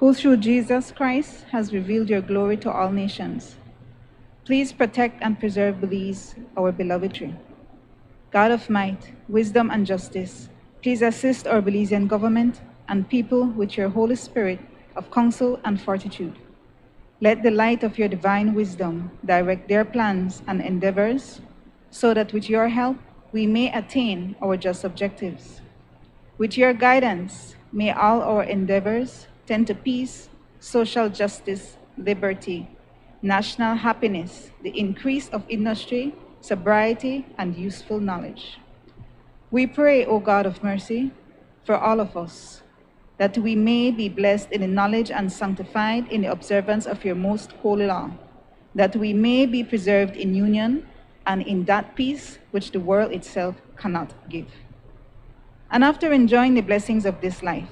who through Jesus Christ has revealed your glory to all nations. Please protect and preserve Belize, our beloved country. God of might, wisdom, and justice, please assist our Belizean government and people with your Holy Spirit of counsel and fortitude. Let the light of your divine wisdom direct their plans and endeavors, so that with your help we may attain our just objectives. With your guidance, may all our endeavors tend to peace, social justice, liberty, national happiness, the increase of industry, sobriety, and useful knowledge. We pray, O God of mercy, for all of us, that we may be blessed in the knowledge and sanctified in the observance of your most holy law, that we may be preserved in union and in that peace which the world itself cannot give. And after enjoying the blessings of this life,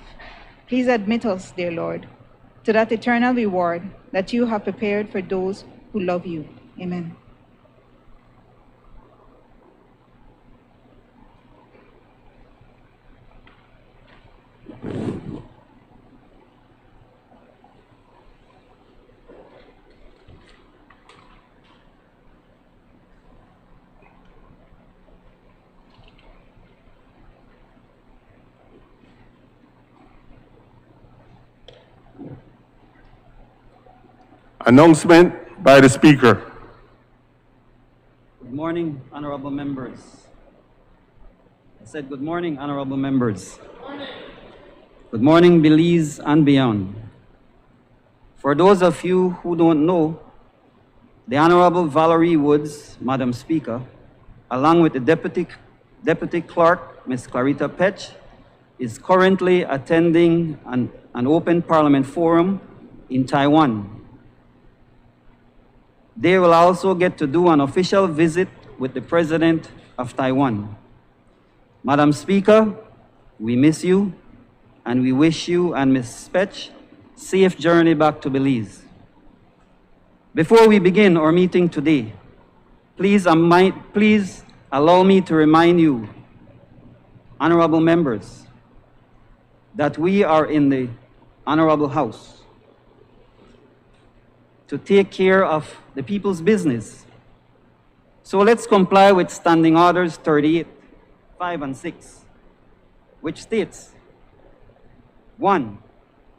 please admit us, dear Lord, to that eternal reward that you have prepared for those who love you. Amen. Announcement by the Speaker. Good morning, honorable members. I said good morning, honorable members. Good morning, Belize and beyond. For those of you who don't know, the Honorable Valerie Woods, Madam Speaker, along with the Deputy Clerk, Ms. Clarita Petch, is currently attending an open Parliament forum in Taiwan. They will also get to do an official visit with the President of Taiwan. Madam Speaker, we miss you, and we wish you and Ms. Petch safe journey back to Belize. Before we begin our meeting today, please allow me to remind you, honorable members, that we are in the Honorable House to take care of the people's business. So let's comply with Standing Orders 38, 5, and 6, which states, 1,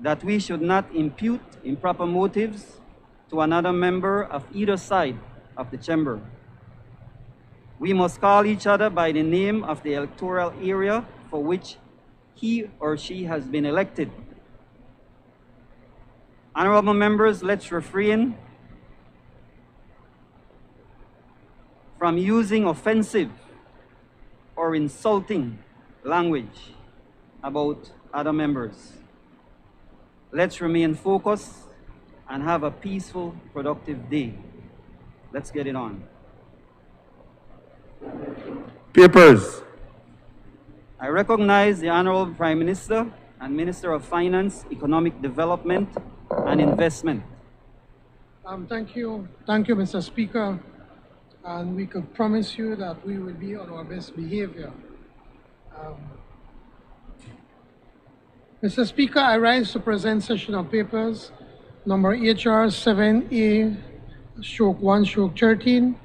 that we should not impute improper motives to another member of either side of the chamber. We must call each other by the name of the electoral area for which he or she has been elected. Honorable members, let's refrain from using offensive or insulting language about other members. Let's remain focused and have a peaceful, productive day. Let's get it on. Papers. I recognize the Honorable Prime Minister and Minister of Finance, Economic Development and Investment. Thank you, Mr. Speaker. And we could promise you that we will be on our best behavior. Mr. Speaker, I rise to present session of papers number HR 7A/1/13,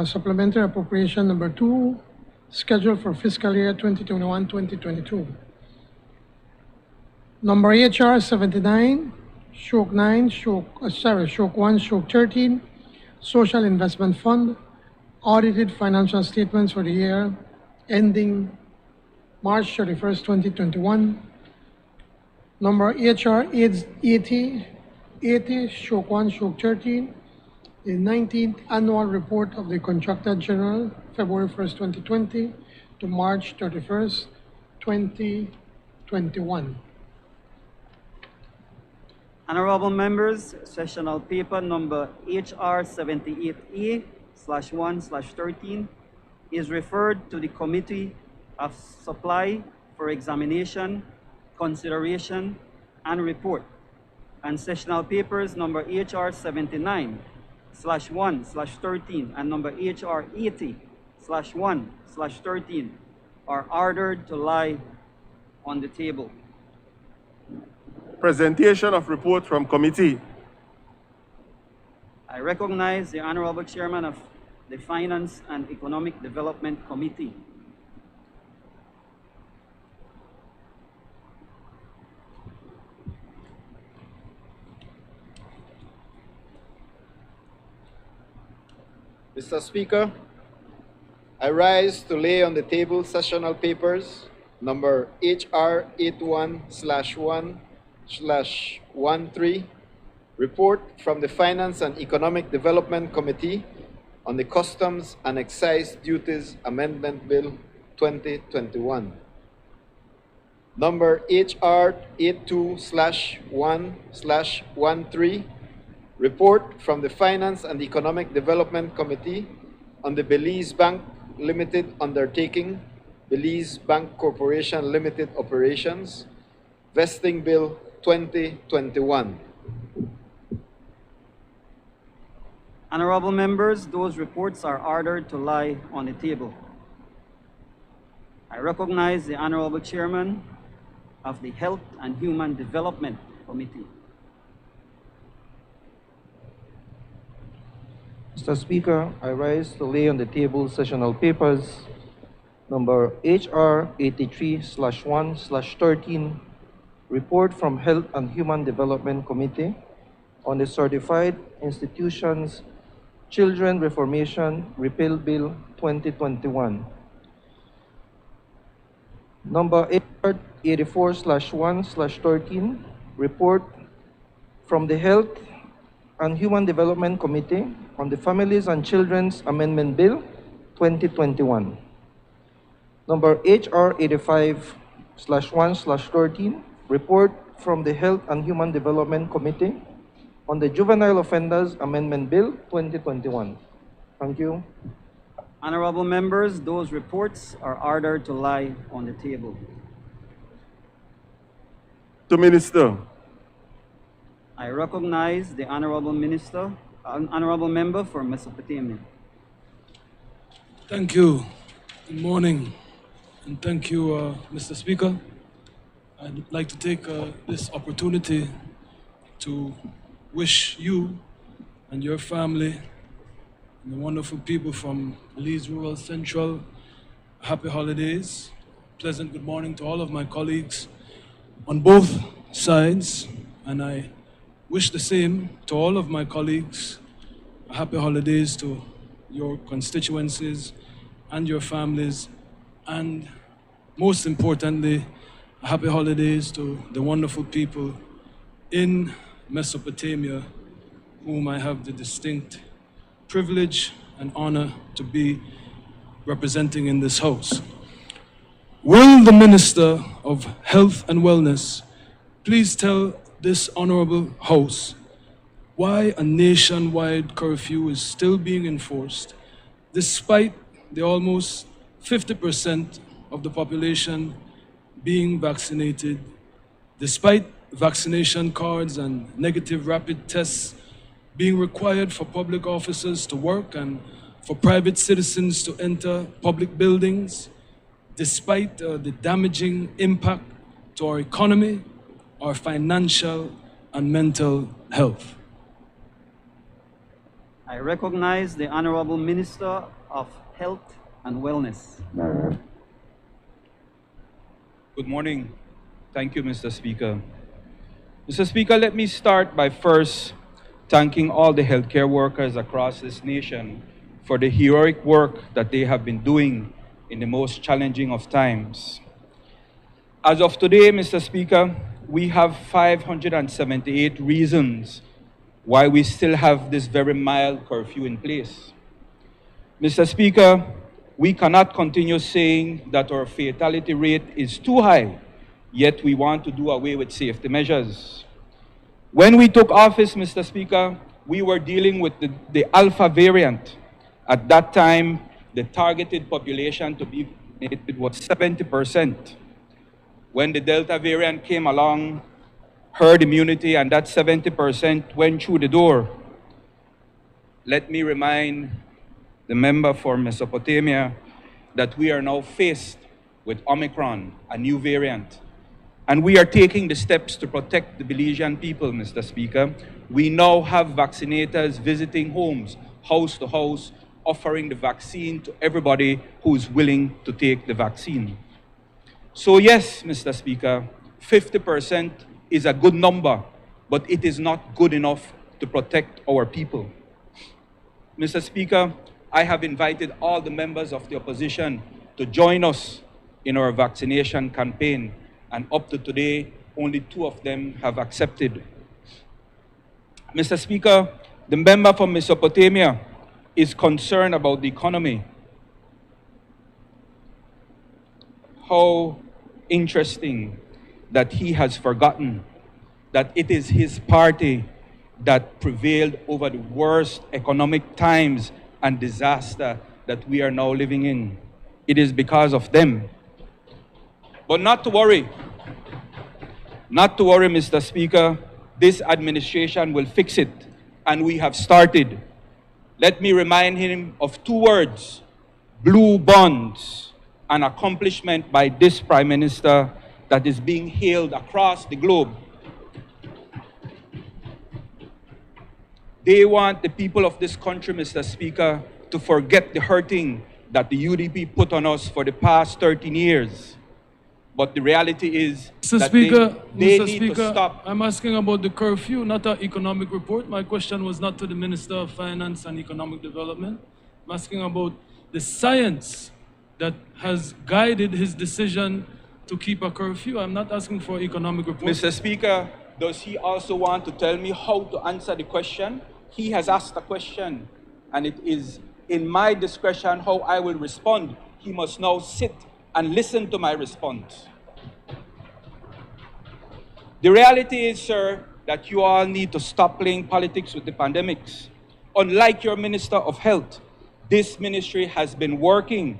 supplementary appropriation number 2, scheduled for fiscal year 2021-2022. Number HR 79/1/13, Social Investment Fund, audited financial statements for the year ending March 31st, 2021. Number HR 80/1/13, the 19th annual report of the Contractor General, February 1st, 2020 to March 31st, 2021. Honorable members, sessional paper number HR 78A/1/13 is referred to the Committee of Supply for examination, consideration, and report. And sessional papers number HR 79/1/13 and number HR 80/1/13 are ordered to lie on the table. Presentation of report from committee. I recognize the Honorable Chairman of the Finance and Economic Development Committee. Mr. Speaker, I rise to lay on the table sessional papers number HR 81/1/13, report from the Finance and Economic Development Committee on the Customs and Excise Duties Amendment Bill 2021. Number HR 82/1/13, report from the Finance and Economic Development Committee on the Belize Bank Limited Undertaking, Belize Bank Corporation Limited Operations, Vesting Bill 2021. Honorable members, those reports are ordered to lie on the table. I recognize the Honorable Chairman of the Health and Human Development Committee. Mr. Speaker, I rise to lay on the table sessional papers number HR 83/1/13, report from Health and Human Development Committee on the Certified Institutions Children Reformation Repeal Bill 2021. Number HR 84/1/13, report from the Health and Human Development Committee on the Families and Children's Amendment Bill 2021. Number HR 85/1/13, report from the Health and Human Development Committee on the Juvenile Offenders Amendment Bill 2021. Thank you. Honorable members, those reports are ordered to lie on the table. To Minister. I recognize the Honorable Member for Mesopotamia. Thank you. Good morning, and thank you, Mr. Speaker. I'd like to take this opportunity to wish you and your family and the wonderful people from Belize Rural Central happy holidays. Pleasant good morning to all of my colleagues on both sides, and I wish the same to all of my colleagues. Happy holidays to your constituencies and your families, and most importantly, happy holidays to the wonderful people in Mesopotamia, whom I have the distinct privilege and honor to be representing in this House. Will the Minister of Health and Wellness please tell this honorable House why a nationwide curfew is still being enforced despite the almost 50% of the population being vaccinated, despite vaccination cards and negative rapid tests being required for public officers to work and for private citizens to enter public buildings, despite the damaging impact to our economy, our financial and mental health. I recognize the Honorable Minister of Health and Wellness. Good morning. Thank you, Mr. Speaker. Mr. Speaker, let me start by first thanking all the healthcare workers across this nation for the heroic work that they have been doing in the most challenging of times. As of today, Mr. Speaker, we have 578 reasons why we still have this very mild curfew in place. Mr. Speaker, we cannot continue saying that our fatality rate is too high, yet we want to do away with safety measures. When we took office, Mr. Speaker, we were dealing with the Alpha variant. At that time, the targeted population to be vaccinated was 70%. When the Delta variant came along, herd immunity and that 70% went through the door. Let me remind the member for Mesopotamia that we are now faced with Omicron, a new variant. And we are taking the steps to protect the Belizean people, Mr. Speaker. We now have vaccinators visiting homes, house to house, offering the vaccine to everybody who is willing to take the vaccine. So yes, Mr. Speaker, 50% is a good number, but it is not good enough to protect our people. Mr. Speaker, I have invited all the members of the opposition to join us in our vaccination campaign, and up to today, only 2 of them have accepted. Mr. Speaker, the member from Mesopotamia is concerned about the economy. How interesting that he has forgotten that it is his party that prevailed over the worst economic times and disaster that we are now living in. It is because of them. But not to worry. Not to worry, Mr. Speaker. This administration will fix it, and we have started. Let me remind him of 2 words: blue bonds, an accomplishment by this Prime Minister that is being hailed across the globe. They want the people of this country, Mr. Speaker, to forget the hurting that the UDP put on us for the past 13 years. But the reality is Mr. that Speaker, they Mr. need Speaker, to stop. I'm asking about the curfew, not an economic report. My question was not to the Minister of Finance and Economic Development. I'm asking about the science that has guided his decision to keep a curfew. I'm not asking for economic report. Mr. Speaker, does he also want to tell me how to answer the question? He has asked a question, and it is in my discretion how I will respond. He must now sit and listen to my response. The reality is, sir, that you all need to stop playing politics with the pandemics. Unlike your Minister of Health, this ministry has been working.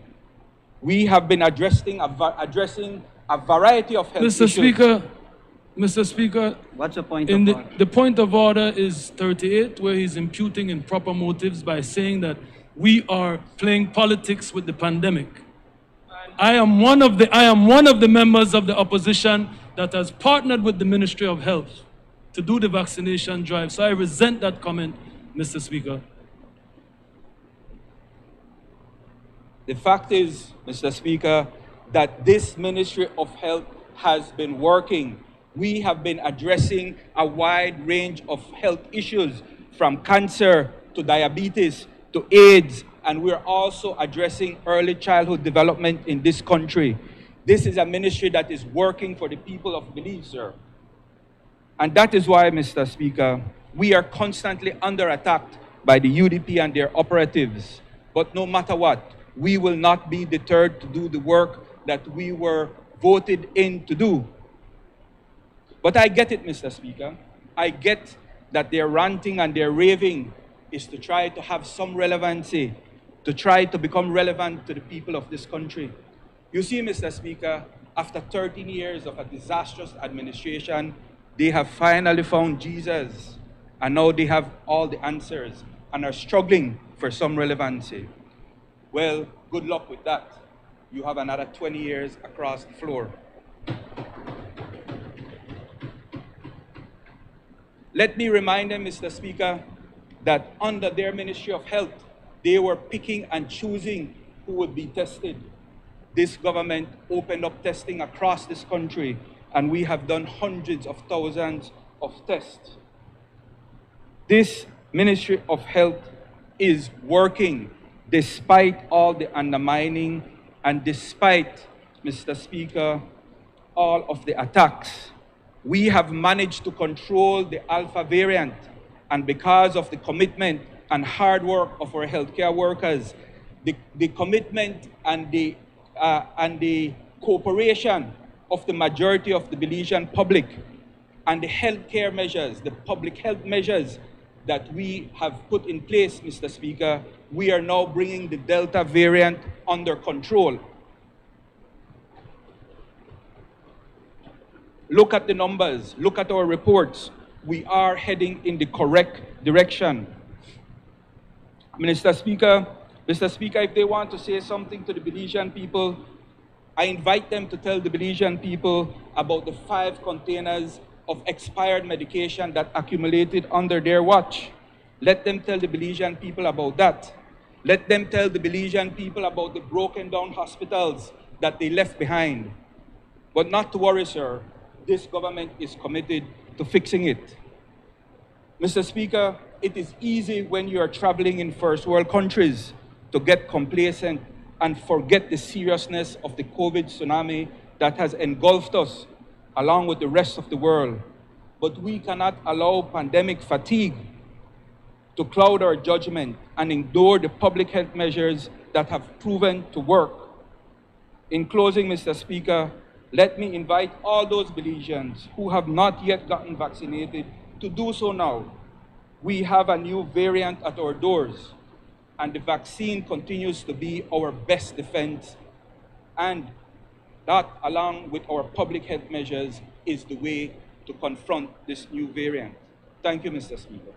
We have been addressing a variety of health Mr. issues. Mr. Speaker, What's your point in of order? the point of order is 38, where he's imputing improper motives by saying that we are playing politics with the pandemic. I am one of the members of the opposition that has partnered with the Ministry of Health to do the vaccination drive. So I resent that comment, Mr. Speaker. The fact is, Mr. Speaker, that this Ministry of Health has been working. We have been addressing a wide range of health issues, from cancer to diabetes to AIDS, and we're also addressing early childhood development in this country. This is a ministry that is working for the people of Belize, sir. And that is why, Mr. Speaker, we are constantly under attack by the UDP and their operatives. But no matter what, we will not be deterred to do the work that we were voted in to do. But I get it, Mr. Speaker. I get that their ranting and their raving is to try to have some relevancy, to try to become relevant to the people of this country. You see, Mr. Speaker, after 13 years of a disastrous administration, they have finally found Jesus, and now they have all the answers and are struggling for some relevancy. Well, good luck with that. You have another 20 years across the floor. Let me remind them, Mr. Speaker, that under their Ministry of Health, they were picking and choosing who would be tested. This government opened up testing across this country, and we have done hundreds of thousands of tests. This Ministry of Health is working despite all the undermining and despite, Mr. Speaker, all of the attacks. We have managed to control the Alpha variant, and because of the commitment and hard work of our healthcare workers, the commitment and the cooperation of the majority of the Belizean public, and the healthcare measures, the public health measures that we have put in place, Mr. Speaker, we are now bringing the Delta variant under control. Look at the numbers, look at our reports. We are heading in the correct direction. Mr. Speaker, if they want to say something to the Belizean people, I invite them to tell the Belizean people about the 5 containers of expired medication that accumulated under their watch. Let them tell the Belizean people about that. Let them tell the Belizean people about the broken down hospitals that they left behind. But not to worry, sir. This government is committed to fixing it. Mr. Speaker, it is easy when you are traveling in first world countries to get complacent and forget the seriousness of the COVID tsunami that has engulfed us along with the rest of the world. But we cannot allow pandemic fatigue to cloud our judgment and ignore the public health measures that have proven to work. In closing, Mr. Speaker, let me invite all those Belizeans who have not yet gotten vaccinated to do so now. We have a new variant at our doors, and the vaccine continues to be our best defense. And that, along with our public health measures, is the way to confront this new variant. Thank you, Mr. Speaker.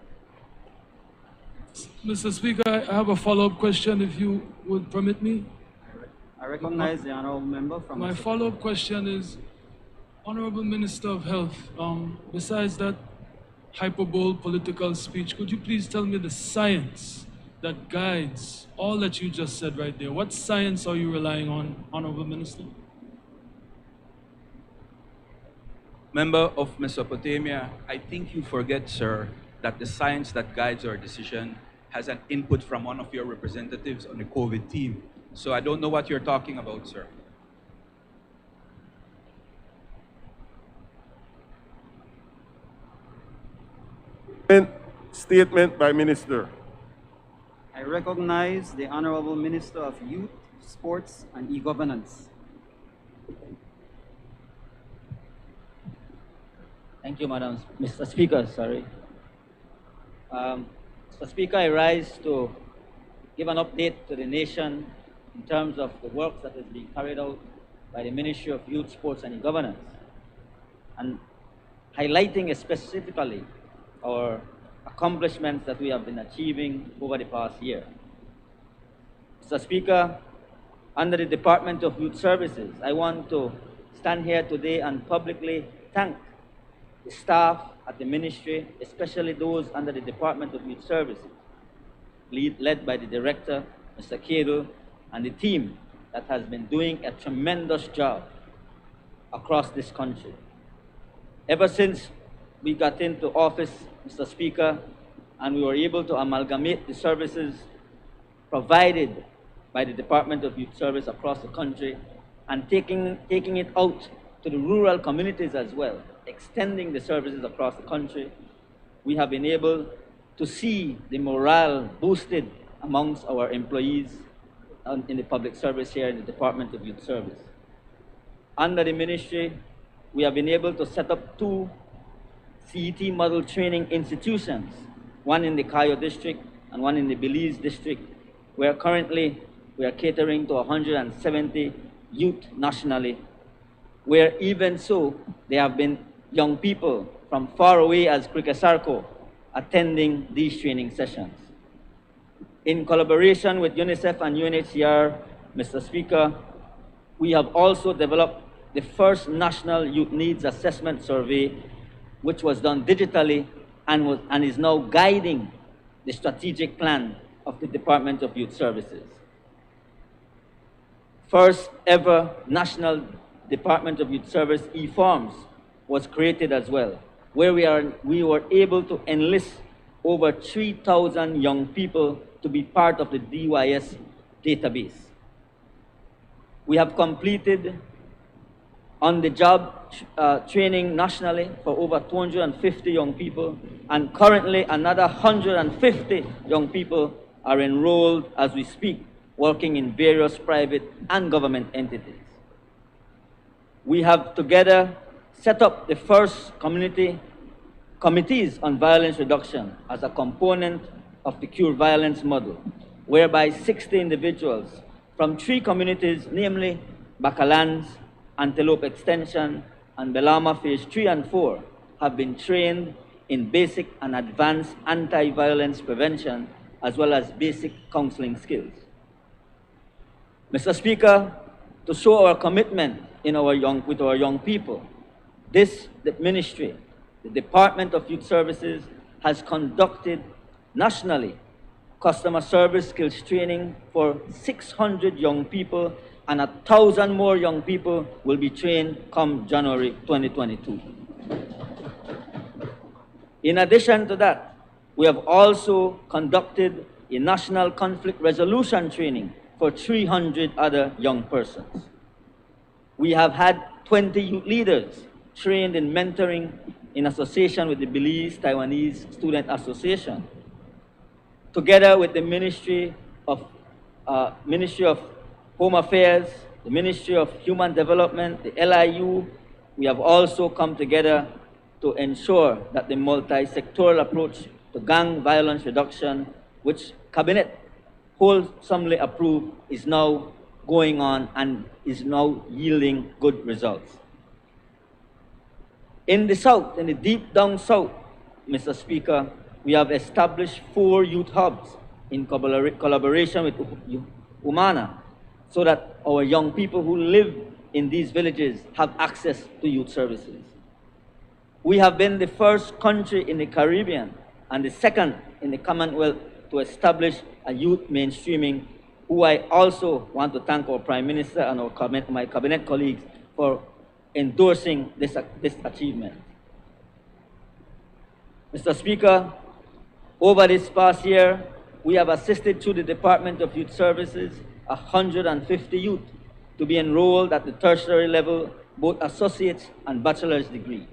Mr. Speaker, I have a follow-up question, if you would permit me. I recognize the honorable member from... My follow-up question is, Honorable Minister of Health, besides that hyperbole political speech, could you please tell me the science that guides all that you just said right there? What science are you relying on, Honorable Minister? Member of Mesopotamia, I think you forget, sir, that the science that guides our decision has an input from one of your representatives on the COVID team. So I don't know what you're talking about, sir. Statement by Minister. I recognize the Honorable Minister of Youth, Sports and E-Governance. Thank you, Mr. Speaker, sorry. Mr. Speaker, I rise to give an update to the nation in terms of the work that is being carried out by the Ministry of Youth, Sports and E-Governance, and highlighting specifically our accomplishments that we have been achieving over the past year. Mr. Speaker, under the Department of Youth Services, I want to stand here today and publicly thank the staff at the ministry, especially those under the Department of Youth Services, led by the Director, Mr. Kedel, and the team that has been doing a tremendous job across this country. Ever since we got into office, Mr. Speaker, and we were able to amalgamate the services provided by the Department of Youth Service across the country and taking it out to the rural communities as well, extending the services across the country, we have been able to see the morale boosted amongst our employees in the public service here in the Department of Youth Service. Under the ministry, we have been able to set up 2 CET model training institutions, one in the Cayo district and one in the Belize district, where currently we are catering to 170 youth nationally, where even so, there have been young people from far away as Cricasarco attending these training sessions. In collaboration with UNICEF and UNHCR, Mr. Speaker, we have also developed the first National Youth Needs Assessment Survey, which was done digitally and is now guiding the strategic plan of the Department of Youth Services. First ever National Department of Youth Service e-forms was created as well, where we were able to enlist over 3,000 young people to be part of the DYS database. We have completed on-the-job training nationally for over 250 young people, and currently another 150 young people are enrolled as we speak, working in various private and government entities. We have together set up the first committees on violence reduction as a component of the Cure Violence model, whereby 60 individuals from 3 communities, namely Bacalans, Antelope Extension, and Belama Phase 3 and 4, have been trained in basic and advanced anti-violence prevention, as well as basic counseling skills. Mr. Speaker, To show our commitment with our young people, the ministry, the Department of Youth Services, has conducted nationally customer service skills training for 600 young people, and 1,000 more young people will be trained come January 2022. In addition to that, we have also conducted a national conflict resolution training for 300 other young persons. We have had 20 youth leaders trained in mentoring in association with the Belize Taiwanese Student Association. Together with the Ministry of Home Affairs, the Ministry of Human Development, the LIU, we have also come together to ensure that the multi-sectoral approach to gang violence reduction, which Cabinet wholesomely approved, is now going on and is now yielding good results. In the South, in the deep down South, Mr. Speaker, we have established 4 youth hubs in collaboration with Umana, so that our young people who live in these villages have access to youth services. We have been the first country in the Caribbean and the second in the Commonwealth to establish a youth mainstreaming, who I also want to thank our Prime Minister and my Cabinet colleagues for endorsing this achievement. Mr. Speaker, over this past year, we have assisted through the Department of Youth Services 150 youth to be enrolled at the tertiary level, both associate's and bachelor's degree.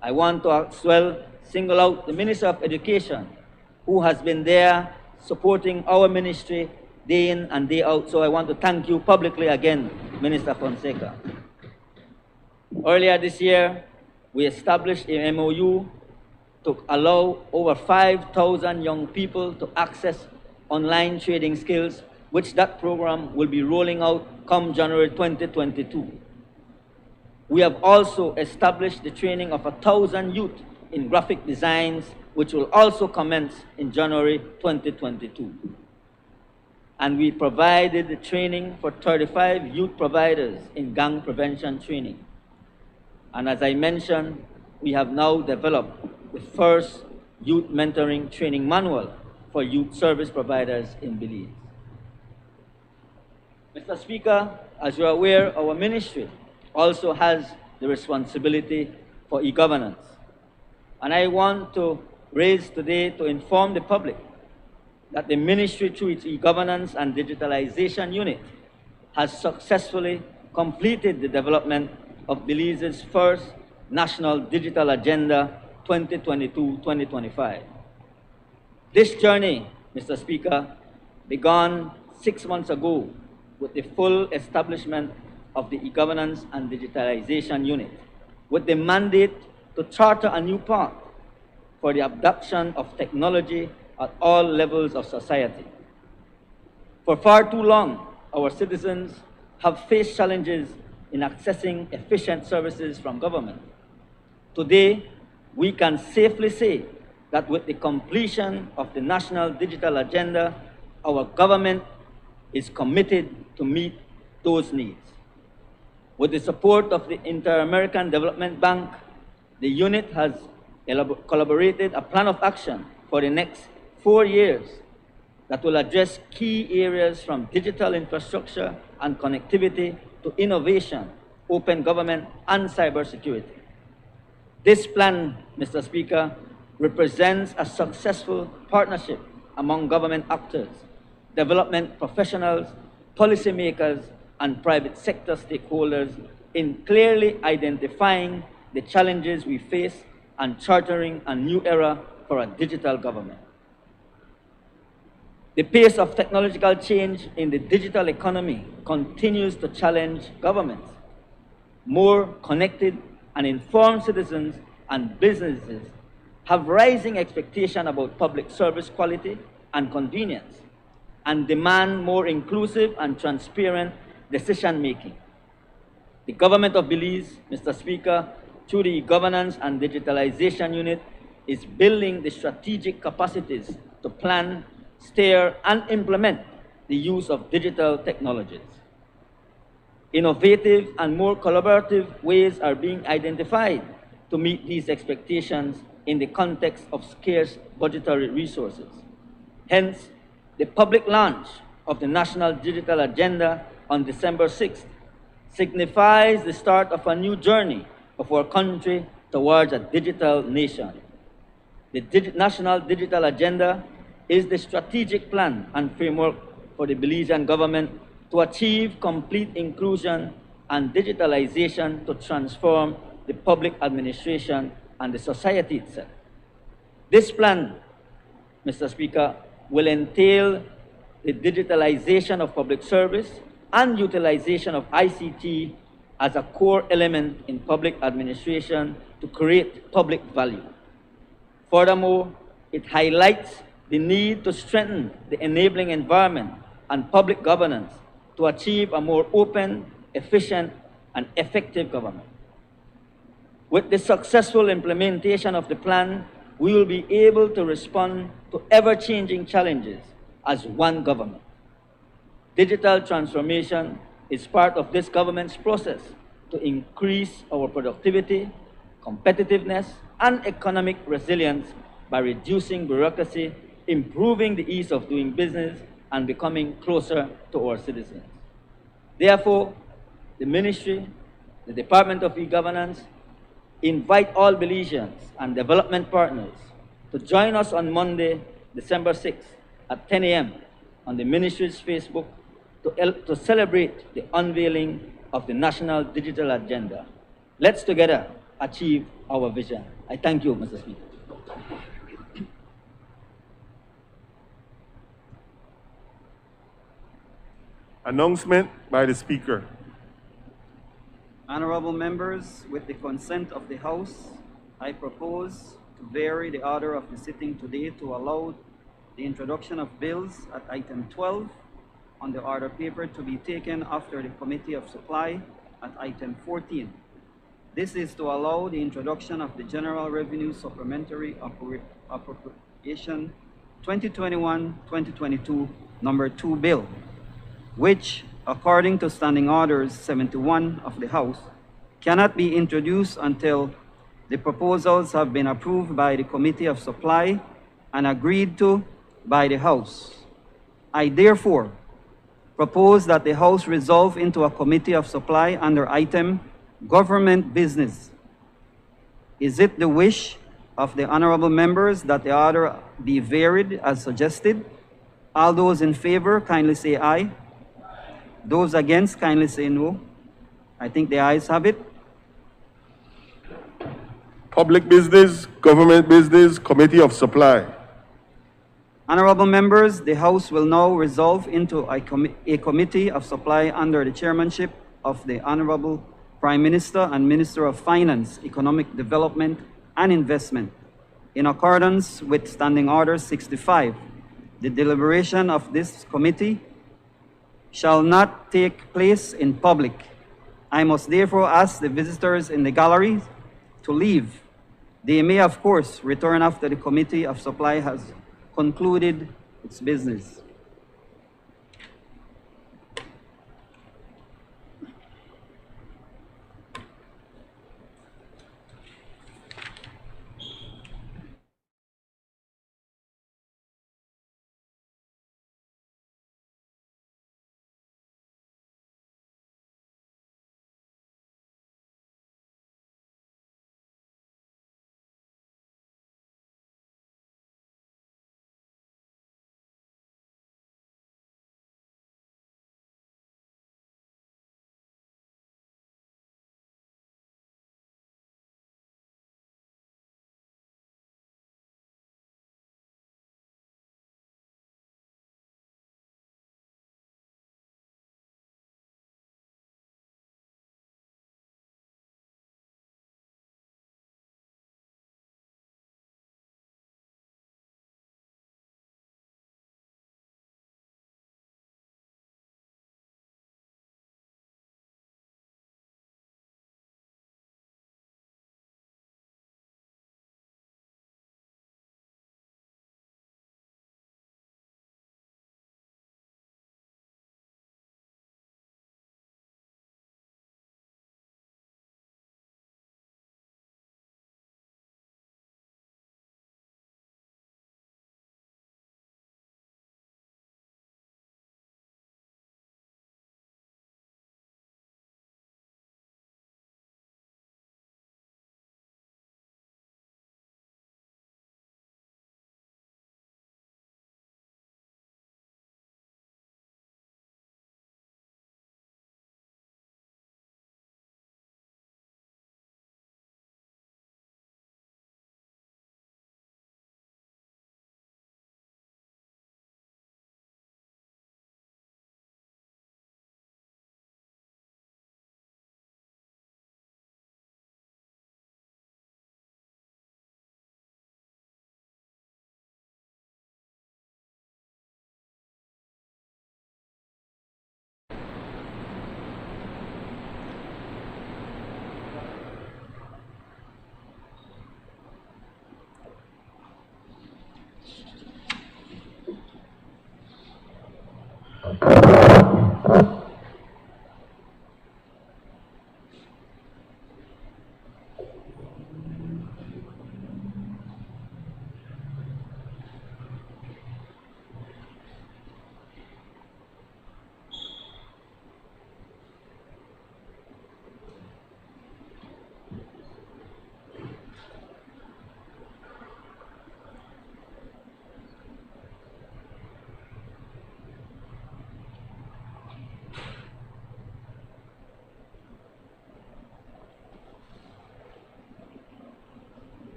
I want to as well single out the Minister of Education, who has been there supporting our ministry day in and day out. So I want to thank you publicly again, Minister Fonseca. Earlier this year, we established a MOU to allow over 5,000 young people to access online trading skills, which that program will be rolling out come January 2022. We have also established the training of 1,000 youth in graphic designs, which will also commence in January 2022. And we provided the training for 35 youth providers in gang prevention training. And as I mentioned, we have now developed the first youth mentoring training manual for youth service providers in Belize. Mr. Speaker, as you're aware, our ministry also has the responsibility for e-governance. And I want to raise today to inform the public that the ministry, through its e-governance and digitalization unit, has successfully completed the development of Belize's first National Digital Agenda 2022-2025. This journey, Mr. Speaker, began 6 months ago with the full establishment of the e-governance and digitalization unit, with the mandate to charter a new path for the adoption of technology at all levels of society. For far too long, our citizens have faced challenges in accessing efficient services from government. Today, we can safely say that with the completion of the National Digital Agenda, our government is committed to meet those needs. With the support of the Inter-American Development Bank, the unit has collaborated a plan of action for the next 4 years that will address key areas from digital infrastructure and connectivity to innovation, open government, and cybersecurity. This plan, Mr. Speaker, represents a successful partnership among government actors, development professionals, policymakers, and private sector stakeholders in clearly identifying the challenges we face and chartering a new era for a digital government. The pace of technological change in the digital economy continues to challenge governments. More connected and informed citizens and businesses have rising expectations about public service quality and convenience, and demand more inclusive and transparent decision-making. The government of Belize, Mr. Speaker, through the Governance and Digitalization Unit, is building the strategic capacities to plan, steer, and implement the use of digital technologies. Innovative and more collaborative ways are being identified to meet these expectations in the context of scarce budgetary resources. Hence, the public launch of the National Digital Agenda on December 6th signifies the start of a new journey of our country towards a digital nation. The National Digital Agenda is the strategic plan and framework for the Belizean government to achieve complete inclusion and digitalization to transform the public administration and the society itself. This plan, Mr. Speaker, will entail the digitalization of public service and utilization of ICT as a core element in public administration to create public value. Furthermore, it highlights the need to strengthen the enabling environment and public governance to achieve a more open, efficient, and effective government. With the successful implementation of the plan, we will be able to respond to ever-changing challenges as one government. Digital transformation is part of this government's process to increase our productivity, competitiveness, and economic resilience by reducing bureaucracy, improving the ease of doing business, and becoming closer to our citizens. Therefore, the Ministry, the Department of E-Governance, invite all Belizeans and development partners to join us on Monday, December 6th at 10 a.m. on the Ministry's Facebook to celebrate the unveiling of the National Digital Agenda. Let's together achieve our vision. I thank you, Mr. Speaker. Announcement by the Speaker. Honorable members, with the consent of the House, I propose to vary the order of the sitting today to allow the introduction of bills at item 12 on the order paper to be taken after the Committee of Supply at item 14. This is to allow the introduction of the General Revenue Supplementary Appropriation 2021-2022 number 2 bill, which, according to Standing Orders 71 of the House, cannot be introduced until the proposals have been approved by the Committee of Supply and agreed to by the House. I therefore propose that the House resolve into a Committee of Supply under item Government Business. Is it the wish of the honorable members that the order be varied as suggested? All those in favor, kindly say aye. Those against, kindly say no. I think the ayes have it. Public Business, Government Business, Committee of Supply. Honorable members, the House will now resolve into a Committee of Supply under the chairmanship of the Honorable Prime Minister and Minister of Finance, Economic Development and Investment. In accordance with Standing Order 65, the deliberation of this committee shall not take place in public. I must therefore ask the visitors in the gallery to leave. They may, of course, return after the Committee of Supply has concluded its business.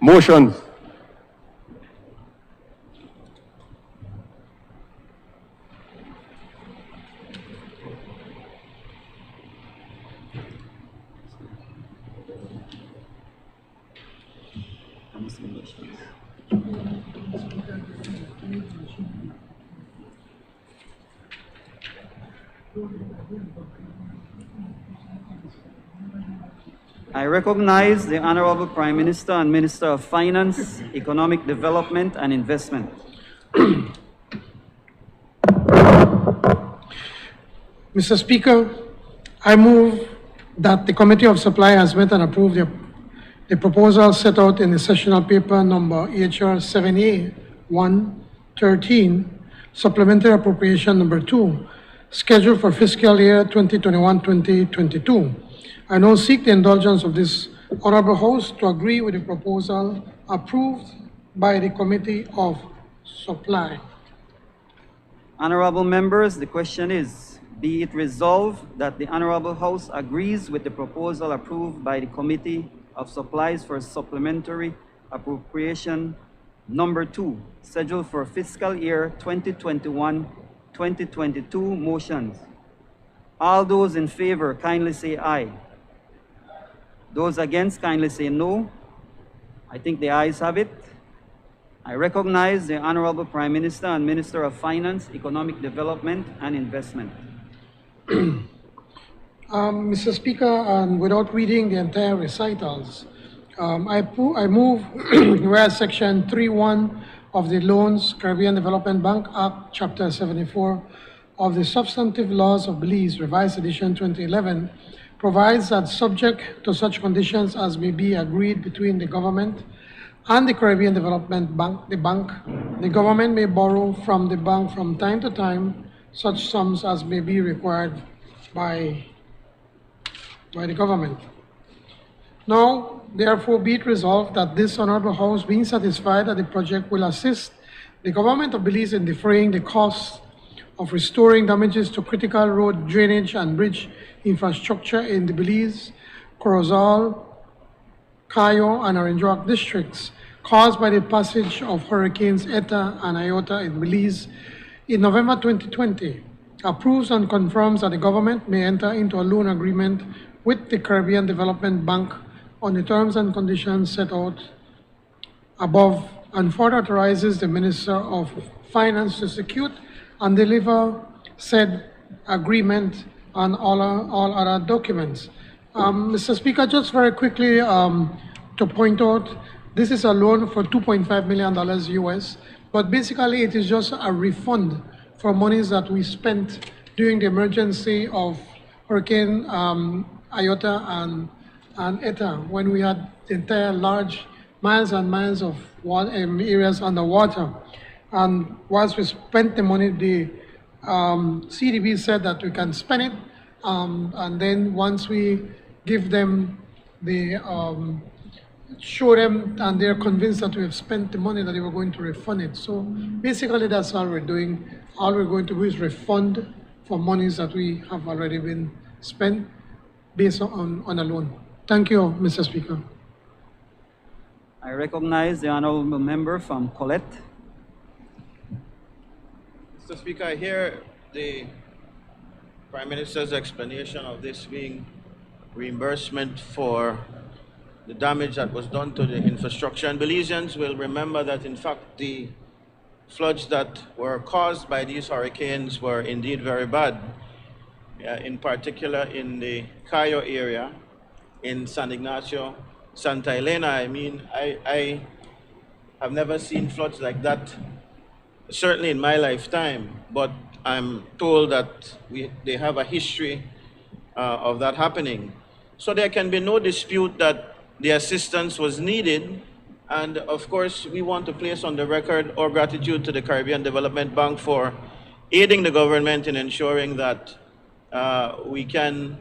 Motions. I recognize the Honorable Prime Minister and Minister of Finance, Economic Development and Investment. Mr. Speaker, I move that the Committee of Supply has met and approved the proposal set out in the sessional paper number HR 7A-113, supplementary appropriation number 2, scheduled for fiscal year 2021-2022. I now seek the indulgence of this honorable House to agree with the proposal approved by the Committee of Supply. Honorable members, the question is, be it resolved that the Honorable House agrees with the proposal approved by the Committee of Supplies for supplementary appropriation number 2, scheduled for fiscal year 2021-2022 motions. All those in favor kindly say aye. Those against kindly say no. I think the ayes have it. I recognize the Honorable Prime Minister and Minister of Finance, Economic Development and Investment. Mr. Speaker, and without reading the entire recitals, I move whereas Section 3.1 of the Loans Caribbean Development Bank Act, Chapter 74 of the Substantive Laws of Belize, Revised Edition 2011, provides that subject to such conditions as may be agreed between the government and the Caribbean Development Bank, the government may borrow from the bank from time to time such sums as may be required by the government. Now, therefore, be it resolved that this honorable House, being satisfied that the project will assist the government of Belize in defraying the costs of restoring damages to critical road drainage and bridge infrastructure in the Belize, Corozal, Cayo, and Aranjuez districts caused by the passage of Hurricanes Eta and Iota in Belize in November 2020, approves and confirms that the government may enter into a loan agreement with the Caribbean Development Bank on the terms and conditions set out above, and further authorizes the Minister of Finance to execute and deliver said agreement and all other documents. Mr. Speaker, just very quickly to point out, this is a loan for $2.5 million US, but basically it is just a refund for monies that we spent during the emergency of Hurricane Iota and Eta, when we had the entire large miles and miles of areas underwater. And once we spent the money, the CDB said that we can spend it, and then once we give them the, show them and they're convinced that we have spent the money, that they were going to refund it. So basically that's all we're doing. All we're going to do is refund for monies that we have already been spent based on a loan. Thank you, Mr. Speaker. I recognize the honorable member from Colette. Mr. Speaker, I hear the Prime Minister's explanation of this being reimbursement for the damage that was done to the infrastructure. And Belizeans will remember that, in fact, the floods that were caused by these hurricanes were indeed very bad, in particular in the Cayo area, in San Ignacio, Santa Elena. I mean, I have never seen floods like that, certainly in my lifetime, but I'm told that they have a history of that happening. So there can be no dispute that the assistance was needed, and of course we want to place on the record our gratitude to the Caribbean Development Bank for aiding the government in ensuring that we can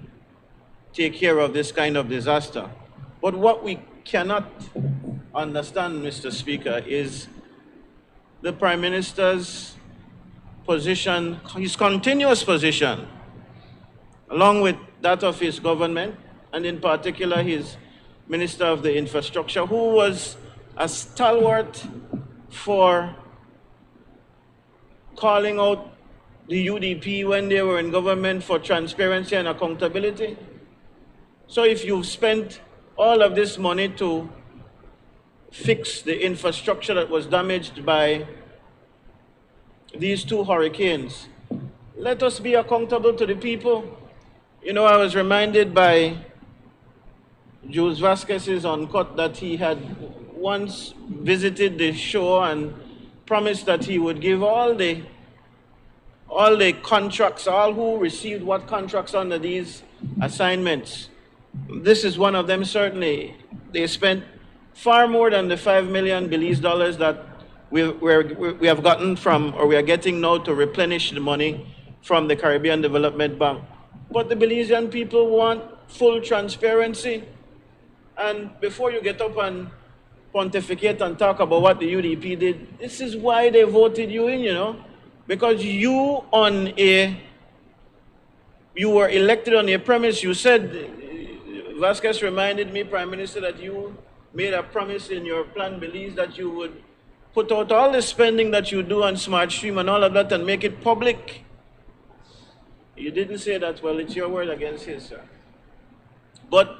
take care of this kind of disaster. But what we cannot understand, Mr. Speaker, is the Prime Minister's position, his continuous position, along with that of his government, and in particular his Minister of the Infrastructure, who was a stalwart for calling out the UDP when they were in government for transparency and accountability. So if you've spent all of this money to fix the infrastructure that was damaged by these two hurricanes, let us be accountable to the people. You know, I was reminded by Jules Vasquez's Uncut that he had once visited the show and promised that he would give all the contracts, all who received what contracts under these assignments. This is one of them, certainly. They spent far more than the $5 million Belize dollars that we have gotten from, or we are getting now to replenish the money from the Caribbean Development Bank. But the Belizean people want full transparency. And before you get up and pontificate and talk about what the UDP did, this is why they voted you in, you know. Because you were elected on a premise. You said, Vasquez reminded me, Prime Minister, that you made a promise in your plan Belize that you would put out all the spending that you do on Smart Stream and all of that and make it public. You didn't say that. Well, it's your word against his, sir. But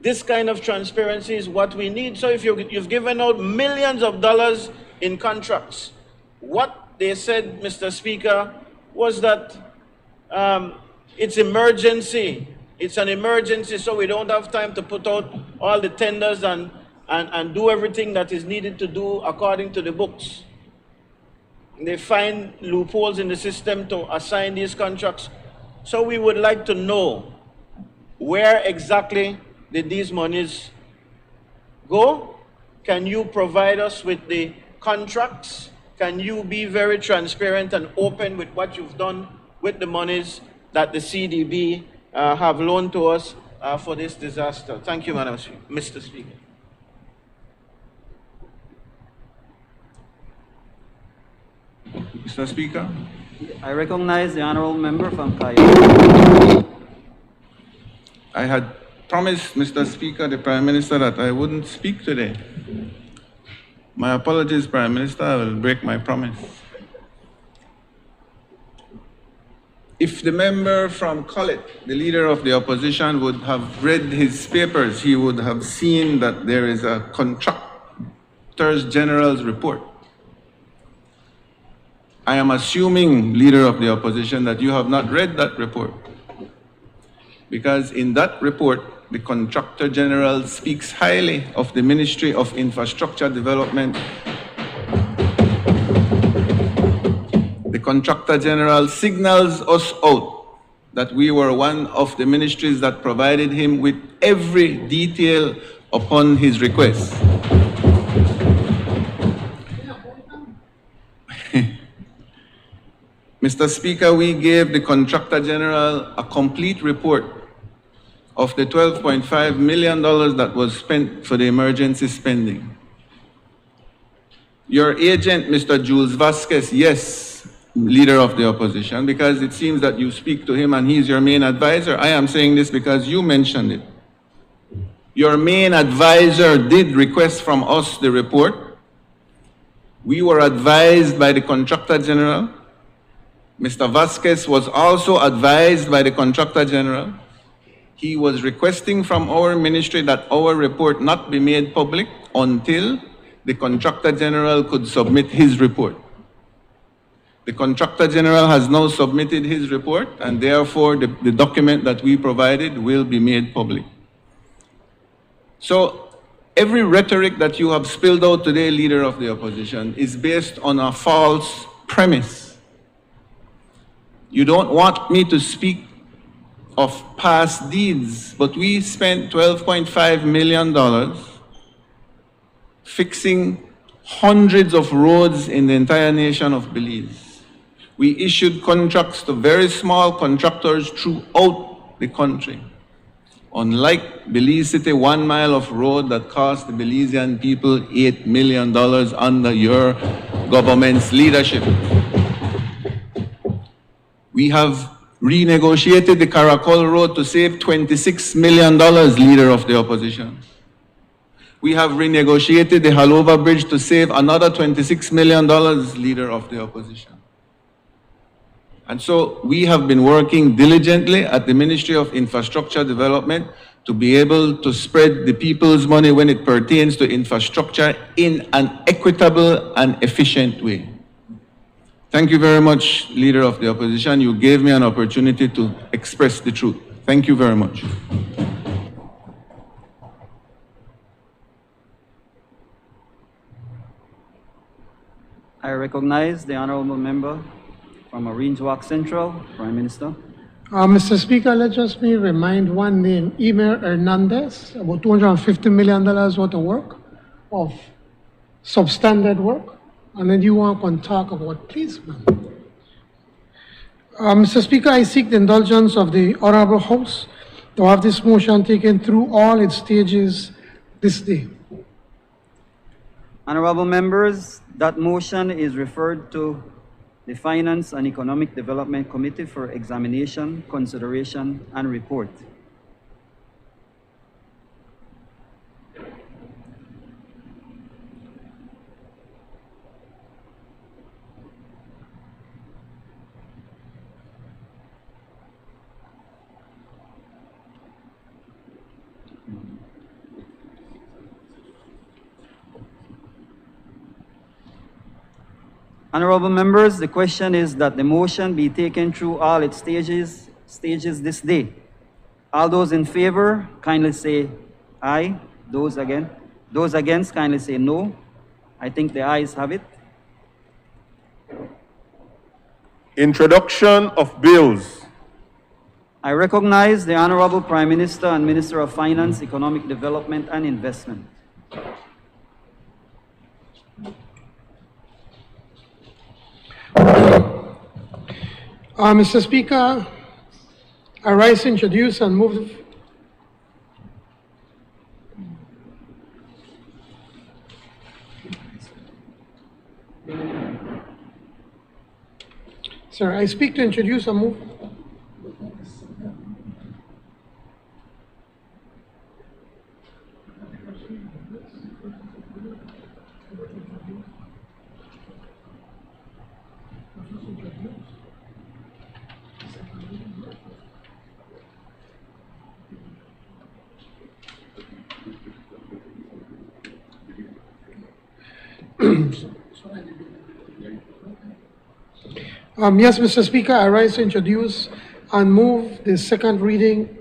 this kind of transparency is what we need. So if you've given out millions of dollars in contracts, what they said, Mr. Speaker, was that it's emergency. It's an emergency, so we don't have time to put out all the tenders and do everything that is needed to do according to the books. They find loopholes in the system to assign these contracts. So we would like to know, where exactly did these monies go? Can you provide us with the contracts? Can you be very transparent and open with what you've done with the monies that the CDB have loaned to us for this disaster? Thank you, Mr. Speaker. Mr. Speaker, I recognize the honorable member from Cayenne. I had promised Mr. Speaker, the Prime Minister, that I wouldn't speak today. My apologies, Prime Minister, I will break my promise. If the member from Collett, the leader of the opposition, would have read his papers, he would have seen that there is a Contractors General's report. I am assuming, leader of the opposition, that you have not read that report. Because in that report, the Contractor General speaks highly of the Ministry of Infrastructure Development. The Contractor General signals us out that we were one of the ministries that provided him with every detail upon his request. Mr. Speaker, we gave the Contractor General a complete report of the $12.5 million that was spent for the emergency spending. Your agent, Mr. Jules Vasquez, yes, leader of the opposition, because it seems that you speak to him and he's your main advisor. I am saying this because you mentioned it. Your main advisor did request from us the report. We were advised by the Contractor General. Mr. Vasquez was also advised by the Contractor General. He was requesting from our ministry that our report not be made public until the Contractor General could submit his report. The Contractor General has now submitted his report, and therefore the document that we provided will be made public. So every rhetoric that you have spilled out today, leader of the opposition, is based on a false premise. You don't want me to speak of past deeds, but we spent $12.5 million fixing hundreds of roads in the entire nation of Belize. We issued contracts to very small contractors throughout the country. Unlike Belize City, 1 mile of road that cost the Belizean people $8 million under your government's leadership. We have renegotiated the Caracol Road to save $26 million, leader of the opposition. We have renegotiated the Halova Bridge to save another $26 million, Leader of the Opposition. And so we have been working diligently at the Ministry of Infrastructure Development to be able to spread the people's money when it pertains to infrastructure in an equitable and efficient way. Thank you very much, Leader of the Opposition. You gave me an opportunity to express the truth. Thank you very much. I recognize the honorable member from Orange Walk Central, Prime Minister. Mr. Speaker, let just me remind one name, Emer Hernandez, about $250 million worth of work, of substandard work. And then you want to talk about policemen. Mr. Speaker, I seek the indulgence of the Honorable House to have this motion taken through all its stages this day. Honorable members, that motion is referred to the Finance and Economic Development Committee for examination, consideration, and report. Honorable members, the question is that the motion be taken through all its stages this day. All those in favor, kindly say aye. Those against, kindly say no. I think the ayes have it. Introduction of bills. I recognize the Honorable Prime Minister and Minister of Finance, Economic Development and Investment. Mr. Speaker, I rise to introduce and move. Sir, I speak to introduce and move. Yes, Mr. Speaker, I rise to introduce and move the second reading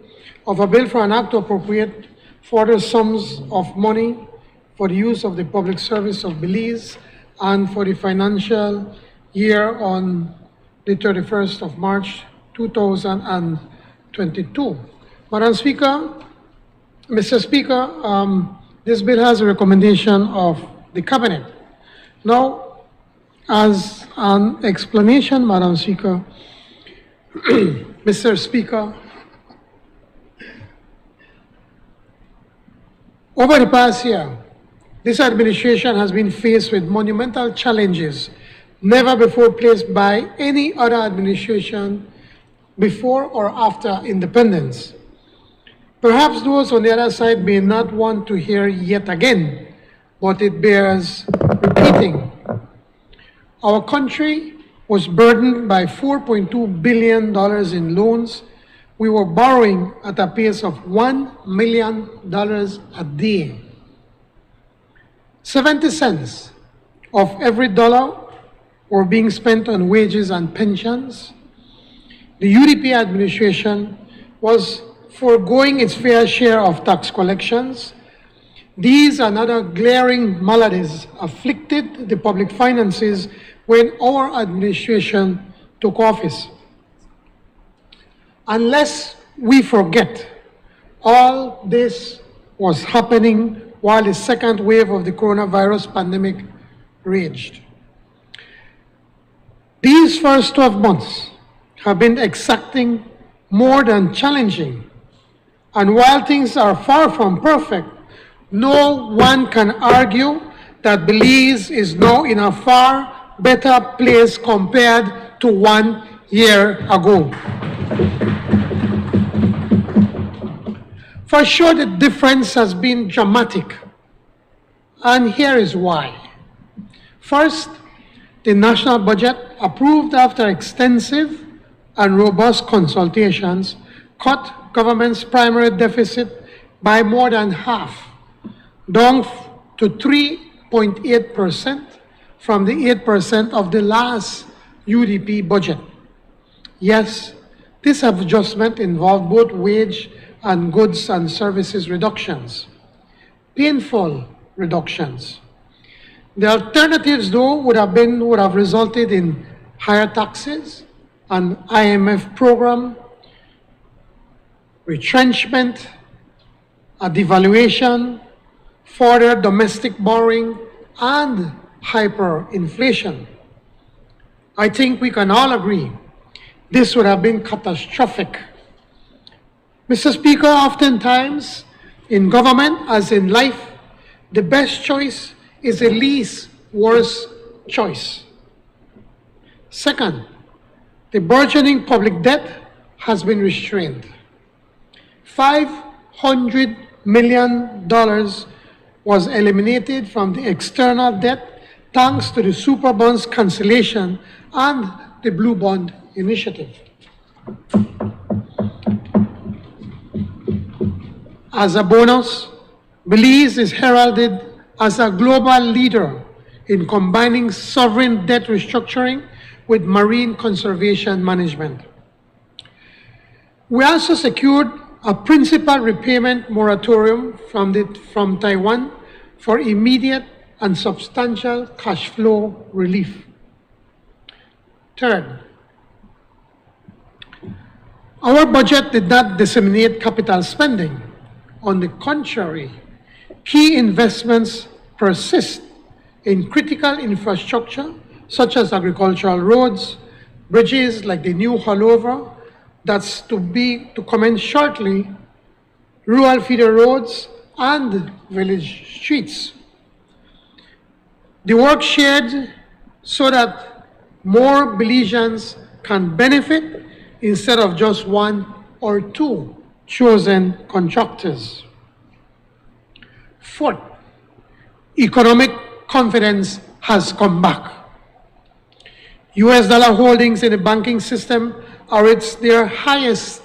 of a bill for an act to appropriate further sums of money for the use of the public service of Belize and for the financial year on the 31st of March 2022. Madam Speaker, Mr. Speaker, this bill has a recommendation of the Cabinet. Now, as an explanation, Madam Speaker, Mr. Speaker, over the past year, this administration has been faced with monumental challenges never before placed by any other administration before or after independence. Perhaps those on the other side may not want to hear yet again, but it bears repeating. Our country was burdened by $4.2 billion in loans. We were borrowing at a pace of $1 million a day. 70 cents of every dollar were being spent on wages and pensions. The UDP administration was foregoing its fair share of tax collections. These and other glaring maladies afflicted the public finances when our administration took office. Unless we forget, all this was happening while the second wave of the coronavirus pandemic raged. These first 12 months have been exacting, more than challenging. And while things are far from perfect, no one can argue that Belize is now in a far better place compared to 1 year ago. For sure, the difference has been dramatic. And here is why. First, the national budget, approved after extensive and robust consultations, cut government's primary deficit by more than half, down to 3.8% from the 8% of the last UDP budget. Yes, this adjustment involved both wage and goods and services reductions, painful reductions. The alternatives, though, would have resulted in higher taxes, an IMF program, retrenchment, a devaluation, further domestic borrowing, and hyperinflation. I think we can all agree this would have been catastrophic. Mr. Speaker, oftentimes in government, as in life, the best choice is the least worst choice. Second, the burgeoning public debt has been restrained. $500 million was eliminated from the external debt thanks to the super bonds cancellation and the blue bond initiative. As a bonus, Belize is heralded as a global leader in combining sovereign debt restructuring with marine conservation management. We also secured a principal repayment moratorium from Taiwan for immediate and substantial cash flow relief. Third, our budget did not disseminate capital spending. On the contrary, key investments persist in critical infrastructure such as agricultural roads, bridges like the new Haulover that's to commence shortly, rural feeder roads, and village streets. The work shared so that more Belizeans can benefit instead of just one or two chosen contractors. Fourth, economic confidence has come back. US dollar holdings in the banking system are at their highest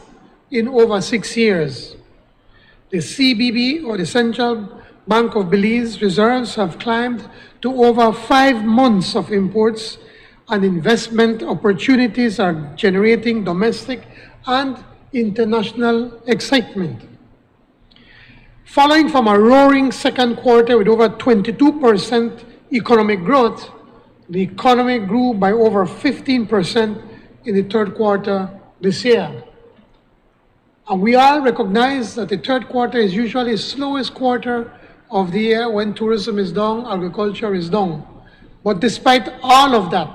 in over 6 years. The CBB, or the Central Bank of Belize, reserves have climbed to over 5 months of imports, and investment opportunities are generating domestic and international excitement. Following from a roaring second quarter with over 22% economic growth, the economy grew by over 15% in the third quarter this year. And we all recognize that the third quarter is usually the slowest quarter of the year when tourism is down, agriculture is down. But despite all of that,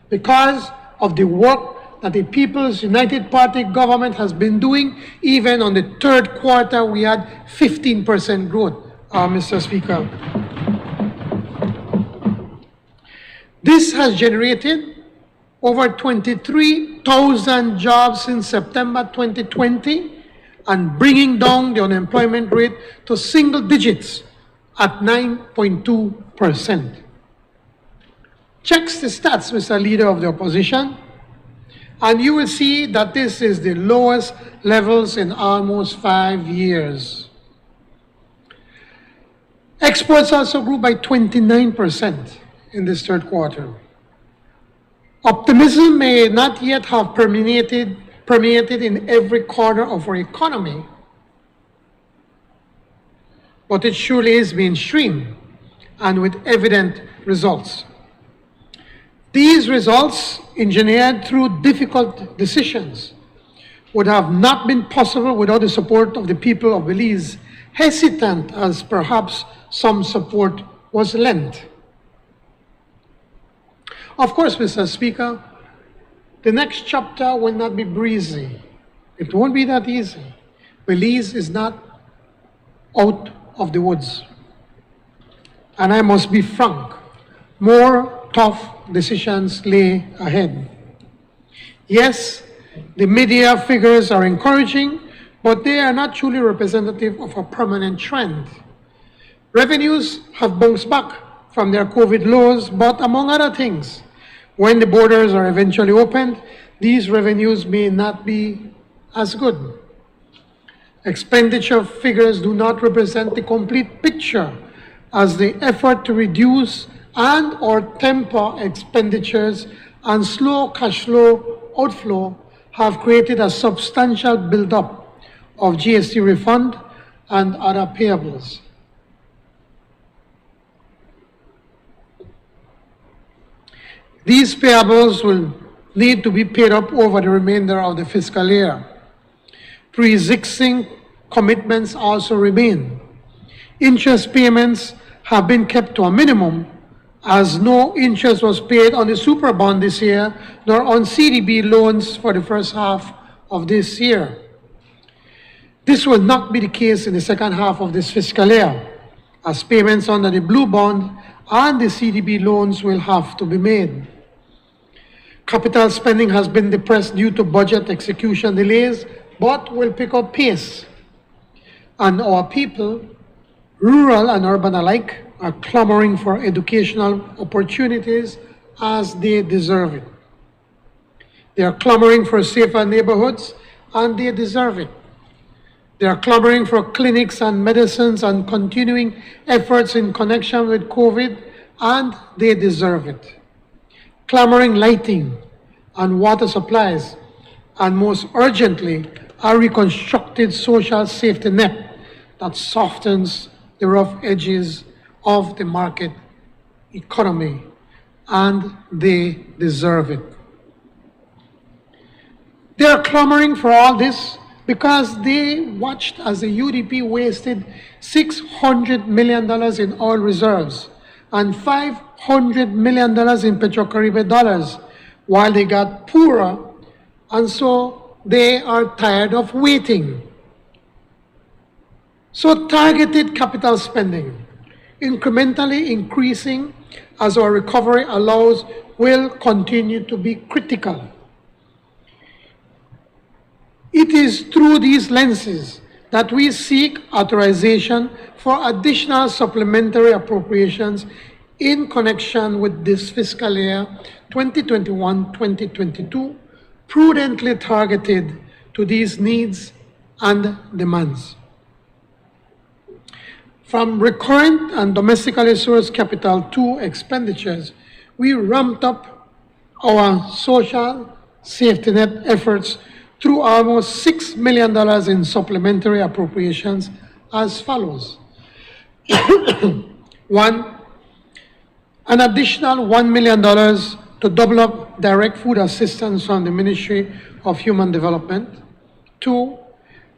because of the work that the People's United Party government has been doing, even on the third quarter, we had 15% growth, Mr. Speaker. This has generated over 23,000 jobs since September 2020 and bringing down the unemployment rate to single digits at 9.2%. Checks the stats, Mr. Leader of the Opposition, and you will see that this is the lowest levels in almost 5 years. Exports also grew by 29% in this third quarter. Optimism may not yet have permeated in every corner of our economy, but it surely is mainstream and with evident results. These results, engineered through difficult decisions, would have not been possible without the support of the people of Belize, hesitant as perhaps some support was lent. Of course, Mr. Speaker, the next chapter will not be breezy. It won't be that easy. Belize is not out of the woods. And I must be frank, more tough decisions lay ahead. Yes, the media figures are encouraging, but they are not truly representative of a permanent trend. Revenues have bounced back from their COVID lows, but among other things, when the borders are eventually opened, these revenues may not be as good. Expenditure figures do not represent the complete picture, as the effort to reduce and/or temper expenditures and slow cash flow outflow have created a substantial buildup of GST refund and other payables. These payables will need to be paid up over the remainder of the fiscal year. Pre-existing commitments also remain. Interest payments have been kept to a minimum, as no interest was paid on the super bond this year, nor on CDB loans for the first half of this year. This will not be the case in the second half of this fiscal year, as payments under the blue bond and the CDB loans will have to be made. Capital spending has been depressed due to budget execution delays, but will pick up pace. And our people, rural and urban alike, are clamoring for educational opportunities as they deserve it. They are clamoring for safer neighborhoods, and they deserve it. They are clamoring for clinics and medicines and continuing efforts in connection with COVID, and they deserve it. Clamoring lighting and water supplies, and most urgently, a reconstructed social safety net that softens the rough edges of the market economy, and they deserve it. They are clamoring for all this because they watched as the UDP wasted $600 million in oil reserves and $500 million in Petrocaribe dollars, while they got poorer, and so they are tired of waiting. So targeted capital spending, incrementally increasing as our recovery allows, will continue to be critical. It is through these lenses that we seek authorization for additional supplementary appropriations in connection with this fiscal year 2021-2022, prudently targeted to these needs and demands. From recurrent and domestically sourced Capital II expenditures, we ramped up our social safety net efforts through almost $6 million in supplementary appropriations as follows. One, an additional $1 million to double up direct food assistance from the Ministry of Human Development. Two,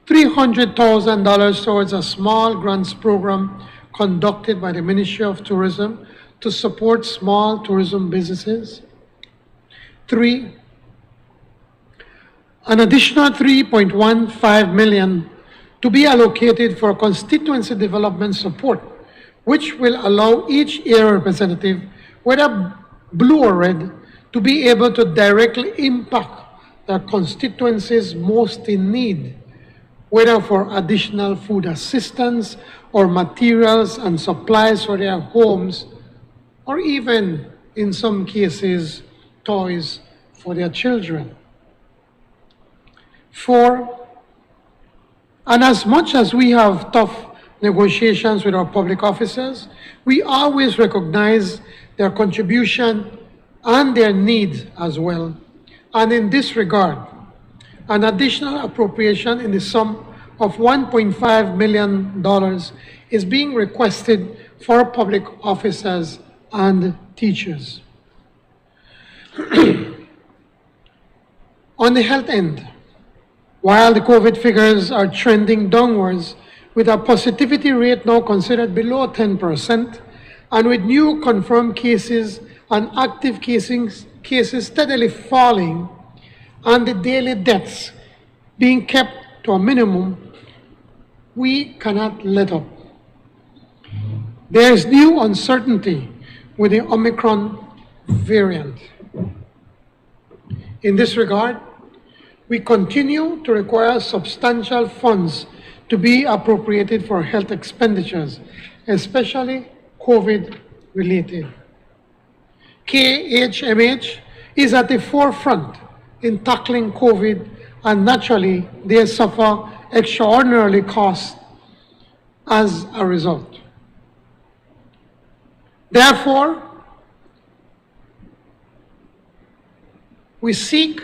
$300,000 towards a small grants program conducted by the Ministry of Tourism to support small tourism businesses. Three, an additional $3.15 million to be allocated for constituency development support, which will allow each area representative, whether blue or red, to be able to directly impact their constituencies most in need, whether for additional food assistance or materials and supplies for their homes, or even, in some cases, toys for their children. Four, and as much as we have tough negotiations with our public officers, we always recognize their contribution and their needs as well. And in this regard, an additional appropriation in the sum of $1.5 million is being requested for public officers and teachers. On the health end, while the COVID figures are trending downwards, with a positivity rate now considered below 10%, and with new confirmed cases and active cases steadily falling, and the daily deaths being kept to a minimum, we cannot let up. There is new uncertainty with the Omicron variant. In this regard, we continue to require substantial funds to be appropriated for health expenditures, especially COVID-related. KHMH is at the forefront in tackling COVID, and naturally, they suffer extraordinarily costs as a result. Therefore, we seek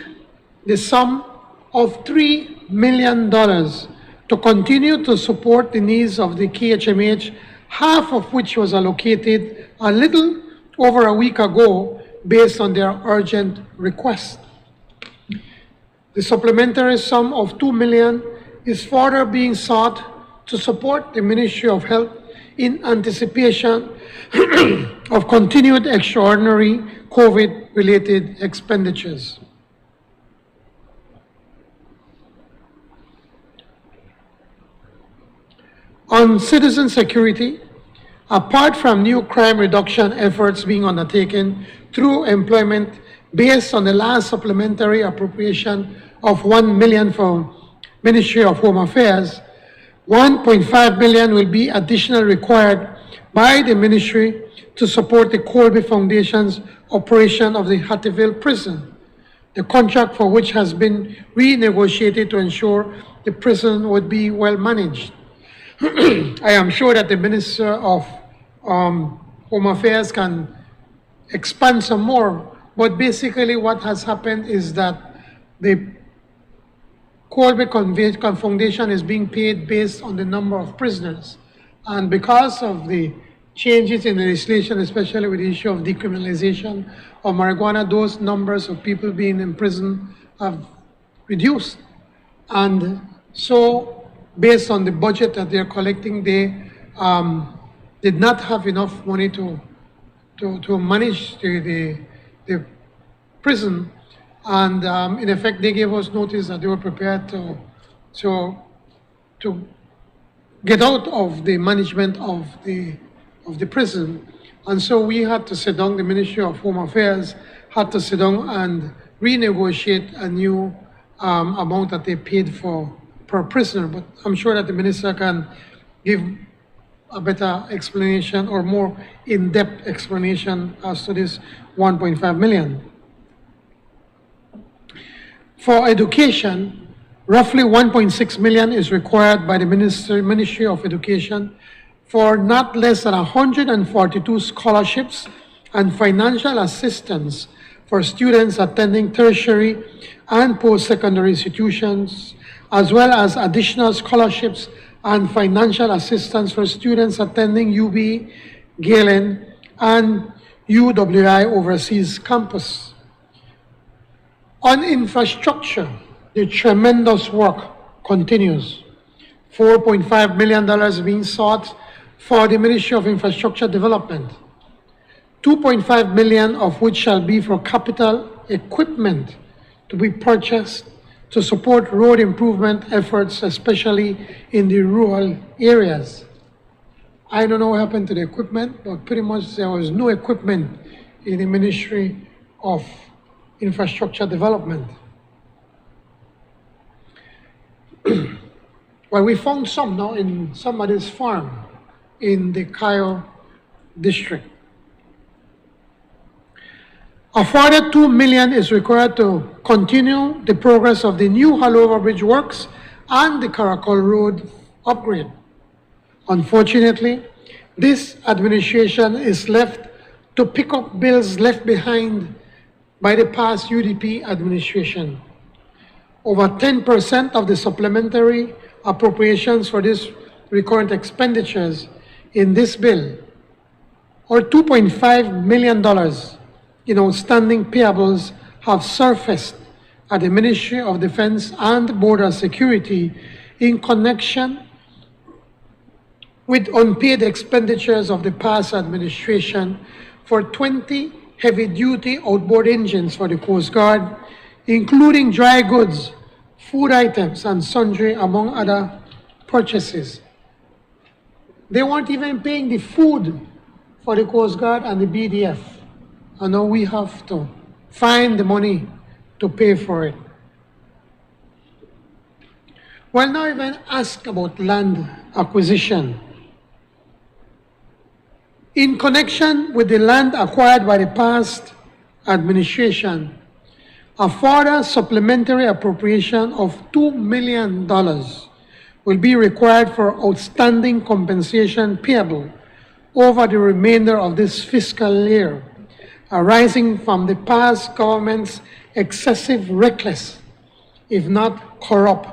the sum of $3 million to continue to support the needs of the KHMH, half of which was allocated a little over a week ago based on their urgent request. The supplementary sum of $2 million is further being sought to support the Ministry of Health in anticipation of continued extraordinary COVID-related expenditures. On citizen security, apart from new crime reduction efforts being undertaken through employment based on the last supplementary appropriation of $1 million for Ministry of Home Affairs, $1.5 million will be additional required by the ministry to support the Colby Foundation's operation of the Hattieville prison, the contract for which has been renegotiated to ensure the prison would be well managed. I am sure that the Minister of Home Affairs can expand some more, but basically what has happened is that the Colby Foundation is being paid based on the number of prisoners. And because of the changes in legislation, especially with the issue of decriminalization of marijuana, those numbers of people being in prison have reduced. And so, based on the budget that they're collecting, they did not have enough money to manage the prison. And in effect, they gave us notice that they were prepared to get out of the management of the prison. And so we had to sit down, the Ministry of Home Affairs had to sit down and renegotiate a new amount that they paid for per prisoner. But I'm sure that the minister can give a better explanation or more in-depth explanation as to this 1.5 million. For education, roughly 1.6 million is required by the Ministry of Education for not less than 142 scholarships and financial assistance for students attending tertiary and post-secondary institutions, as well as additional scholarships and financial assistance for students attending UB, Galen, and UWI overseas campus. On infrastructure, the tremendous work continues. $4.5 million being sought for the Ministry of Infrastructure Development, 2.5 million of which shall be for capital equipment to be purchased to support road improvement efforts, especially in the rural areas. I don't know what happened to the equipment, but pretty much there was no equipment in the Ministry of Infrastructure Development. Well, we found some now in somebody's farm in the Cayo district. A further $2 million is required to continue the progress of the new Halover Bridge works and the Caracol Road upgrade. Unfortunately, this administration is left to pick up bills left behind by the past UDP administration. Over 10% of the supplementary appropriations for these recurrent expenditures in this bill, or $2.5 million in outstanding payables, have surfaced at the Ministry of Defense and Border Security in connection with unpaid expenditures of the past administration for 20 heavy-duty outboard engines for the Coast Guard, including dry goods, food items, and sundry, among other purchases. They weren't even paying the food for the Coast Guard and the BDF. And now we have to find the money to pay for it. Well, now even ask about land acquisition. In connection with the land acquired by the past administration, a further supplementary appropriation of $2 million will be required for outstanding compensation payable over the remainder of this fiscal year, arising from the past government's excessive reckless, if not corrupt,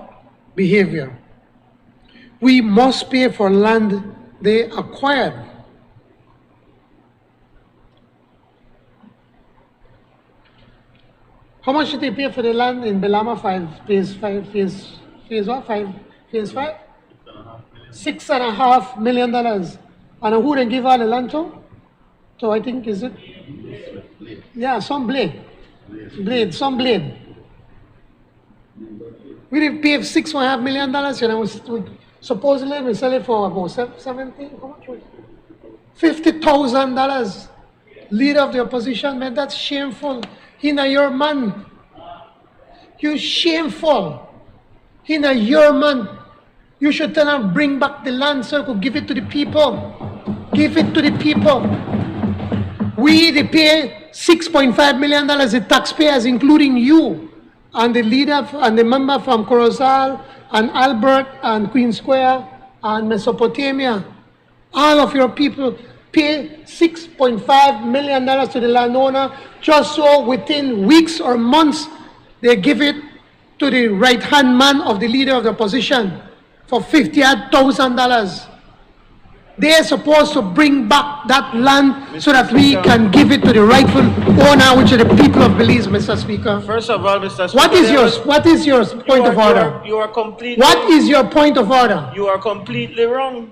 behavior. We must pay for land they acquired. How much did they pay for the land in Belama 5, phase what, 5, phase 5? $6.5 million. And who they give all the land to? So I think, is it? Yeah, some blade. Some blade. We did pay $6.5 million, supposedly we sell it for about 70, how much was it? $50,000. Leader of the opposition, man, that's shameful. He not your man. You shameful. He not your man. You should tell him, bring back the land so you could give it to the people. Give it to the people. They pay $6.5 million, the taxpayers, including you, and the leader and the member from Corozal, and Albert, and Queen Square, and Mesopotamia. All of your people pay $6.5 million to the landowner, just so within weeks or months, they give it to the right-hand man of the leader of the opposition for $50,000. They are supposed to bring back that land so that we can give it to the rightful owner, which are the people of Belize, Mr. Speaker. First of all, Mr. Speaker, What is your point of order? You are completely. What is your point of order? You are completely wrong.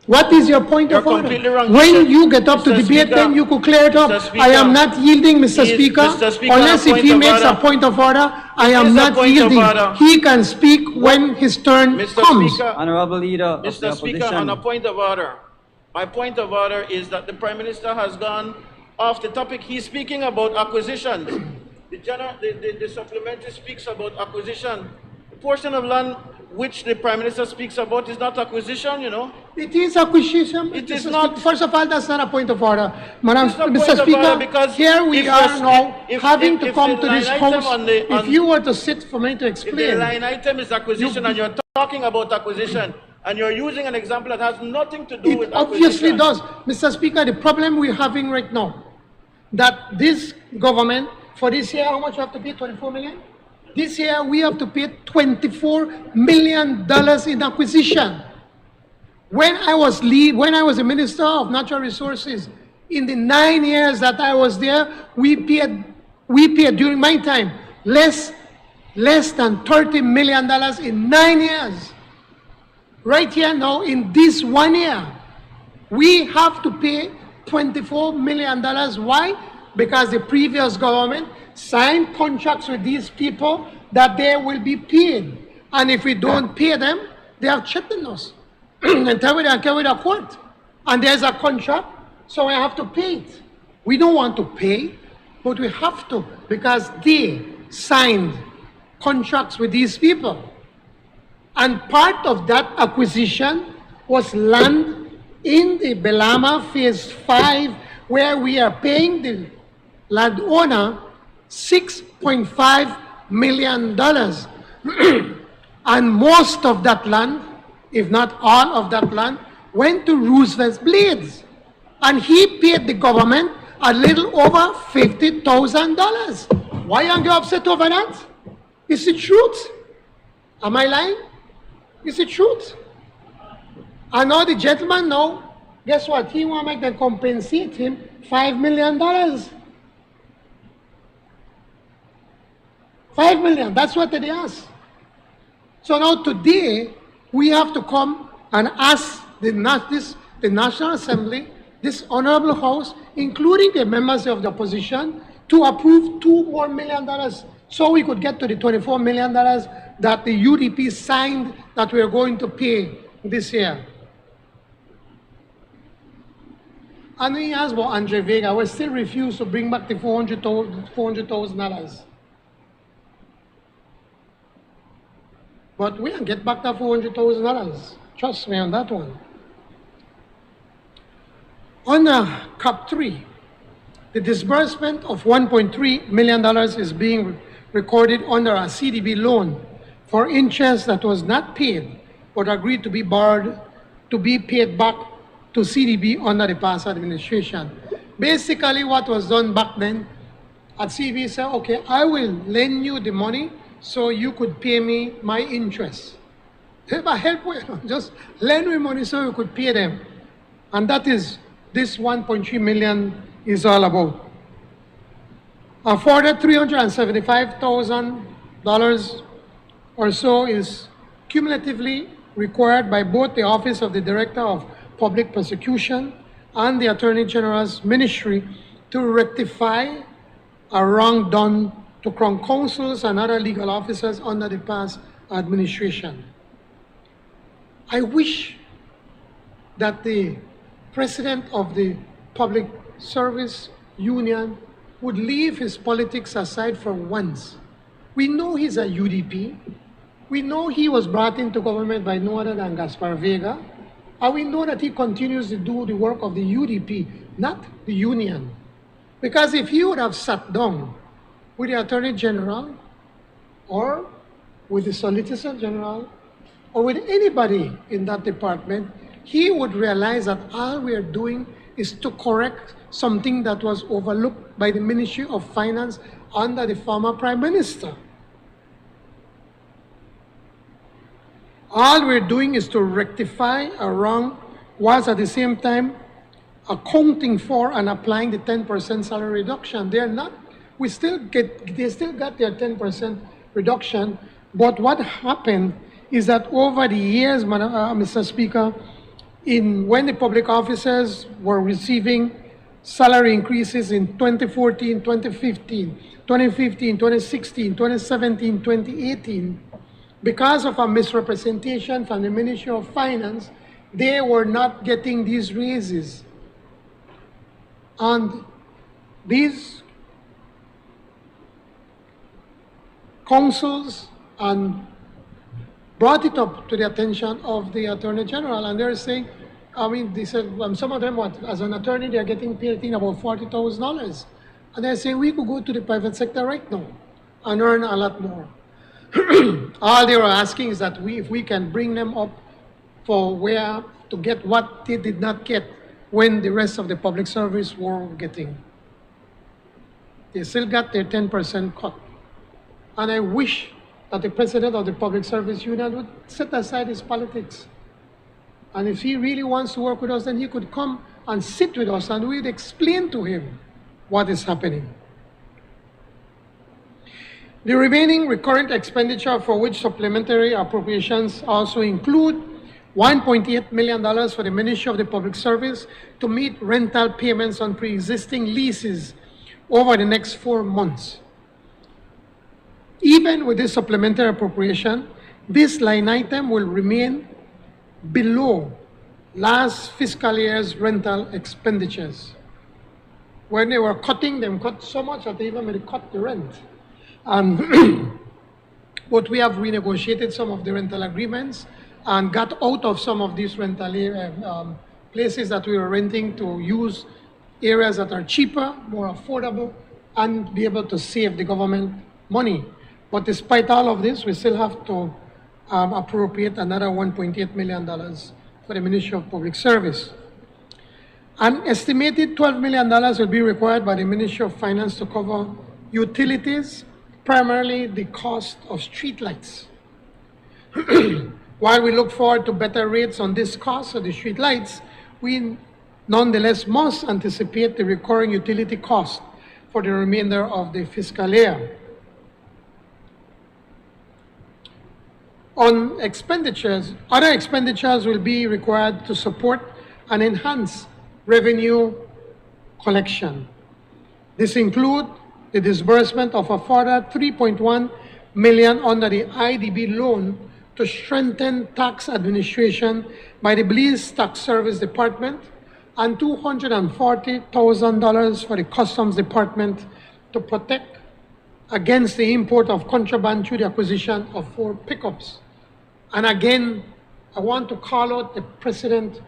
What is your point of order? Completely wrong. When you get up to Mr. debate, Speaker, then you could clear it up. Mr. Speaker, I am not yielding, Mr. Speaker, Mr. Speaker, unless on a if he point of makes a order. point of order, I am It is a not point of yielding. order. He can speak when his turn Mr. comes. Speaker, Honorable Leader of the Mr. Speaker, Opposition. on a point of order. My point of order is that the Prime Minister has gone off the topic. He's speaking about acquisitions. The supplementary speaks about acquisition. The portion of land which the Prime Minister speaks about is not acquisition, you know. It is acquisition. It is Mr. not. Speaker. First of all, that's not a point of order. Madam, It's a Mr. point of order Speaker, because here we if are the- now if- having if- to if come the to this line item house. on the- If you were to sit for me to If the explain. line item is acquisition and you're talking about acquisition, and you're using an example that has nothing to do with It obviously acquisition. does. Mr. Speaker, the problem we're having right now, that this government, for this year, how much you have to pay? 24 million? This year, we have to pay $24 million in acquisition. When I was a Minister of Natural Resources, in the 9 years that I was there, we paid during my time, less than $30 million in 9 years. Right here now, in this 1 year, we have to pay $24 million. Why? Because the previous government signed contracts with these people that they will be paid. And if we don't pay them, they have cheated us. And tell me they can with a court. And there's a contract, so we have to pay it. We don't want to pay, but we have to because they signed contracts with these people. And part of that acquisition was land in the Belama Phase 5, where we are paying the landowner $6.5 million. And most of that land, if not all of that land, went to Roosevelt's Blades. And he paid the government a little over $50,000. Why aren't you upset over that? It's the truth. Am I lying? It's the truth. I know the gentleman now, guess what? He want to make them compensate him $5 million. $5 million, that's what they ask. So now today, we have to come and ask the National Assembly, this Honorable House, including the members of the opposition, to approve $2 more million so we could get to the $24 million that the UDP signed that we are going to pay this year. And we asked about Andre Vega, we still refuse to bring back the $400,000. But we can get back that $400,000. Trust me on that one. On CAP 3, the disbursement of $1.3 million is being recorded under a CDB loan for interest that was not paid but agreed to be borrowed to be paid back to CDB under the past administration. Basically, what was done back then at CDB said, okay, I will lend you the money so you could pay me my interest. Help you, just lend me money so you could pay them. And that is this 1.3 million is all about. A further $375,000 or so is cumulatively required by both the Office of the Director of Public Prosecution and the Attorney General's Ministry to rectify a wrong done to Crown Counsels and other legal officers under the past administration. I wish that the President of the Public Service Union would leave his politics aside for once. We know he's a UDP. We know he was brought into government by no other than Gaspar Vega. And we know that he continues to do the work of the UDP, not the union. Because if he would have sat down with the Attorney General or with the Solicitor General or with anybody in that department, he would realize that all we are doing is to correct something that was overlooked by the Ministry of Finance under the former Prime Minister. All we're doing is to rectify a wrong, whilst at the same time accounting for and applying the 10% salary reduction. They're not, they still got their 10% reduction, but what happened is that over the years, Mr. Speaker, when the public officers were receiving salary increases in 2014, 2015, 2016, 2017, 2018, because of a misrepresentation from the Ministry of Finance, they were not getting these raises. And these councils brought it up to the attention of the Attorney General, and they're saying, they said, some of them, as an attorney, they're getting paid about $40,000. And they're saying, we could go to the private sector right now and earn a lot more. All they were asking is that if we can bring them up to get what they did not get when the rest of the public service were getting. They still got their 10% cut. And I wish that the President of the Public Service Union would set aside his politics. And if he really wants to work with us, then he could come and sit with us and we'd explain to him what is happening. The remaining recurrent expenditure for which supplementary appropriations also include $1.8 million for the Ministry of the Public Service to meet rental payments on pre-existing leases over the next 4 months. Even with this supplementary appropriation, this line item will remain below last fiscal year's rental expenditures. When they were cutting them, cut so much that they even made cut the rent. But we have renegotiated some of the rental agreements and got out of some of these rental places that we were renting to use areas that are cheaper, more affordable, and be able to save the government money. But despite all of this, we still have to appropriate another $1.8 million for the Ministry of Public Service. An estimated $12 million will be required by the Ministry of Finance to cover utilities, primarily the cost of streetlights. While we look forward to better rates on this cost of the streetlights, we nonetheless must anticipate the recurring utility cost for the remainder of the fiscal year. On expenditures, other expenditures will be required to support and enhance revenue collection. This includes the disbursement of a further $3.1 million under the IDB loan to strengthen tax administration by the Belize Tax Service Department and $240,000 for the Customs Department to protect against the import of contraband through the acquisition of 4 pickups. And again, I want to call out the President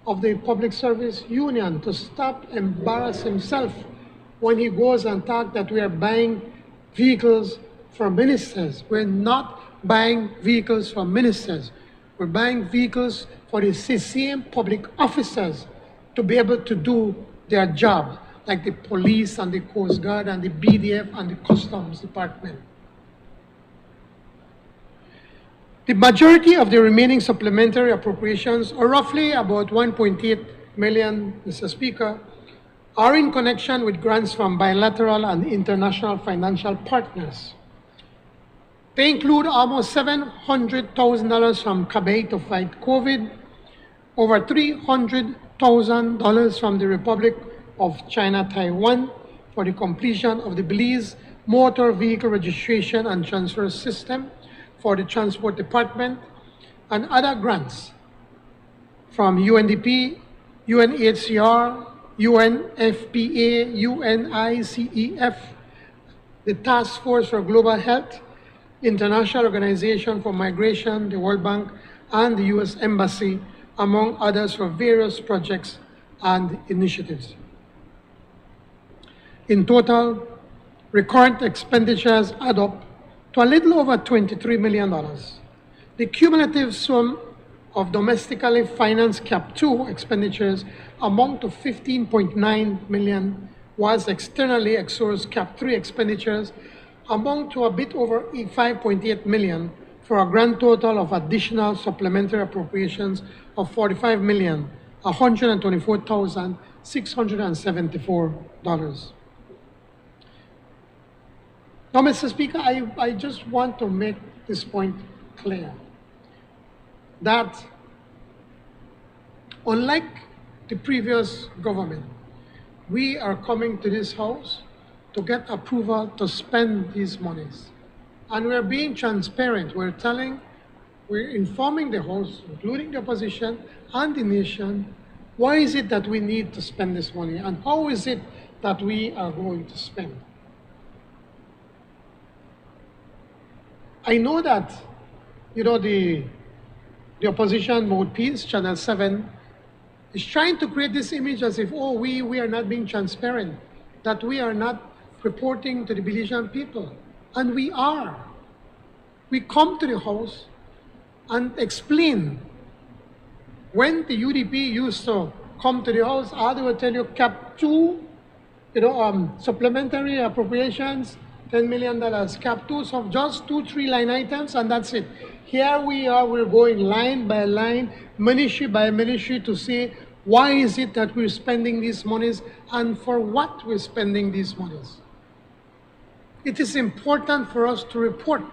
of the Public Service Union to stop embarrass himself when he goes and talk that we are buying vehicles for ministers. We're not buying vehicles for ministers. We're buying vehicles for the same public officers to be able to do their job, like the police and the Coast Guard and the BDF and the Customs Department. The majority of the remaining supplementary appropriations, or roughly about 1.8 million, Mr. Speaker, are in connection with grants from bilateral and international financial partners. They include almost $700,000 from CABEI to fight COVID, over $300,000 from the Republic of China, Taiwan, for the completion of the Belize Motor Vehicle Registration and Transfer System for the Transport Department, and other grants from UNDP, UNHCR, UNFPA, UNICEF, the Task Force for Global Health, International Organization for Migration, the World Bank, and the U.S. Embassy, among others, for various projects and initiatives. In total, recurrent expenditures add up to a little over $23 million. The cumulative sum of domestically financed CAP 2 expenditures amount to $15.9 million, whilst externally exsourced CAP 3 expenditures amount to a bit over $5.8 million, for a grand total of additional supplementary appropriations of $45,124,674. Now, Mr. Speaker, I just want to make this point clear, that unlike the previous government, we are coming to this House to get approval to spend these monies. And we're being transparent. We're informing the House, including the opposition and the nation, why is it that we need to spend this money and how is it that we are going to spend. I know that, the opposition mouthpiece, Channel 7, is trying to create this image as if, we are not being transparent, that we are not reporting to the Belizean people. And we are. We come to the House and explain. When the UDP used to come to the House, they would tell you CAP 2, supplementary appropriations, $10 million, CAP 2, so just 2-3 line items, and that's it. Here we are, we're going line by line, ministry by ministry, to say, why is it that we're spending these monies and for what we're spending these monies? It is important for us to report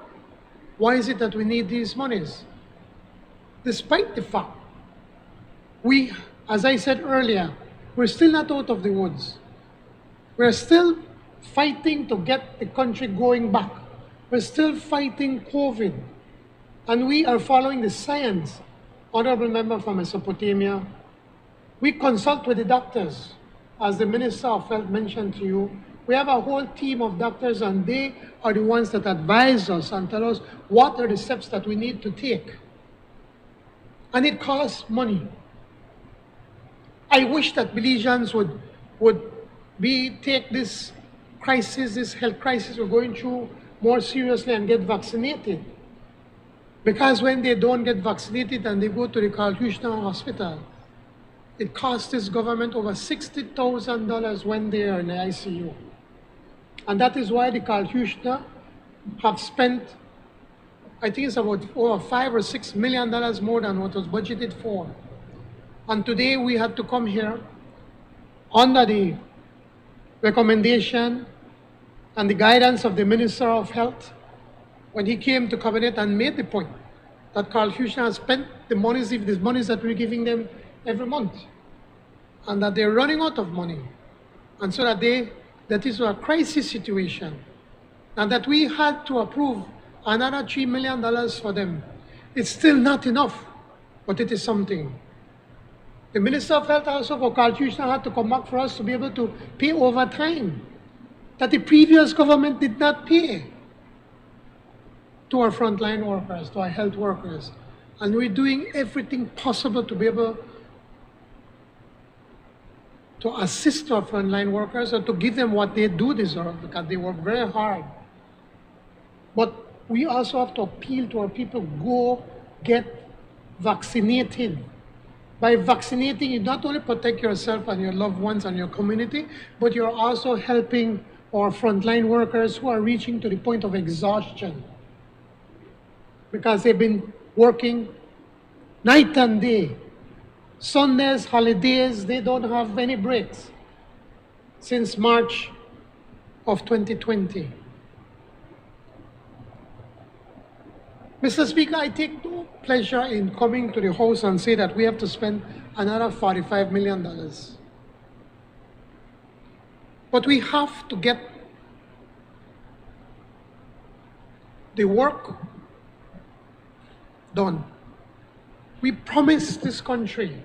why is it that we need these monies. Despite the fact, we, as I said earlier, we're still not out of the woods. We're still fighting to get the country going back. We're still fighting COVID. And we are following the science. Honorable member from Mesopotamia, we consult with the doctors. As the Minister of Health mentioned to you, we have a whole team of doctors, and they are the ones that advise us and tell us what are the steps that we need to take. And it costs money. I wish that Belizeans would take this crisis, this health crisis we're going through, more seriously and get vaccinated. Because when they don't get vaccinated and they go to the Carl Huchner Hospital, it costs this government over $60,000 when they are in the ICU. And that is why the Carl Huchner have spent, I think it's about over $5 or $6 million more than what was budgeted for. And today we had to come here under the recommendation and the guidance of the Minister of Health when he came to Cabinet and made the point that Carl Huchner has spent the monies that we're giving them every month, and that they're running out of money. And so that is a crisis situation, and that we had to approve another $3 million for them. It's still not enough, but it is something. The Minister of Health also for Carl Huchner had to come back for us to be able to pay overtime that the previous government did not pay to our frontline workers, to our health workers. And we're doing everything possible to be able to assist our frontline workers or to give them what they do deserve because they work very hard. But we also have to appeal to our people, go get vaccinated. By vaccinating, you not only protect yourself and your loved ones and your community, but you're also helping our frontline workers who are reaching to the point of exhaustion because they've been working night and day. Sundays, holidays, they don't have any breaks since March of 2020. Mr. Speaker, I take no pleasure in coming to the House and say that we have to spend another $45 million. But we have to get the work done. We promised this country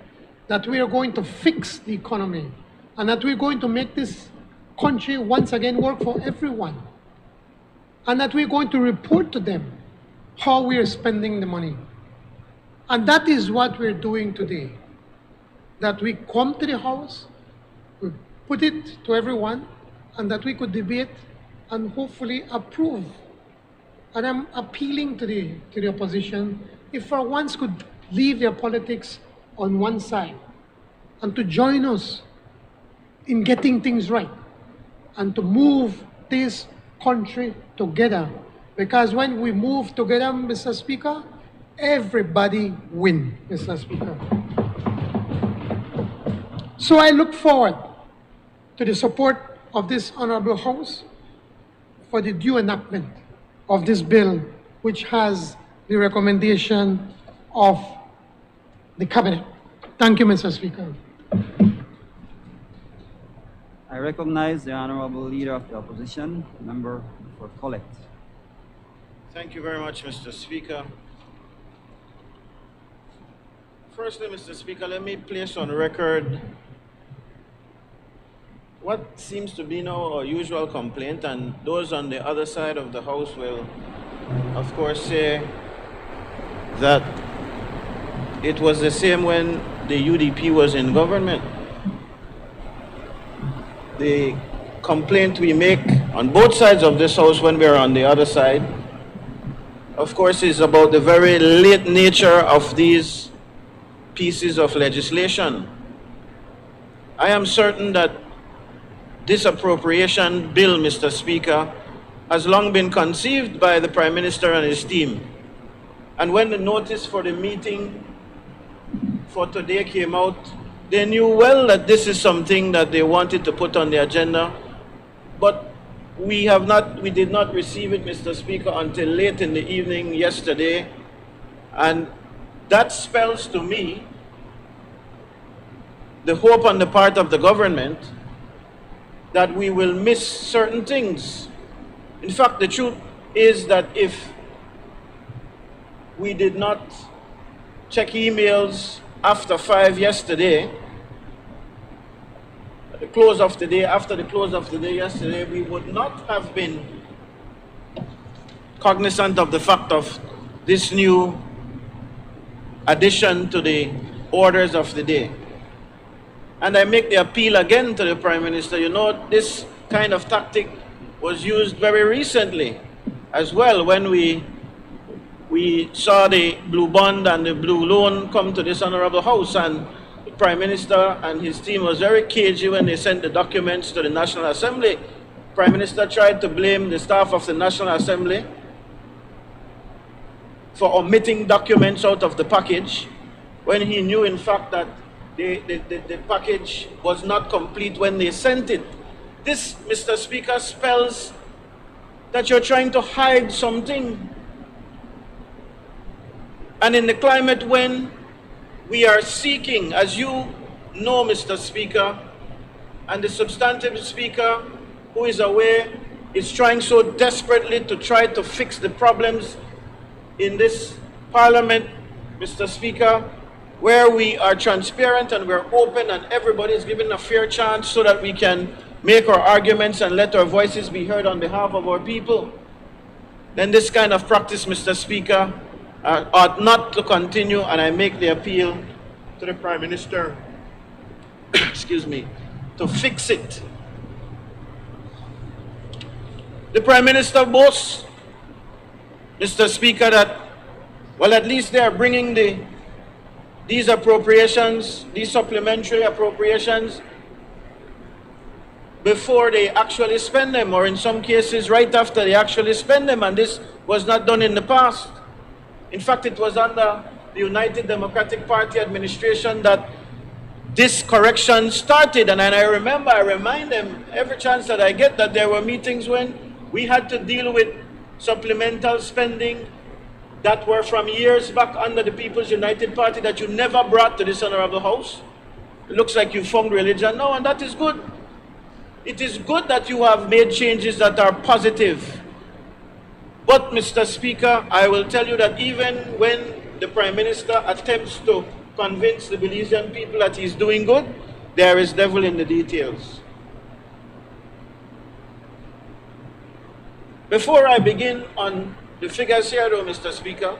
that we are going to fix the economy and that we're going to make this country once again work for everyone. And that we're going to report to them how we are spending the money. And that is what we're doing today. That we come to the House, we put it to everyone, and that we could debate and hopefully approve. And I'm appealing to the opposition, if for once could leave their politics on one side and to join us in getting things right and to move this country together. Because when we move together, Mr. Speaker, everybody wins, Mr. Speaker. So I look forward to the support of this Honorable House for the due enactment of this bill, which has the recommendation of the Cabinet. Thank you, Mr. Speaker. I recognize the Honorable Leader of the Opposition, Member for Collect. Thank you very much, Mr. Speaker. Firstly, Mr. Speaker, let me place on record what seems to be now our usual complaint, and those on the other side of the House will, of course, say that it was the same when the UDP was in government. The complaint we make on both sides of this House when we are on the other side, of course, is about the very late nature of these pieces of legislation. I am certain that this appropriation bill, Mr. Speaker, has long been conceived by the Prime Minister and his team. And when the notice for the meeting for today came out, they knew well that this is something that they wanted to put on the agenda, but we did not receive it, Mr. Speaker, until late in the evening yesterday. And that spells to me the hope on the part of the government that we will miss certain things. In fact, the truth is that if we did not check emails after 5 yesterday, at the close of the day, after the close of the day yesterday, we would not have been cognizant of the fact of this new addition to the orders of the day. And I make the appeal again to the Prime Minister. You know, this kind of tactic was used very recently as well when we saw the blue bond and the blue loan come to this Honorable House, and the Prime Minister and his team was very cagey when they sent the documents to the National Assembly. Prime Minister tried to blame the staff of the National Assembly for omitting documents out of the package when he knew in fact that the package was not complete when they sent it. This, Mr. Speaker, spells that you're trying to hide something. And in the climate when we are seeking, as you know, Mr. Speaker, and the substantive Speaker, who is aware, is trying so desperately to try to fix the problems in this Parliament, Mr. Speaker, where we are transparent and we're open and everybody is given a fair chance so that we can make our arguments and let our voices be heard on behalf of our people, then this kind of practice, Mr. Speaker, ought not to continue, and I make the appeal to the Prime Minister, excuse me, to fix it. The Prime Minister boasts, Mr. Speaker, that, well, at least they are bringing these appropriations, these supplementary appropriations, before they actually spend them, or in some cases right after they actually spend them, and this was not done in the past. In fact, it was under the United Democratic Party administration that this correction started. And I remind them every chance that I get that there were meetings when we had to deal with supplemental spending that were from years back under the People's United Party that you never brought to this honorable house. It looks like you found religion now, and that is good. It is good that you have made changes that are positive. But, Mr. Speaker, I will tell you that even when the Prime Minister attempts to convince the Belizean people that he's doing good, there is devil in the details. Before I begin on the figures here, though, Mr. Speaker,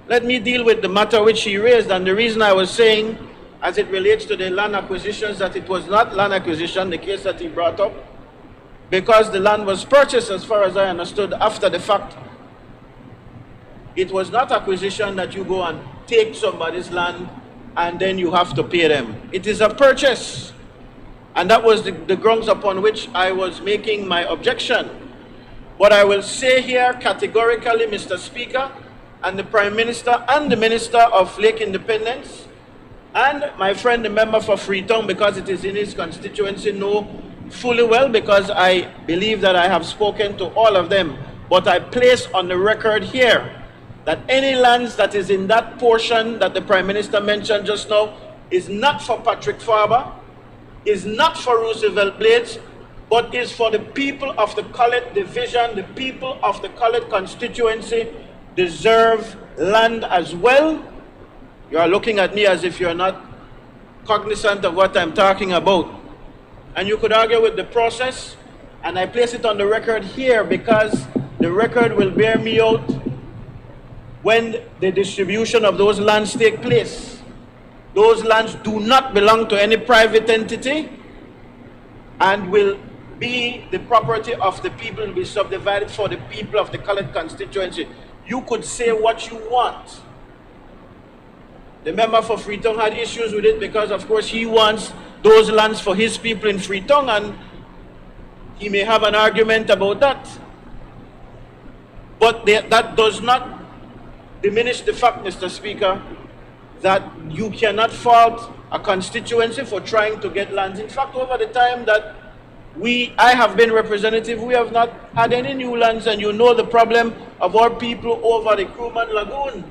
let me deal with the matter which he raised, and the reason I was saying, as it relates to the land acquisitions, that it was not land acquisition, the case that he brought up, because the land was purchased, as far as I understood, after the fact. It was not acquisition that you go and take somebody's land and then you have to pay them. It is a purchase. And that was the grounds upon which I was making my objection. But I will say here categorically, Mr. Speaker, and the Prime Minister and the Minister of Lake Independence, and my friend, the member for Freetown, because it is in his constituency, know fully well, because I believe that I have spoken to all of them. But I place on the record here that any lands that is in that portion that the Prime Minister mentioned just now is not for Patrick Farber, is not for Roosevelt Blades, but is for the people of the Collet Division. The people of the Collet constituency deserve land as well. You are looking at me as if you're not cognizant of what I'm talking about. And you could argue with the process, and I place it on the record here because the record will bear me out when the distribution of those lands take place. Those lands do not belong to any private entity and will be the property of the people, will be subdivided for the people of the Collet constituency. You could say what you want. The member for Freetown had issues with it because, of course, he wants those lands for his people in Freetown, and he may have an argument about that. But that does not diminish the fact, Mr. Speaker, that you cannot fault a constituency for trying to get lands. In fact, over the time that I have been representative, we have not had any new lands, and you know the problem of our people over the Crewman Lagoon.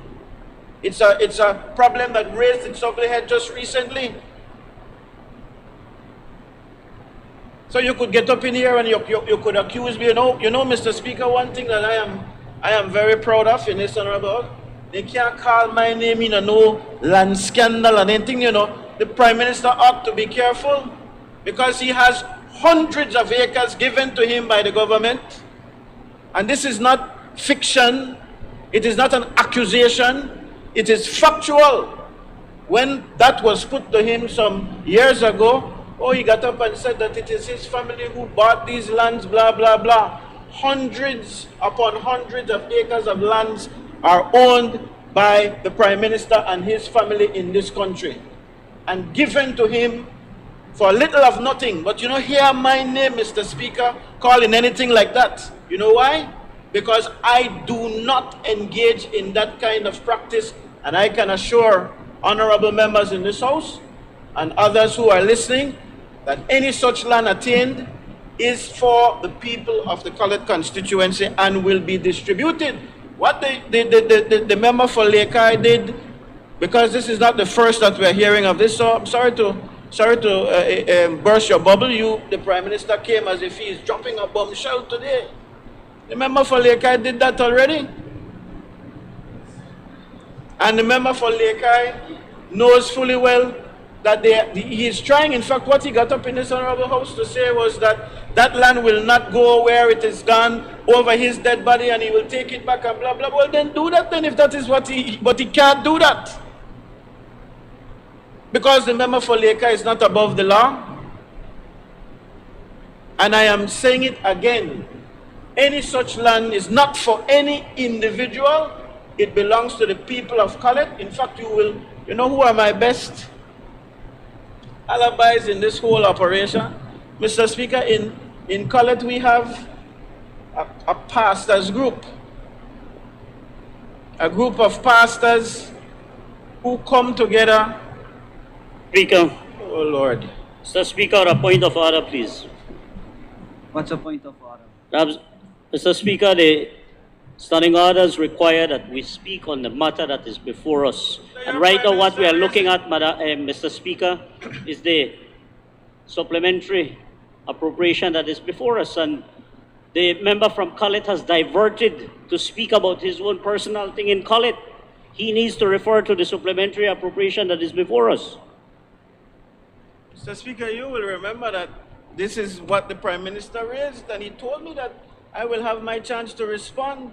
It's a problem that raised its ugly head just recently. So you could get up in here and you could accuse me, you know, Mr. Speaker, one thing that I am very proud of in this honorable, they can't call my name in a no land scandal and anything, you know. The Prime Minister ought to be careful because he has hundreds of acres given to him by the government. And this is not fiction. It is not an accusation. It is factual. When that was put to him some years ago, he got up and said that it is his family who bought these lands, blah, blah, blah. Hundreds upon hundreds of acres of lands are owned by the Prime Minister and his family in this country and given to him for a little of nothing. But you know, hear my name, Mr. Speaker, calling anything like that. You know why? Because I do not engage in that kind of practice, and I can assure honorable members in this House and others who are listening that any such land attained is for the people of the Collet constituency and will be distributed. What the member for Lekai did, because this is not the first that we're hearing of this, so I'm sorry to burst your bubble. The Prime Minister came as if he is dropping a bombshell today. The member for Lekai did that already. And the member for Lekai knows fully well that he is trying. In fact, what he got up in this honorable house to say was that that land will not go where it is gone over his dead body and he will take it back and blah, blah. Well, then do that then if that is what but he can't do that. Because the member for Lekai is not above the law. and I am saying it again, any such land is not for any individual. It belongs to the people of Collet. In fact, you know who are my best alibis in this whole operation? Mr. Speaker, in Collet we have a pastors group. A group of pastors who come together. Speaker. Oh Lord. Mr. Speaker, a point of order, please. What's a point of order? Perhaps, Mr. Speaker, the standing orders require that we speak on the matter that is before us. And right now what we are looking at, Mr. Speaker, is the supplementary appropriation that is before us. And the member from Collet has diverted to speak about his own personal thing in Collet. He needs to refer to the supplementary appropriation that is before us. Mr. Speaker, you will remember that this is what the Prime Minister raised, and he told me that I will have my chance to respond.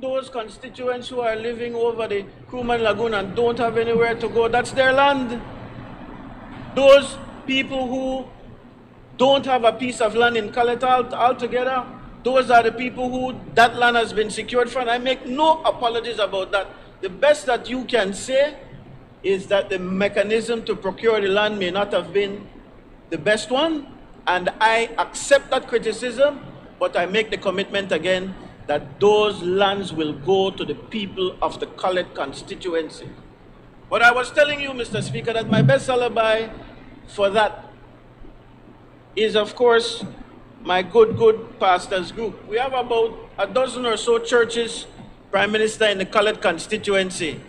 Those constituents who are living over the Crewman Lagoon and don't have anywhere to go, that's their land. Those people who don't have a piece of land in Collet altogether, those are the people who that land has been secured for, and I make no apologies about that. The best that you can say is that the mechanism to procure the land may not have been the best one, and I accept that criticism, but I make the commitment again that those lands will go to the people of the Collet constituency. But I was telling you, Mr. Speaker, that my best alibi for that is, of course, my good pastors group. We have about a dozen or so churches, Prime Minister, in the Collet constituency.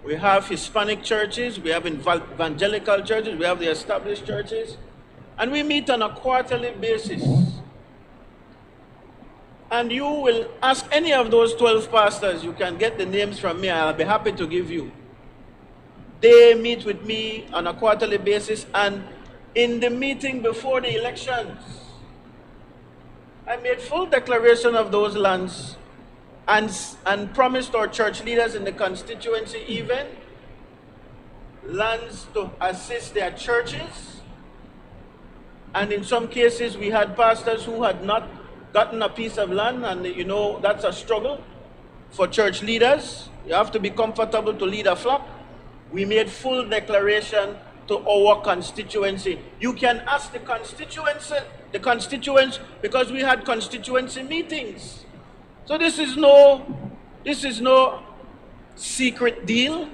We have Hispanic churches, we have evangelical churches, we have the established churches, and we meet on a quarterly basis. And you will ask any of those 12 pastors, you can get the names from me, I'll be happy to give you. They meet with me on a quarterly basis, and in the meeting before the elections, I made full declaration of those lands and promised our church leaders in the constituency even lands to assist their churches. And in some cases, we had pastors who had not gotten a piece of land, and you know, that's a struggle for church leaders. You have to be comfortable to lead a flock. We made full declaration to our constituency. You can ask the constituents, because we had constituency meetings. So this is no secret deal.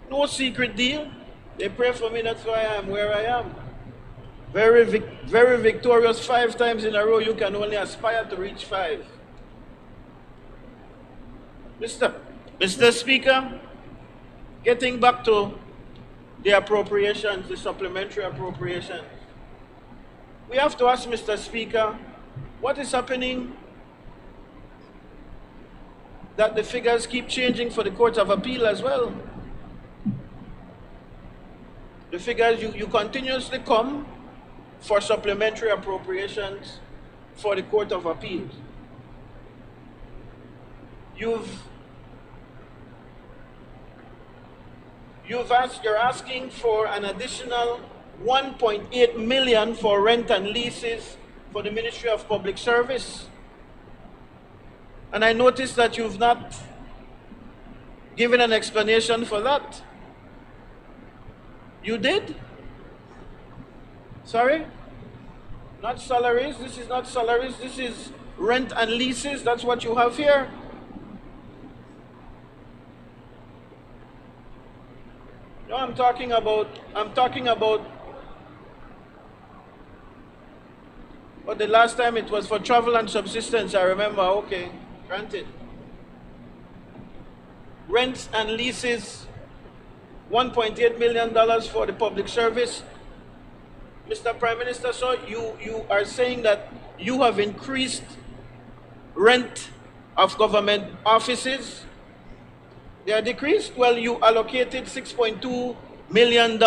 No secret deal. They pray for me, that's why I am where I am. Very victorious 5 times in a row. You can only aspire to reach 5. Mr. Speaker, getting back to the appropriations, the supplementary appropriations, we have to ask, Mr. Speaker, what is happening that the figures keep changing for the Court of Appeal as well? The figures, you continuously come for supplementary appropriations for the Court of Appeal. You're asking for an additional 1.8 million for rent and leases for the Ministry of Public Service. And I noticed that you've not given an explanation for that. You did? Sorry? Not salaries. This is not salaries. This is rent and leases. That's what you have here. No, I'm talking about, but the last time it was for travel and subsistence, I remember. Okay, granted. Rents and leases, $1.8 million for the public service. Mr. Prime Minister, so you are saying that you have increased rent of government offices. They are decreased. Well, you allocated $6.2 million,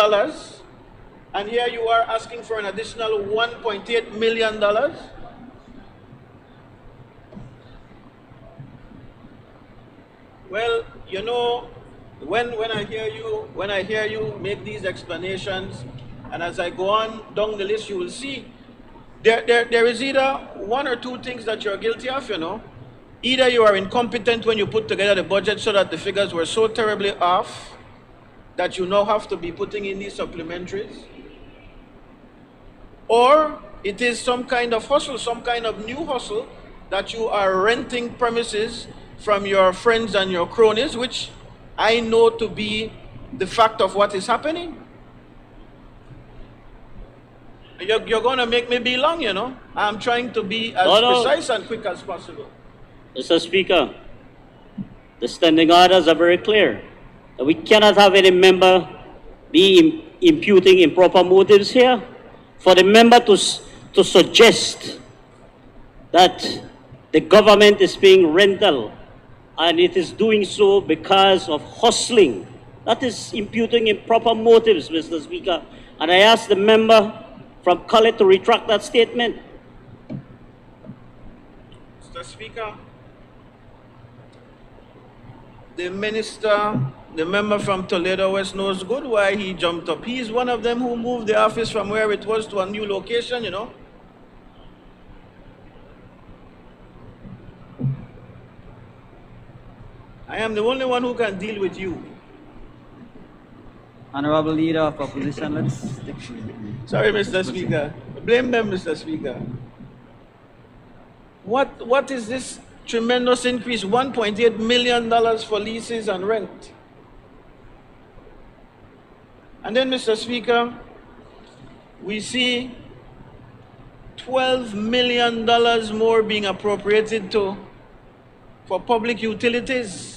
and here you are asking for an additional $1.8 million. Well, you know, when I hear you make these explanations, and as I go on down the list, you will see there is either one or two things that you're guilty of, you know. Either you are incompetent when you put together the budget so that the figures were so terribly off that you now have to be putting in these supplementaries, or it is some kind of hustle, some kind of new hustle that you are renting premises from your friends and your cronies, which I know to be the fact of what is happening. You're going to make me be long, you know. I'm trying to be as precise and quick as possible. Mr. Speaker, the standing orders are very clear. That we cannot have any member be imputing improper motives here. For the member to suggest that the government is paying rental and it is doing so because of hustling, that is imputing improper motives, Mr. Speaker. And I ask the member from College to retract that statement. Mr. Speaker, the minister, the member from Toledo West knows good why he jumped up. He's one of them who moved the office from where it was to a new location, you know. I am the only one who can deal with you. Honorable Leader of Opposition, let's stick. Sorry, Mr. Speaker. Blame them, Mr. Speaker. What is this tremendous increase? $1.8 million for leases and rent. And then, Mr. Speaker, we see $12 million more being appropriated for public utilities.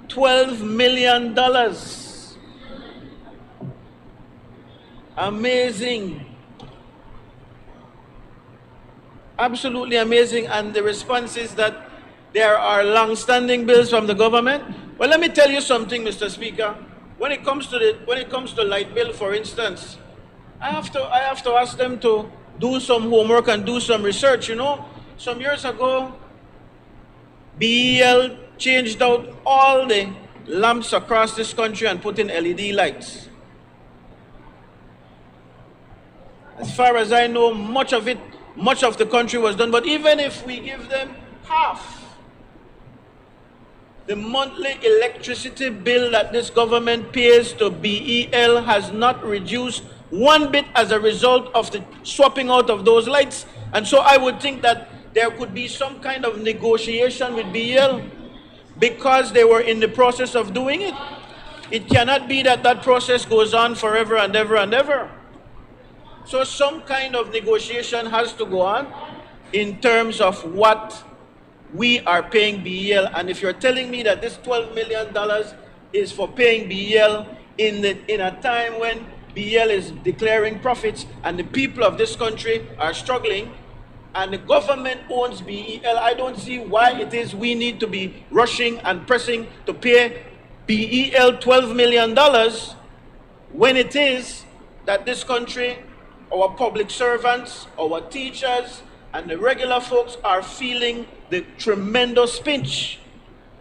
$12 million. Amazing. Absolutely amazing. And the response is that there are long-standing bills from the government. Well, let me tell you something, Mr. Speaker. When it comes to light bill, for instance, I have to ask them to do some homework and do some research. You know, some years ago, BEL changed out all the lamps across this country and put in LED lights. As far as I know, much of the country was done. But even if we give them half, the monthly electricity bill that this government pays to BEL has not reduced one bit as a result of the swapping out of those lights. And so I would think that there could be some kind of negotiation with BEL because they were in the process of doing it. It cannot be that that process goes on forever and ever and ever. So some kind of negotiation has to go on in terms of what we are paying BEL. And if you're telling me that this $12 million is for paying BEL in a time when BEL is declaring profits and the people of this country are struggling, and the government owns BEL, I don't see why it is we need to be rushing and pressing to pay BEL $12 million when it is that this country, our public servants, our teachers, and the regular folks are feeling the tremendous pinch.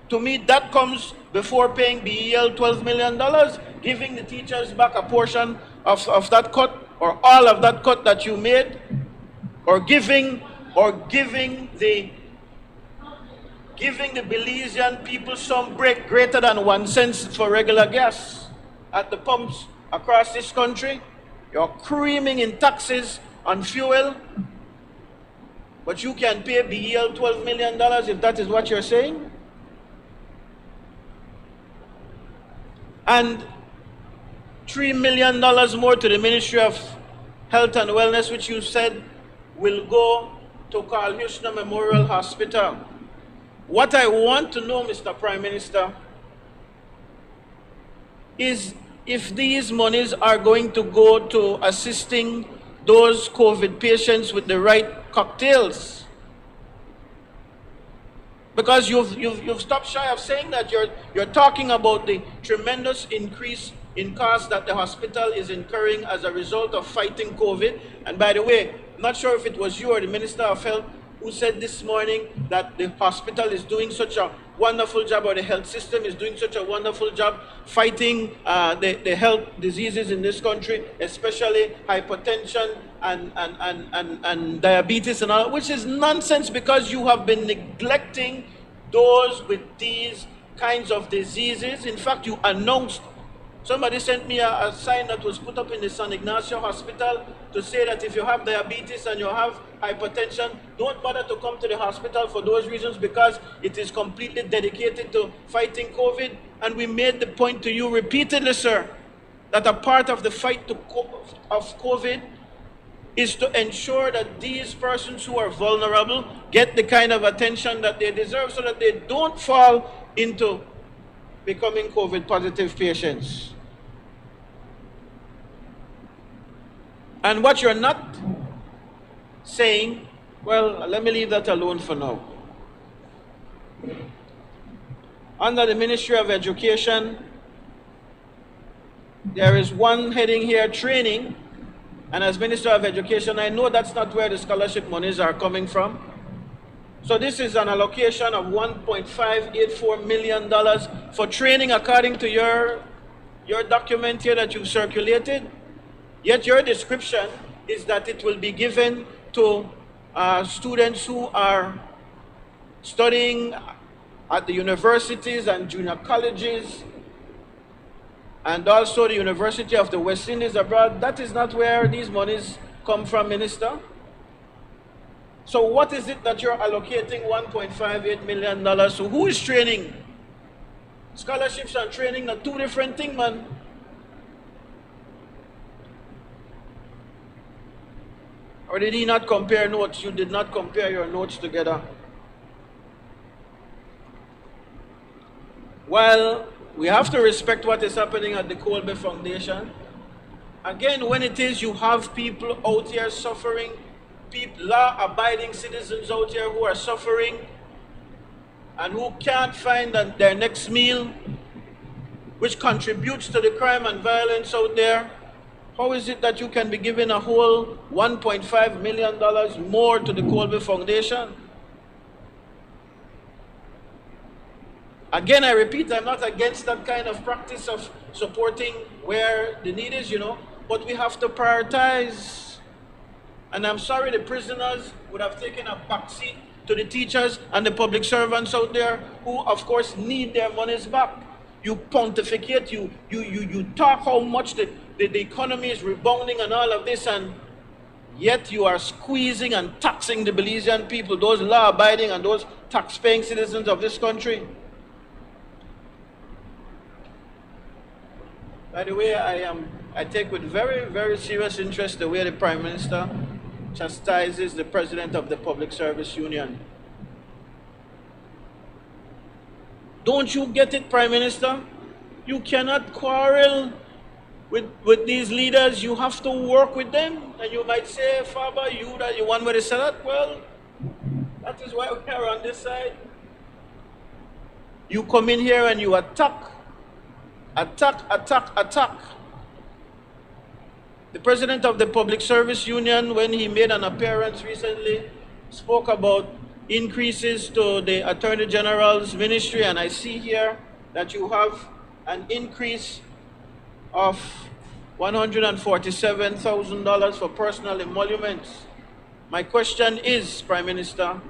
To me, that comes before paying BEL $12 million, giving the teachers back a portion of that cut, or all of that cut that you made, or giving the Belizean people some break greater than 1 cent for regular gas at the pumps across this country. You're creaming in taxes on fuel, but you can pay BEL $12 million if that is what you're saying. And $3 million more to the Ministry of Health and Wellness, which you said will go to Carl Huchner Memorial Hospital. What I want to know, Mr. Prime Minister, is if these monies are going to go to assisting those COVID patients with the right cocktails. Because you've stopped shy of saying that. You're talking about the tremendous increase in costs that the hospital is incurring as a result of fighting COVID. And by the way, I'm not sure if it was you or the Minister of Health who said this morning that the hospital is doing such a wonderful job, or the health system is doing such a wonderful job fighting the health diseases in this country, especially hypertension and diabetes and all, which is nonsense, because you have been neglecting those with these kinds of diseases. In fact, you announced, somebody sent me a sign that was put up in the San Ignacio Hospital to say that if you have diabetes and you have hypertension, don't bother to come to the hospital for those reasons, because it is completely dedicated to fighting COVID. And we made the point to you repeatedly, sir, that a part of the fight of COVID is to ensure that these persons who are vulnerable get the kind of attention that they deserve, so that they don't fall into becoming COVID positive patients. And what you're not saying, well, let me leave that alone for now. Under the Ministry of Education, there is one heading here, training. And as Minister of Education, I know that's not where the scholarship monies are coming from. So this is an allocation of $1.584 million for training according to your document here that you've circulated. Yet your description is that it will be given to students who are studying at the universities and junior colleges, and also the University of the West Indies abroad. That is not where these monies come from, Minister. So what is it that you're allocating $1.58 million to? Who is training? Scholarships and training are two different things, man. Or did he not compare notes? You did not compare your notes together. Well, we have to respect what is happening at the Colby Foundation. Again, when it is you have people out here suffering, law-abiding citizens out here who are suffering and who can't find their next meal, which contributes to the crime and violence out there, how is it that you can be giving a whole $1.5 million more to the Colby Foundation? Again, I repeat, I'm not against that kind of practice of supporting where the need is, but we have to prioritize. And I'm sorry the prisoners would have taken a backseat to the teachers and the public servants out there who, of course, need their monies back. You pontificate, you talk how much the economy is rebounding and all of this, and yet you are squeezing and taxing the Belizean people, those law-abiding and those tax-paying citizens of this country. By the way, I take with very, very serious interest the way the Prime Minister chastises the President of the Public Service Union. Don't you get it, Prime Minister? You cannot quarrel with these leaders. You have to work with them. And you might say, Faber, you want me to say that? Well, that is why we are on this side. You come in here and you attack. The President of the Public Service Union, when he made an appearance recently, spoke about increases to the Attorney General's ministry, and I see here that you have an increase of $147,000 for personal emoluments. My question is, Prime Minister,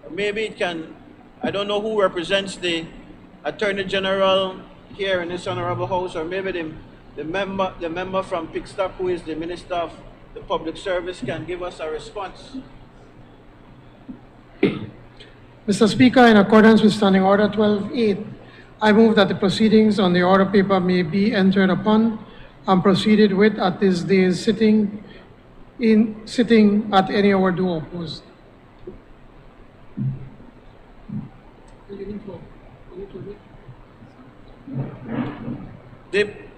maybe it can, I don't know who represents the Attorney General here in this Honorable House, or maybe the member from Pickstock, who is the Minister of the Public Service, can give us a response. Mr. Speaker, in accordance with Standing Order 12.8, I move that the proceedings on the order paper may be entered upon and proceeded with at this day's sitting at any hour due opposed.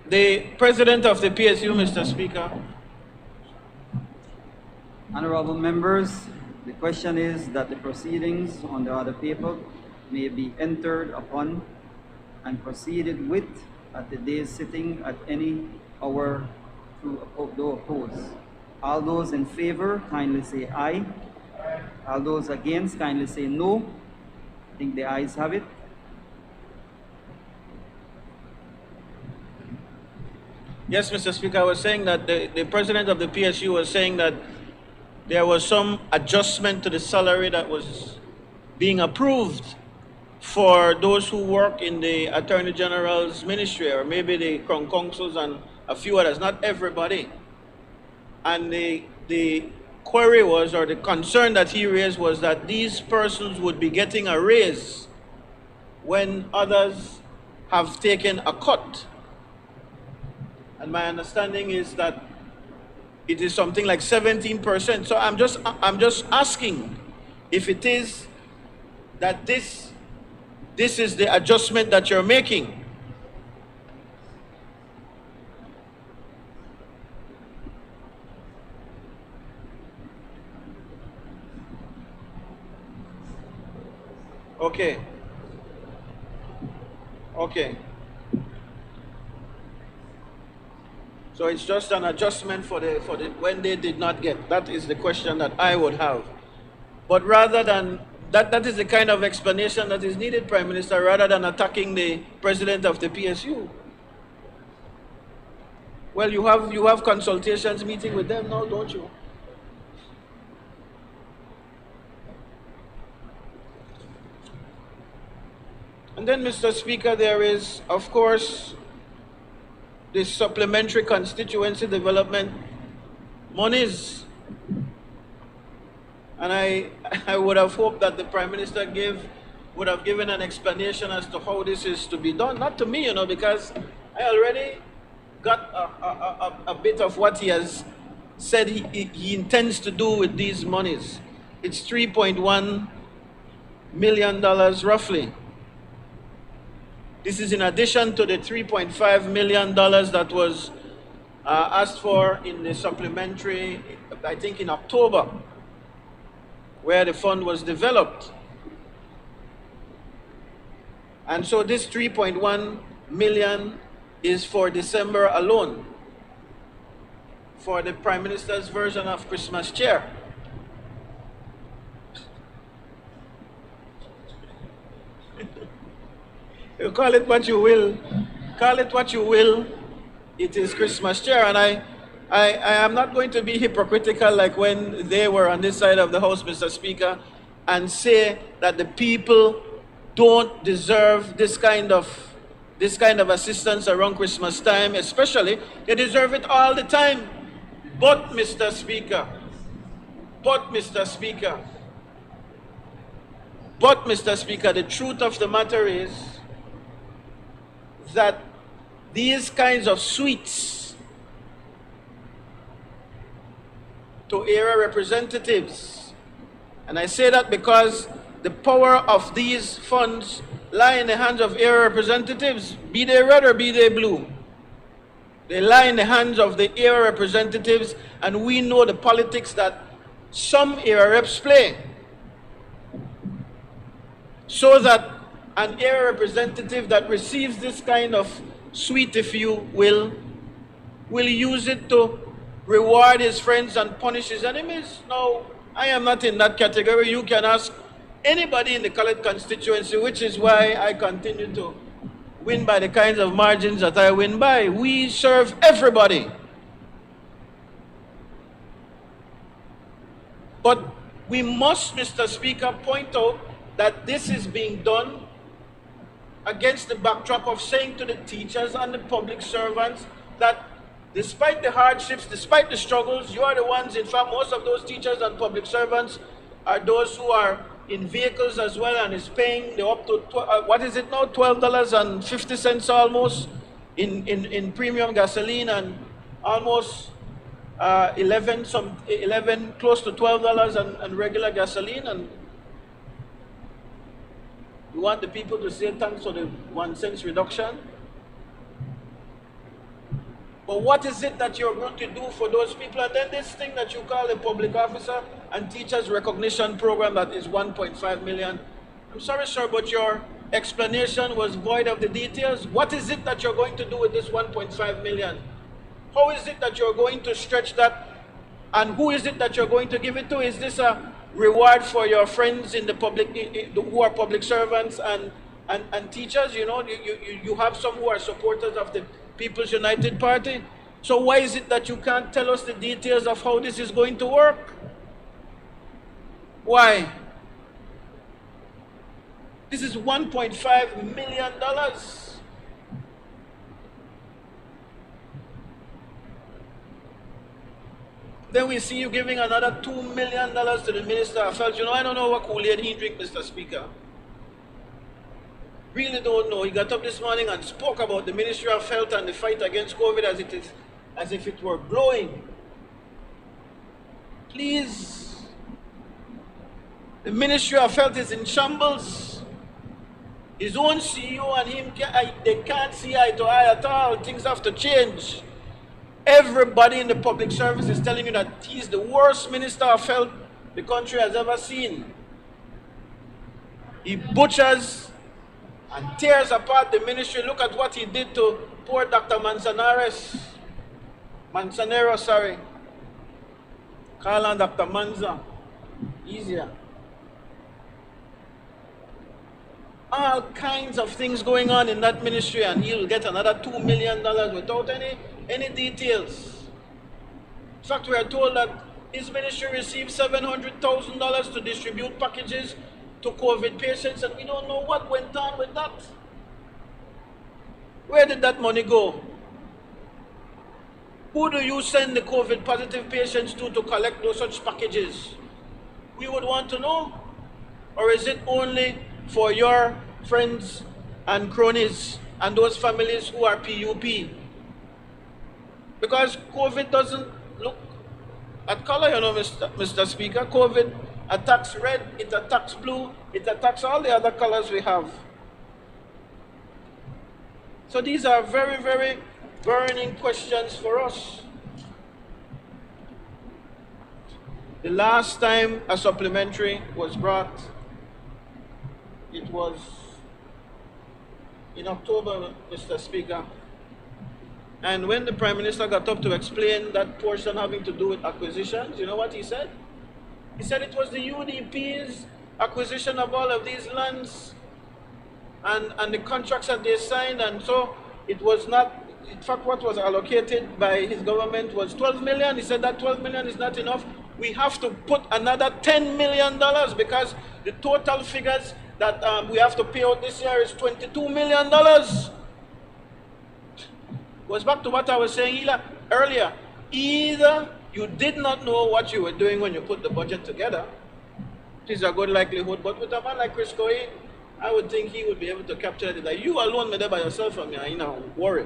The President of the PSU, Mr. Speaker. Honorable members, the question is that the proceedings on the order paper may be entered upon and proceeded with at the day's sitting at any hour to oppose. All those in favor, kindly say aye. All those against, kindly say no. I think the ayes have it. Yes, Mr. Speaker, I was saying that the president of the PSU was saying that there was some adjustment to the salary that was being approved for those who work in the Attorney General's ministry, or maybe the Crown Councils and a few others, not everybody. And the query was, or the concern that he raised was that these persons would be getting a raise when others have taken a cut. And my understanding is that it is something like 17%. So I'm just asking if it is that this is the adjustment that you're making. Okay. Okay. So it's just an adjustment for the when they did not get. That is the question that I would have. But rather than that is the kind of explanation that is needed, Prime Minister, rather than attacking the president of the PSU. Well, you have consultations meeting with them now, don't you? And then, Mr. Speaker, there is, of course, the supplementary constituency development monies. And I would have hoped that the Prime Minister would have given an explanation as to how this is to be done. Not to me, because I already got a bit of what he has said he intends to do with these monies. It's $3.1 million roughly. This is in addition to the $3.5 million that was asked for in the supplementary, I think in October, where the fund was developed. And so this 3.1 million is for December alone, for the Prime Minister's version of Christmas cheer. You call it what you will. Call it what you will. It is Christmas cheer. And I am not going to be hypocritical like when they were on this side of the House, Mr. Speaker, and say that the people don't deserve this kind of assistance around Christmas time, especially. They deserve it all the time. But, Mr. Speaker, the truth of the matter is that these kinds of sweets to area representatives, and I say that because the power of these funds lie in the hands of area representatives, be they red or be they blue. They lie in the hands of the area representatives, and we know the politics that some area reps play. So that an area representative that receives this kind of sweet, if you will use it to reward his friends and punish his enemies. No, I am not in that category. You can ask anybody in the Khaled constituency, which is why I continue to win by the kinds of margins that I win by. We serve everybody. But we must, Mr. Speaker, point out that this is being done against the backdrop of saying to the teachers and the public servants that despite the hardships, despite the struggles, you are the ones, in fact, most of those teachers and public servants are those who are in vehicles as well and is paying the up to, what is it now, $12.50 almost in premium gasoline, and almost 11, close to $12 and regular gasoline. And you want the people to say thanks for the 1 cent reduction? But what is it that you're going to do for those people? And then this thing that you call a public officer and teachers recognition program that is 1.5 million. I'm sorry, sir, but your explanation was void of the details. What is it that you're going to do with this 1.5 million? How is it that you're going to stretch that? And who is it that you're going to give it to? Is this a reward for your friends in the public, who are public servants and teachers. You know, you have some who are supporters of the People's United Party. So why is it that you can't tell us the details of how this is going to work? Why? This is $1.5 million. Then we see you giving another $2 million to the Minister of Health. You know, I don't know what Kool-Aid he drink, Mr. Speaker. Really don't know. He got up this morning and spoke about the Ministry of Health and the fight against COVID as if it were blowing. Please. The Ministry of Health is in shambles. His own CEO and him, they can't see eye to eye at all. Things have to change. Everybody in the public service is telling you that he's the worst Minister of Health the country has ever seen. He butchers and tears apart the ministry. Look at what he did to poor Dr. Manzanero, sorry. Call on Dr. Manza. Easier. All kinds of things going on in that ministry, and he'll get another $2 million without any details. In fact, we are told that his ministry received $700,000 to distribute packages to COVID patients, and we don't know what went on with that. Where did that money go? Who do you send the COVID positive patients to collect those such packages? We would want to know. Or is it only for your friends and cronies and those families who are PUP? Because COVID doesn't look at color, you know, Mr. Speaker. COVID attacks red, it attacks blue, it attacks all the other colors we have. So these are very, very burning questions for us. The last time a supplementary was brought, it was in October, Mr. Speaker. And when the Prime Minister got up to explain that portion having to do with acquisitions, you know what he said? He said it was the UDP's acquisition of all of these lands and the contracts that they signed, and so it was not, in fact, what was allocated by his government was 12 million. He said that 12 million is not enough. We have to put another $10 million because the total figures that we have to pay out this year is $22 million. Goes back to what I was saying earlier. Either you did not know what you were doing when you put the budget together, which is a good likelihood, but with a man like Chris Coie, I would think he would be able to capture it. That you alone made it by yourself from here, you know, worry.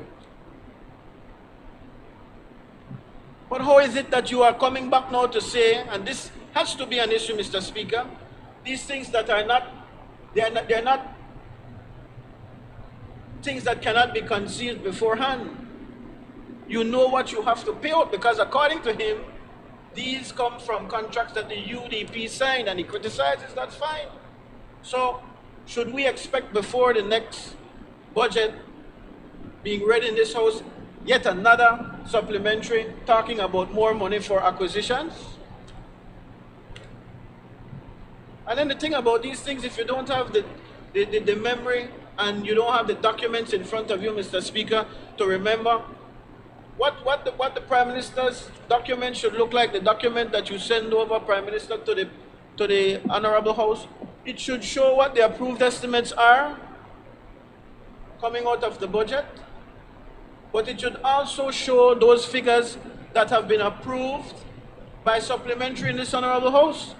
But how is it that you are coming back now to say, and this has to be an issue, Mr. Speaker, these things that are not, they're not things that cannot be concealed beforehand. You know what you have to pay out, because according to him, these come from contracts that the UDP signed, and he criticizes, that's fine. So, should we expect before the next budget being read in this House, yet another supplementary talking about more money for acquisitions? And then the thing about these things, if you don't have the memory and you don't have the documents in front of you, Mr. Speaker, to remember what the Prime Minister's document should look like, the document that you send over, Prime Minister, to the Honorable House, it should show what the approved estimates are coming out of the budget, but it should also show those figures that have been approved by supplementary in this Honorable House.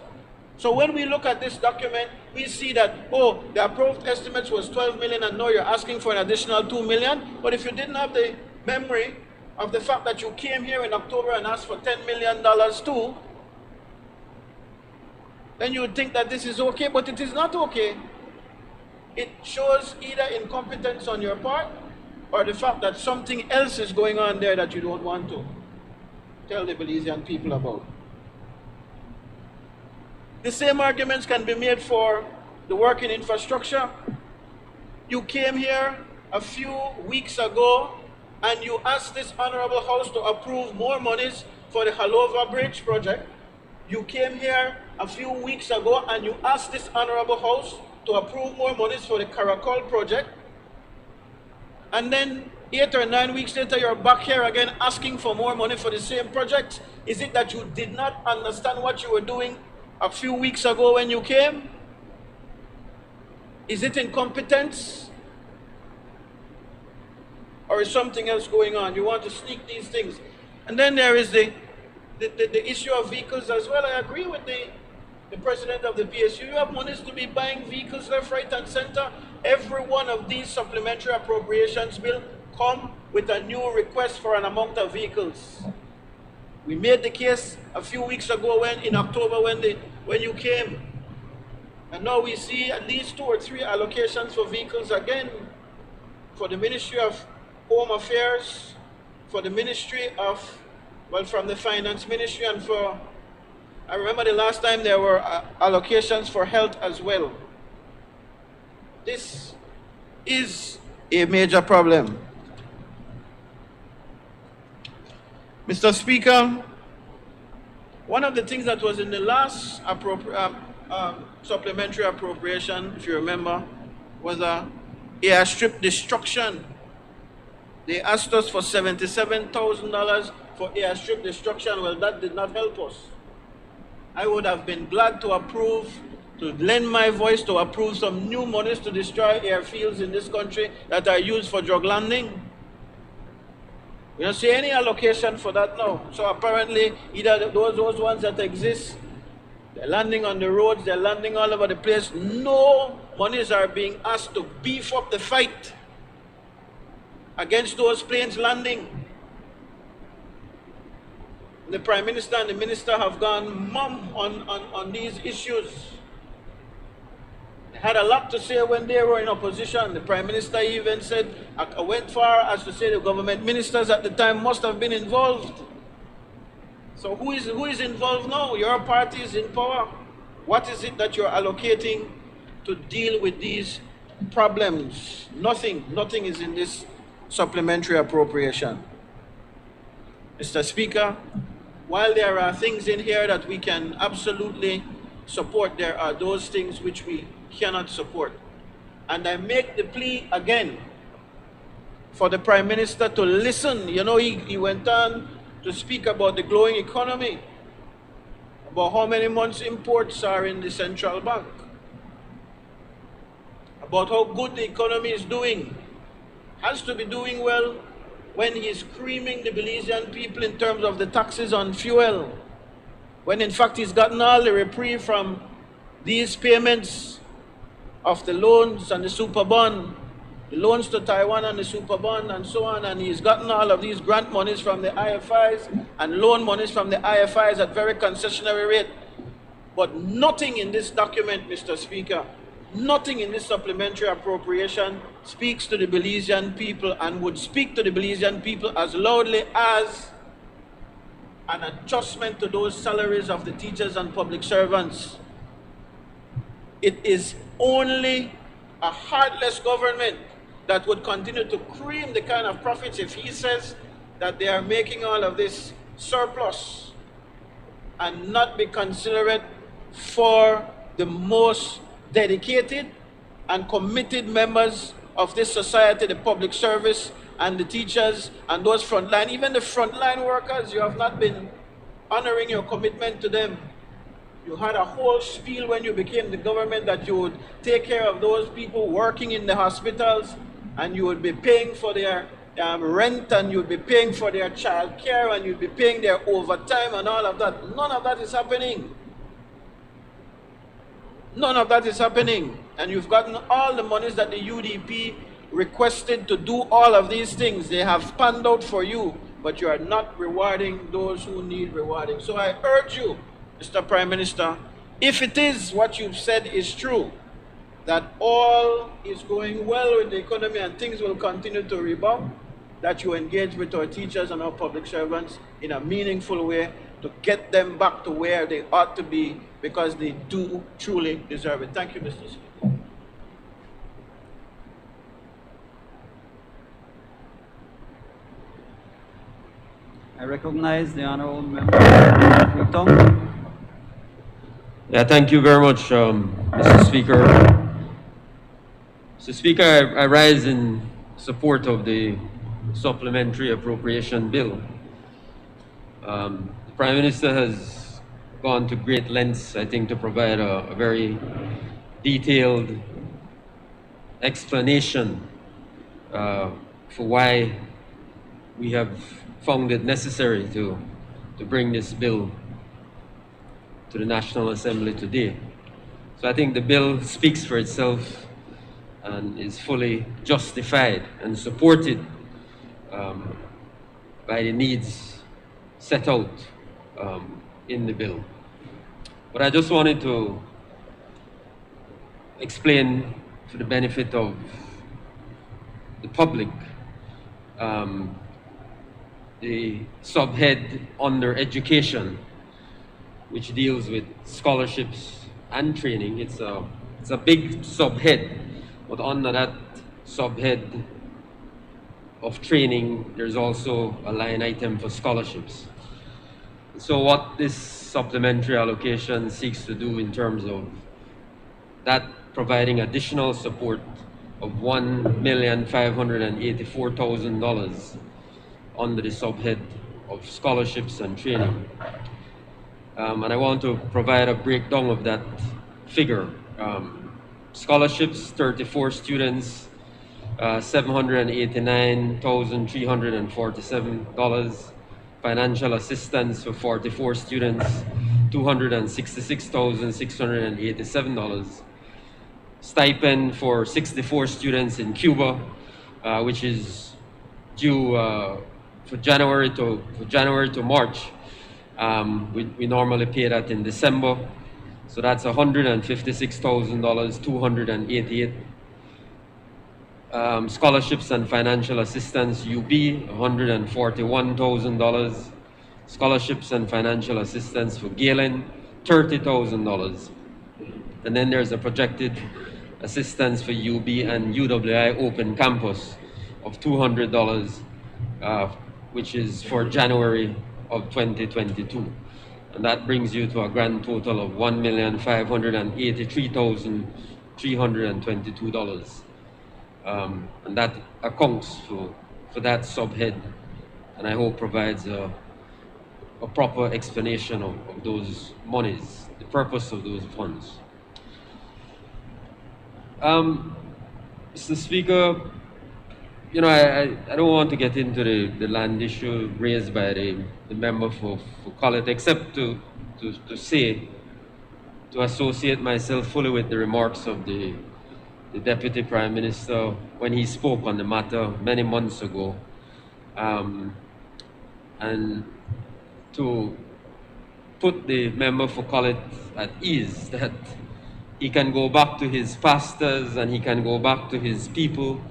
So when we look at this document, we see that, oh, the approved estimates was 12 million and now you're asking for an additional 2 million. But if you didn't have the memory of the fact that you came here in October and asked for $10 million too, then you would think that this is okay, but it is not okay. It shows either incompetence on your part or the fact that something else is going on there that you don't want to tell the Belizean people about. The same arguments can be made for the work in infrastructure. You came here a few weeks ago and you asked this Honorable House to approve more monies for the Halova Bridge project. You came here a few weeks ago and you asked this honorable house to approve more monies for the Caracol project. And then 8 or 9 weeks later, you're back here again asking for more money for the same project. Is it that you did not understand what you were doing a few weeks ago when you came? Is it incompetence? Or is something else going on? You want to sneak these things. And then there is the issue of vehicles as well. I agree with the president of the PSU. You have monies to be buying vehicles left, right, and center. Every one of these supplementary appropriations will come with a new request for an amount of vehicles. We made the case a few weeks ago in October when you came. And now we see at least 2 or 3 allocations for vehicles again for the Ministry of Home Affairs, for the Ministry of, well, from the Finance Ministry, and for, I remember the last time there were allocations for health as well. This is a major problem. Mr. Speaker, one of the things that was in the last supplementary appropriation, if you remember, was a airstrip destruction. They asked us for $77,000 for airstrip destruction. Well, that did not help us. I would have been glad to approve, to lend my voice to approve some new monies to destroy airfields in this country that are used for drug landing. We don't see any allocation for that now. So apparently, either those ones that exist, they're landing on the roads, they're landing all over the place. No monies are being asked to beef up the fight against those planes landing. The Prime Minister and the Minister have gone mum on these issues. They had a lot to say when they were in opposition. The Prime Minister even said, I went far as to say the government ministers at the time must have been involved. So who is involved now? Your party is in power. What is it that you're allocating to deal with these problems? Nothing is in this supplementary appropriation. Mr. Speaker, while there are things in here that we can absolutely support, there are those things which we cannot support. And I make the plea again for the Prime Minister to listen. You know, he went on to speak about the growing economy, about how many months imports are in the central bank, about how good the economy is doing. Has to be doing well when he's creaming the Belizean people in terms of the taxes on fuel, when in fact he's gotten all the reprieve from these payments of the loans and the super bond, the loans to Taiwan and the super bond and so on, and he's gotten all of these grant monies from the IFIs and loan monies from the IFIs at very concessionary rate. But nothing in this document, Mr. Speaker, nothing in this supplementary appropriation speaks to the Belizean people and would speak to the Belizean people as loudly as an adjustment to those salaries of the teachers and public servants. It is only a heartless government that would continue to cream the kind of profits if he says that they are making all of this surplus and not be considerate for the most dedicated and committed members of this society, the public service and the teachers and those frontline, even the frontline workers. You have not been honoring your commitment to them. You had a whole spiel when you became the government that you would take care of those people working in the hospitals, and you would be paying for their rent, and you'd be paying for their child care, and you'd be paying their overtime and all of that. None of that is happening. None of that is happening. And you've gotten all the monies that the UDP requested to do all of these things. They have panned out for you, but you are not rewarding those who need rewarding. So I urge you, Mr. Prime Minister, if it is what you've said is true, that all is going well with the economy and things will continue to rebound, that you engage with our teachers and our public servants in a meaningful way to get them back to where they ought to be, because they do truly deserve it. Thank you, Mr. Speaker. I recognize the Honourable Member Freeton. Yeah, thank you very much, Mr. Speaker. Mr. Speaker, I rise in support of the supplementary appropriation bill. The Prime Minister has gone to great lengths, I think, to provide a very detailed explanation for why we have found it necessary to bring this bill to the National Assembly today. So I think the bill speaks for itself and is fully justified and supported by the needs set out in the bill. But I just wanted to explain for the benefit of the public the subhead under education, which deals with scholarships and training. It's a big subhead, but under that subhead of training, there's also a line item for scholarships. So what this supplementary allocation seeks to do in terms of that, providing additional support of $1,584,000 under the subhead of scholarships and training. And I want to provide a breakdown of that figure. Scholarships, 34 students, $789,347. Financial assistance for 44 students, $266,687. Stipend for 64 students in Cuba, which is due for January to March. We normally pay that in December, so that's $156,000, 288. Scholarships and financial assistance, UB, $141,000. Scholarships and financial assistance for Galen, $30,000. And then there's a projected assistance for UB and UWI Open Campus of $200, which is for January of 2022. And that brings you to a grand total of $1,583,322. And that accounts for that subhead, and I hope provides a proper explanation of those monies, the purpose of those funds. Mr. Speaker, you know, I don't want to get into the land issue raised by the member for Collet, except to say, to associate myself fully with the remarks of the Deputy Prime Minister when he spoke on the matter many months ago, and to put the member for Collet at ease that he can go back to his pastors and he can go back to his people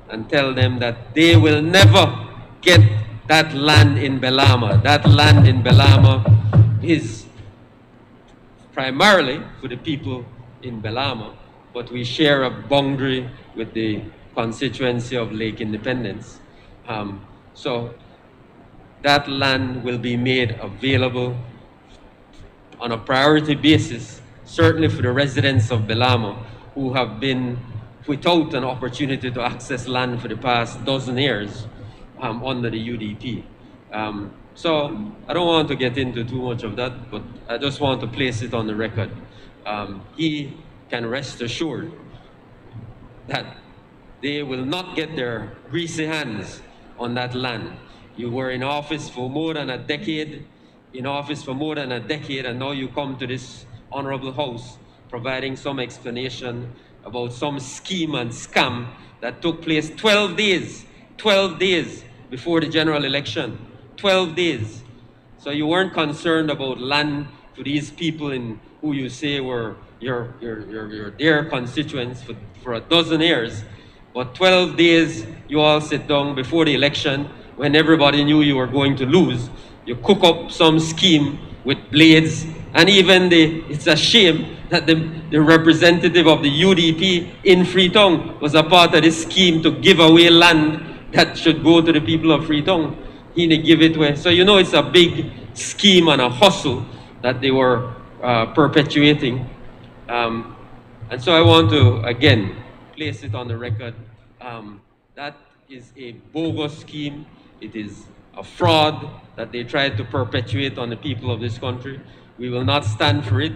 and tell them that they will never get that land in Belama. That land in Belama is primarily for the people in Belama, but we share a boundary with the constituency of Lake Independence. So that land will be made available on a priority basis, certainly for the residents of Belama who have been without an opportunity to access land for the past dozen years under the UDP. So I don't want to get into too much of that, but I just want to place it on the record. He can rest assured that they will not get their greasy hands on that land. You were in office for more than a decade, and now you come to this honorable house providing some explanation about some scheme and scam that took place 12 days before the general election. 12 days. So you weren't concerned about land for these people who you say were your dear constituents for a dozen years, but 12 days you all sit down before the election when everybody knew you were going to lose. You cook up some scheme with blades, and even it's a shame that the representative of the UDP in Freetown was a part of this scheme to give away land that should go to the people of Freetown. He didn't give it away. So you know it's a big scheme and a hustle that they were perpetuating. And so I want to, again, place it on the record. That is a bogus scheme. It is a fraud that they tried to perpetuate on the people of this country. We will not stand for it.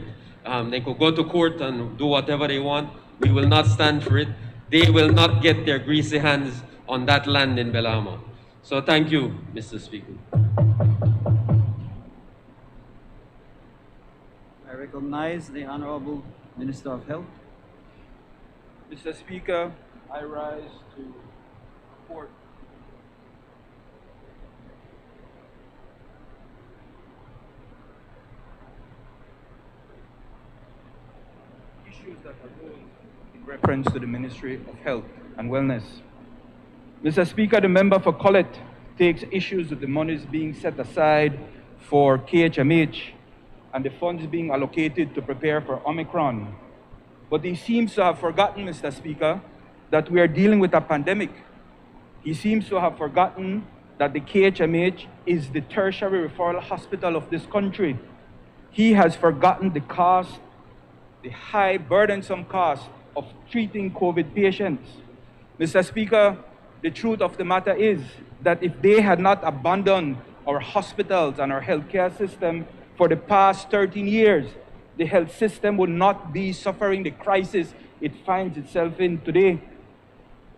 They could go to court and do whatever they want. We will not stand for it. They will not get their greasy hands on that land in Belama. So thank you, Mr. Speaker. I recognize the Honorable Minister of Health. Mr. Speaker, I rise to report issues that arose in reference to the Ministry of Health and Wellness. Mr. Speaker, the member for Collett takes issues with the monies being set aside for KHMH and the funds being allocated to prepare for Omicron. But he seems to have forgotten, Mr. Speaker, that we are dealing with a pandemic. He seems to have forgotten that the KHMH is the tertiary referral hospital of this country. He has forgotten the cost, the high burdensome cost of treating COVID patients. Mr. Speaker, the truth of the matter is that if they had not abandoned our hospitals and our healthcare system for the past 13 years, the health system would not be suffering the crisis it finds itself in today.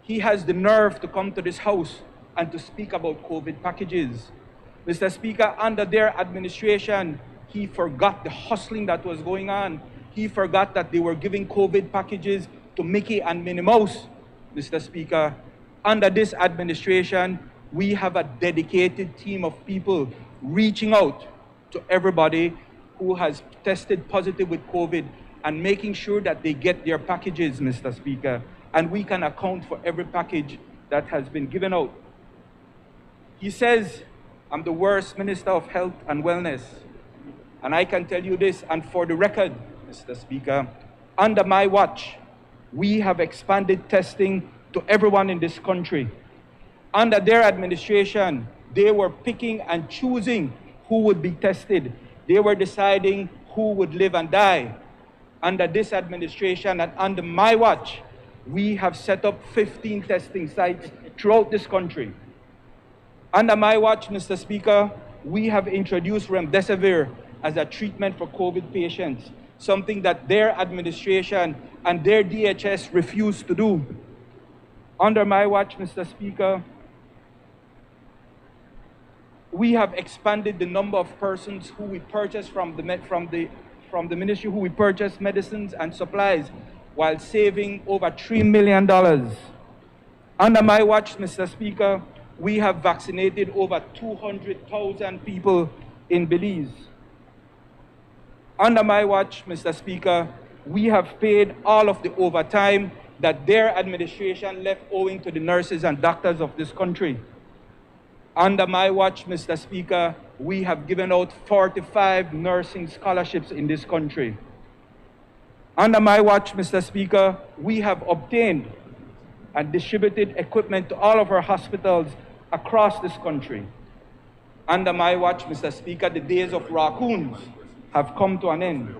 He has the nerve to come to this House and to speak about COVID packages. Mr. Speaker, under their administration, he forgot the hustling that was going on. He forgot that they were giving COVID packages to Mickey and Minnie Mouse. Mr. Speaker, under this administration, we have a dedicated team of people reaching out to everybody who has tested positive with COVID and making sure that they get their packages, Mr. Speaker, and we can account for every package that has been given out. He says, I'm the worst Minister of Health and Wellness, and I can tell you this, and for the record, Mr. Speaker, under my watch, we have expanded testing to everyone in this country. Under their administration, they were picking and choosing who would be tested. They were deciding who would live and die. Under this administration and under my watch, we have set up 15 testing sites throughout this country. Under my watch, Mr. Speaker, we have introduced remdesivir as a treatment for COVID patients, something that their administration and their DHS refused to do. Under my watch, Mr. Speaker, we have expanded the number of persons who we purchase from the ministry, who we purchase medicines and supplies, while saving over $3 million. Under my watch, Mr. Speaker, we have vaccinated over 200,000 people in Belize. Under my watch, Mr. Speaker, we have paid all of the overtime that their administration left owing to the nurses and doctors of this country. Under my watch, Mr. Speaker, we have given out 45 nursing scholarships in this country. Under my watch, Mr. Speaker, we have obtained and distributed equipment to all of our hospitals across this country. Under my watch, Mr. Speaker, the days of raccoons have come to an end.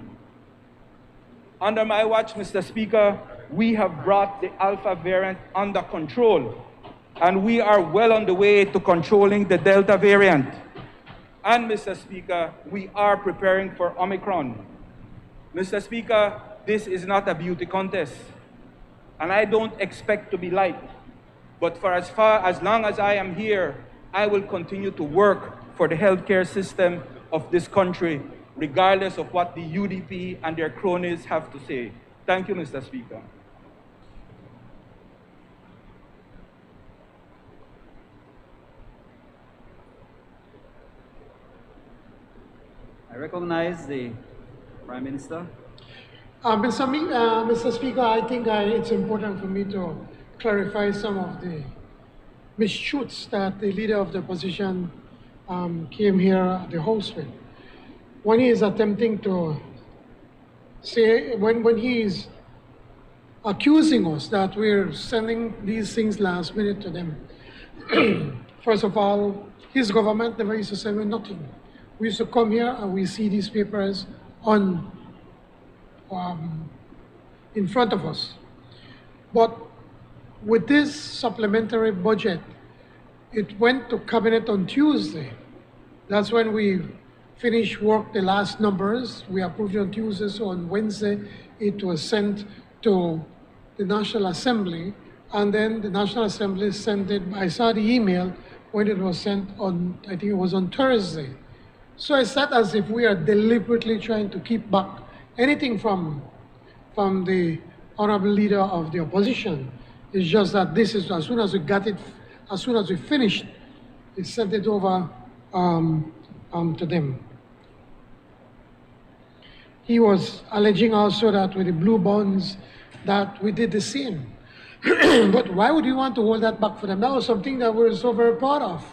Under my watch, Mr. Speaker, we have brought the Alpha variant under control, and we are well on the way to controlling the Delta variant. And, Mr. Speaker, we are preparing for Omicron. Mr. Speaker, this is not a beauty contest, and I don't expect to be liked. But for as long as I am here, I will continue to work for the healthcare system of this country, regardless of what the UDP and their cronies have to say. Thank you, Mr. Speaker. I recognize the Prime Minister. Mr. Speaker, I think it's important for me to clarify some of the mistruths that the leader of the opposition came here at the House with. When he is attempting to say, when he is accusing us that we're sending these things last minute to them. First of all, his government never used to send me nothing. We used to come here and we see these papers on in front of us. But with this supplementary budget, it went to cabinet on Tuesday. That's when we finished work, the last numbers. We approved it on Tuesday, so on Wednesday, it was sent to the National Assembly, and then the National Assembly sent it, I saw the email when it was sent on, I think it was on Thursday. So it's not as if we are deliberately trying to keep back anything from the honorable leader of the opposition. It's just that this is, as soon as we got it, as soon as we finished, we sent it over to them. He was alleging also that with the blue bonds, that we did the same. But why would you want to hold that back for them? That was something that we were so very proud of.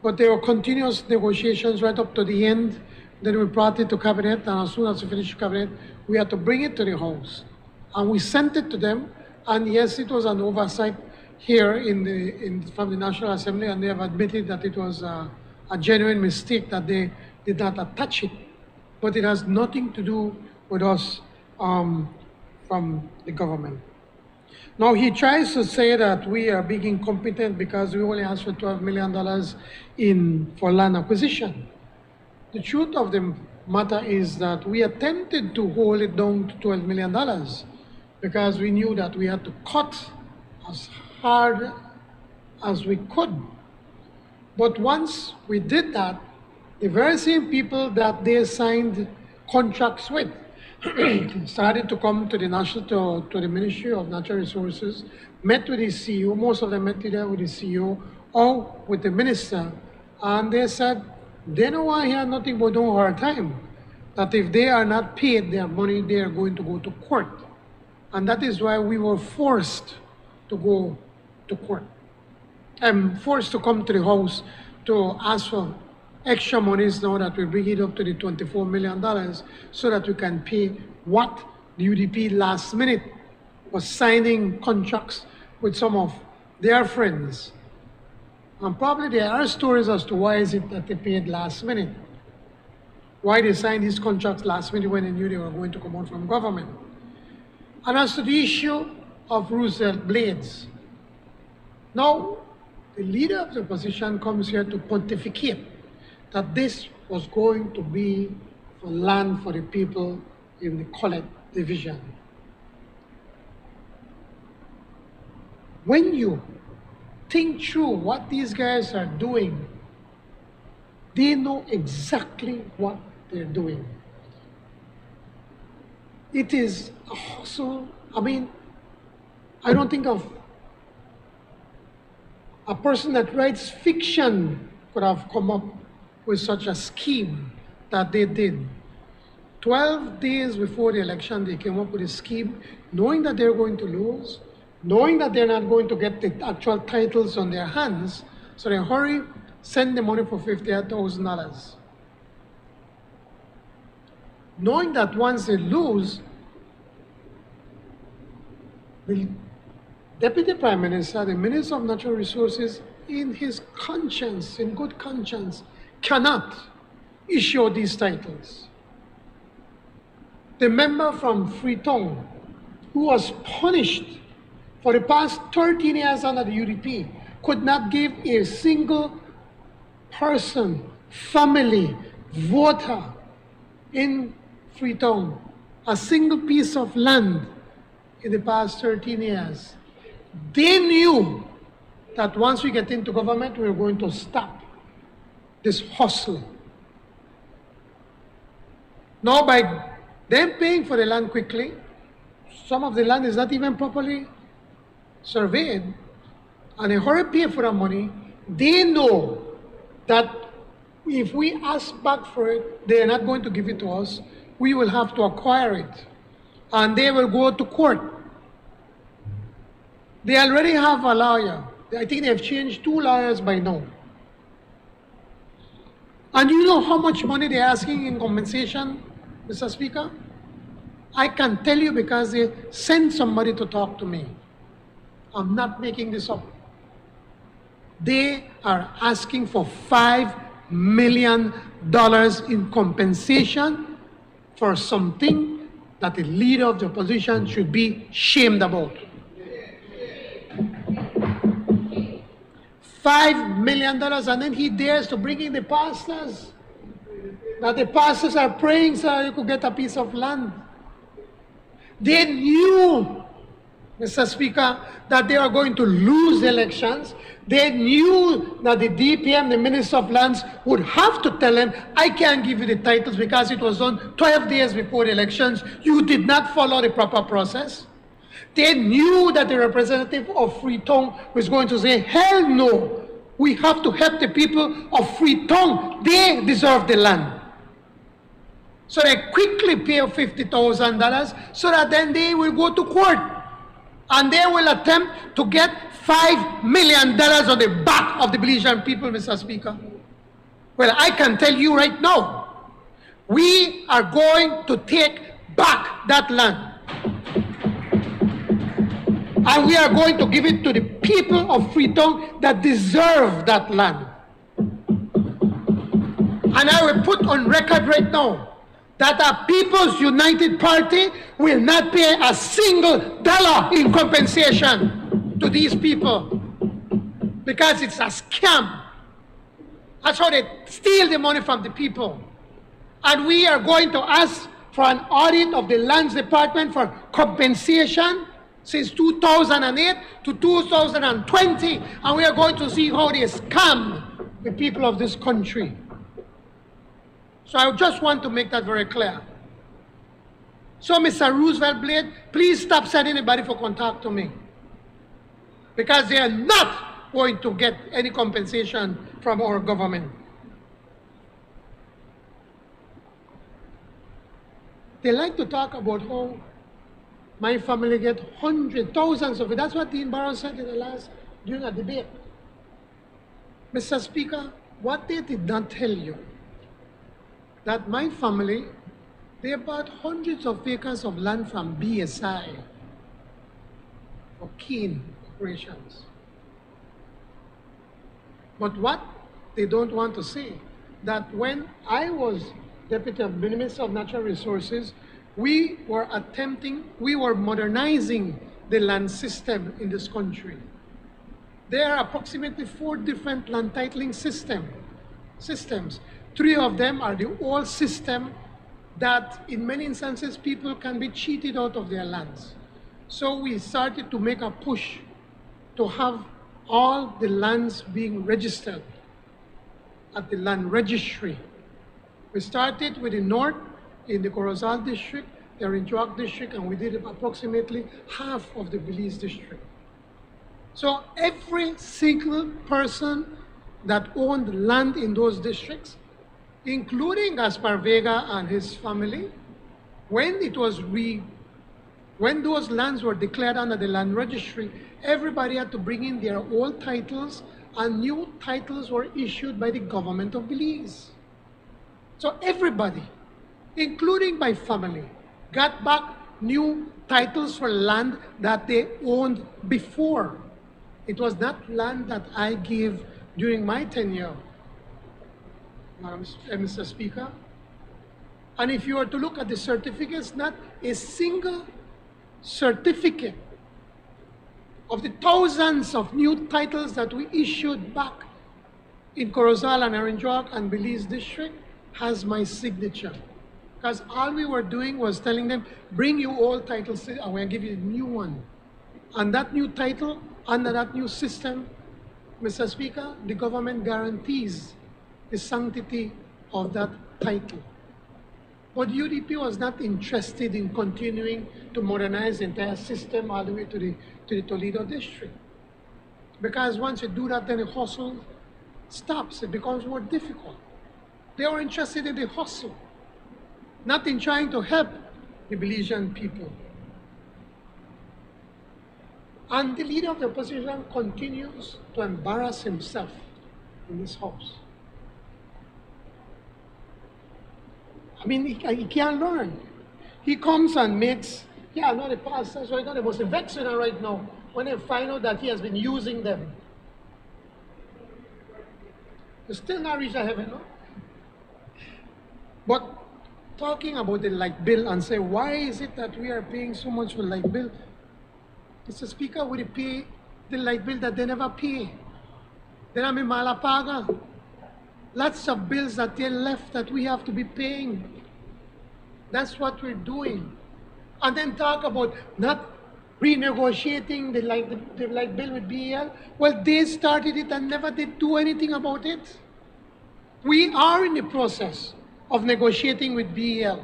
But there were continuous negotiations right up to the end. Then we brought it to cabinet, and as soon as we finished cabinet, we had to bring it to the House. And we sent it to them, and yes, it was an oversight here from the National Assembly, and they have admitted that it was a genuine mistake that they did not attach it. But it has nothing to do with us from the government. Now, he tries to say that we are being incompetent because we only asked for $12 million for land acquisition. The truth of the matter is that we attempted to hold it down to $12 million because we knew that we had to cut as hard as we could. But once we did that, the very same people that they signed contracts with started to come to the Ministry of Natural Resources, met with the CEO, most of them met there with the CEO or with the minister, and they said they don't want to hear nothing but no hard time. That if they are not paid their money, they are going to go to court. And that is why we were forced to go to court. I'm forced to come to the House to ask for extra monies now that we bring it up to the $24 million so that we can pay what the UDP last minute was signing contracts with some of their friends. And probably there are stories as to why is it that they paid last minute. Why they signed these contracts last minute when they knew they were going to come out from government. And as to the issue of Roosevelt Blades, now the leader of the opposition comes here to pontificate that this was going to be for land for the people in the Collet division. When you think through what these guys are doing, they know exactly what they're doing. It is a hustle. I mean, I don't think of a person that writes fiction could have come up with such a scheme that they did. 12 days before the election, they came up with a scheme, knowing that they're going to lose, knowing that they're not going to get the actual titles on their hands, so they hurry, send the money for $58,000. Knowing that once they lose, the Deputy Prime Minister, the Minister of Natural Resources, in his conscience, in good conscience, cannot issue these titles. The member from Freetown, who was punished for the past 13 years under the UDP, could not give a single person, family, voter in Freetown a single piece of land in the past 13 years. They knew that once we get into government, we were going to stop this hustle. Now, by them paying for the land quickly, some of the land is not even properly surveyed, and they hurry pay for the money. They know that if we ask back for it, they are not going to give it to us. We will have to acquire it, and they will go to court. They already have a lawyer. I think they have changed 2 lawyers by now. And you know how much money they're asking in compensation, Mr. Speaker? I can tell you because they sent somebody to talk to me. I'm not making this up. They are asking for $5 million in compensation for something that the leader of the opposition should be shamed about. $5 million, and then he dares to bring in the pastors. That the pastors are praying so you could get a piece of land. They knew, Mr. Speaker, that they are going to lose the elections. They knew that the DPM, the Minister of Lands, would have to tell them, I can't give you the titles because it was done 12 days before the elections. You did not follow the proper process. They knew that the representative of Freetown was going to say, hell no, we have to help the people of Freetown. They deserve the land. So they quickly pay $50,000 so that then they will go to court and they will attempt to get $5 million on the back of the Belizean people, Mr. Speaker. Well, I can tell you right now, we are going to take back that land. And we are going to give it to the people of Freetown that deserve that land. And I will put on record right now that our People's United Party will not pay a single dollar in compensation to these people because it's a scam. That's how they steal the money from the people. And we are going to ask for an audit of the Lands Department for compensation since 2008 to 2020, and we are going to see how they scam the people of this country. So I just want to make that very clear. So, Mr. Roosevelt Blade, please stop sending anybody for contact to me, because they are not going to get any compensation from our government. They like to talk about how my family get hundreds, thousands of it. That's what Dean Barrow said during a debate. Mr. Speaker, what they did not tell you, that my family, they bought hundreds of acres of land from BSI for cane operations. But what they don't want to say, that when I was Deputy Minister of Natural Resources, we were modernizing the land system in this country. There are approximately 4 different land titling systems. 3 of them are the old system that in many instances people can be cheated out of their lands. So we started to make a push to have all the lands being registered at the land registry. We started with the north in the Corozal district, the Arinjuak district, and we did approximately half of the Belize district. So every single person that owned land in those districts, including Gaspar Vega and his family, when those lands were declared under the land registry, everybody had to bring in their old titles, and new titles were issued by the government of Belize. So everybody, including my family, got back new titles for land that they owned before. It was not land that I gave during my tenure, Mr. Speaker. And if you were to look at the certificates, not a single certificate of the thousands of new titles that we issued back in Corozal and Arinjuak and Belize district has my signature. Because all we were doing was telling them, bring your old titles, and we'll give you a new one. And that new title, under that new system, Mr. Speaker, the government guarantees the sanctity of that title. But UDP was not interested in continuing to modernize the entire system all the way to the Toledo district. Because once you do that, then the hustle stops. It becomes more difficult. They were interested in the hustle, not in trying to help the Belizean people. And the leader of the opposition continues to embarrass himself in this house. I mean, he can't learn. He comes and makes, the pastors right now, the most vexing right now, when they find out that he has been using them. They still not reach heaven, no? But talking about the light bill and say, why is it that we are paying so much for light bill? Mr. Speaker, we pay the light bill that they never pay. Then I mean malapaga. Lots of bills that they left that we have to be paying. That's what we're doing. And then talk about not renegotiating the light bill with BEL. Well, they started it and never did do anything about it. We are in the process of negotiating with BEL.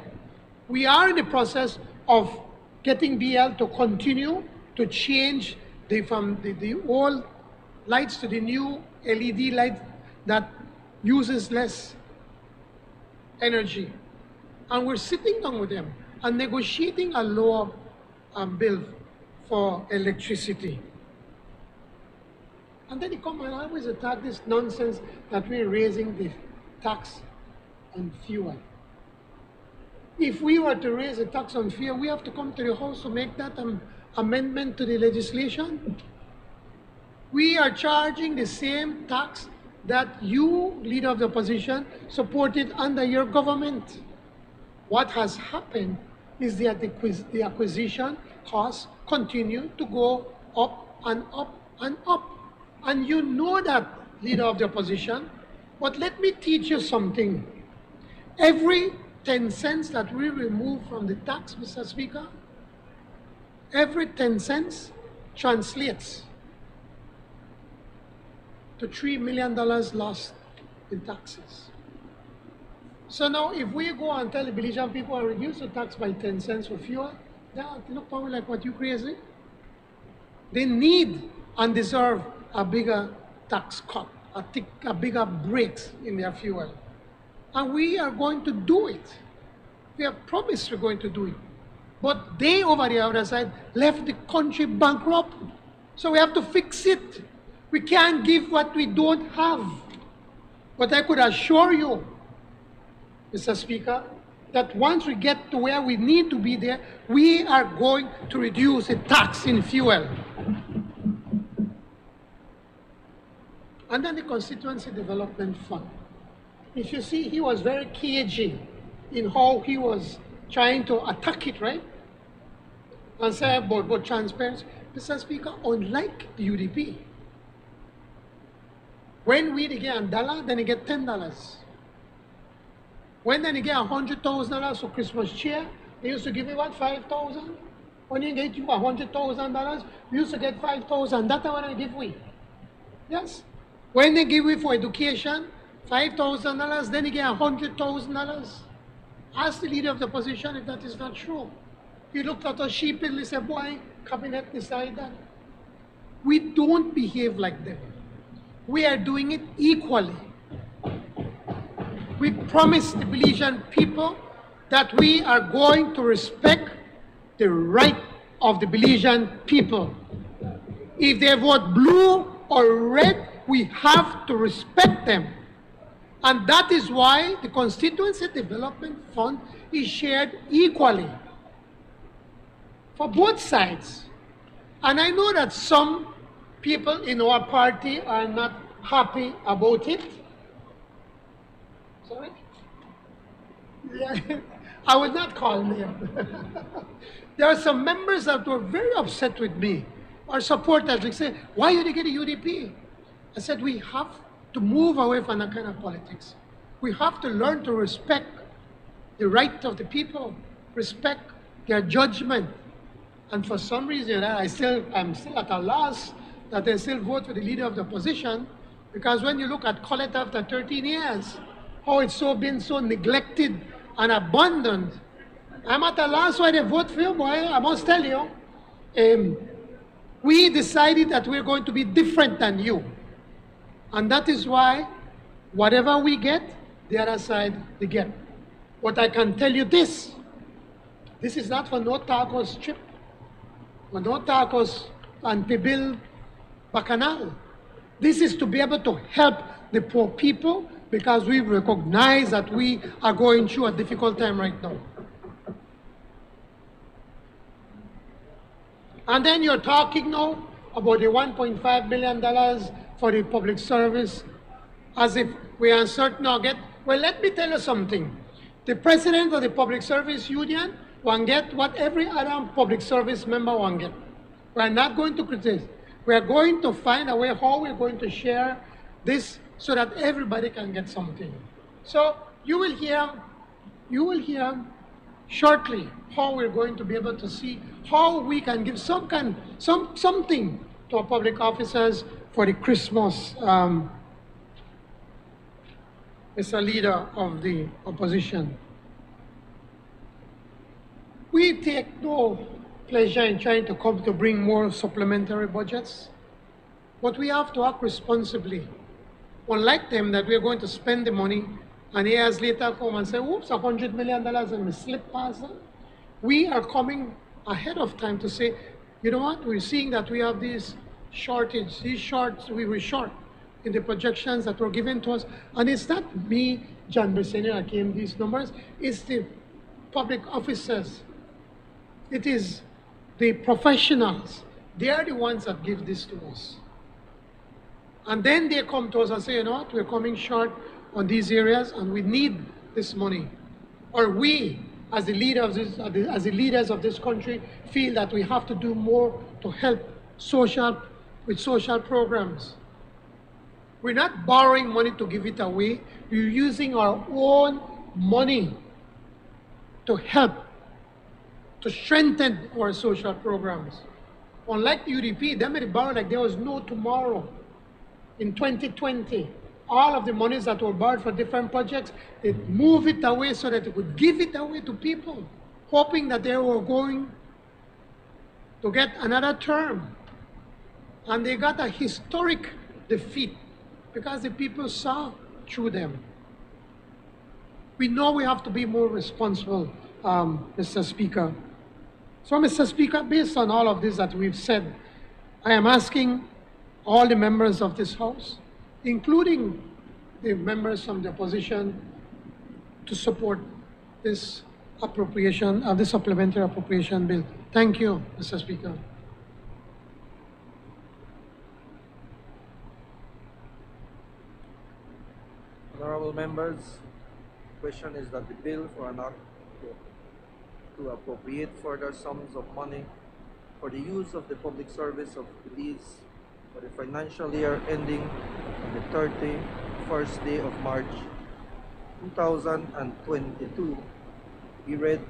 We are in the process of getting BEL to continue to change from the old lights to the new LED light that uses less energy. And we're sitting down with them and negotiating a lower bill for electricity. And then they come and always attack this nonsense that we're raising the tax on fuel. If we were to raise a tax on fuel, we have to come to the House to make that amendment to the legislation. We are charging the same tax that you, leader of the opposition, supported under your government. What has happened is that the acquisition costs continue to go up and up and up. And you know that, leader of the opposition. But let me teach you something. Every 10 cents that we remove from the tax, Mr. Speaker, every 10 cents translates to $3 million lost in taxes. So now, if we go and tell the Belizean people and reduce the tax by 10 cents for fuel, they look probably like, what, you crazy? They need and deserve a bigger tax cut, a bigger breaks in their fuel. And we are going to do it. We have promised we're going to do it. But they, over the other side, left the country bankrupt. So we have to fix it. We can't give what we don't have. But I could assure you, Mr. Speaker, that once we get to where we need to be there, we are going to reduce the tax in fuel. And then the Constituency Development Fund. If you see, he was very cagey in how he was trying to attack it, right? And say about transparency. Mr. Speaker, unlike the UDP, when we get $1, then you get $10. When then you get $100,000 for Christmas cheer, they used to give you what, $5,000? When you get $100,000, we used to get $5,000. That's what I give we. Yes. When they give you for education, $5,000, then you get $100,000. Ask the leader of the opposition if that is not true. He looked at us sheepishly and said, boy, cabinet decided that. We don't behave like them. We are doing it equally. We promise the Belizean people that we are going to respect the right of the Belizean people. If they vote blue or red, we have to respect them. And that is why the Constituency Development Fund is shared equally for both sides. And I know that some people in our party are not happy about it. Sorry? Yeah, I will not call them. There are some members that were very upset with me, or supporters. They say, why did you get a UDP? I said, we have to move away from that kind of politics. We have to learn to respect the right of the people, respect their judgment. And for some reason, I'm still at a loss that I still vote for the leader of the opposition, because when you look at Colette after 13 years, how it's been so neglected and abandoned, I'm at a loss why they vote for you, boy. I must tell you. We decided that we're going to be different than you. And that is why whatever we get, the other side they get. But I can tell you this is not for no tacos trip, for no tacos and to build Bacchanal. This is to be able to help the poor people, because we recognize that we are going through a difficult time right now. And then you're talking now about the $1.5 billion for the public service, as if we are certain I'll get. Well, let me tell you something. The president of the Public Service Union will get what every other public service member will get. We are not going to criticize. We are going to find a way how we're going to share this so that everybody can get something. So you will hear shortly how we're going to be able to see how we can give something to our public officers for the Christmas. Mr. Leader of the opposition. We take no pleasure in trying to come to bring more supplementary budgets, but we have to act responsibly. Unlike them that we're going to spend the money and years later come and say, oops, $100 million and we slip past them. We are coming ahead of time to say, you know what, we're seeing that we have these shortage, we were short in the projections that were given to us. And it's not me, John Bersenia, that came these numbers, it's the public officers. It is the professionals. They are the ones that give this to us. And then they come to us and say, you know what, we're coming short on these areas and we need this money. Or we, as the leaders of this country, feel that we have to do more to help with social programs. We're not borrowing money to give it away. We're using our own money to help, to strengthen our social programs. Unlike the UDP, they made it borrow like there was no tomorrow. In 2020, all of the monies that were borrowed for different projects, they moved it away so that they could give it away to people, hoping that they were going to get another term. And they got a historic defeat because the people saw through them. We know we have to be more responsible, Mr. Speaker. So, Mr. Speaker, based on all of this that we've said, I am asking all the members of this House, including the members from the opposition, to support this appropriation, this supplementary appropriation bill. Thank you, Mr. Speaker. Honorable members, the question is that the bill for an act to appropriate further sums of money for the use of the public service of Belize for the financial year ending on the 31st day of March 2022 be read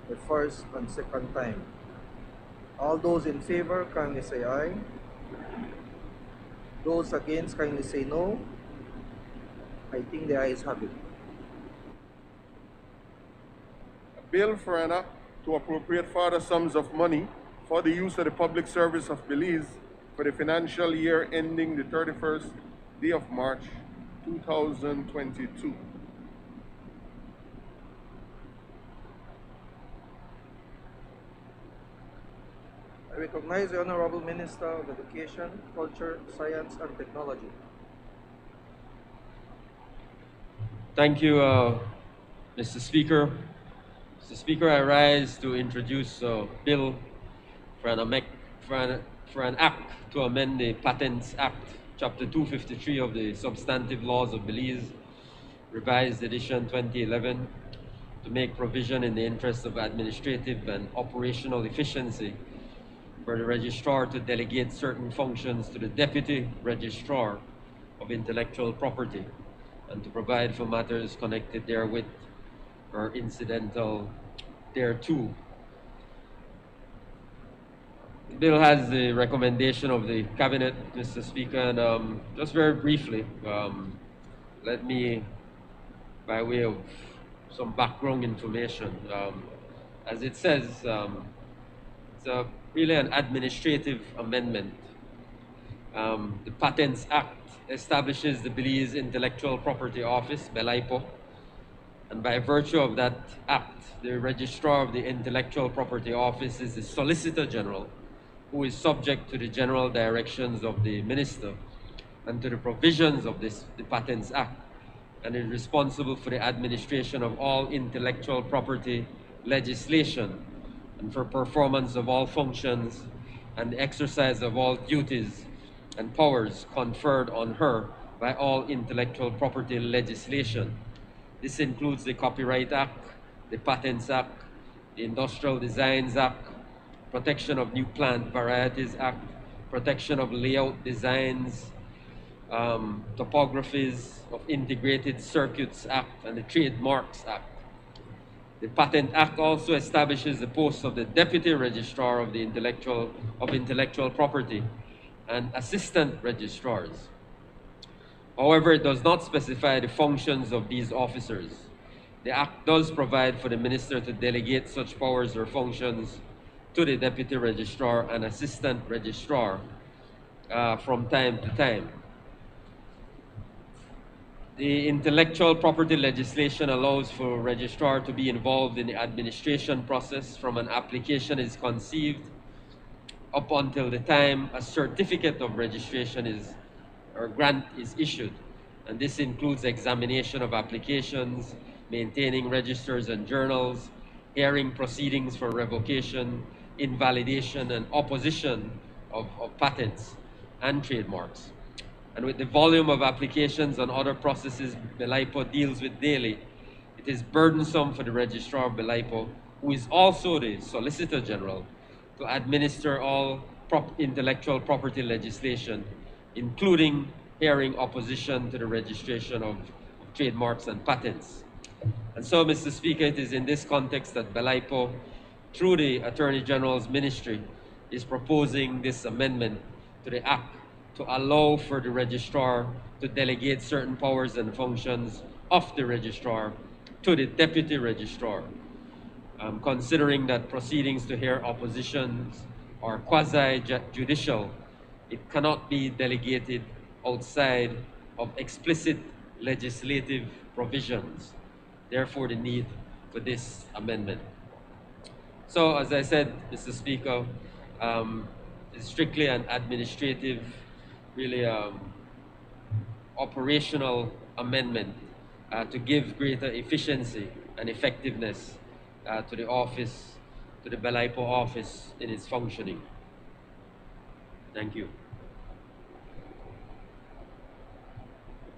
the first and second time. All those in favor kindly say aye. Those against kindly say no. I think the ayes have it. A bill for an act to appropriate further sums of money for the use of the public service of Belize for the financial year ending the 31st day of March 2022. I recognize the Honorable Minister of Education, Culture, Science and Technology. Thank you, Mr. Speaker. Mr. Speaker, I rise to introduce a bill for an act to amend the Patents Act, Chapter 253 of the Substantive Laws of Belize, Revised Edition 2011, to make provision in the interest of administrative and operational efficiency for the registrar to delegate certain functions to the Deputy Registrar of Intellectual Property and to provide for matters connected therewith or incidental thereto. The bill has the recommendation of the Cabinet, Mr. Speaker, and just very briefly, let me, by way of some background information, as it says, it's really an administrative amendment. The Patents Act establishes the Belize Intellectual Property Office, BELIPO, and by virtue of that act, the Registrar of the Intellectual Property Office is the Solicitor General, who is subject to the general directions of the Minister and to the provisions of the Patents Act, and is responsible for the administration of all intellectual property legislation and for performance of all functions and the exercise of all duties and powers conferred on her by all intellectual property legislation, This includes the Copyright Act, the Patents Act, the Industrial Designs Act, Protection of New Plant Varieties Act, Protection of Layout Designs, Topographies of Integrated Circuits Act, and the Trademarks Act. The Patent Act also establishes the post of the Deputy Registrar of Intellectual Property and Assistant Registrars. However, it does not specify the functions of these officers. The Act does provide for the Minister to delegate such powers or functions to the Deputy Registrar and Assistant Registrar from time to time. The intellectual property legislation allows for a registrar to be involved in the administration process from an application is conceived up until the time a certificate of registration or grant is issued. And this includes examination of applications, maintaining registers and journals, hearing proceedings for revocation, invalidation, and opposition of patents and trademarks. And with the volume of applications and other processes Belaipo deals with daily, it is burdensome for the Registrar of Belaipo, who is also the Solicitor General, to administer all intellectual property legislation, including hearing opposition to the registration of trademarks and patents. And so, Mr. Speaker, it is in this context that Belaipo, through the Attorney General's Ministry, is proposing this amendment to the Act to allow for the registrar to delegate certain powers and functions of the registrar to the deputy registrar. Considering that proceedings to hear oppositions are quasi-judicial, it cannot be delegated outside of explicit legislative provisions. Therefore, the need for this amendment. So, as I said, Mr. Speaker, it's strictly an administrative, really operational amendment to give greater efficiency and effectiveness to the office, to the Belaipo office in its functioning. Thank you.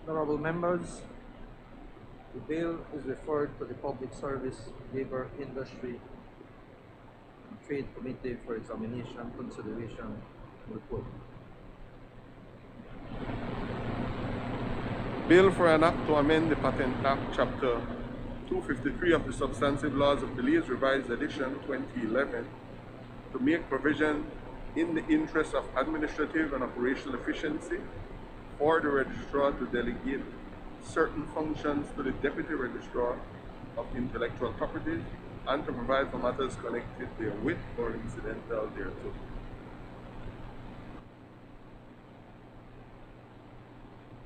Honorable members, the bill is referred to the Public Service, Labor, Industry, and Trade Committee for examination, consideration, and report. Bill for an Act to amend the Patent Act, Chapter 253 of the Substantive Laws of Belize, Revised Edition 2011, to make provision in the interest of administrative and operational efficiency for the registrar to delegate certain functions to the Deputy Registrar of Intellectual Property and to provide for matters connected therewith or incidental thereto.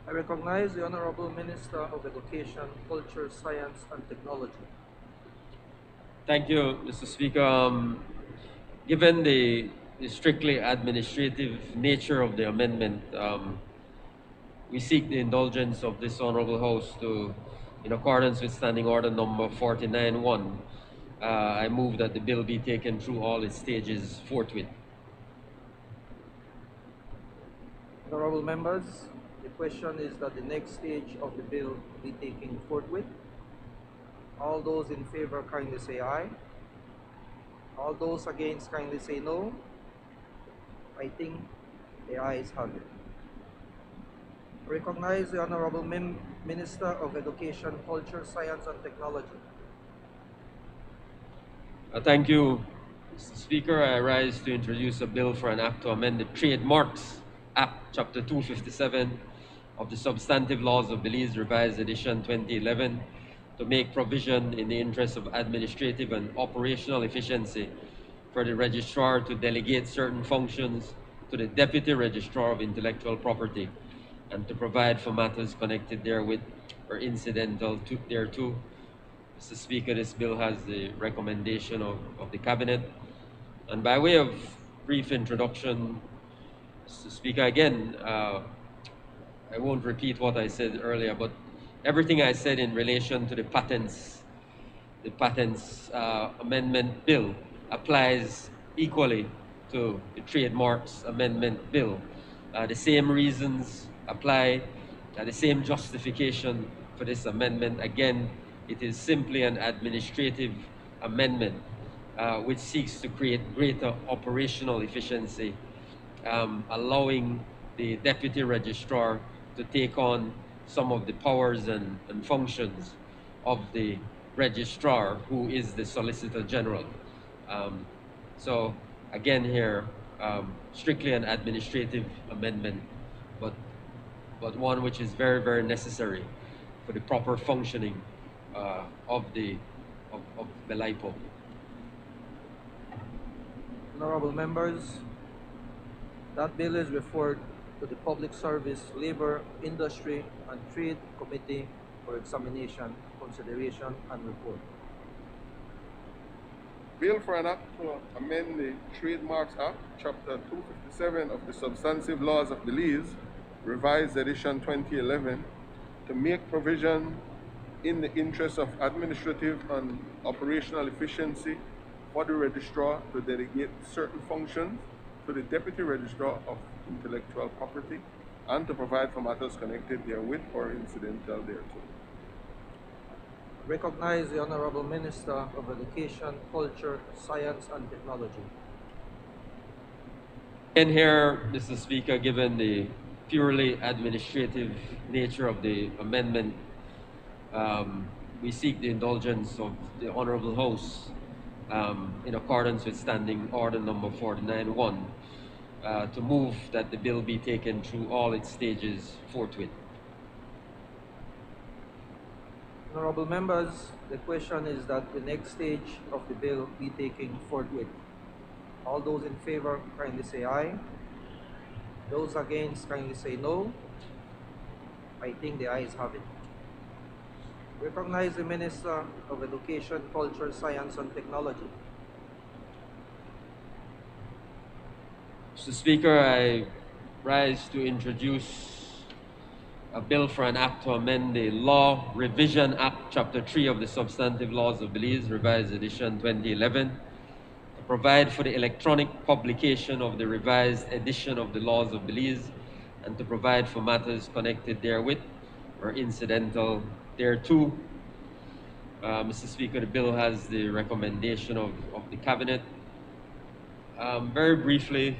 I recognize the Honorable Minister of Education, Culture, Science, and Technology. Thank you, Mr. Speaker. Given the strictly administrative nature of the amendment, we seek the indulgence of this Honorable House to, in accordance with Standing Order number 49-1, I move that the bill be taken through all its stages forthwith. Honorable members, the question is that the next stage of the bill be taken forthwith. All those in favor kindly say aye. All those against kindly say no. I think the ayes have it. I recognize the Honorable Minister of Education, Culture, Science, and Technology. Thank you, Mr. Speaker. I rise to introduce a bill for an act to amend the Trademarks Act, Chapter 257 of the Substantive Laws of Belize, Revised Edition 2011, to make provision in the interest of administrative and operational efficiency for the registrar to delegate certain functions to the Deputy Registrar of Intellectual Property and to provide for matters connected therewith or incidental thereto. Mr. Speaker, this bill has the recommendation of the Cabinet. And by way of brief introduction, Mr. Speaker, again, I won't repeat what I said earlier, but everything I said in relation to the patents amendment bill applies equally to the Trademarks Amendment Bill. The same reasons apply, the same justification for this amendment. Again, it is simply an administrative amendment which seeks to create greater operational efficiency, allowing the Deputy Registrar to take on some of the powers and functions of the Registrar, who is the Solicitor General. So again here, strictly an administrative amendment, but one which is very, very necessary for the proper functioning of Belaipo. Honorable members, that bill is referred to the Public Service, Labor, Industry and Trade Committee for examination, consideration and report. Bill for an act to amend the Trademarks Act, Chapter 257 of the Substantive Laws of Belize, Revised Edition 2011, to make provision in the interest of administrative and operational efficiency for the Registrar to delegate certain functions to the Deputy Registrar of Intellectual Property and to provide for matters connected therewith or incidental thereto. Recognize the Honorable Minister of Education, Culture, Science and Technology. And here, Mr. Speaker, given the purely administrative nature of the amendment, we seek the indulgence of the Honorable House in accordance with Standing Order number 49-1 to move that the bill be taken through all its stages forthwith. Honorable members, the question is that the next stage of the bill be taken forthwith. All those in favor kindly say aye. Those against kindly say no. I think the ayes have it. Recognize the Minister of Education, Culture, Science and Technology. Mr. Speaker, I rise to introduce a bill for an act to amend the Law Revision Act, Chapter 3 of the Substantive Laws of Belize, Revised Edition 2011, to provide for the electronic publication of the revised edition of the Laws of Belize and to provide for matters connected therewith or incidental thereto. Mr. Speaker, the bill has the recommendation of the Cabinet. Very briefly,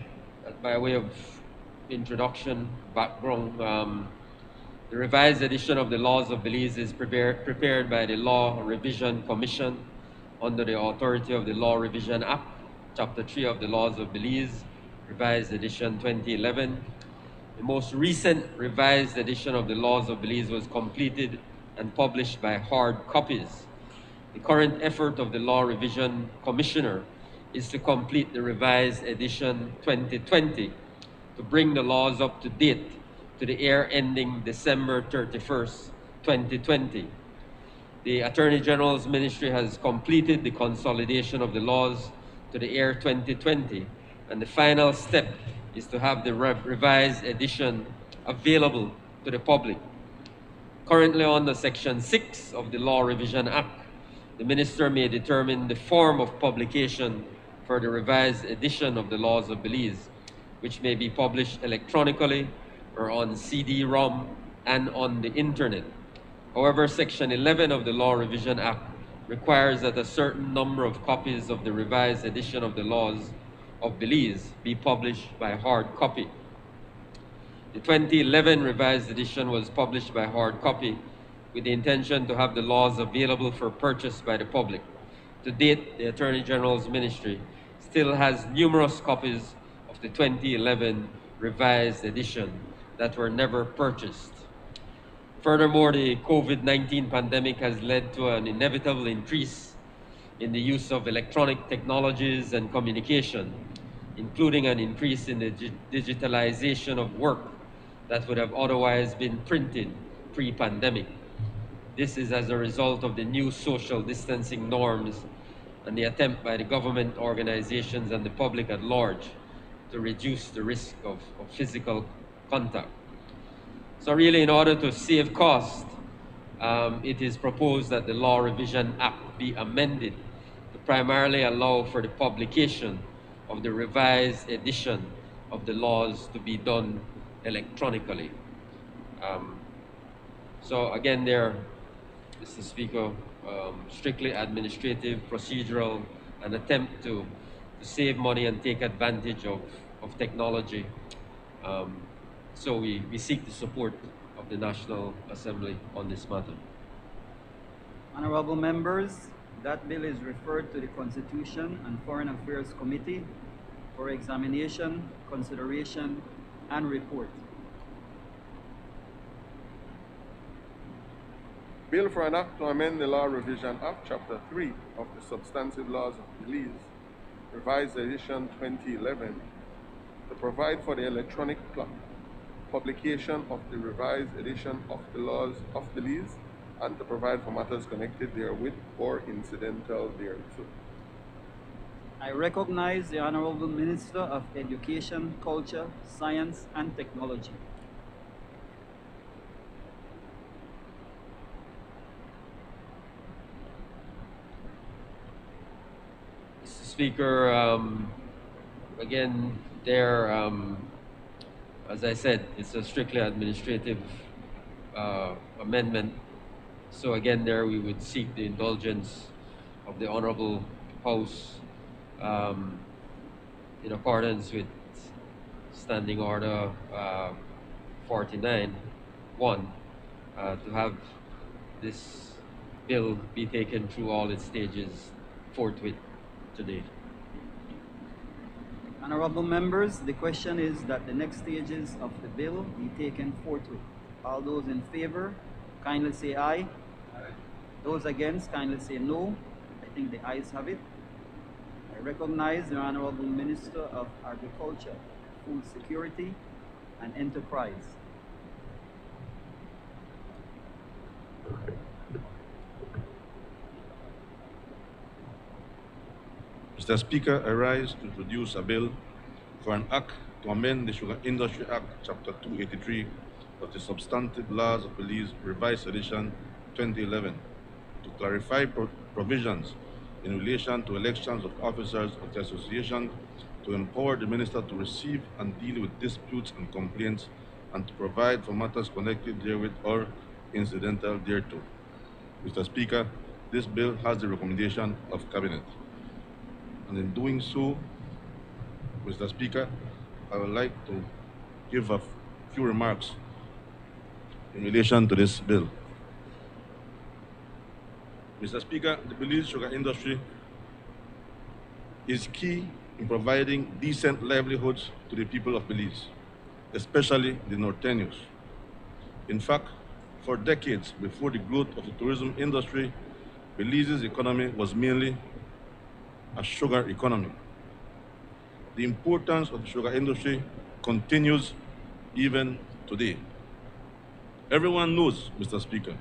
by way of introduction, background, the revised edition of the Laws of Belize is prepared by the Law Revision Commission under the authority of the Law Revision Act, Chapter 3 of the Laws of Belize, Revised Edition 2011. The most recent revised edition of the Laws of Belize was completed and published by hard copies. The current effort of the Law Revision Commissioner is to complete the revised edition 2020 to bring the laws up to date to the year ending December 31st, 2020. The Attorney General's Ministry has completed the consolidation of the laws to the year 2020, and the final step is to have the revised edition available to the public. Currently under Section 6 of the Law Revision Act, the Minister may determine the form of publication for the revised edition of the Laws of Belize, which may be published electronically or on CD-ROM and on the internet. However, Section 11 of the Law Revision Act requires that a certain number of copies of the revised edition of the Laws of Belize be published by hard copy. The 2011 revised edition was published by hard copy with the intention to have the laws available for purchase by the public. To date, the Attorney General's Ministry still has numerous copies of the 2011 revised edition that were never purchased. Furthermore, the COVID-19 pandemic has led to an inevitable increase in the use of electronic technologies and communication, including an increase in the digitalization of work that would have otherwise been printed pre-pandemic. This is as a result of the new social distancing norms and the attempt by the government organizations and the public at large to reduce the risk of physical contact. So really, in order to save cost, it is proposed that the Law Revision Act be amended to primarily allow for the publication of the revised edition of the laws to be done electronically. So again there, Mr. Speaker, strictly administrative, procedural, an attempt to save money and take advantage of technology. So we seek the support of the National Assembly on this matter. Honorable members, that bill is referred to the Constitution and Foreign Affairs Committee for examination, consideration, and report. Bill for an Act to amend the Law Revision Act, Chapter 3 of the Substantive Laws of Belize, Revised Edition 2011, to provide for the electronic publication of the revised edition of the laws of Belize and to provide for matters connected therewith or incidental thereto. I recognize the Honorable Minister of Education, Culture, Science, and Technology. Mr. Speaker, again, as I said, it's a strictly administrative amendment. So again, there we would seek the indulgence of the Honorable House in accordance with Standing Order 49-1 to have this bill be taken through all its stages forthwith today. Honorable members, the question is that the next stages of the bill be taken forthwith. All those in favor, kindly say aye. Those against, kindly say no. I think the ayes have it. I recognize the Honorable Minister of Agriculture, Food Security, and Enterprise. Mr. Speaker, I rise to introduce a bill for an act to amend the Sugar Industry Act, Chapter 283 of the Substantive Laws of Belize, Revised Edition 2011, to clarify provisions in relation to elections of officers of the association, to empower the minister to receive and deal with disputes and complaints, and to provide for matters connected therewith or incidental thereto. Mr. Speaker, this bill has the recommendation of Cabinet. And in doing so, Mr. Speaker, I would like to give a few remarks in relation to this bill. Mr. Speaker, the Belize sugar industry is key in providing decent livelihoods to the people of Belize, especially the Norteños. In fact, for decades before the growth of the tourism industry, Belize's economy was mainly a sugar economy. The importance of the sugar industry continues even today. Everyone knows, Mr. Speaker,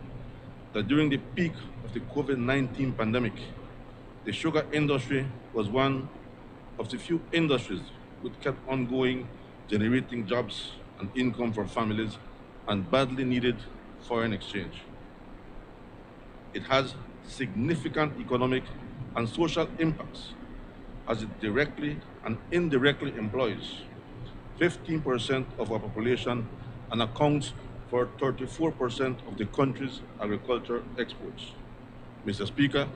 that during the peak of the COVID-19 pandemic, the sugar industry was one of the few industries which kept on going, generating jobs and income for families and badly needed foreign exchange. It has significant economic and social impacts as it directly and indirectly employs 15% of our population and accounts for 34% of the country's agricultural exports. Mr. Speaker,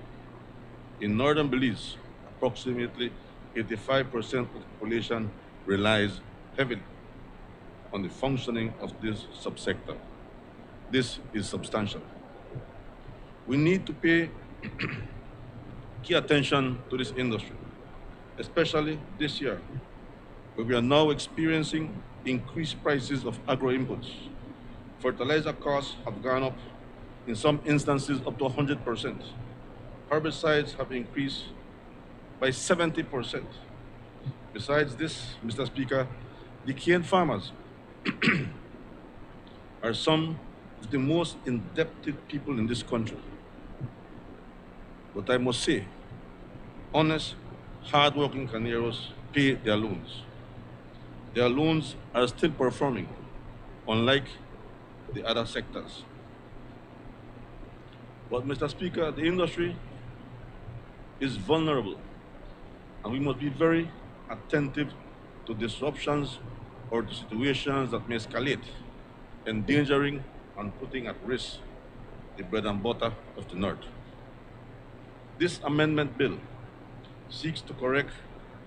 in northern Belize, approximately 85% of the population relies heavily on the functioning of this subsector. This is substantial. We need to pay key attention to this industry, especially this year, where we are now experiencing increased prices of agro inputs. Fertilizer costs have gone up, in some instances up to 100%. Herbicides have increased by 70%. Besides this, Mr. Speaker, the cane farmers are some of the most indebted people in this country. But I must say, honest, hard-working caneros pay their loans. Their loans are still performing, unlike the other sectors. But, Mr. Speaker, the industry is vulnerable, and we must be very attentive to disruptions or to situations that may escalate, endangering and putting at risk the bread and butter of the North. This amendment bill seeks to correct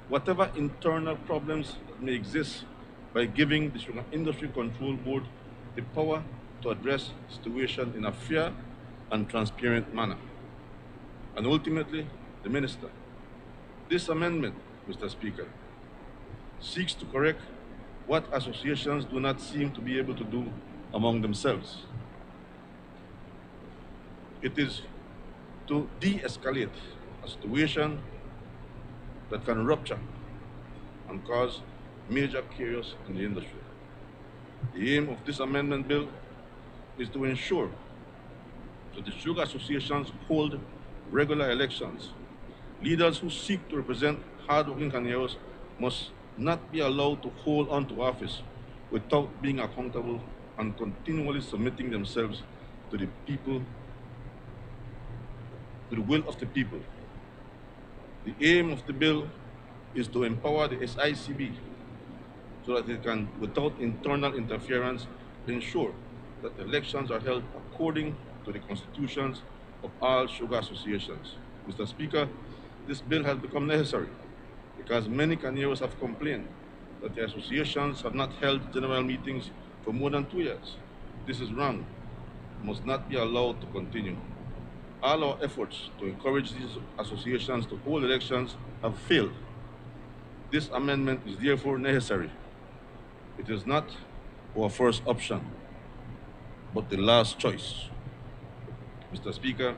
whatever internal problems that may exist by giving the Sugar Industry Control Board the power to address the situation in a fair and transparent manner. And ultimately, the Minister, this amendment, Mr. Speaker, seeks to correct what associations do not seem to be able to do among themselves. It is to de-escalate a situation that can rupture and cause major chaos in the industry. The aim of this amendment bill is to ensure that the sugar associations hold regular elections. Leaders who seek to represent hard-working Cañeros must not be allowed to hold on to office without being accountable and continually submitting themselves to the people, to the will of the people. The aim of the bill is to empower the SICB so that it can, without internal interference, ensure that elections are held according to the constitutions of all sugar associations. Mr. Speaker, this bill has become necessary because many Cañeros have complained that the associations have not held general meetings for more than 2 years. This is wrong. It must not be allowed to continue. All our efforts to encourage these associations to hold elections have failed. This amendment is therefore necessary. It is not our first option, but the last choice. Mr. Speaker,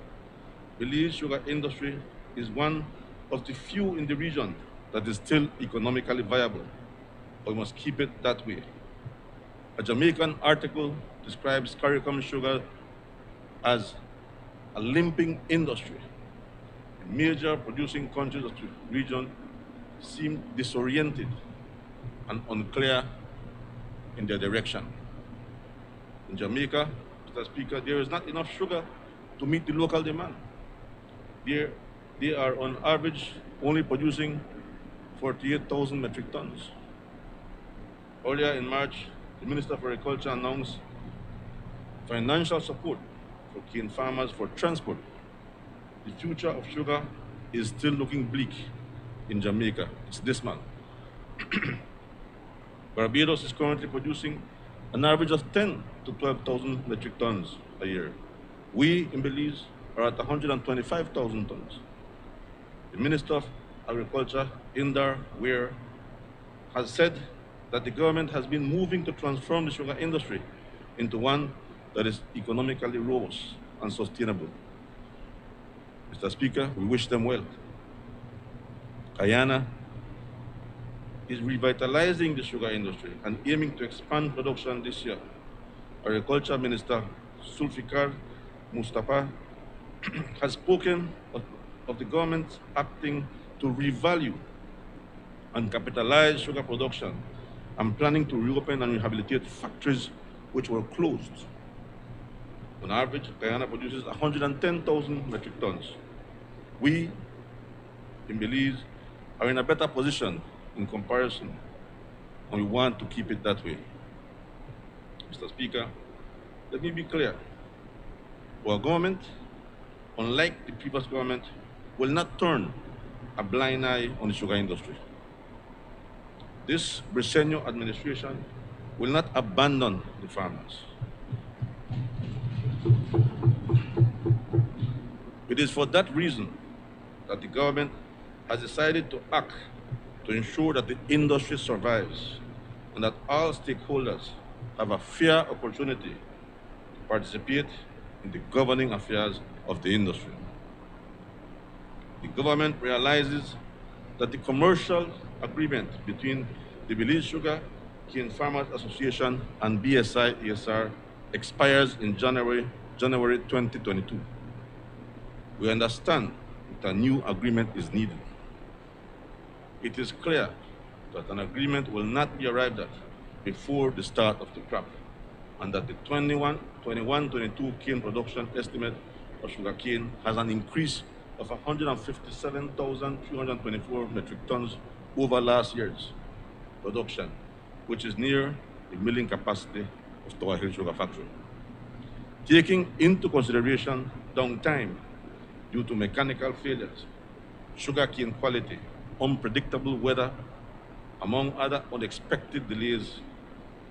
Belize sugar industry is one of the few in the region that is still economically viable, but we must keep it that way. A Jamaican article describes CARICOM sugar as a limping industry. The major producing countries of the region seem disoriented and unclear in their direction. In Jamaica, Mr. Speaker, there is not enough sugar to meet the local demand. They are on average only producing 48,000 metric tons. Earlier in March, the Minister for Agriculture announced financial support for cane farmers for transport. The future of sugar is still looking bleak in Jamaica. It's this month. Barbados is currently producing an average of 10 to 12,000 metric tons a year. We in Belize are at 125,000 tons. The Minister of Agriculture, Indar Ware, has said that the government has been moving to transform the sugar industry into one that is economically robust and sustainable. Mr. Speaker, we wish them well. Guyana is revitalizing the sugar industry and aiming to expand production this year. Agriculture Minister Zulfikar Mustafa has spoken of the government acting to revalue and capitalize sugar production and planning to reopen and rehabilitate factories which were closed. On average, Guyana produces 110,000 metric tons. We in Belize are in a better position in comparison, and we want to keep it that way. Mr. Speaker, let me be clear. Our government, unlike the previous government, will not turn a blind eye on the sugar industry. This Briceño administration will not abandon the farmers. It is for that reason that the government has decided to act to ensure that the industry survives and that all stakeholders have a fair opportunity to participate in the governing affairs of the industry. The government realizes that the commercial agreement between the Belize Sugar Cane Farmers Association and BSI-ESR expires in January 2022. We understand that a new agreement is needed. It is clear that an agreement will not be arrived at before the start of the crop, and that the 21-22 cane production estimate of sugarcane has an increase of 157,324 metric tons over last year's production, which is near the milling capacity of Toa Hill Sugar Factory. Taking into consideration downtime due to mechanical failures, sugarcane quality, unpredictable weather, among other unexpected delays,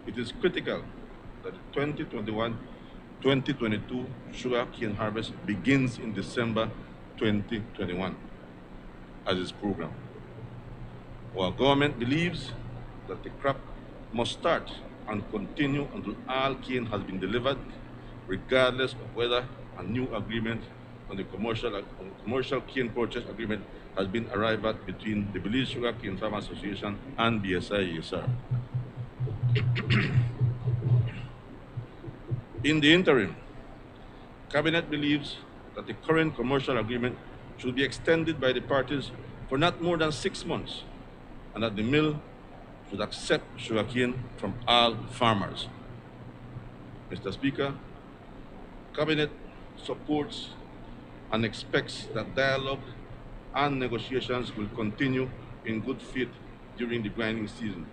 it is critical that the 2021-2022 sugarcane harvest begins in December 2021 as is programmed. Our government believes that the crop must start and continue until all cane has been delivered, regardless of whether a new agreement on the commercial cane purchase agreement has been arrived at between the Belize Sugar Cane Farmers Association and BSI-ESR. In the interim, Cabinet believes that the current commercial agreement should be extended by the parties for not more than 6 months, and that the mill should accept sugarcane from all farmers. Mr. Speaker, Cabinet supports and expects that dialogue and negotiations will continue in good faith during the grinding season,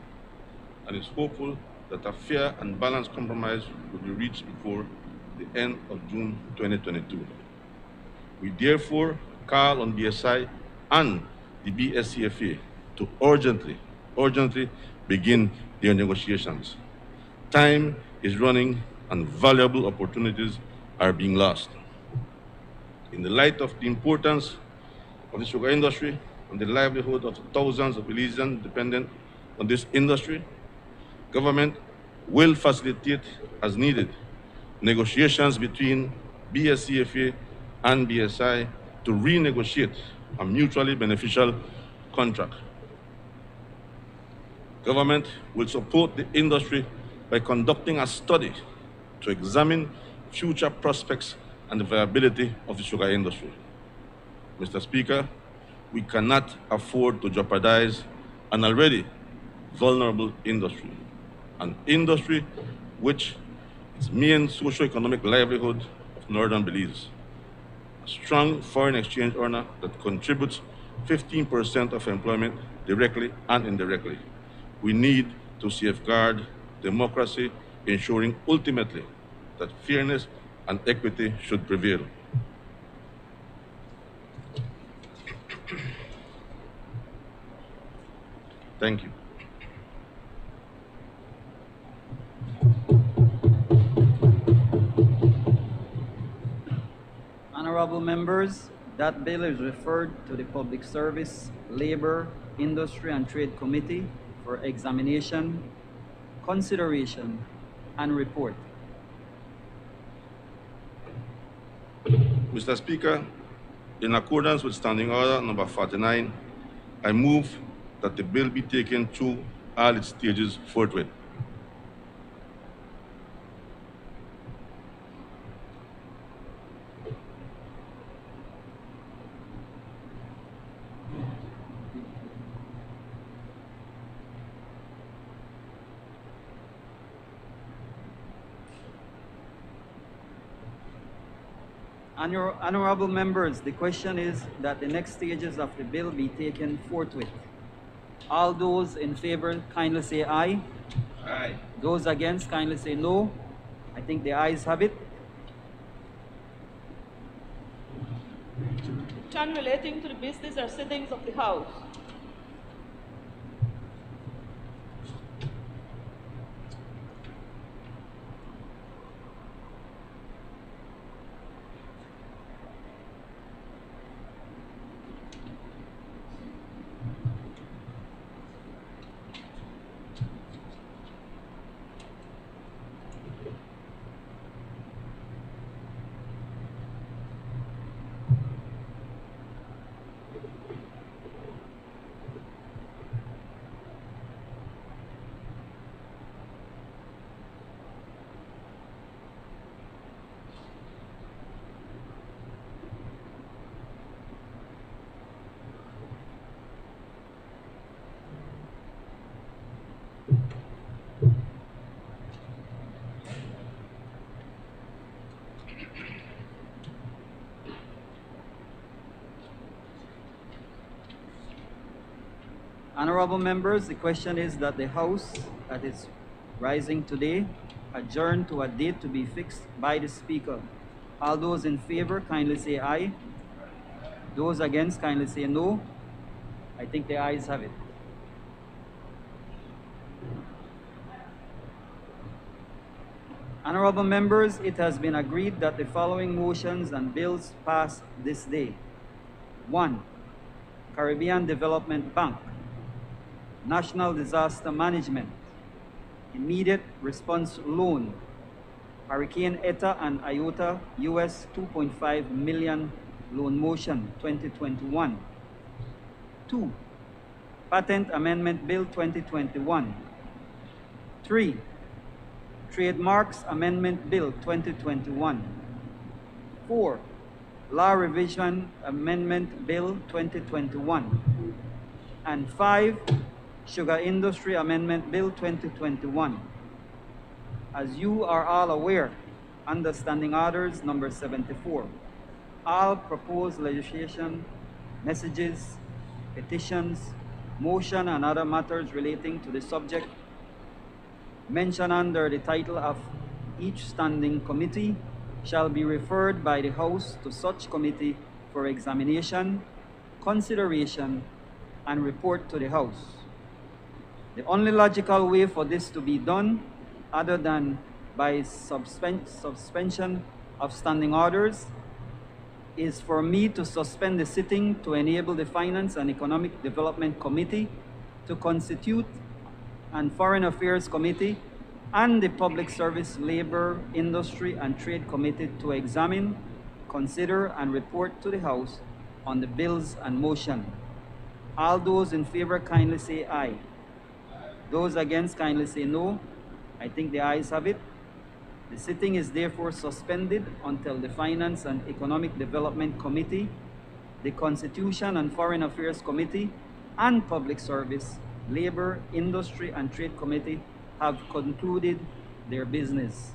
and is hopeful that a fair and balanced compromise will be reached before the end of June 2022. We therefore call on BSI and the BSCFA to urgently begin their negotiations. Time is running and valuable opportunities are being lost. In the light of the importance of the sugar industry and the livelihood of thousands of Belizeans dependent on this industry, government will facilitate, as needed, negotiations between BSCFA and BSI to renegotiate a mutually beneficial contract. Government will support the industry by conducting a study to examine future prospects and the viability of the sugar industry. Mr. Speaker, we cannot afford to jeopardize an already vulnerable industry, an industry which is main socio-economic livelihood of northern Belize, a strong foreign exchange earner that contributes 15% of employment directly and indirectly. We need to safeguard democracy, ensuring ultimately that fairness and equity should prevail. Thank you. Honorable members, that bill is referred to the Public Service, Labor, Industry and Trade Committee for examination, consideration, and report. Mr. Speaker, in accordance with Standing Order number 49, I move that the bill be taken through all its stages forthwith. Honorable members, the question is that the next stages of the bill be taken forthwith. All those in favor kindly say aye. Aye. Those against kindly say no. I think the ayes have it. Question relating to the business or sittings of the House. Honorable members, the question is that the House, at its rising today, adjourn to a date to be fixed by the Speaker. All those in favor kindly say aye. Those against kindly say no. I think the ayes have it. Honorable members, it has been agreed that the following motions and bills pass this day. 1. Caribbean Development Bank, National Disaster Management, Immediate Response Loan, Hurricane Eta and Iota, US $2.5 million loan motion 2021. 2. Patent Amendment Bill 2021. 3. Trademarks Amendment Bill 2021. 4. Law Revision Amendment Bill 2021. And 5. Sugar Industry Amendment Bill 2021. As you are all aware, under Standing Orders number 74, all proposed legislation, messages, petitions, motion, and other matters relating to the subject mentioned under the title of each standing committee shall be referred by the House to such committee for examination, consideration, and report to the House. The only logical way for this to be done, other than by suspension of standing orders, is for me to suspend the sitting to enable the Finance and Economic Development Committee to constitute, and Foreign Affairs Committee and the Public Service, Labor, Industry, and Trade Committee to examine, consider, and report to the House on the bills and motion. All those in favor kindly say aye. Those against kindly say no. I think the ayes have it. The sitting is therefore suspended until the Finance and Economic Development Committee, the Constitution and Foreign Affairs Committee, and Public Service, Labor, Industry, and Trade Committee have concluded their business.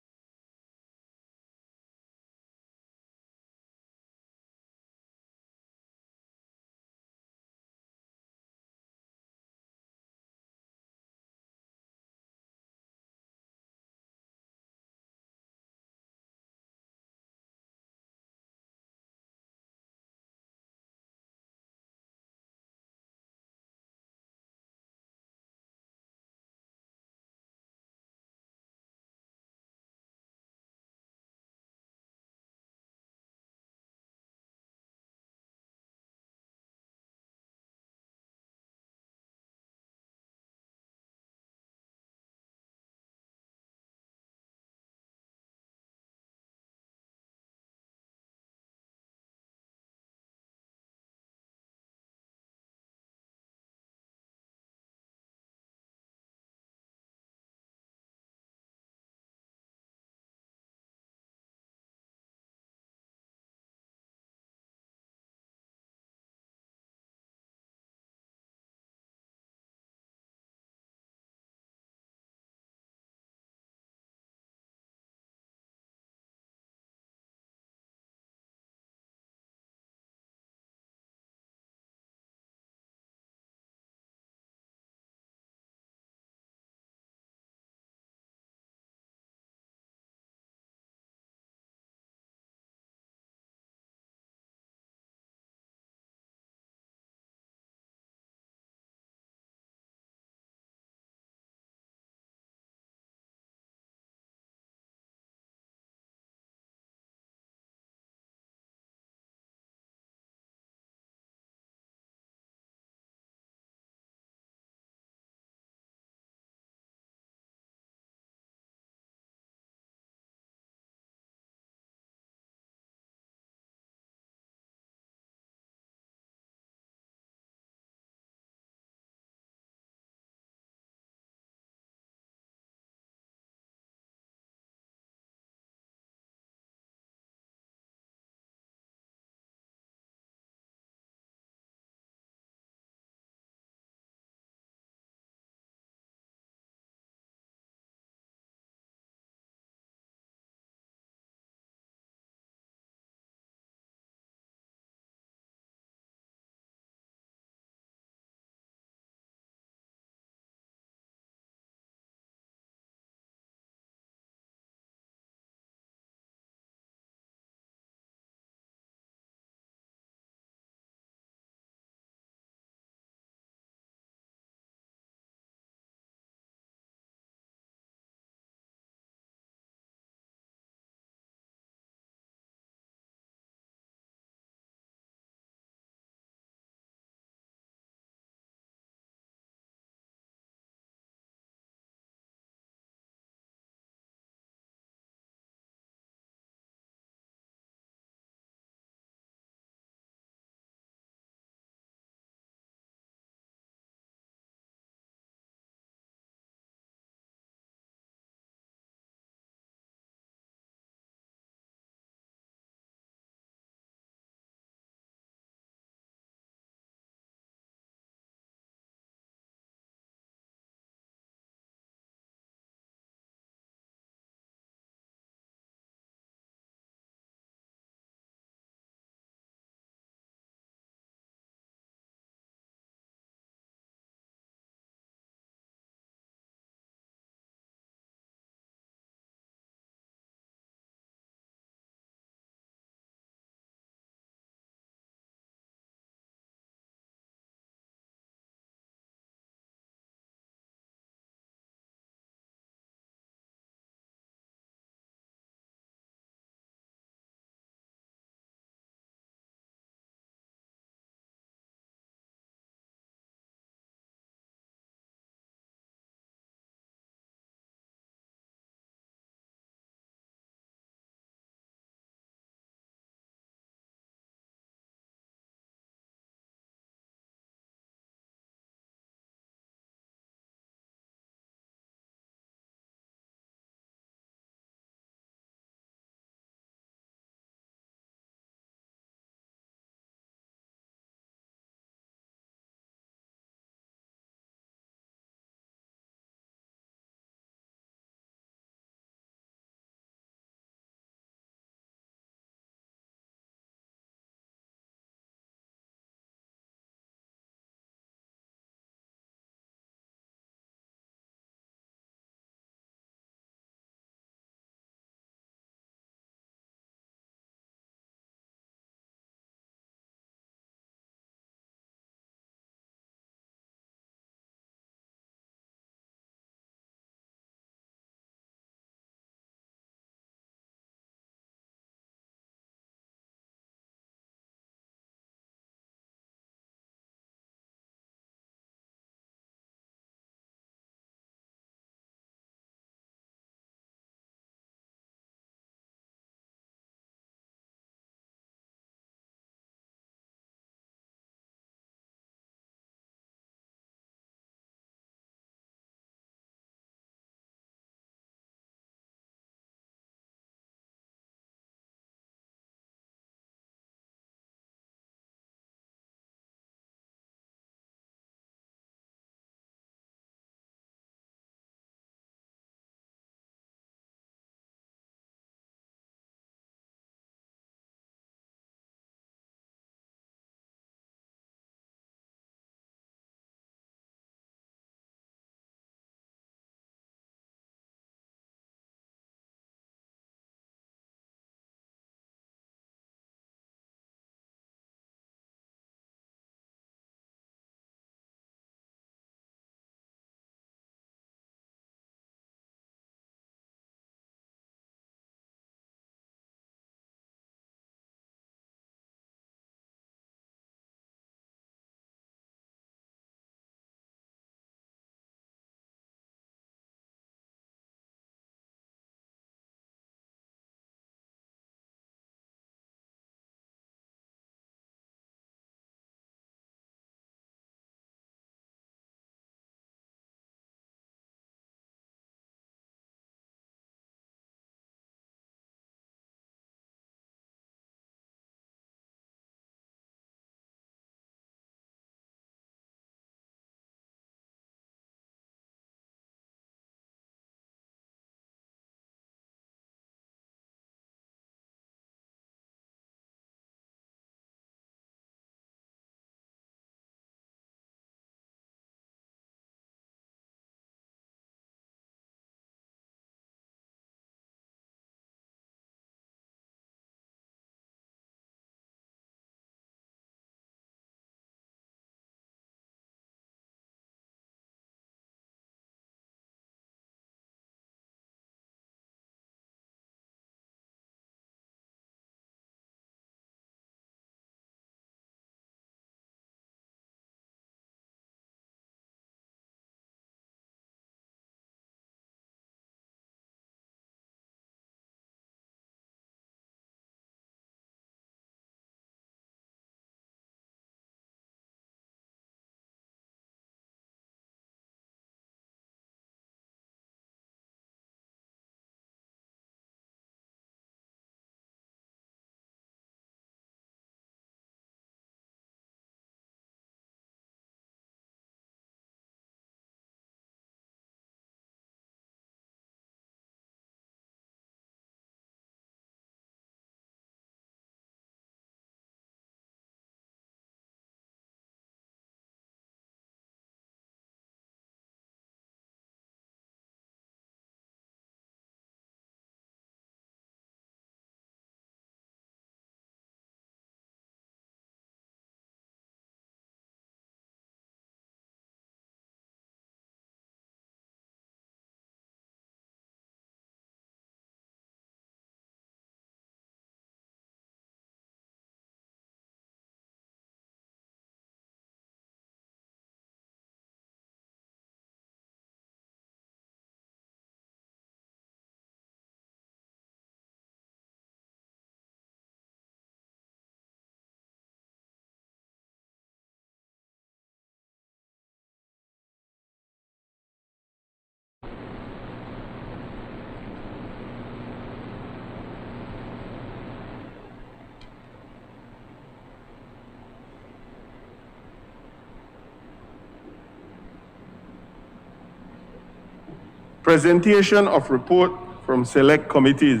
Presentation of report from select committees.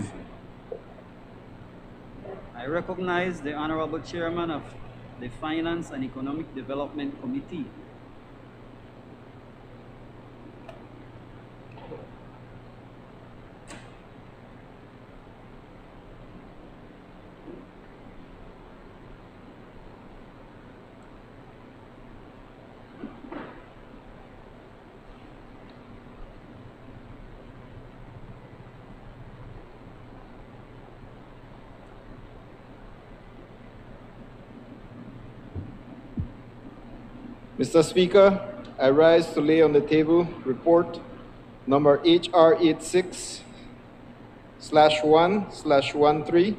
I recognize the Honorable Chairman of the Finance and Economic Development Committee. Mr. Speaker, I rise to lay on the table report number HR 86/1/13,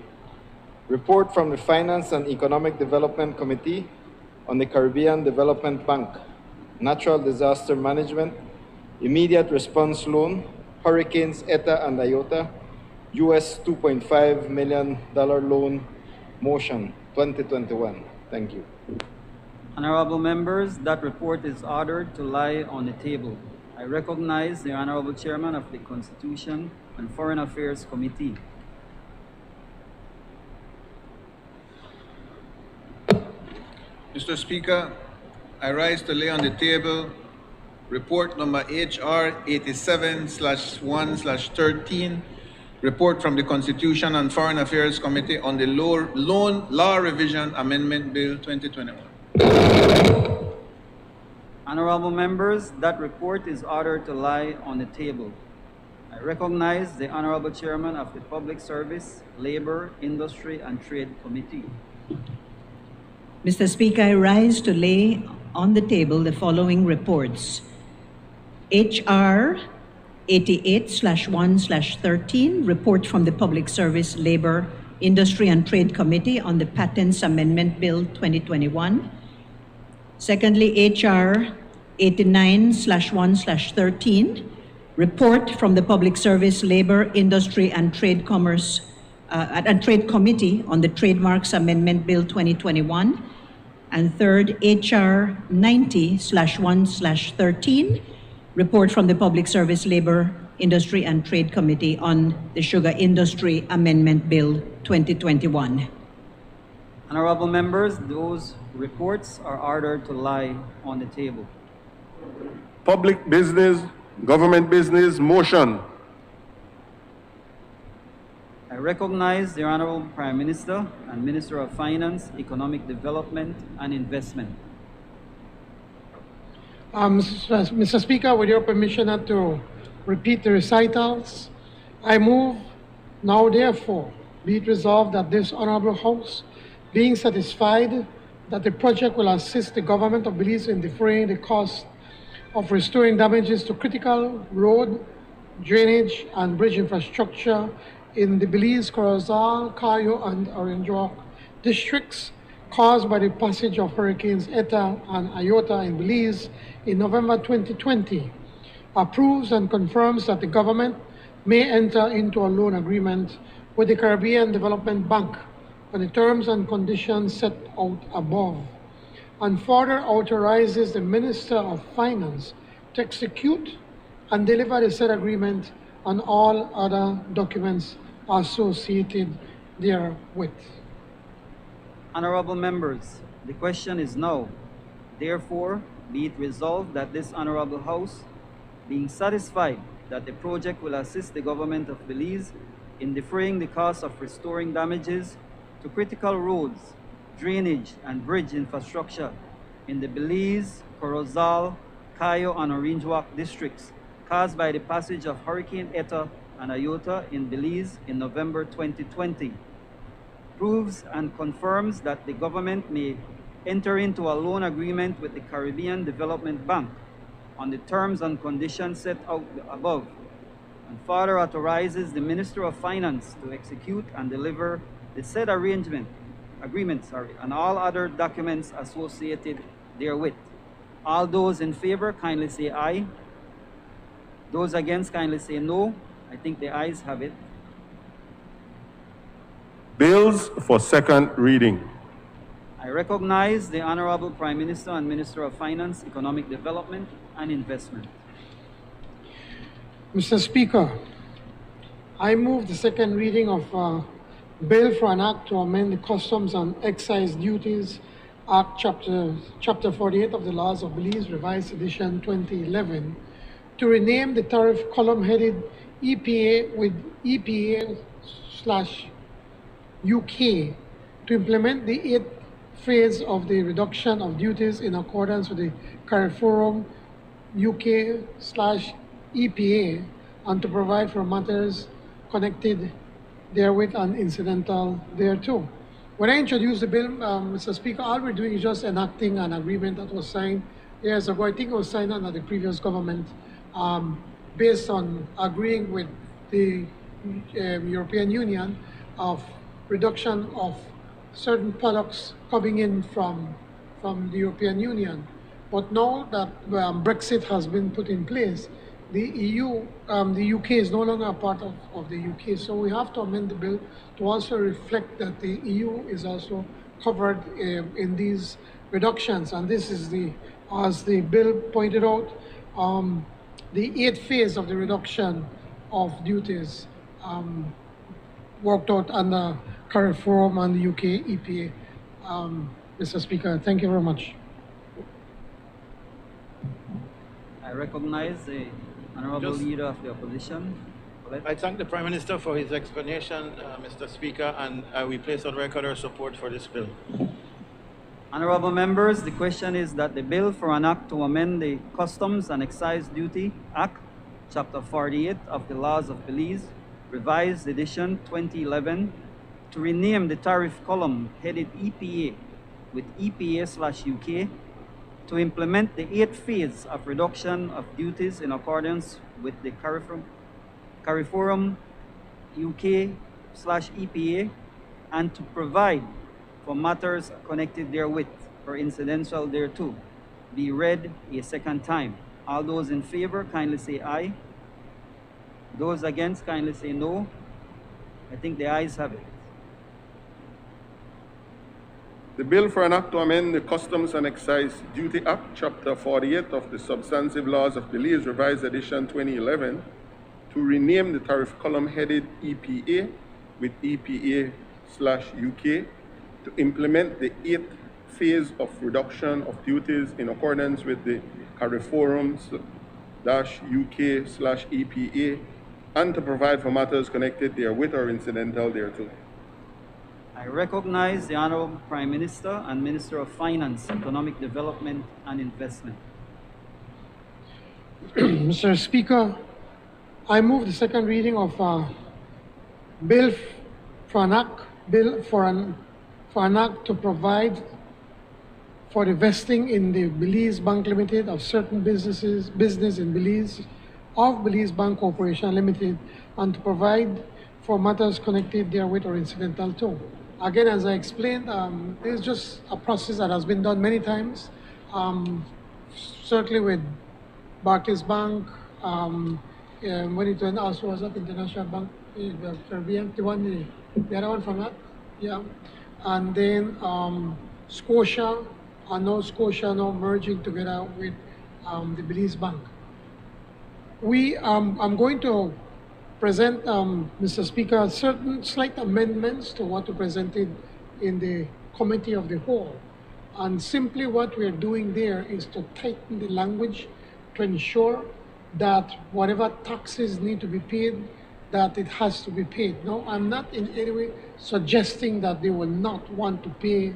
report from the Finance and Economic Development Committee on the Caribbean Development Bank, Natural Disaster Management, Immediate Response Loan, Hurricanes Eta and Iota, US $2.5 million loan, motion 2021. Thank you. Honorable members, that report is ordered to lie on the table. I recognize the Honorable Chairman of the Constitution and Foreign Affairs Committee. Mr. Speaker, I rise to lay on the table report number HR 87/1/13, report from the Constitution and Foreign Affairs Committee on the Loan Law Revision Amendment Bill 2021. Honorable members, that report is ordered to lie on the table. I recognize the Honorable Chairman of the Public Service, Labor, Industry, and Trade Committee. Mr. Speaker, I rise to lay on the table the following reports. HR 88/1/13, report from the Public Service, Labor, Industry, and Trade Committee on the Patents Amendment Bill 2021. Secondly, HR 89/1/13, report from the Public Service, Labor, Industry, and Trade Committee on the Trademarks Amendment Bill 2021. And third, HR 90/1/13, report from the Public Service, Labor, Industry, and Trade Committee on the Sugar Industry Amendment Bill 2021. Honorable members, those reports are ordered to lie on the table. Public business, government business, motion. I recognize the Honorable Prime Minister and Minister of Finance, Economic Development, and Investment. Mr. Speaker, with your permission not to repeat the recitals, I move now therefore be it resolved that this Honorable House, being satisfied that the project will assist the government of Belize in defraying the cost of restoring damages to critical road, drainage, and bridge infrastructure in the Belize, Corozal, Cayo, and Orange Walk districts caused by the passage of Hurricanes Eta and Iota in Belize in November 2020, approves and confirms that the government may enter into a loan agreement with the Caribbean Development Bank on the terms and conditions set out above, and further authorizes the Minister of Finance to execute and deliver the said agreement and all other documents associated therewith. Honorable members, the question is now, therefore, be it resolved that this Honorable House, being satisfied that the project will assist the government of Belize in defraying the cost of restoring damages to critical roads, drainage, and bridge infrastructure in the Belize, Corozal, Cayo, and Orange Walk districts caused by the passage of Hurricane Eta and Iota in Belize in November 2020, proves and confirms that the government may enter into a loan agreement with the Caribbean Development Bank on the terms and conditions set out above, and further authorizes the Minister of Finance to execute and deliver the said agreement, and all other documents associated therewith. All those in favor, kindly say aye. Those against, kindly say no. I think the ayes have it. Bills for second reading. I recognize the Honorable Prime Minister and Minister of Finance, Economic Development, and Investment. Mr. Speaker, I move the second reading of Bill for an Act to amend the Customs and Excise Duties Act, Chapter 48 of the Laws of Belize, Revised Edition 2011, to rename the tariff column headed EPA with EPA/UK to implement the 8th phase of the reduction of duties in accordance with the CARIFORUM UK/EPA and to provide for matters connected therewith and incidental thereto. When I introduced the bill, Mr. Speaker, all we're doing is just enacting an agreement that was signed years ago. I think it was signed under the previous government based on agreeing with the European Union of reduction of certain products coming in from the European Union. But now that Brexit has been put in place, the UK is no longer a part of the UK, so we have to amend the bill to also reflect that the EU is also covered in these reductions. And this is as the bill pointed out, the 8th phase of the reduction of duties worked out under CARIFORUM and the UK EPA. Mr. Speaker, thank you very much. I recognize the Honorable Leader of the Opposition. I thank the Prime Minister for his explanation, Mr. Speaker, and we place on record our support for this bill. Honorable members, the question is that the bill for an act to amend the Customs and Excise Duty Act, Chapter 48 of the Laws of Belize, Revised Edition 2011, to rename the tariff column headed EPA with EPA/UK to implement the 8th phase of reduction of duties in accordance with the CARIFORUM UK/EPA and to provide for matters connected therewith or incidental thereto, be read a second time. All those in favor, kindly say aye. Those against, kindly say no. I think the ayes have it. The bill for an act to amend the Customs and Excise Duty Act, Chapter 48 of the Substantive Laws of Belize, Revised Edition 2011, to rename the tariff column headed EPA with EPA/UK to implement the 8th phase of reduction of duties in accordance with the CARIFORUM-UK/EPA and to provide for matters connected therewith or incidental thereto. I recognize the Honorable Prime Minister and Minister of Finance, Economic Development and Investment. Mr. Speaker, I move the second reading of Bill for an Act to provide for the vesting in the Belize Bank Limited of certain business in Belize of Belize Bank Corporation Limited and to provide for matters connected therewith or incidental to. Again, as I explained, this is just a process that has been done many times, certainly with Barclays Bank, when it went also was that International Bank, the Caribbean, the other one from that, yeah. And then Scotia, and now Scotia now merging together with the Belize Bank. I'm going to present, Mr. Speaker, certain slight amendments to what we presented in the Committee of the Whole. And simply what we're doing there is to tighten the language to ensure that whatever taxes need to be paid, that it has to be paid. No, I'm not in any way suggesting that they will not want to pay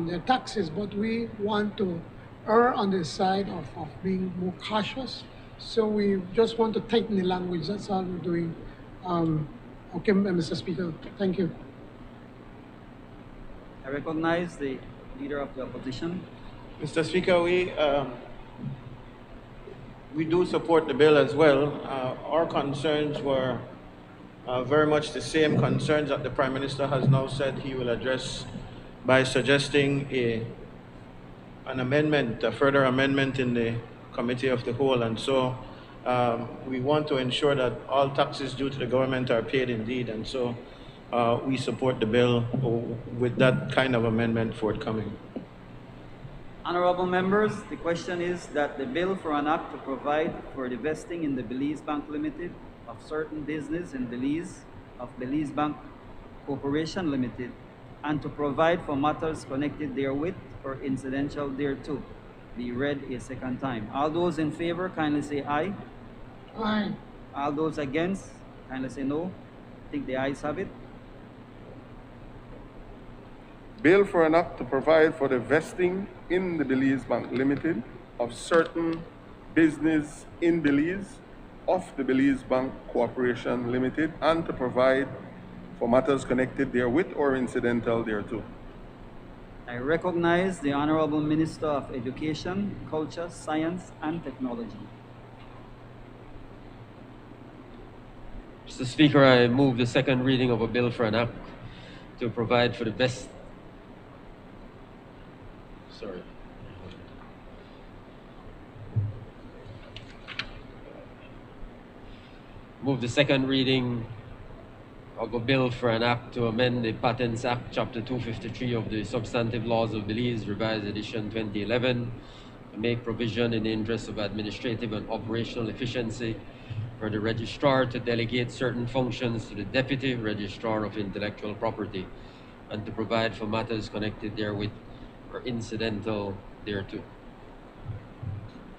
their taxes, but we want to err on the side of being more cautious. So we just want to tighten the language. That's all we're doing. Okay, Mr. Speaker, thank you. I recognize the Leader of the Opposition. Mr. Speaker, we do support the bill as well. Our concerns were very much the same concerns that the Prime Minister has now said he will address by suggesting an amendment, a further amendment in the Committee of the Whole. And so we want to ensure that all taxes due to the government are paid indeed. And so we support the bill with that kind of amendment forthcoming. Honorable members, the question is that the bill for an act to provide for the vesting in the Belize Bank Limited of certain business in Belize of Belize Bank Corporation Limited and to provide for matters connected therewith or incidental thereto be read a second time. All those in favor, kindly say aye. Aye. All those against, kindly say no. I think the ayes have it. Bill for an act to provide for the vesting in the Belize Bank Limited of certain business in Belize of the Belize Bank Corporation Limited and to provide for matters connected therewith or incidental thereto. I recognize the Honorable Minister of Education, Culture, Science, and Technology. Mr. Speaker, I move the second reading of a bill for an act to provide for the best. Sorry. Move the second reading of a bill for an act to amend the Patents Act, Chapter 253 of the Substantive Laws of Belize, Revised Edition 2011, to make provision in the interest of administrative and operational efficiency for the registrar to delegate certain functions to the Deputy Registrar of Intellectual Property and to provide for matters connected therewith or incidental thereto.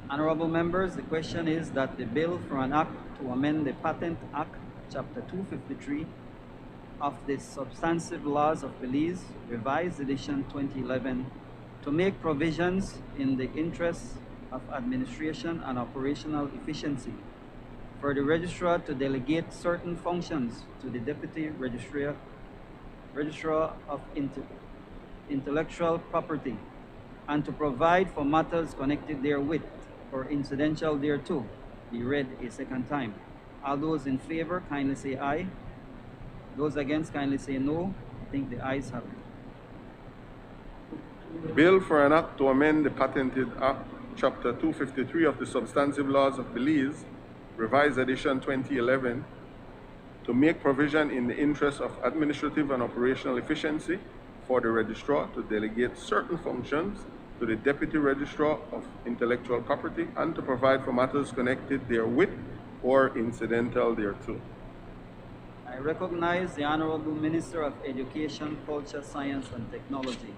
Honorable members, the question is that the bill for an act to amend the Patent Act, Chapter 253 of the Substantive Laws of Belize, Revised Edition 2011, to make provisions in the interest of administration and operational efficiency for the registrar to delegate certain functions to the Deputy Registrar of Intellectual Property and to provide for matters connected therewith or incidental thereto be read a second time. All those in favor, kindly say aye. Those against, kindly say no. I think the ayes have it. Bill for an act to amend the Patented Act, Chapter 253 of the Substantive Laws of Belize, Revised Edition 2011, to make provision in the interest of administrative and operational efficiency for the registrar to delegate certain functions to the Deputy Registrar of Intellectual Property and to provide for matters connected therewith or incidental thereto. I recognize the Honorable Minister of Education, Culture, Science, and Technology.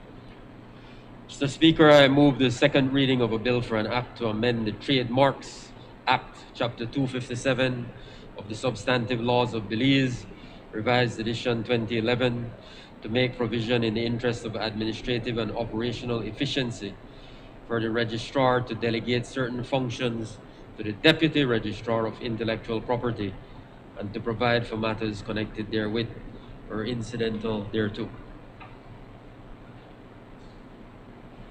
Mr. Speaker, I move the second reading of a bill for an act to amend the Trademarks Act, Chapter 257 of the Substantive Laws of Belize, Revised Edition 2011, to make provision in the interest of administrative and operational efficiency for the registrar to delegate certain functions to the Deputy Registrar of Intellectual Property and to provide for matters connected therewith or incidental thereto.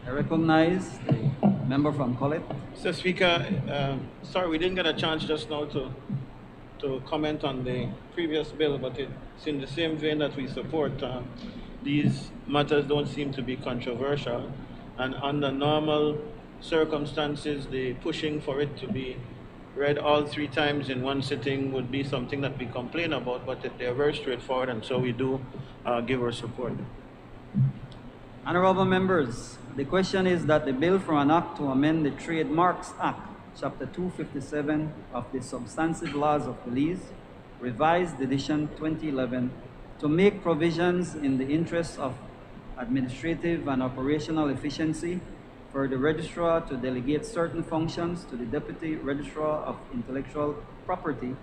I recognize the member from Collet. Mr. Speaker, sorry, we didn't get a chance just now to comment on the previous bill, but it's in the same vein that we support. These matters don't seem to be controversial, and under normal circumstances, the pushing for it to be read all 3 times in one sitting would be something that we complain about, but they're very straightforward, and so we do give our support. Honorable members, the question is that the bill for an act to amend the Trademarks Act, Chapter 257 of the Substantive Laws of Belize, Revised Edition 2011, to make provisions in the interest of administrative and operational efficiency for the registrar to delegate certain functions to the Deputy Registrar of Intellectual Property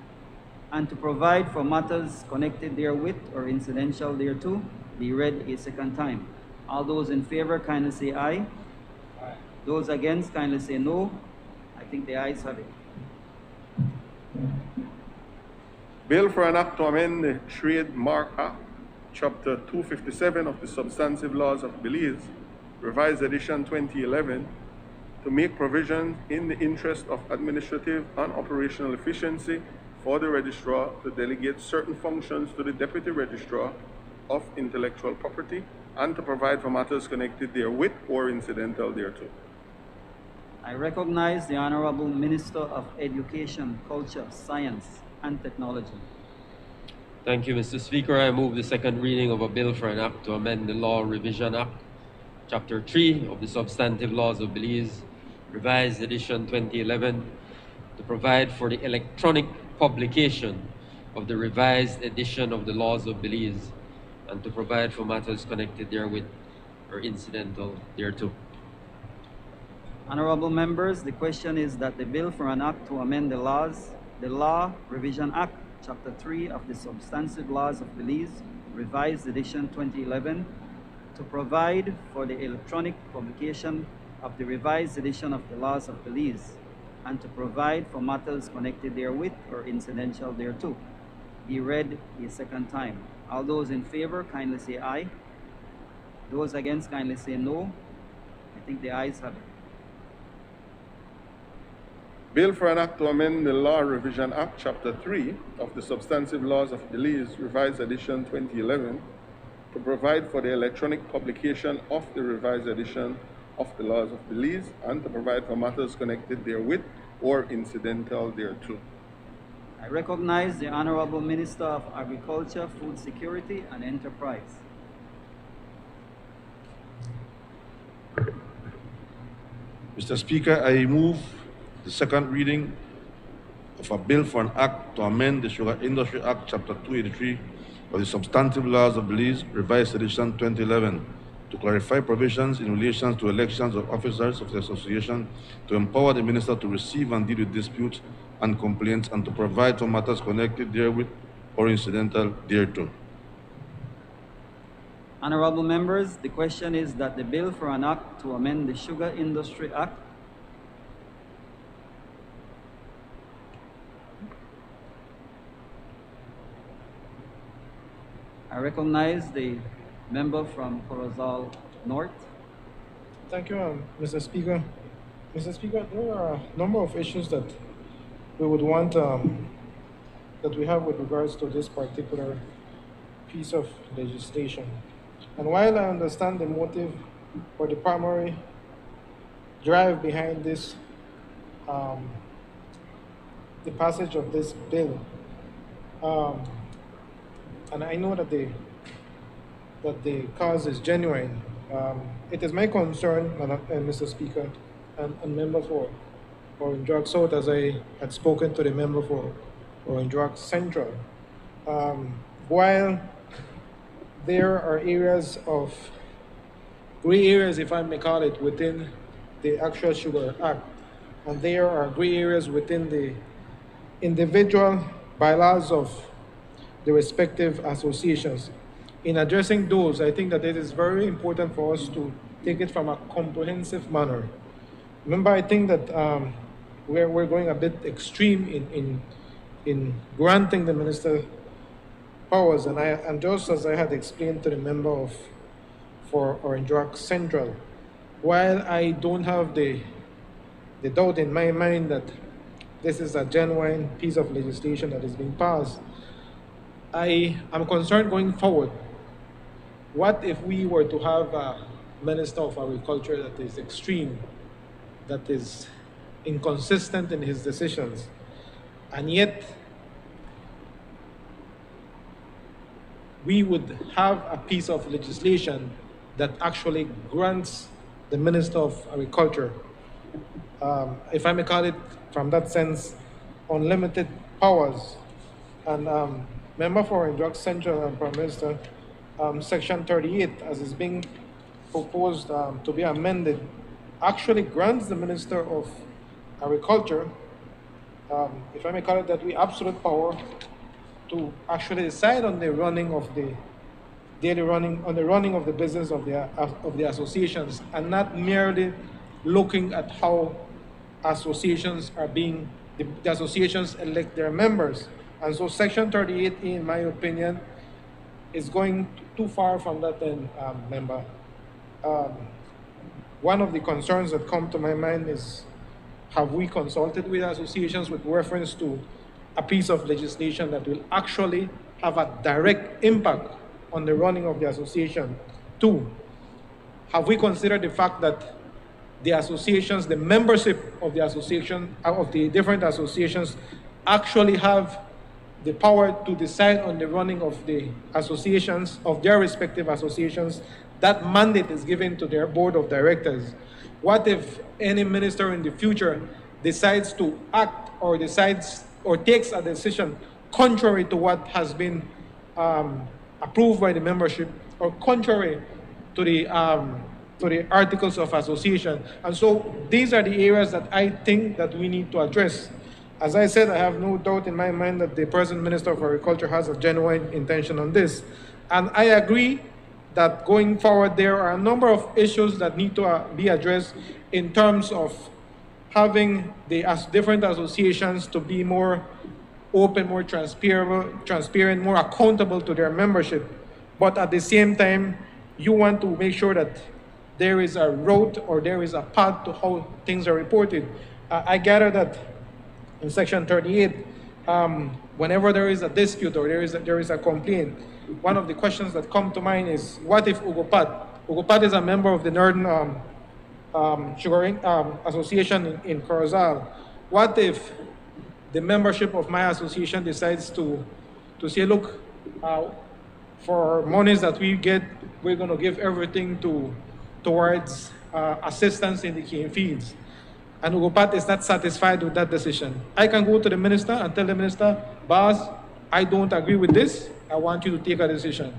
and to provide for matters connected therewith or incidental thereto be read a second time. All those in favor, kindly say aye. Aye. Those against, kindly say no. I think the ayes have it. Bill for an act to amend the Trademark Act, Chapter 257 of the Substantive Laws of Belize, Revised Edition 2011, to make provision in the interest of administrative and operational efficiency for the registrar to delegate certain functions to the Deputy Registrar of Intellectual Property and to provide for matters connected therewith or incidental thereto. I recognize the Honorable Minister of Education, Culture, Science, and Technology. Thank you, Mr. Speaker. I move the second reading of a bill for an act to amend the Law Revision Act, Chapter 3 of the Substantive Laws of Belize, Revised Edition 2011, to provide for the electronic publication of the revised edition of the Laws of Belize and to provide for matters connected therewith or incidental thereto. Honorable members, the question is that the bill for an act to amend the Law Revision Act, Chapter 3 of the Substantive Laws of Belize, Revised Edition 2011, to provide for the electronic publication of the revised edition of the Laws of Belize and to provide for matters connected therewith or incidental thereto, be read a second time. All those in favor, kindly say aye. Those against, kindly say no. I think the ayes have it. Bill for an act to amend the Law Revision Act, Chapter 3 of the Substantive Laws of Belize, Revised Edition 2011, to provide for the electronic publication of the revised edition of the Laws of Belize and to provide for matters connected therewith or incidental thereto. I recognize the Honorable Minister of Agriculture, Food Security and Enterprise. Mr. Speaker, I move the second reading of a bill for an act to amend the Sugar Industry Act, Chapter 283 of the Substantive Laws of Belize, Revised Edition 2011, to clarify provisions in relation to elections of officers of the association, to empower the minister to receive and deal with disputes and complaints, and to provide for matters connected therewith or incidental thereto. Honorable members, the question is that the bill for an act to amend the Sugar Industry Act, I recognize the member from Corozal North. Thank you, Mr. Speaker. Mr. Speaker, there are a number of issues that we would want that we have with regards to this particular piece of legislation. And while I understand the motive or the primary drive behind this, the passage of this bill, and I know that the cause is genuine. It is my concern, Mr. Speaker, and member for Orange Drug South, as I had spoken to the member for Orange Drug Central. While there are areas of gray areas, if I may call it, within the actual Sugar Act, and there are gray areas within the individual bylaws of the respective associations. In addressing those, I think that it is very important for us to take it from a comprehensive manner. Remember, I think that we're going a bit extreme in granting the minister powers, and just as I had explained to the member for Orange Drug Central, while I don't have the doubt in my mind that this is a genuine piece of legislation that is being passed, I am concerned going forward. What if we were to have a Minister of Agriculture that is extreme, that is inconsistent in his decisions, and yet we would have a piece of legislation that actually grants the Minister of Agriculture, if I may call it from that sense, unlimited powers. And member for Drug Central and Prime Minister, Section 38, as is being proposed to be amended, actually grants the Minister of Agriculture, if I may call it that way, absolute power to actually decide on the running of the running of the business of the associations, and not merely looking at how associations are being, the associations elect their members. And so Section 38, in my opinion, is going too far from that end, member. One of the concerns that come to my mind is, have we consulted with associations with reference to a piece of legislation that will actually have a direct impact on the running of the association? Two, have we considered the fact that the associations, the membership of the association, of the different associations, actually have the power to decide on the running of the associations, of their respective associations, that mandate is given to their board of directors. What if any minister in the future decides to act or takes a decision contrary to what has been approved by the membership or contrary to the Articles of Association? And so these are the areas that I think that we need to address. As I said, I have no doubt in my mind that the present Minister of Agriculture has a genuine intention on this. And I agree that going forward, there are a number of issues that need to be addressed in terms of having the different associations to be more open, more transparent, more accountable to their membership. But at the same time, you want to make sure that there is a route or there is a path to how things are reported. I gather that in Section 38, whenever there is a dispute or there is a complaint, one of the questions that come to mind is, what if Ugopat is a member of the Northern Sugar Association in Corozal. What if the membership of my association decides to say, look, for monies that we get, we're going to give everything towards assistance in the cane fields. And Ugopat is not satisfied with that decision. I can go to the minister and tell the minister, boss, I don't agree with this. I want you to take a decision.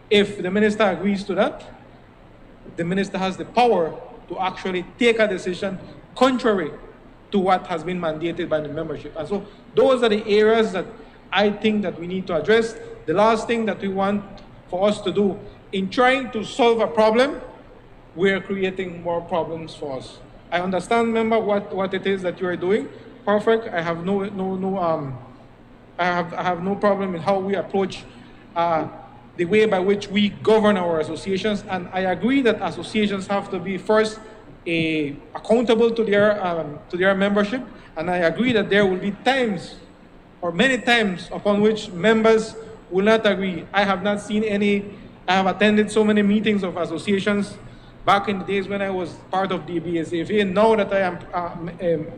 If the minister agrees to that, the minister has the power to actually take a decision contrary to what has been mandated by the membership. And so those are the areas that I think that we need to address. The last thing that we want for us to do in trying to solve a problem, we're creating more problems for us. I understand, member, what it is that you are doing. Perfect. I have I have no problem in how we approach the way by which we govern our associations. And I agree that associations have to be first accountable to their membership. And I agree that there will be times or many times upon which members will not agree. I have not seen any. I have attended so many meetings of associations back in the days when I was part of the BSAFA. Now that I am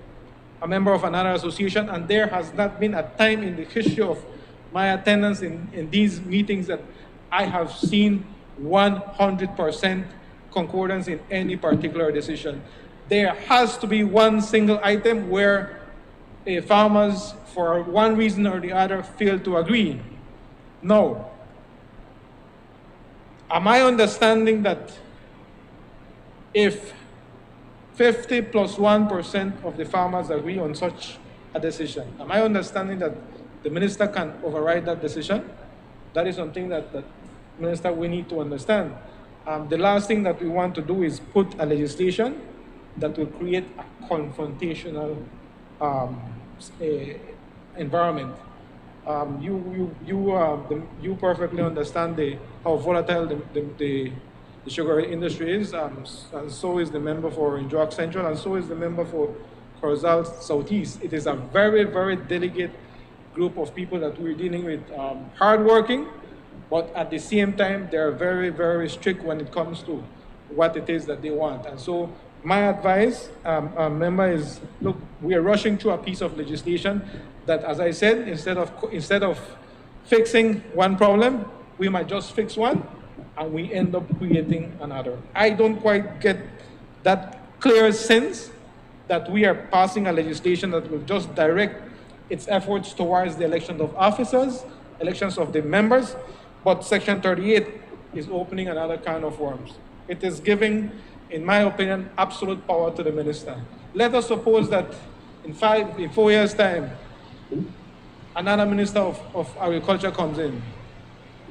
a member of another association, and there has not been a time in the history of my attendance in these meetings that I have seen 100% concordance in any particular decision. There has to be one single item where farmers, for one reason or the other, fail to agree. No. Am I understanding that if 50 plus 1% of the farmers agree on such a decision, am I understanding that the minister can override that decision? That is something that minister, we need to understand. The last thing that we want to do is put a legislation that will create a confrontational environment. You perfectly understand how volatile the sugar industry is, and so is the member for Injok Central, and so is the member for Corozal Southeast. It is a very, very delicate group of people that we're dealing with, hardworking, but at the same time, they're very, very strict when it comes to what it is that they want. And so my advice, member, is, look, we are rushing through a piece of legislation that, as I said, instead of fixing one problem, we might just fix one, and we end up creating another. I don't quite get that clear sense that we are passing a legislation that will just direct its efforts towards the election of officers, elections of the members, but Section 38 is opening another kind of worms. It is giving, in my opinion, absolute power to the minister. Let us suppose that in 4 years' time, another minister of agriculture comes in.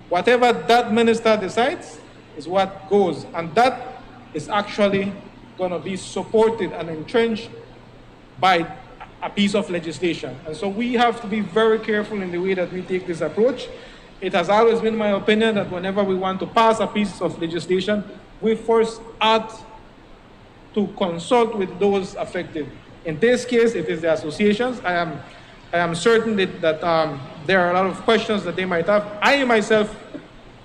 Whatever that minister decides is what goes, and that is actually going to be supported and entrenched by a piece of legislation. And so we have to be very careful in the way that we take this approach. It has always been my opinion that whenever we want to pass a piece of legislation, we first ought to consult with those affected. In this case, it is the associations. I am certain that there are a lot of questions that they might have. I myself,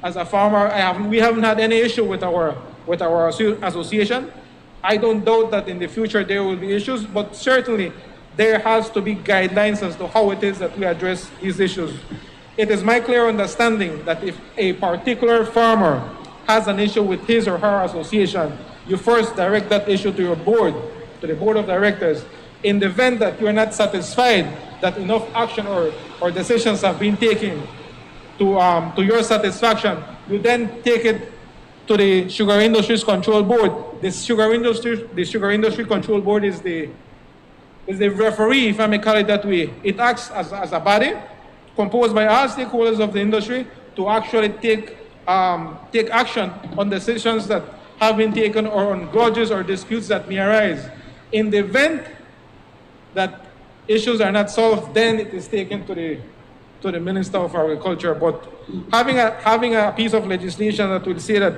as a farmer, we haven't had any issue with our association. I don't doubt that in the future there will be issues, but certainly there has to be guidelines as to how it is that we address these issues. It is my clear understanding that if a particular farmer has an issue with his or her association, you first direct that issue to your board, to the board of directors. In the event that you're not satisfied that enough action or decisions have been taken to your satisfaction, you then take it to the Sugar Industries Control Board. The Sugar Industry Control Board is the referee, if I may call it that way. It acts as a body composed by all stakeholders of the industry to actually take action on decisions that have been taken or on grudges or disputes that may arise. In the event that issues are not solved, then it is taken to the Minister of Agriculture. But having a piece of legislation that will say that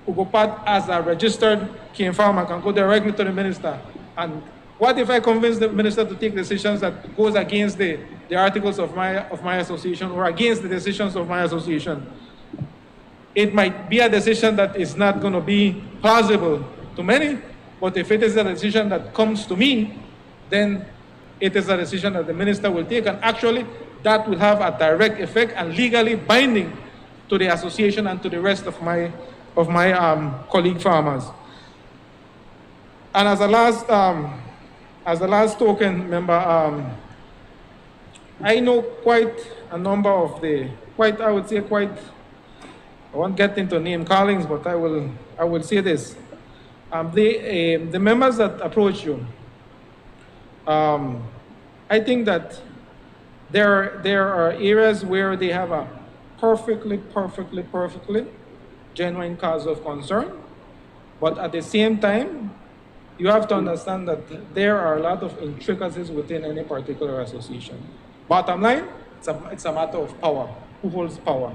Ugopat as a registered cane farmer can go directly to the minister, and what if I convince the minister to take decisions that goes against the articles of my association or against the decisions of my association? It might be a decision that is not going to be plausible to many, but if it is a decision that comes to me, then it is a decision that the minister will take, and actually that will have a direct effect and legally binding to the association and to the rest of my colleague farmers. And as a last token member, I know quite a number of I won't get into name callings, but I will say this. The members that approach you, I think that there are areas where they have a perfectly genuine cause of concern, but at the same time, you have to understand that there are a lot of intricacies within any particular association. Bottom line, it's a matter of power. Who holds power?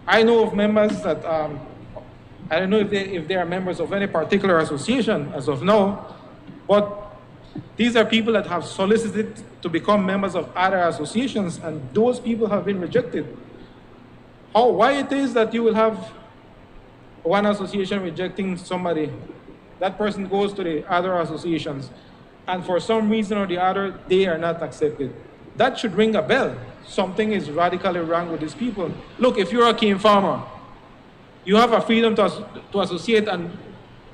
I know of members that, I don't know if they are members of any particular association as of now, but these are people that have solicited to become members of other associations, and those people have been rejected. Why it is that you will have one association rejecting somebody, that person goes to the other associations, and for some reason or the other, they are not accepted. That should ring a bell. Something is radically wrong with these people. Look, if you're a cane farmer, you have a freedom to associate, and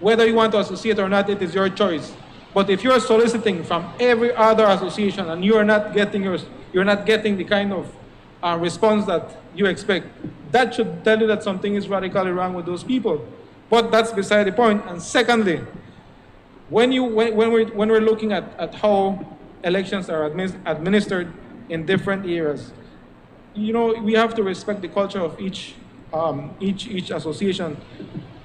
whether you want to associate or not, it is your choice. But if you're soliciting from every other association and you're not getting the kind of response that you expect, that should tell you that something is radically wrong with those people. But that's beside the point. And secondly, when we're looking at how elections are administered in different areas, we have to respect the culture of each association.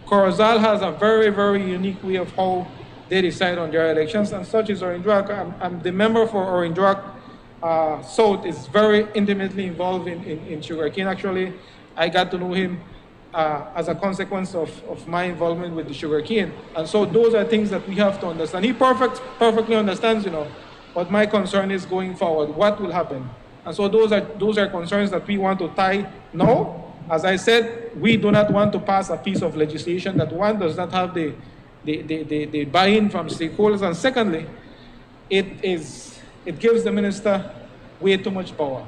Corozal has a very, very unique way of how they decide on their elections, and such is Orange-Rock. I'm the member for Orange-Rock South is very intimately involved in sugarcane. Actually, I got to know him as a consequence of my involvement with the sugarcane. And so those are things that we have to understand. He perfectly understands, but my concern is going forward, what will happen? And so those are concerns that we want to tie now. As I said, we do not want to pass a piece of legislation that, one, does not have the buy-in from stakeholders, and secondly, it gives the minister way too much power.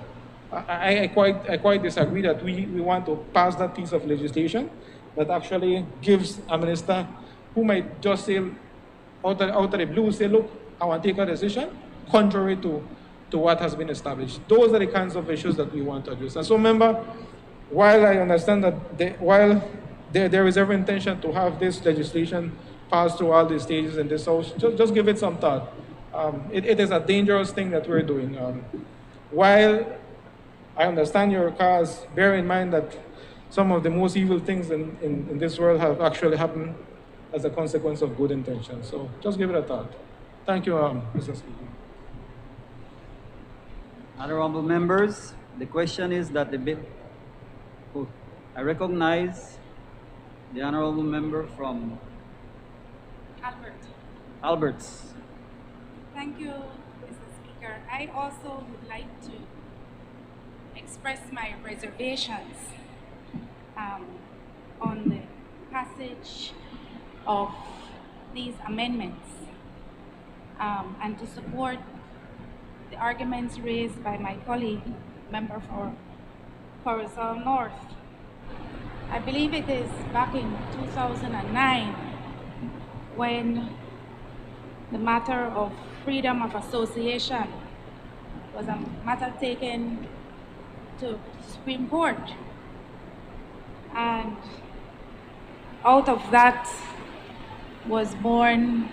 I quite disagree that we want to pass that piece of legislation that actually gives a minister who might just say out of the blue, say, look, I want to take a decision contrary to what has been established. Those are the kinds of issues that we want to address. And so, member, while I understand that while there is every intention to have this legislation pass through all the stages in this House, just give it some thought. It is a dangerous thing that we're doing. While I understand your cause, bear in mind that some of the most evil things in this world have actually happened as a consequence of good intentions. So just give it a thought. Thank you, Mr. Speaker. Honorable members, the question is that the bill. I recognize the honorable member from Alberts. Thank you, Mr. Speaker. I also would like to express my reservations on the passage of these amendments and to support the arguments raised by my colleague, member for Corozal North. I believe it is back in 2009 when the matter of freedom of association was a matter taken to Supreme Court. And out of that was born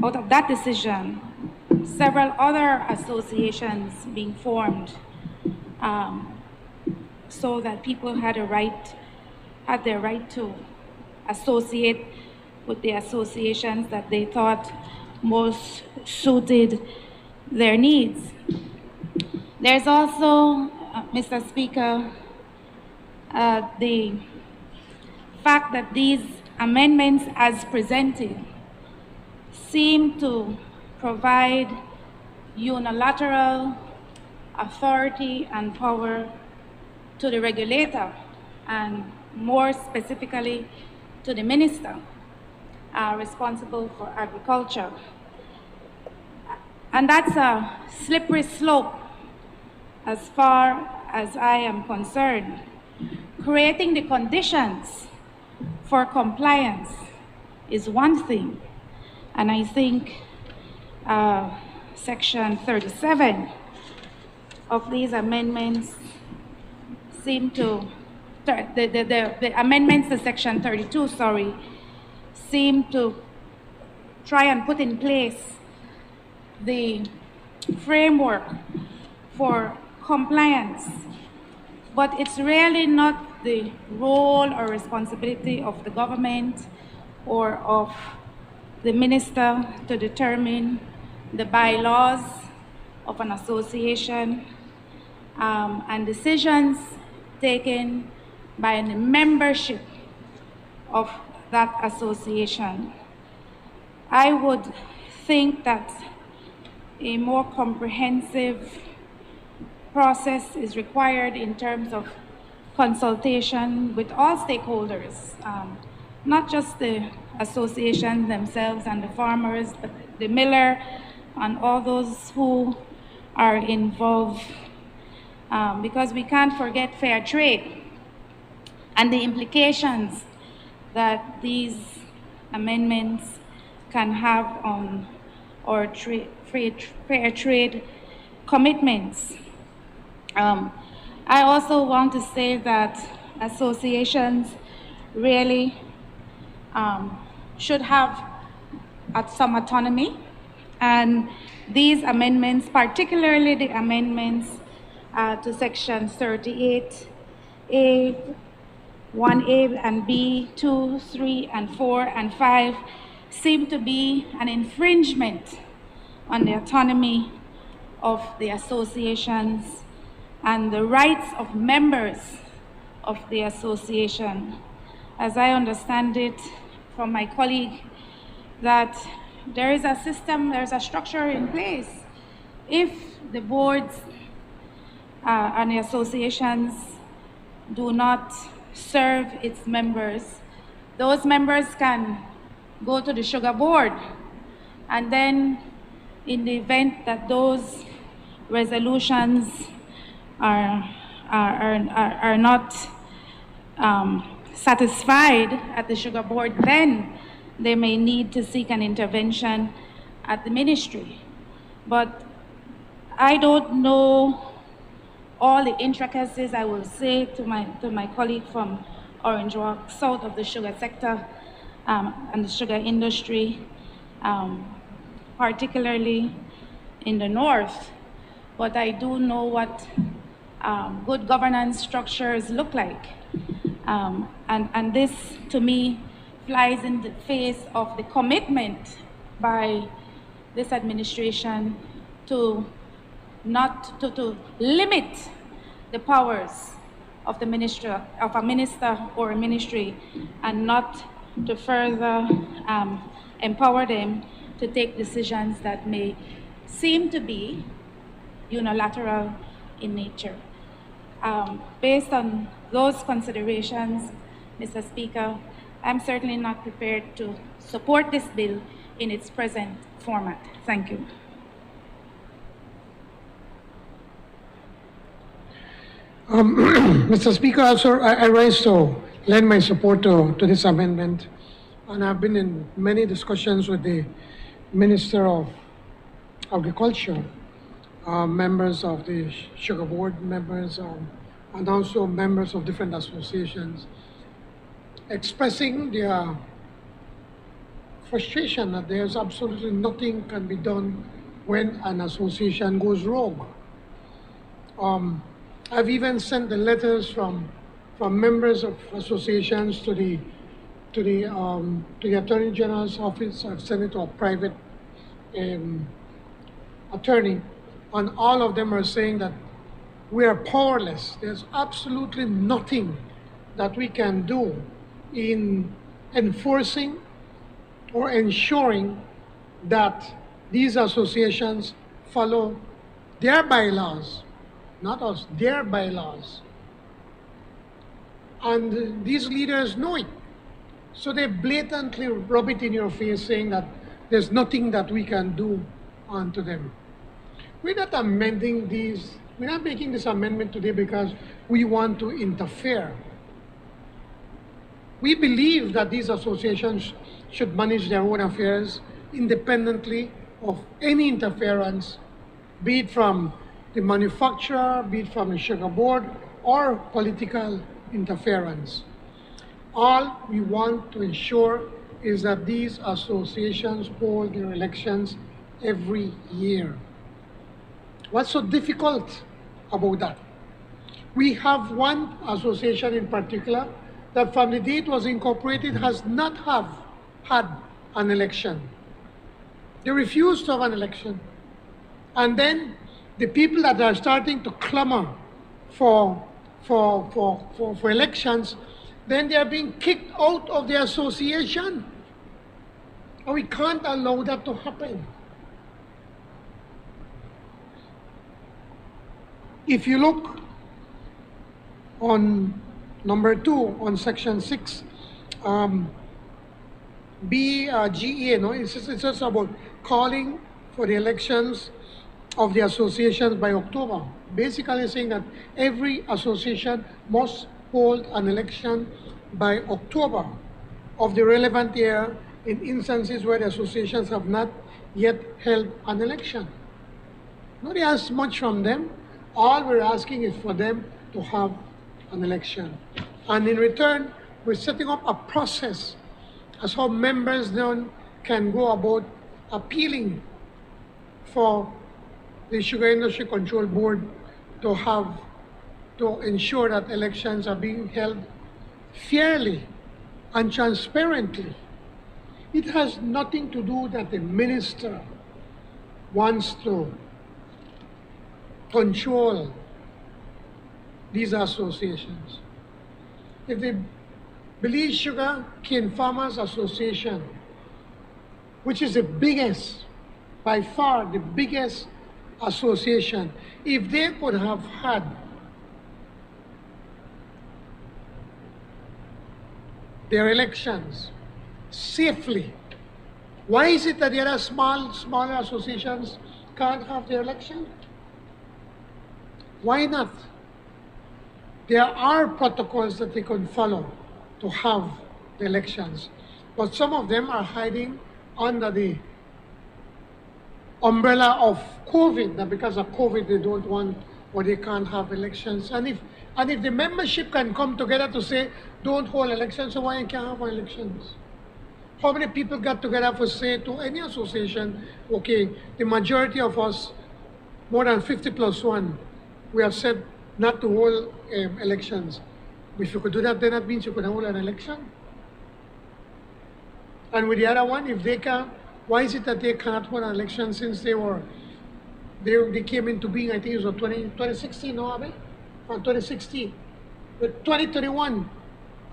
out of that decision, several other associations being formed so that people had their right to associate with the associations that they thought most suited their needs. There's also, Mr. Speaker, the fact that these amendments as presented seem to provide unilateral authority and power to the regulator, and more specifically to the minister responsible for agriculture. And that's a slippery slope as far as I am concerned. Creating the conditions for compliance is one thing, and I think Section 37 of these amendments seem to, the amendments to Section 32, seem to try and put in place the framework for compliance, but it's really not the role or responsibility of the government or of the minister to determine the bylaws of an association and decisions taken by the membership of that association. I would think that a more comprehensive process is required in terms of consultation with all stakeholders, not just the associations themselves and the farmers, but the miller and all those who are involved, because we can't forget fair trade and the implications that these amendments can have on our fair trade commitments. I also want to say that associations really should have some autonomy, and these amendments, particularly the amendments to Section 38A, 1A and B, 2, 3, and 4, and 5, seem to be an infringement on the autonomy of the associations and the rights of members of the association. As I understand it from my colleague, that there is a system, there's a structure in place. If the boards and the associations do not serve its members, those members can go to the sugar board, and then in the event that those resolutions are not satisfied at the sugar board, then they may need to seek an intervention at the ministry. But I don't know all the intricacies, I will say to my colleague from Orange Walk, south of the sugar sector and the sugar industry, particularly in the north. But I do know what good governance structures look like. And this, to me, flies in the face of the commitment by this administration to limit the powers of the minister, of a minister or a ministry, and not to further empower them to take decisions that may seem to be unilateral in nature. Based on those considerations, Mr. Speaker, I'm certainly not prepared to support this bill in its present format. Thank you. Mr. Speaker, also I rise to lend my support to this amendment. And I've been in many discussions with the Minister of Agriculture, members of the Sugar Board, members, and also members of different associations, expressing their frustration that there's absolutely nothing can be done when an association goes rogue. I've even sent the letters from members of associations to the Attorney General's office. I've sent it to a private attorney, and all of them are saying that we are powerless. There's absolutely nothing that we can do in enforcing or ensuring that these associations follow their bylaws, not us, their bylaws. And these leaders know it. So they blatantly rub it in your face, saying that there's nothing that we can do onto them. We're not amending these, we're not making this amendment today because we want to interfere. We believe that these associations should manage their own affairs independently of any interference, be it from the manufacturer, be it from the Sugar Board, or political interference. All we want to ensure is that these associations hold their elections every year. What's so difficult about that? We have one association in particular that from the day it was incorporated has not had an election. They refused to have an election. And then the people that are starting to clamor for elections, then they are being kicked out of the association. And we can't allow that to happen. If you look on number 2 on section 6, BGE, no, it's just about calling for the elections of the associations by October. Basically saying that every association must hold an election by October of the relevant year in instances where the associations have not yet held an election. Nobody asks much from them. All we're asking is for them to have an election. And in return, we're setting up a process as how members then can go about appealing for the Sugar Industry Control Board to ensure that elections are being held fairly and transparently. It has nothing to do that the minister wants to control these associations. If the Belize Sugar Cane Farmers Association, which is the biggest, by far the biggest association, if they could have had their elections safely, why is it that the other smaller associations can't have their election? Why not? There are protocols that they can follow to have the elections, but some of them are hiding under the umbrella of COVID, that because of COVID they don't want or they can't have elections. And if the membership can come together to say, don't hold elections, so why you can't have elections? How many people got together to say to any association, okay, the majority of us, more than 50+1, we have said not to hold elections. If you could do that, then that means you could hold an election. And with the other one, if they can't, why is it that they can't hold an election since they came into being, I think it was 2016, no, Abe? Or 2016. But 2031,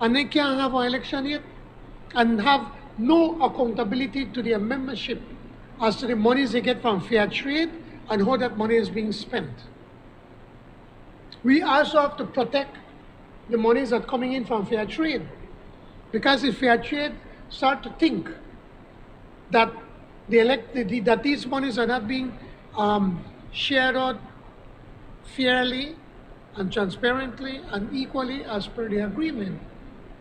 and they can't have an election yet, and have no accountability to their membership as to the monies they get from fair trade and how that money is being spent. We also have to protect the monies that are coming in from fair trade, because if fair trade start to think that that these monies are not being shared out fairly and transparently and equally as per the agreement.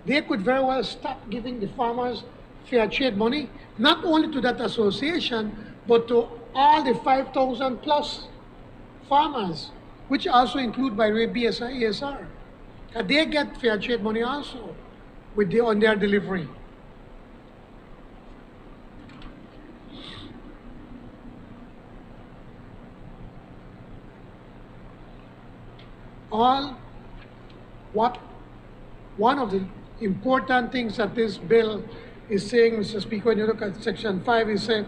They could very well stop giving the farmers fair trade money, not only to that association, but to all the 5,000 plus farmers, which also include, by the way, BSI, ESR. They get fair trade money also on their delivery. One of the important things that this bill is saying, Mr. Speaker, when you look at Section 5, is saying,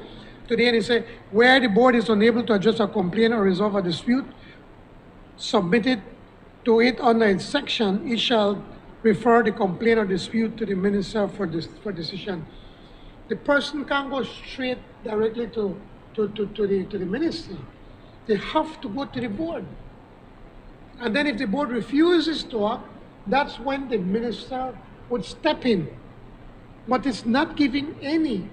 today, and it says, where the board is unable to address a complaint or resolve a dispute submitted to it under its section, it shall refer the complaint or dispute to the minister for decision. The person can't go straight directly to the minister. They have to go to the board. And then if the board refuses to act, that's when the minister would step in. But it's not giving any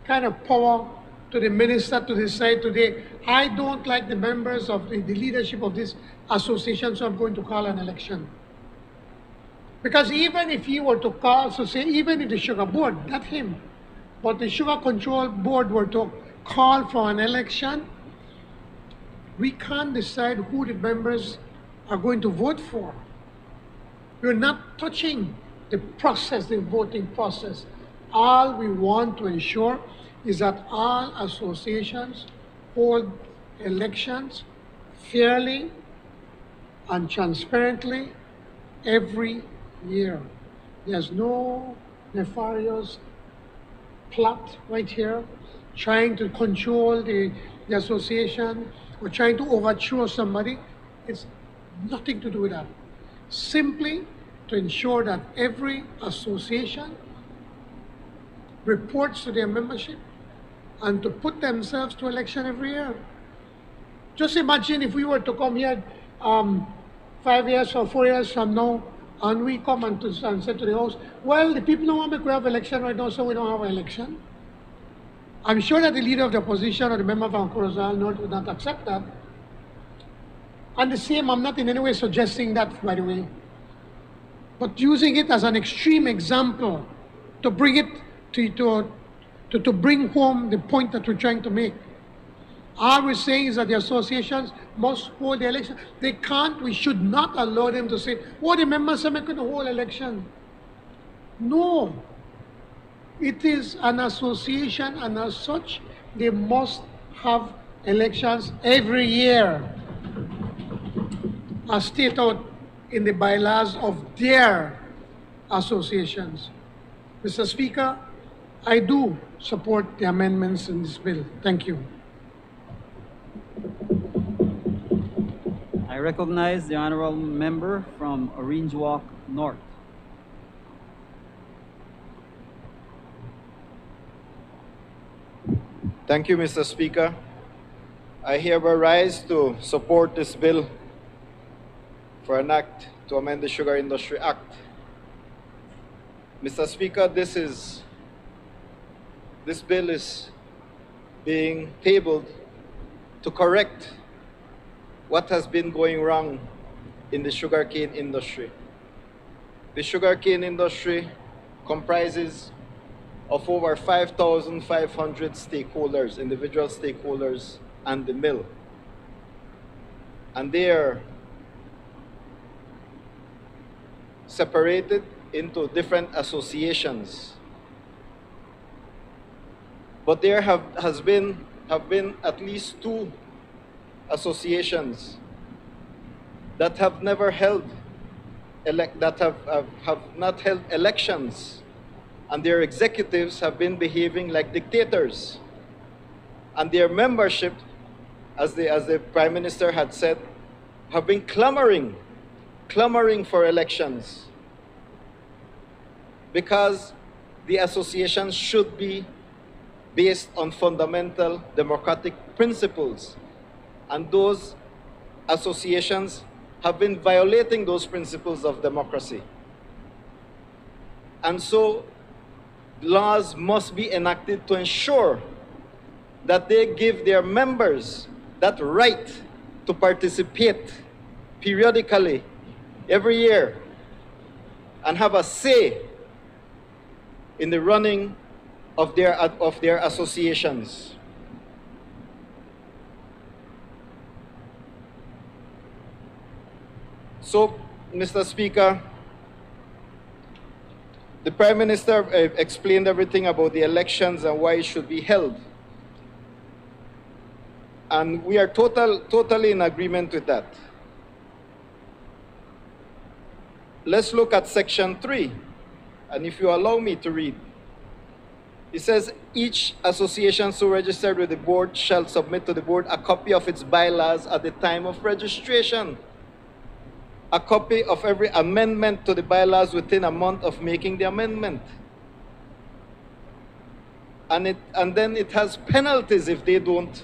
kind of power to the minister to decide today, I don't like the members of the leadership of this association, so I'm going to call an election. Because even if he were to call, so say, even if the sugar board, not him, but the sugar control board were to call for an election, we can't decide who the members are going to vote for. We're not touching the process, the voting process. All we want to ensure is that all associations hold elections fairly and transparently every year. There's no nefarious plot right here trying to control the association or trying to overthrow somebody. It's nothing to do with that. Simply to ensure that every association reports to their membership and to put themselves to election every year. Just imagine if we were to come here 5 years or 4 years from now, and we come and say to the House, well, the people don't want me to have election right now, so we don't have an election. I'm sure that the leader of the opposition or the member from Corozal North would not accept that. And the same, I'm not in any way suggesting that, by the way, but using it as an extreme example to bring it to bring home the point that we're trying to make. All we're saying is that the associations must hold the election. They can't, we should not allow them to say, oh, the members are making a whole election. No. It is an association, and as such, they must have elections every year, as stated out in the bylaws of their associations. Mr. Speaker, I do support the amendments in this bill. Thank you. I recognize the honorable member from Orange Walk North. Thank you, Mr. Speaker. I hereby rise to support this bill for an act to amend the Sugar Industry Act. Mr. Speaker, this bill is being tabled to correct what has been going wrong in the sugarcane industry. The sugarcane industry comprises of over 5,500 stakeholders, individual stakeholders, and the mill. And they are separated into different associations. But there have been at least 2 associations that have never held have not held elections, and their executives have been behaving like dictators. And their membership, as the Prime Minister had said, have been clamoring for elections, because the associations should be based on fundamental democratic principles. And those associations have been violating those principles of democracy. And so laws must be enacted to ensure that they give their members that right to participate periodically every year and have a say in the running of their associations. So, Mr. Speaker, the Prime Minister explained everything about the elections and why it should be held. And we are totally in agreement with that. Let's look at section 3. And if you allow me to read, it says, each association so registered with the board shall submit to the board a copy of its bylaws at the time of registration, a copy of every amendment to the bylaws within a month of making the amendment. And then it has penalties if they don't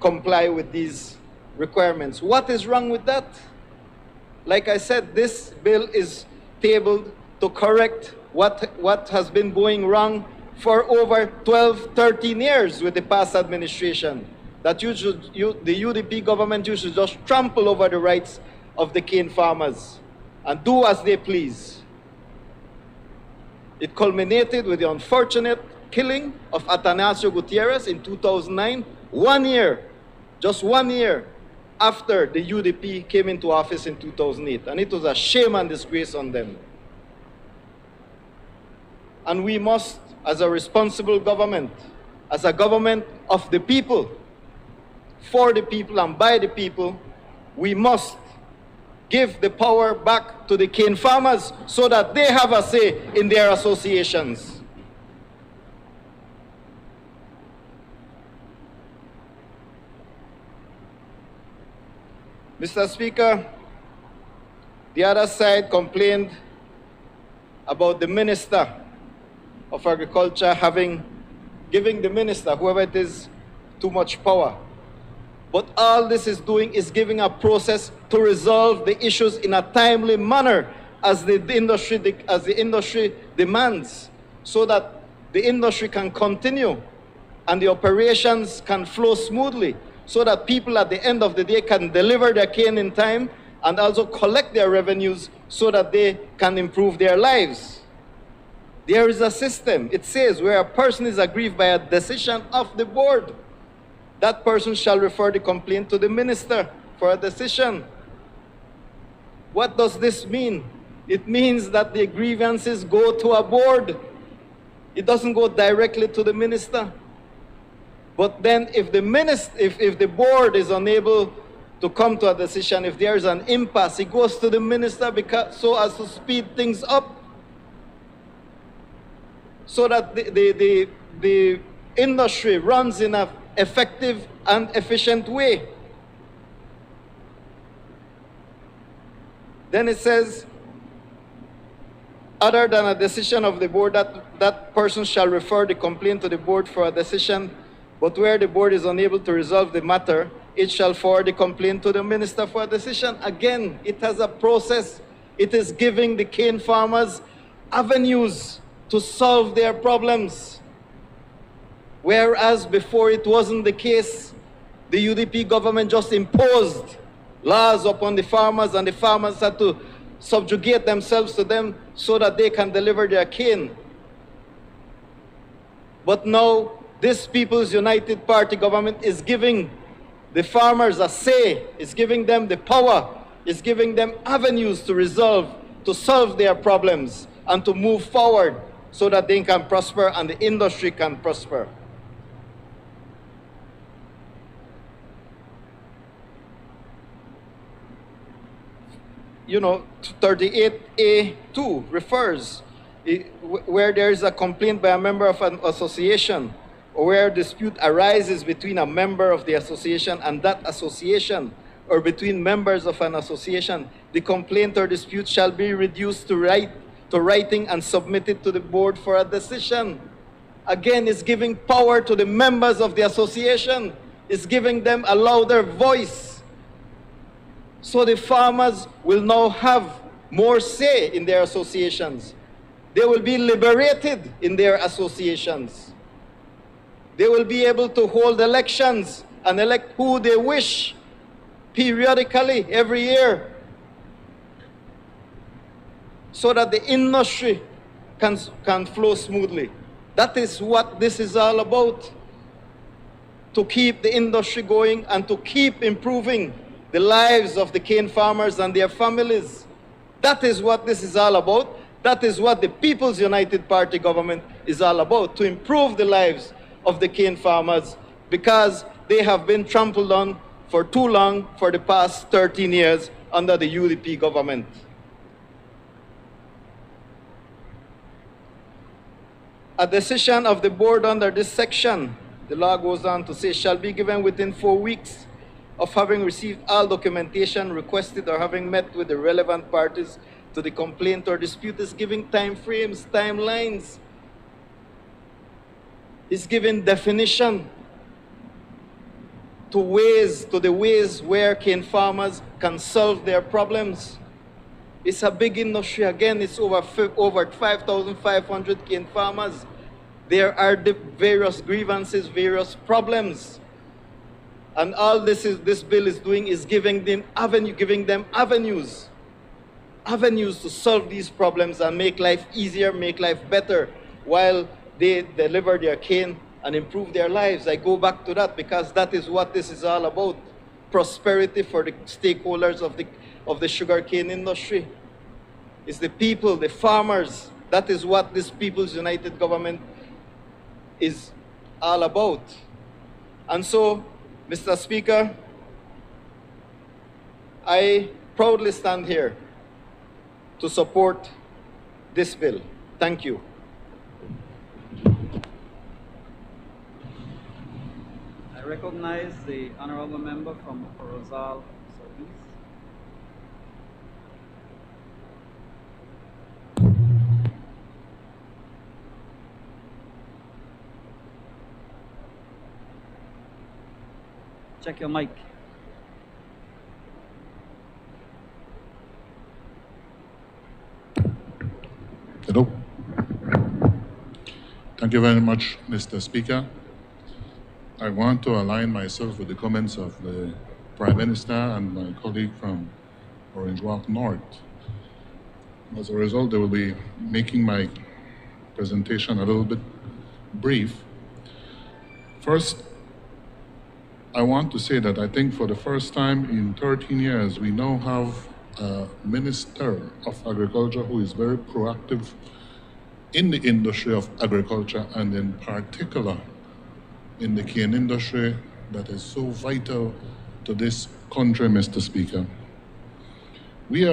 comply with these requirements. What is wrong with that? Like I said, this bill is tabled to correct what has been going wrong for over 12, 13 years with the past administration. That the UDP government used to just trample over the rights of the cane farmers and do as they please. It culminated with the unfortunate killing of Atanasio Gutierrez in 2009, 1 year, just 1 year after the UDP came into office in 2008. And it was a shame and disgrace on them. And we must, as a responsible government, as a government of the people, for the people and by the people, we must give the power back to the cane farmers so that they have a say in their associations. Mr. Speaker, the other side complained about the Minister of Agriculture giving the minister, whoever it is, too much power. But all this is doing is giving a process to resolve the issues in a timely manner as the industry demands, so that the industry can continue and the operations can flow smoothly, so that people at the end of the day can deliver their cane in time and also collect their revenues so that they can improve their lives. There is a system. It says where a person is aggrieved by a decision of the board, that person shall refer the complaint to the minister for a decision. What does this mean? It means that the grievances go to a board. It doesn't go directly to the minister. But then if the board is unable to come to a decision, if there is an impasse, it goes to the minister so as to speed things up, so that the industry runs in an effective and efficient way. Then it says, other than a decision of the board, that person shall refer the complaint to the board for a decision, but where the board is unable to resolve the matter, it shall forward the complaint to the minister for a decision. Again, it has a process. It is giving the cane farmers avenues to solve their problems. Whereas before it wasn't the case, the UDP government just imposed laws upon the farmers, and the farmers had to subjugate themselves to them so that they can deliver their cane. But now, this People's United Party government is giving the farmers a say, is giving them the power, is giving them avenues to solve their problems and to move forward so that they can prosper and the industry can prosper. You know, 38A2 refers where there is a complaint by a member of an association, or where a dispute arises between a member of the association and that association, or between members of an association, the complaint or dispute shall be reduced to writing and submitted to the board for a decision. Again, it's giving power to the members of the association. It's giving them a louder voice. So the farmers will now have more say in their associations. They will be liberated in their associations. They will be able to hold elections and elect who they wish periodically every year so that the industry can flow smoothly. That is what this is all about, to keep the industry going and to keep improving the lives of the cane farmers and their families. That is what this is all about. That is what the People's United Party government is all about, to improve the lives of the cane farmers, because they have been trampled on for too long, for the past 13 years under the UDP government. A decision of the board under this section, the law goes on to say, shall be given within 4 weeks of having received all documentation requested or having met with the relevant parties to the complaint or dispute. Is giving time frames, timelines. Is giving definition to the ways where cane farmers can solve their problems. It's a big industry. Again, it's over 5,500 cane farmers. There are the various grievances, various problems. And all this bill is doing is giving them avenues to solve these problems and make life easier, make life better, while they deliver their cane and improve their lives. I go back to that because that is what this is all about. Prosperity for the stakeholders of the sugarcane industry. It's the people, the farmers. That is what this People's United Government is all about. And so, Mr. Speaker, I proudly stand here to support this bill. Thank you. I recognize the honorable member from Corozal Southeast. Check your mic. Hello. Thank you very much, Mr. Speaker. I want to align myself with the comments of the Prime Minister and my colleague from Orange Walk North. As a result, they will be making my presentation a little bit brief. First, I want to say that I think for the first time in 13 years, we now have a Minister of Agriculture who is very proactive in the industry of agriculture, and in particular in the cane industry that is so vital to this country, Mr. Speaker. We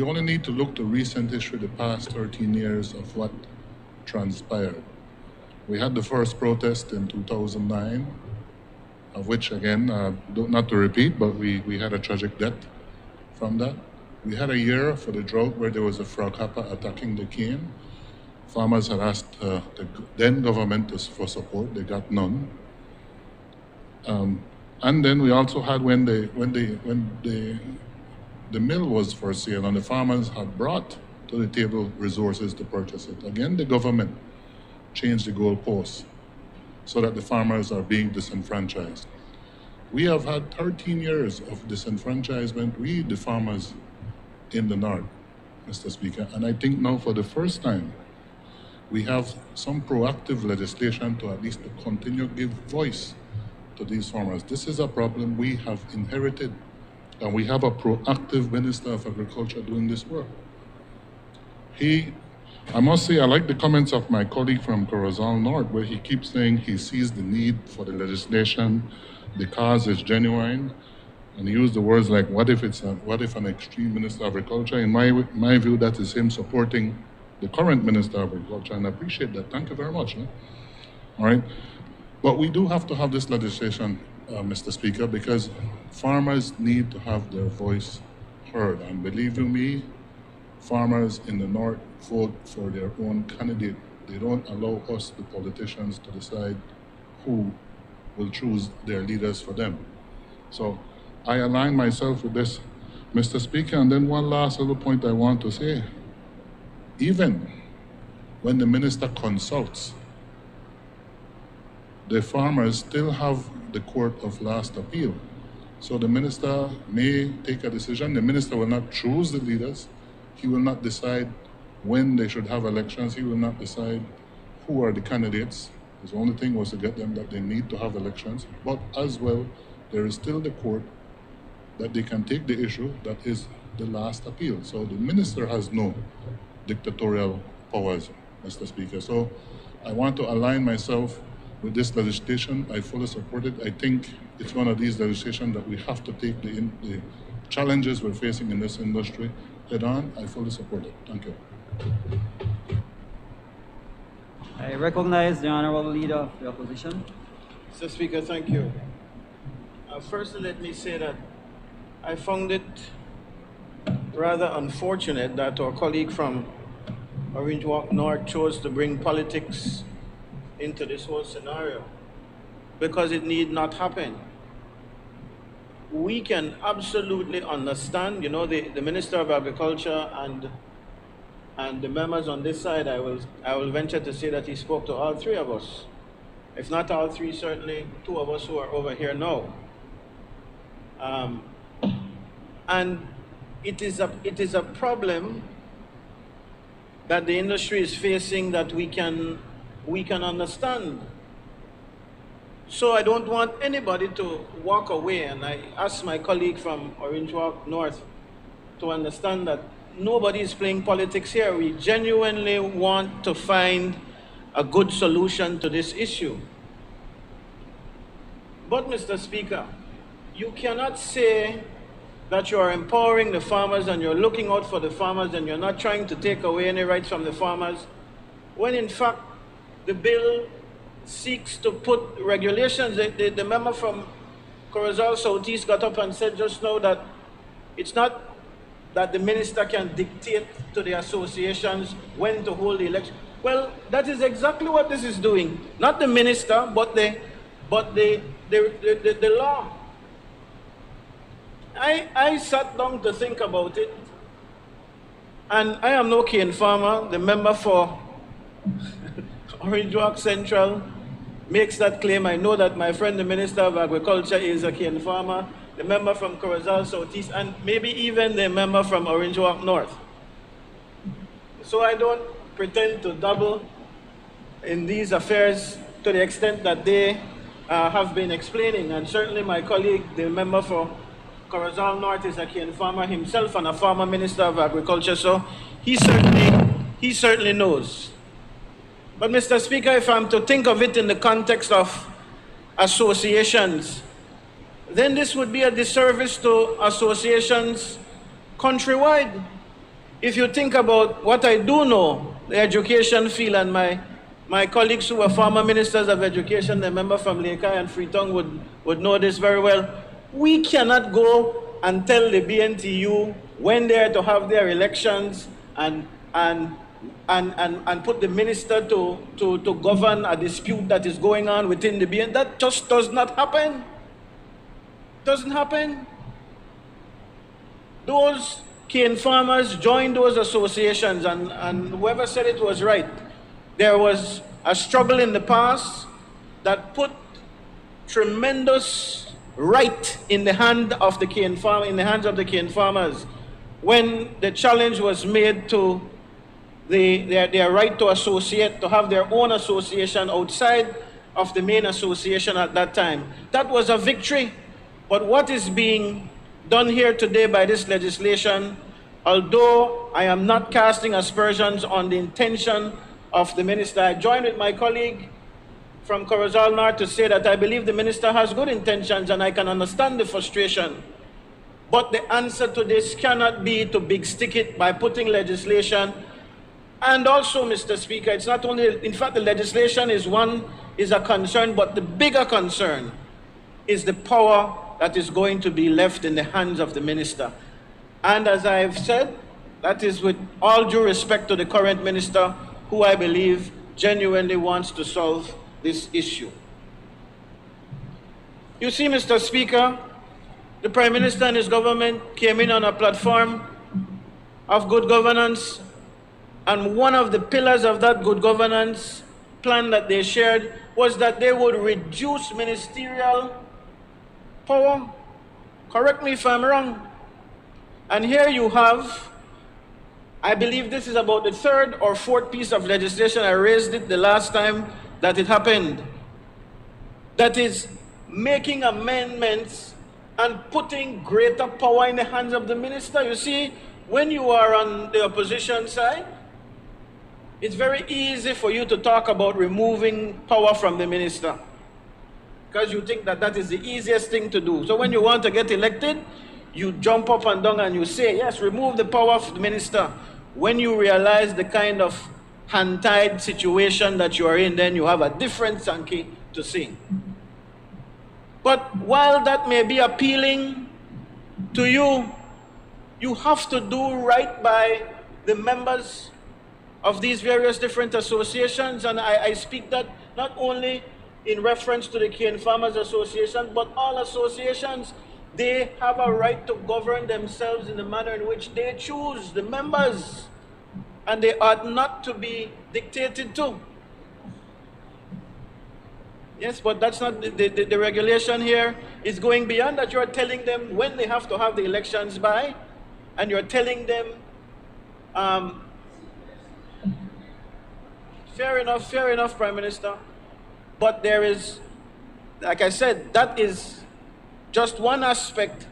only need to look to recent history, the past 13 years of what transpired. We had the first protest in 2009, of which, again, not to repeat, but we had a tragic death from that. We had a year for the drought where there was a frog hopper attacking the cane. Farmers had asked the then government for support. They got none. And then we also had when the mill was for sale and the farmers had brought to the table resources to purchase it. Again, the government changed the goalposts so that the farmers are being disenfranchised. We have had 13 years of disenfranchisement, we, the farmers in the North, Mr. Speaker, and I think now for the first time, we have some proactive legislation to at least continue to give voice to these farmers. This is a problem we have inherited, and we have a proactive Minister of Agriculture doing this work. I must say, I like the comments of my colleague from Corozal North, where he keeps saying he sees the need for the legislation, the cause is genuine, and he used the words like, what if an extreme Minister of Agriculture? In my view, that is him supporting the current Minister of Agriculture, and I appreciate that. Thank you very much. All right. But we do have to have this legislation, Mr. Speaker, because farmers need to have their voice heard. And believe you me, farmers in the North vote for their own candidate. They don't allow us, the politicians, to decide who will choose their leaders for them. So I align myself with this, Mr. Speaker. And then one last little point I want to say. Even when the minister consults, the farmers still have the court of last appeal. So the minister may take a decision. The minister will not choose the leaders, He will not decide when they should have elections. He will not decide who are the candidates. His only thing was to get them that they need to have elections. But as well, there is still the court that they can take the issue that is the last appeal. So the minister has no dictatorial powers, Mr. Speaker. So I want to align myself with this legislation. I fully support it. I think it's one of these legislations that we have to take the challenges we're facing in this industry head on. I fully support it. Thank you. I recognize the Honorable Leader of the Opposition. Mr. Speaker, thank you. First, let me say that I found it rather unfortunate that our colleague from Orange Walk North chose to bring politics into this whole scenario, because it need not happen. We can absolutely understand, you know, the Minister of Agriculture and the members on this side, I will venture to say that he spoke to all three of us. If not all three, certainly two of us who are over here now. And it is a problem that the industry is facing that we can understand. So I don't want anybody to walk away, and I ask my colleague from Orange Walk North to understand that nobody is playing politics here. We genuinely want to find a good solution to this issue. But, Mr. Speaker, you cannot say that you are empowering the farmers and you're looking out for the farmers and you're not trying to take away any rights from the farmers, when in fact the bill seeks to put regulations. The member from Corozal Southeast got up and said just now that it's not that the minister can dictate to the associations when to hold the election. Well, that is exactly what this is doing. Not the minister, but the law. I sat down to think about it, and I am no cane farmer. The member for Orange Walk Central makes that claim. I know that my friend, the Minister of Agriculture, is a cane farmer. The member from Corozal Southeast, and maybe even the member from Orange Walk North. So I don't pretend to dabble in these affairs to the extent that they have been explaining. And certainly my colleague, the member for Corozal North, is a cane farmer himself and a former Minister of Agriculture, so he certainly knows. But Mr. Speaker, if I'm to think of it in the context of associations, then this would be a disservice to associations countrywide. If you think about what I do know, the education field, and my colleagues who are former ministers of education, the member from Lekai and Freetown would know this very well. We cannot go and tell the BNTU when they are to have their elections and put the minister to govern a dispute that is going on within the BN. That just does not happen. Doesn't happen. Those cane farmers joined those associations, and whoever said it was right. There was a struggle in the past that put tremendous right in the hand of the cane farmer, in the hands of the cane farmers, when the challenge was made to their right to associate, to have their own association outside of the main association at that time. That was a victory. But what is being done here today by this legislation, although I am not casting aspersions on the intention of the minister, I join with my colleague from Corozal North to say that I believe the minister has good intentions and I can understand the frustration. But the answer to this cannot be to big stick it by putting legislation. And also, Mr. Speaker, it's not only, in fact, the legislation is a concern, but the bigger concern is the power that is going to be left in the hands of the minister. And as I've said, that is with all due respect to the current minister, who I believe genuinely wants to solve this issue. You see, Mr. Speaker, the Prime Minister and his government came in on a platform of good governance, and one of the pillars of that good governance plan that they shared was that they would reduce ministerial power. Correct me if I'm wrong. And here you have I believe this is about the third or fourth piece of legislation. I raised it the last time that it happened. That is making amendments and putting greater power in the hands of the minister. You see, when you are on the opposition side, it's very easy for you to talk about removing power from the minister because you think that that is the easiest thing to do. So when you want to get elected, you jump up and down and you say, yes, remove the power of the minister. When you realize the kind of hand-tied situation that you are in, then you have a different Sankey to sing. But while that may be appealing to you, you have to do right by the members of these various different associations. And I speak that not only in reference to the Cane Farmers Association, but all associations. They have a right to govern themselves in the manner in which they choose, the members, and they ought not to be dictated to. Yes, but that's not the regulation here is going beyond that. You're telling them when they have to have the elections by, and you're telling them, fair enough, Prime Minister. But there is, like I said, that is just one aspect.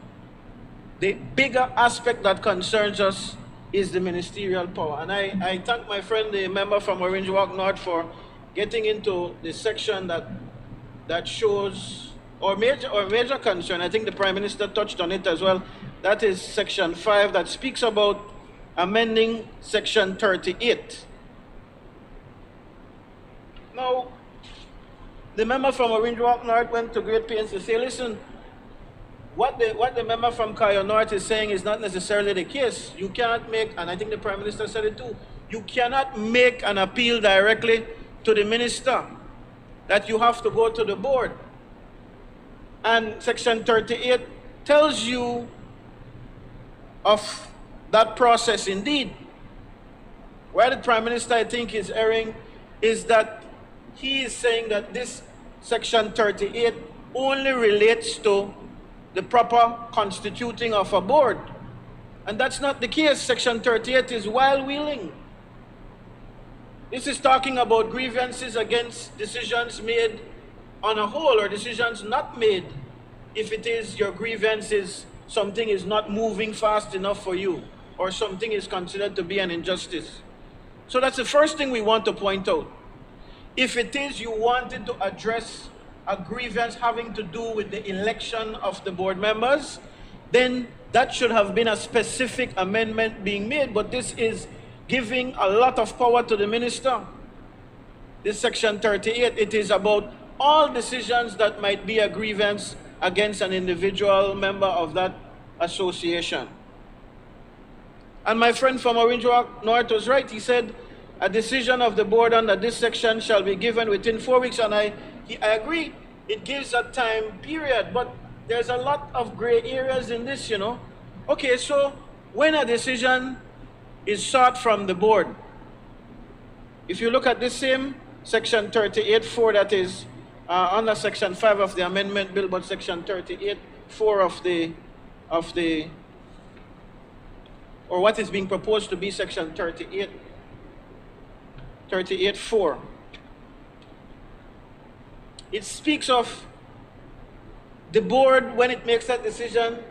The bigger aspect that concerns us is the ministerial power. And I thank my friend, the member from Orange Walk North, for getting into the section that shows, or major concern. I think the Prime Minister touched on it as well. That is Section 5 that speaks about amending Section 38. Now, the member from Orange Walk North went to great pains to say, listen, what the member from Kayo North is saying is not necessarily the case. You cannot make, and I think the Prime Minister said it too, you cannot make an appeal directly to the minister, that you have to go to the board. And Section 38 tells you of that process indeed. Where the Prime Minister, I think, is erring is that he is saying that this Section 38 only relates to the proper constituting of a board. And that's not the case. Section 38 is wild-wheeling. This is talking about grievances against decisions made on a whole or decisions not made. If it is your grievance is something is not moving fast enough for you or something is considered to be an injustice. So that's the first thing we want to point out. If it is you wanted to address a grievance having to do with the election of the board members, then that should have been a specific amendment being made, but this is giving a lot of power to the minister. This Section 38, it is about all decisions that might be a grievance against an individual member of that association. And my friend from Orange Walk North was right. He said, a decision of the board under this section shall be given within 4 weeks, and I agree. It gives a time period, but there's a lot of gray areas in this, you know. Okay, so when a decision is sought from the board, if you look at this same Section 38.4 that is under Section 5 of the amendment bill, but Section 38.4 or what is being proposed to be Section 38.4. It speaks of the board, when it makes that decision,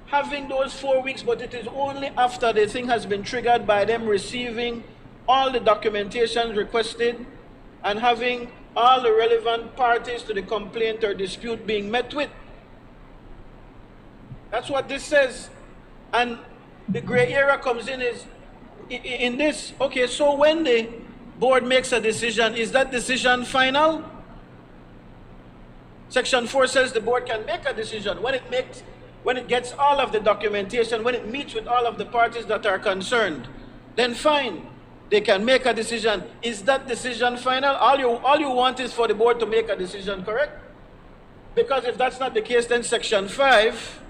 having those 4 weeks, but it is only after the thing has been triggered by them receiving all the documentation requested and having all the relevant parties to the complaint or dispute being met with. That's what this says. And the gray area comes in is in this. Okay, so when the board makes a decision, is that decision final? Section 4 says the board can make a decision when it gets all of the documentation, when it meets with all of the parties that are concerned, then fine, they can make a decision. Is that decision final? All you want is for the board to make a decision, correct? Because if that's not the case, then Section 5,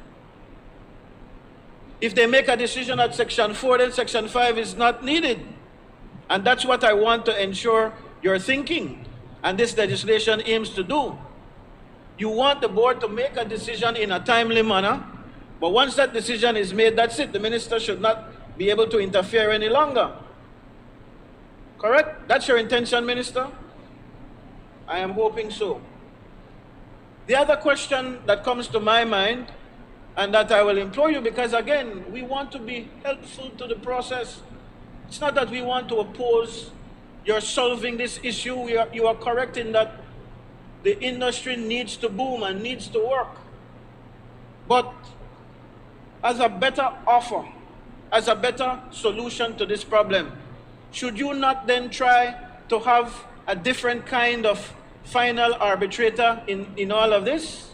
if they make a decision at Section 4, then Section 5 is not needed. And that's what I want to ensure you're thinking, and this legislation aims to do. You want the board to make a decision in a timely manner, but once that decision is made, that's it. The minister should not be able to interfere any longer. Correct? That's your intention, Minister? I am hoping so. The other question that comes to my mind, and that I will implore you, because again, we want to be helpful to the process. It's not that we want to oppose your solving this issue. You are correct in that the industry needs to boom and needs to work. But as a better offer, as a better solution to this problem, should you not then try to have a different kind of final arbitrator in all of this?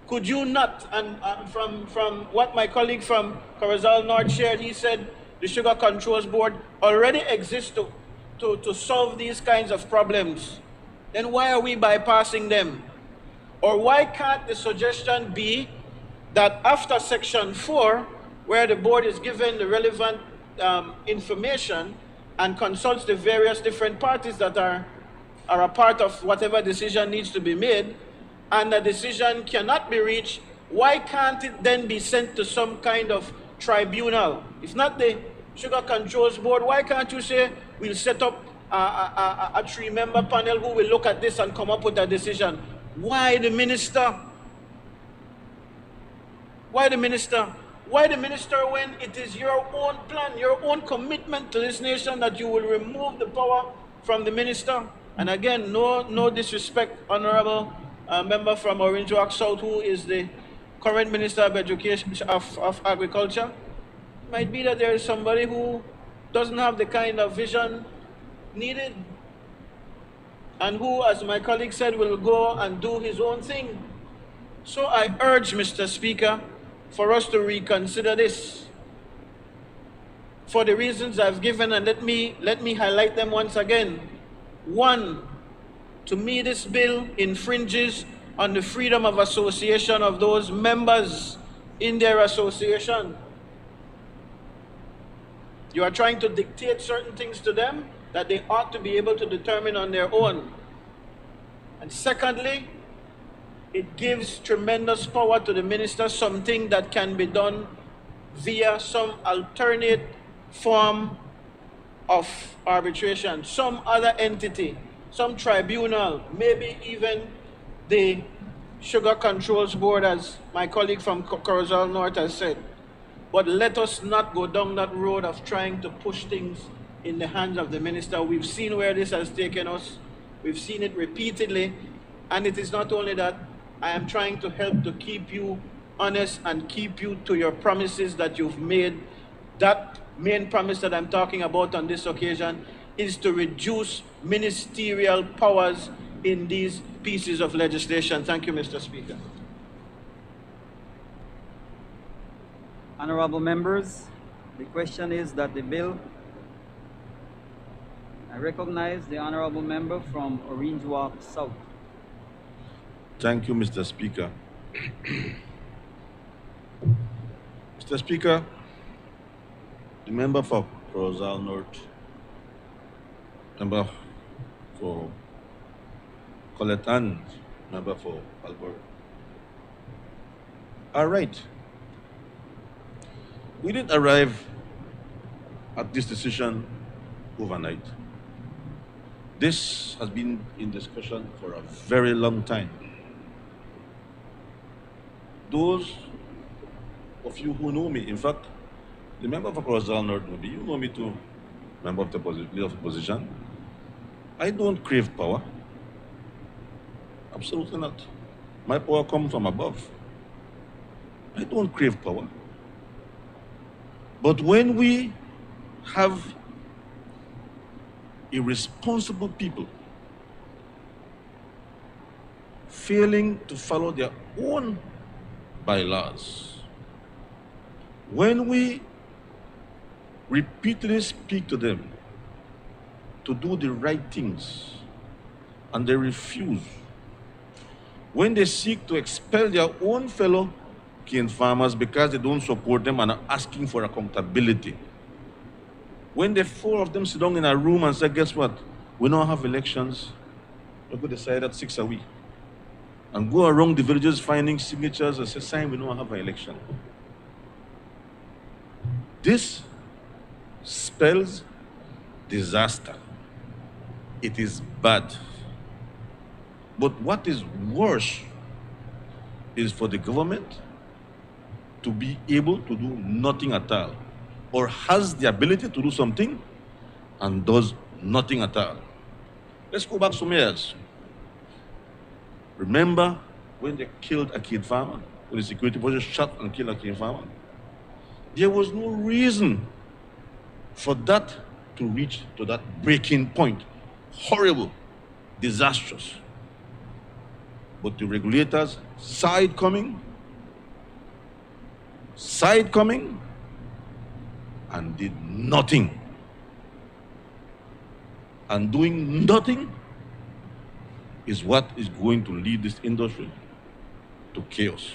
Could you not, and from what my colleague from Corozal North shared, he said the Sugar Controls Board already exists to solve these kinds of problems. Then why are we bypassing them? Or why can't the suggestion be that after Section 4, where the board is given the relevant information and consults the various different parties that are a part of whatever decision needs to be made, and the decision cannot be reached, why can't it then be sent to some kind of tribunal? If not the Sugar Controls Board, why can't you say we'll set up a three-member panel who will look at this and come up with a decision? Why the minister? Why the minister? Why the minister when it is your own plan, your own commitment to this nation that you will remove the power from the minister? And again, no disrespect, Honorable member from Orange Walk South, who is the current Minister of Education, of Agriculture. It might be that there is somebody who doesn't have the kind of vision needed, and who, as my colleague said, will go and do his own thing. So I urge, Mr. Speaker, for us to reconsider this for the reasons I've given, and let me highlight them once again. One, to me, this bill infringes on the freedom of association of those members in their association. You are trying to dictate certain things to them that they ought to be able to determine on their own. And secondly, it gives tremendous power to the minister, something that can be done via some alternate form of arbitration, some other entity, some tribunal, maybe even the Sugar Controls Board, as my colleague from Corozal North has said. But let us not go down that road of trying to push things in the hands of the minister. We've seen where this has taken us. We've seen it repeatedly. And it is not only that. I am trying to help to keep you honest and keep you to your promises that you've made. That main promise that I'm talking about on this occasion is to reduce ministerial powers in these pieces of legislation. Thank you, Mr. Speaker. Honorable members, the question is that the bill, I recognize the honorable member from Orange Walk South. Thank you, Mr. Speaker. Mr. Speaker, the member for Corozal North, member for Colette Ann, member for Albert, are right. We didn't arrive at this decision overnight. This has been in discussion for a very long time. Those of you who know me, in fact, the member for Corozal North, maybe you know me too, member of the leader of the opposition. I don't crave power. Absolutely not. My power comes from above. I don't crave power. But when we have irresponsible people failing to follow their own bylaws, when we repeatedly speak to them to do the right things and they refuse, when they seek to expel their own fellow cane farmers because they don't support them and are asking for accountability, when the four of them sit down in a room and say, guess what, we don't have elections, we could decide at 6 a week, and go around the villages finding signatures and say, sign, we don't have an election. This spells disaster. It is bad. But what is worse is for the government to be able to do nothing at all, or has the ability to do something and does nothing at all. Let's go back some years. Remember when they killed a kid farmer? When the security forces shot and killed a kid farmer? There was no reason for that to reach to that breaking point. Horrible, disastrous. But the regulators saw it coming, and did nothing. And doing nothing is what is going to lead this industry to chaos.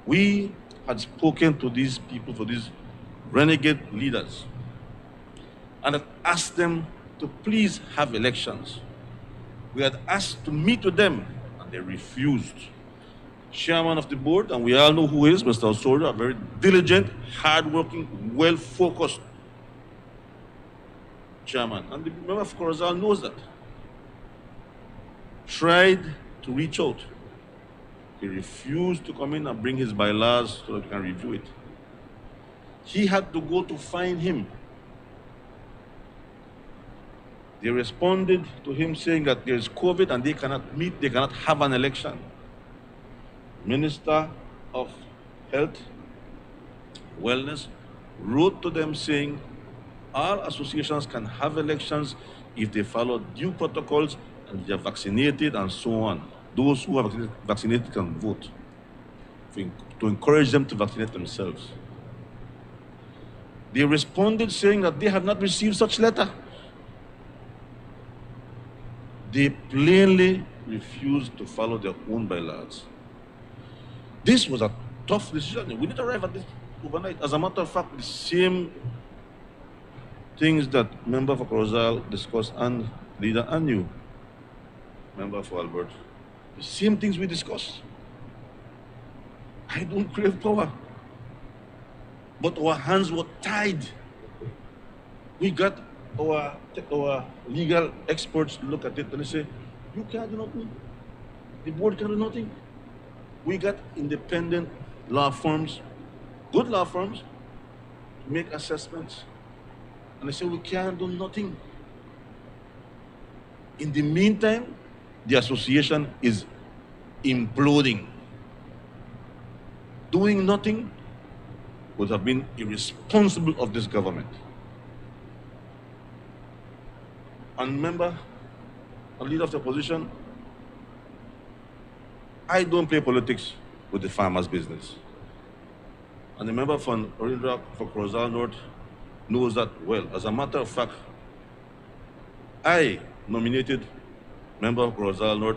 We had spoken to these people, to these renegade leaders, and had asked them to please have elections. We had asked to meet with them, and they refused. Chairman of the board, and we all know who he is, Mr. Osorio, a very diligent, hardworking, well-focused chairman. And the member of Corozal knows that. Tried to reach out. He refused to come in and bring his bylaws so that we can review it. He had to go to find him. They responded to him saying that there's COVID and they cannot meet, they cannot have an election. Minister of Health, Wellness, wrote to them saying all associations can have elections if they follow due protocols and they are vaccinated and so on. Those who are vaccinated can vote, to encourage them to vaccinate themselves. They responded saying that they have not received such letter. They plainly refused to follow their own bylaws. This was a tough decision. We didn't arrive at this overnight. As a matter of fact, the same things that member for Corozal discussed and leader and you, member for Albert, the same things we discussed. I don't crave power, but our hands were tied. We got our legal experts look at it and they say, you can't do nothing. The board can do nothing. We got independent law firms, good law firms, to make assessments. And they say, we can't do nothing. In the meantime, the association is imploding. Doing nothing would have been irresponsible of this government. And member, a leader of the opposition, I don't play politics with the farmers' business. And the member from Orindra for Corozal North knows that well. As a matter of fact, I nominated member of Corozal North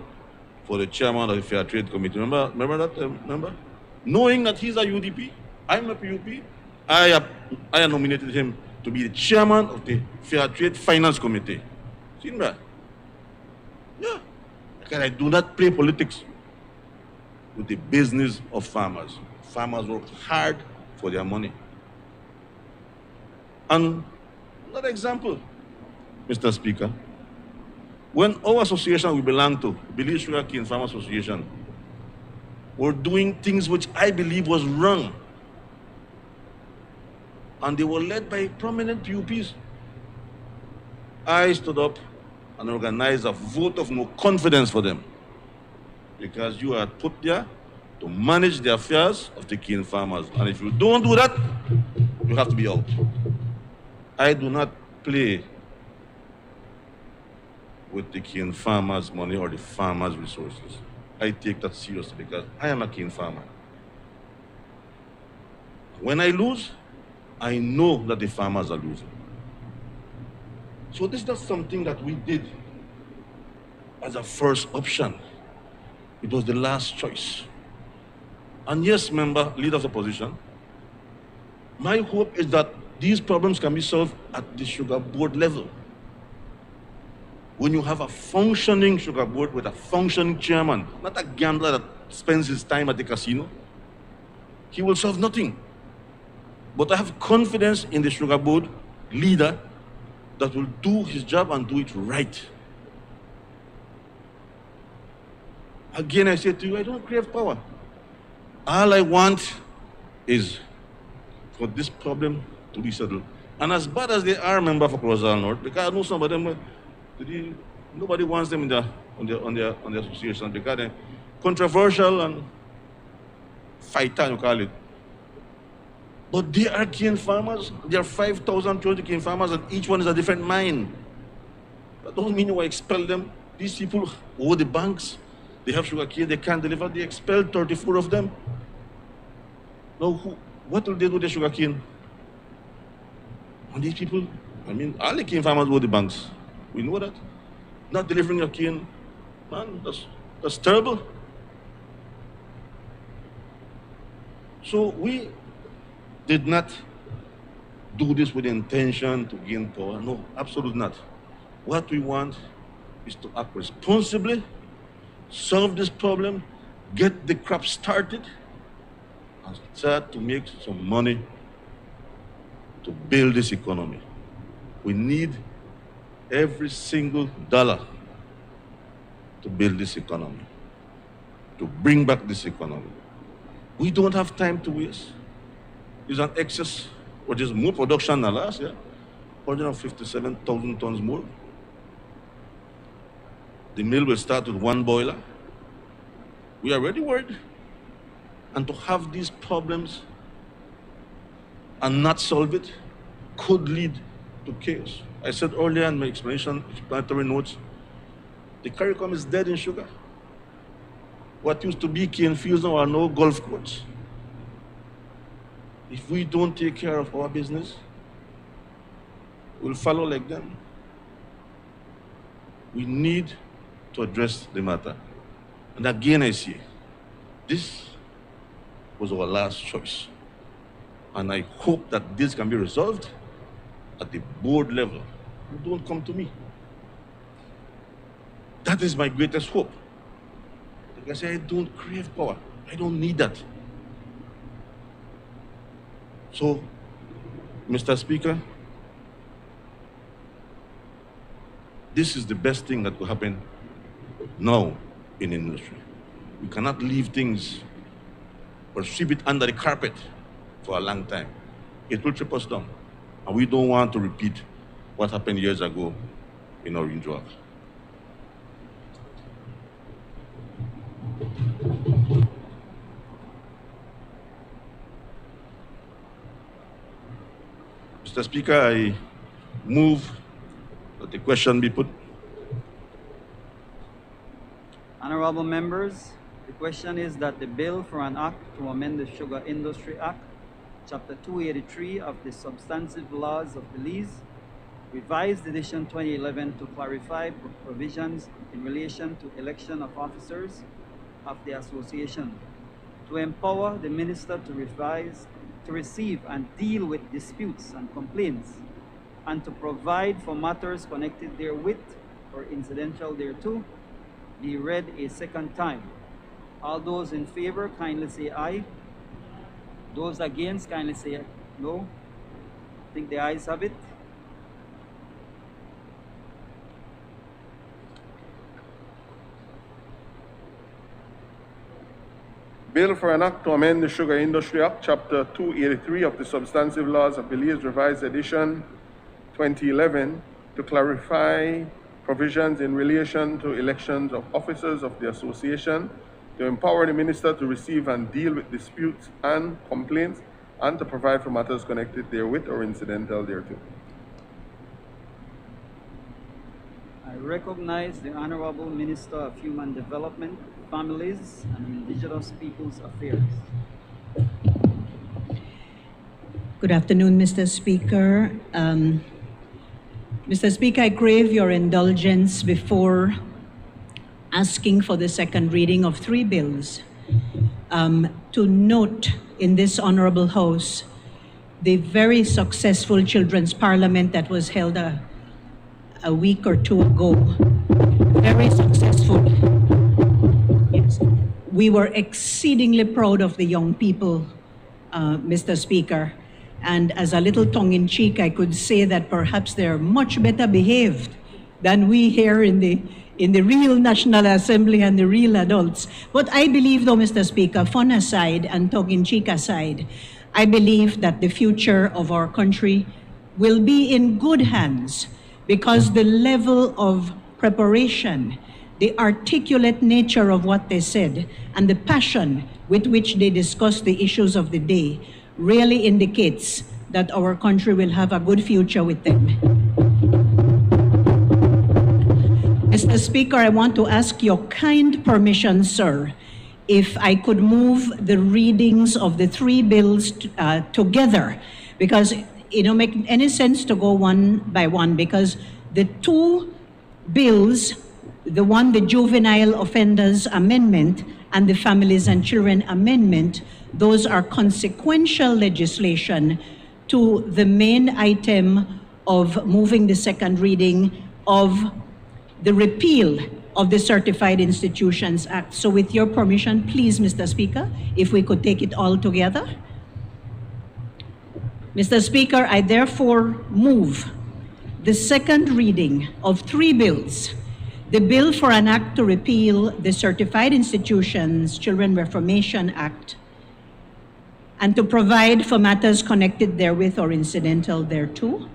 for the chairman of the Fair Trade Committee. Remember that, member? Knowing that he's a UDP, I'm a PUP, I nominated him to be the chairman of the Fair Trade Finance Committee. Seen that? Yeah. Because I do not play politics with the business of farmers. Farmers work hard for their money. And another example, Mr. Speaker, when our association we belong to, Belize Sugarcane Farmer Association, were doing things which I believe was wrong, and they were led by prominent PUPs, I stood up and organized a vote of no confidence for them, because you are put there to manage the affairs of the cane farmers. And if you don't do that, you have to be out. I do not play with the cane farmers' money or the farmers' resources. I take that seriously because I am a cane farmer. When I lose, I know that the farmers are losing. So this is not something that we did as a first option. It was the last choice. And yes, member, leader of the opposition, my hope is that these problems can be solved at the sugar board level. When you have a functioning sugar board with a functioning chairman, not a gambler that spends his time at the casino, he will solve nothing. But I have confidence in the Sugar Board leader that will do his job and do it right. Again, I say to you, I don't crave power. All I want is for this problem to be settled. And as bad as they are, member for Rosal North, because I know some of them, nobody wants them on the association because they're controversial and fighter, you call it. But they are cane farmers. There are 5,000 cane farmers, and each one is a different mine. That doesn't mean you expel them. These people owe the banks. They have sugar cane, they can't deliver. They expelled 34 of them. Now, what will they do with the sugar cane? And these people, I mean, all the cane farmers owe the banks. We know that. Not delivering your cane, man, that's terrible. So we did not do this with the intention to gain power. No, absolutely not. What we want is to act responsibly, solve this problem, get the crop started, and start to make some money to build this economy. We need every single dollar to build this economy, to bring back this economy. We don't have time to waste. There's an excess, or there's more production than last year, 157,000 tons more. The mill will start with one boiler. We are already worried. And to have these problems and not solve it could lead to chaos. I said earlier in my explanatory notes, the CARICOM is dead in sugar. What used to be cane fields now are no golf courses. If we don't take care of our business, we'll follow like them. We need to address the matter. And again, I say, this was our last choice. And I hope that this can be resolved at the board level. You don't come to me. That is my greatest hope. Like I say, I don't crave power. I don't need that. So, Mr. Speaker, this is the best thing that could happen now in industry. We cannot leave things or sweep it under the carpet for a long time. It will trip us down. And we don't want to repeat what happened years ago in Orange Walk. Mr. Speaker, I move that the question be put. Honorable members, the question is that the bill for an act to amend the Sugar Industry Act, Chapter 283 of the Substantive Laws of Belize, revised edition 2011 to clarify provisions in relation to election of officers of the association, to empower the minister to receive and deal with disputes and complaints, and to provide for matters connected therewith or incidental thereto, be read a second time. All those in favor, kindly say aye. Those against, kindly say no. I think the ayes have it. Bill for an act to amend the Sugar Industry Act, Chapter 283 of the Substantive Laws of Belize, Revised Edition 2011, to clarify provisions in relation to elections of officers of the association, to empower the minister to receive and deal with disputes and complaints, and to provide for matters connected therewith or incidental thereto. I recognize the Honorable Minister of Human Development, Families, and Indigenous Peoples Affairs. Good afternoon, Mr. Speaker. Mr. Speaker, I crave your indulgence before asking for the second reading of three bills. To note in this honorable House the very successful Children's Parliament that was held a week or two ago. Very successful. Yes. We were exceedingly proud of the young people, Mr. Speaker. And as a little tongue-in-cheek, I could say that perhaps they're much better behaved than we here in the real National Assembly and the real adults. But I believe, though, Mr. Speaker, fun aside and tongue-in-cheek aside, I believe that the future of our country will be in good hands because the level of preparation, the articulate nature of what they said, and the passion with which they discussed the issues of the day really indicates that our country will have a good future with them. Mr. Speaker, I want to ask your kind permission, sir, if I could move the readings of the three bills together, because it don't make any sense to go one by one, because the two bills, the one, the Juvenile Offenders Amendment and the Families and Children Amendment, those are consequential legislation to the main item of moving the second reading of the repeal of the Certified Institutions Act. So with your permission, please, Mr. Speaker, if we could take it all together. Mr. Speaker, I therefore move the second reading of three bills: the bill for an act to repeal the Certified Institutions Children Reformation Act and to provide for matters connected therewith or incidental thereto.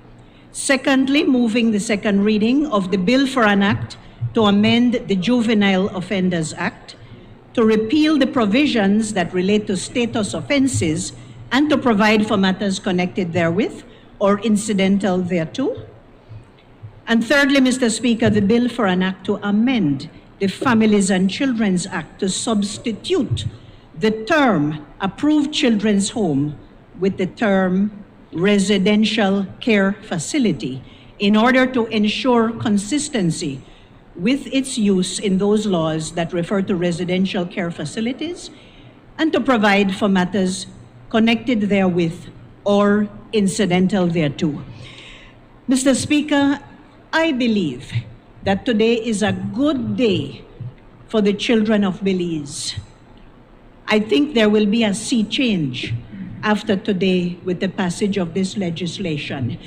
Secondly, moving the second reading of the bill for an act to amend the Juvenile Offenders Act, to repeal the provisions that relate to status offenses and to provide for matters connected therewith or incidental thereto. And thirdly, Mr. Speaker, the bill for an act to amend the Families and Children's Act to substitute the term approved children's home with the term residential care facility in order to ensure consistency with its use in those laws that refer to residential care facilities and to provide for matters connected therewith or incidental thereto. Mr. Speaker, I believe that today is a good day for the children of Belize. I think there will be a sea change after today with the passage of this legislation.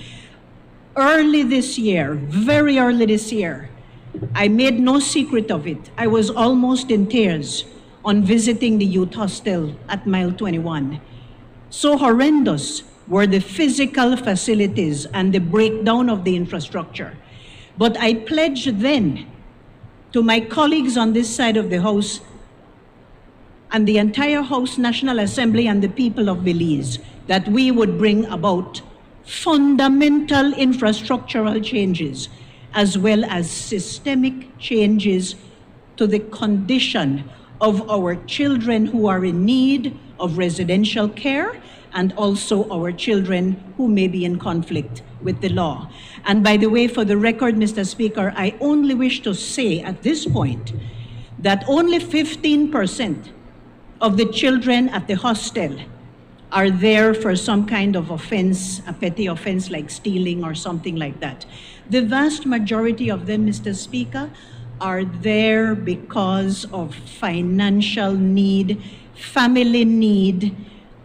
Early this year, very early this year, I made no secret of it. I was almost in tears on visiting the youth hostel at Mile 21. So horrendous were the physical facilities and the breakdown of the infrastructure. But I pledged then to my colleagues on this side of the House and the entire House, National Assembly, and the people of Belize that we would bring about fundamental infrastructural changes as well as systemic changes to the condition of our children who are in need of residential care and also our children who may be in conflict with the law. And by the way, for the record, Mr. Speaker, I only wish to say at this point that only 15% of the children at the hostel are there for some kind of offense, a petty offense like stealing or something like that. The vast majority of them, Mr. Speaker, are there because of financial need, family need,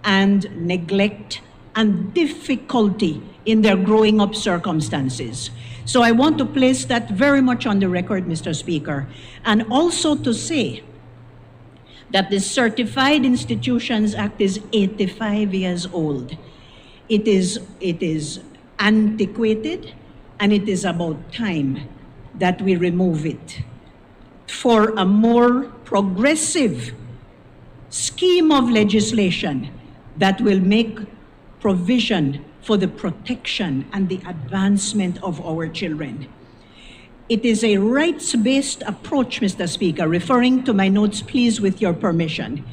and neglect and difficulty in their growing up circumstances. So I want to place that very much on the record, Mr. Speaker, and also to say that the Certified Institutions Act is 85 years old. It is antiquated, and it is about time that we remove it for a more progressive scheme of legislation that will make provision for the protection and the advancement of our children. It is a rights-based approach, Mr. Speaker, referring to my notes, please, with your permission.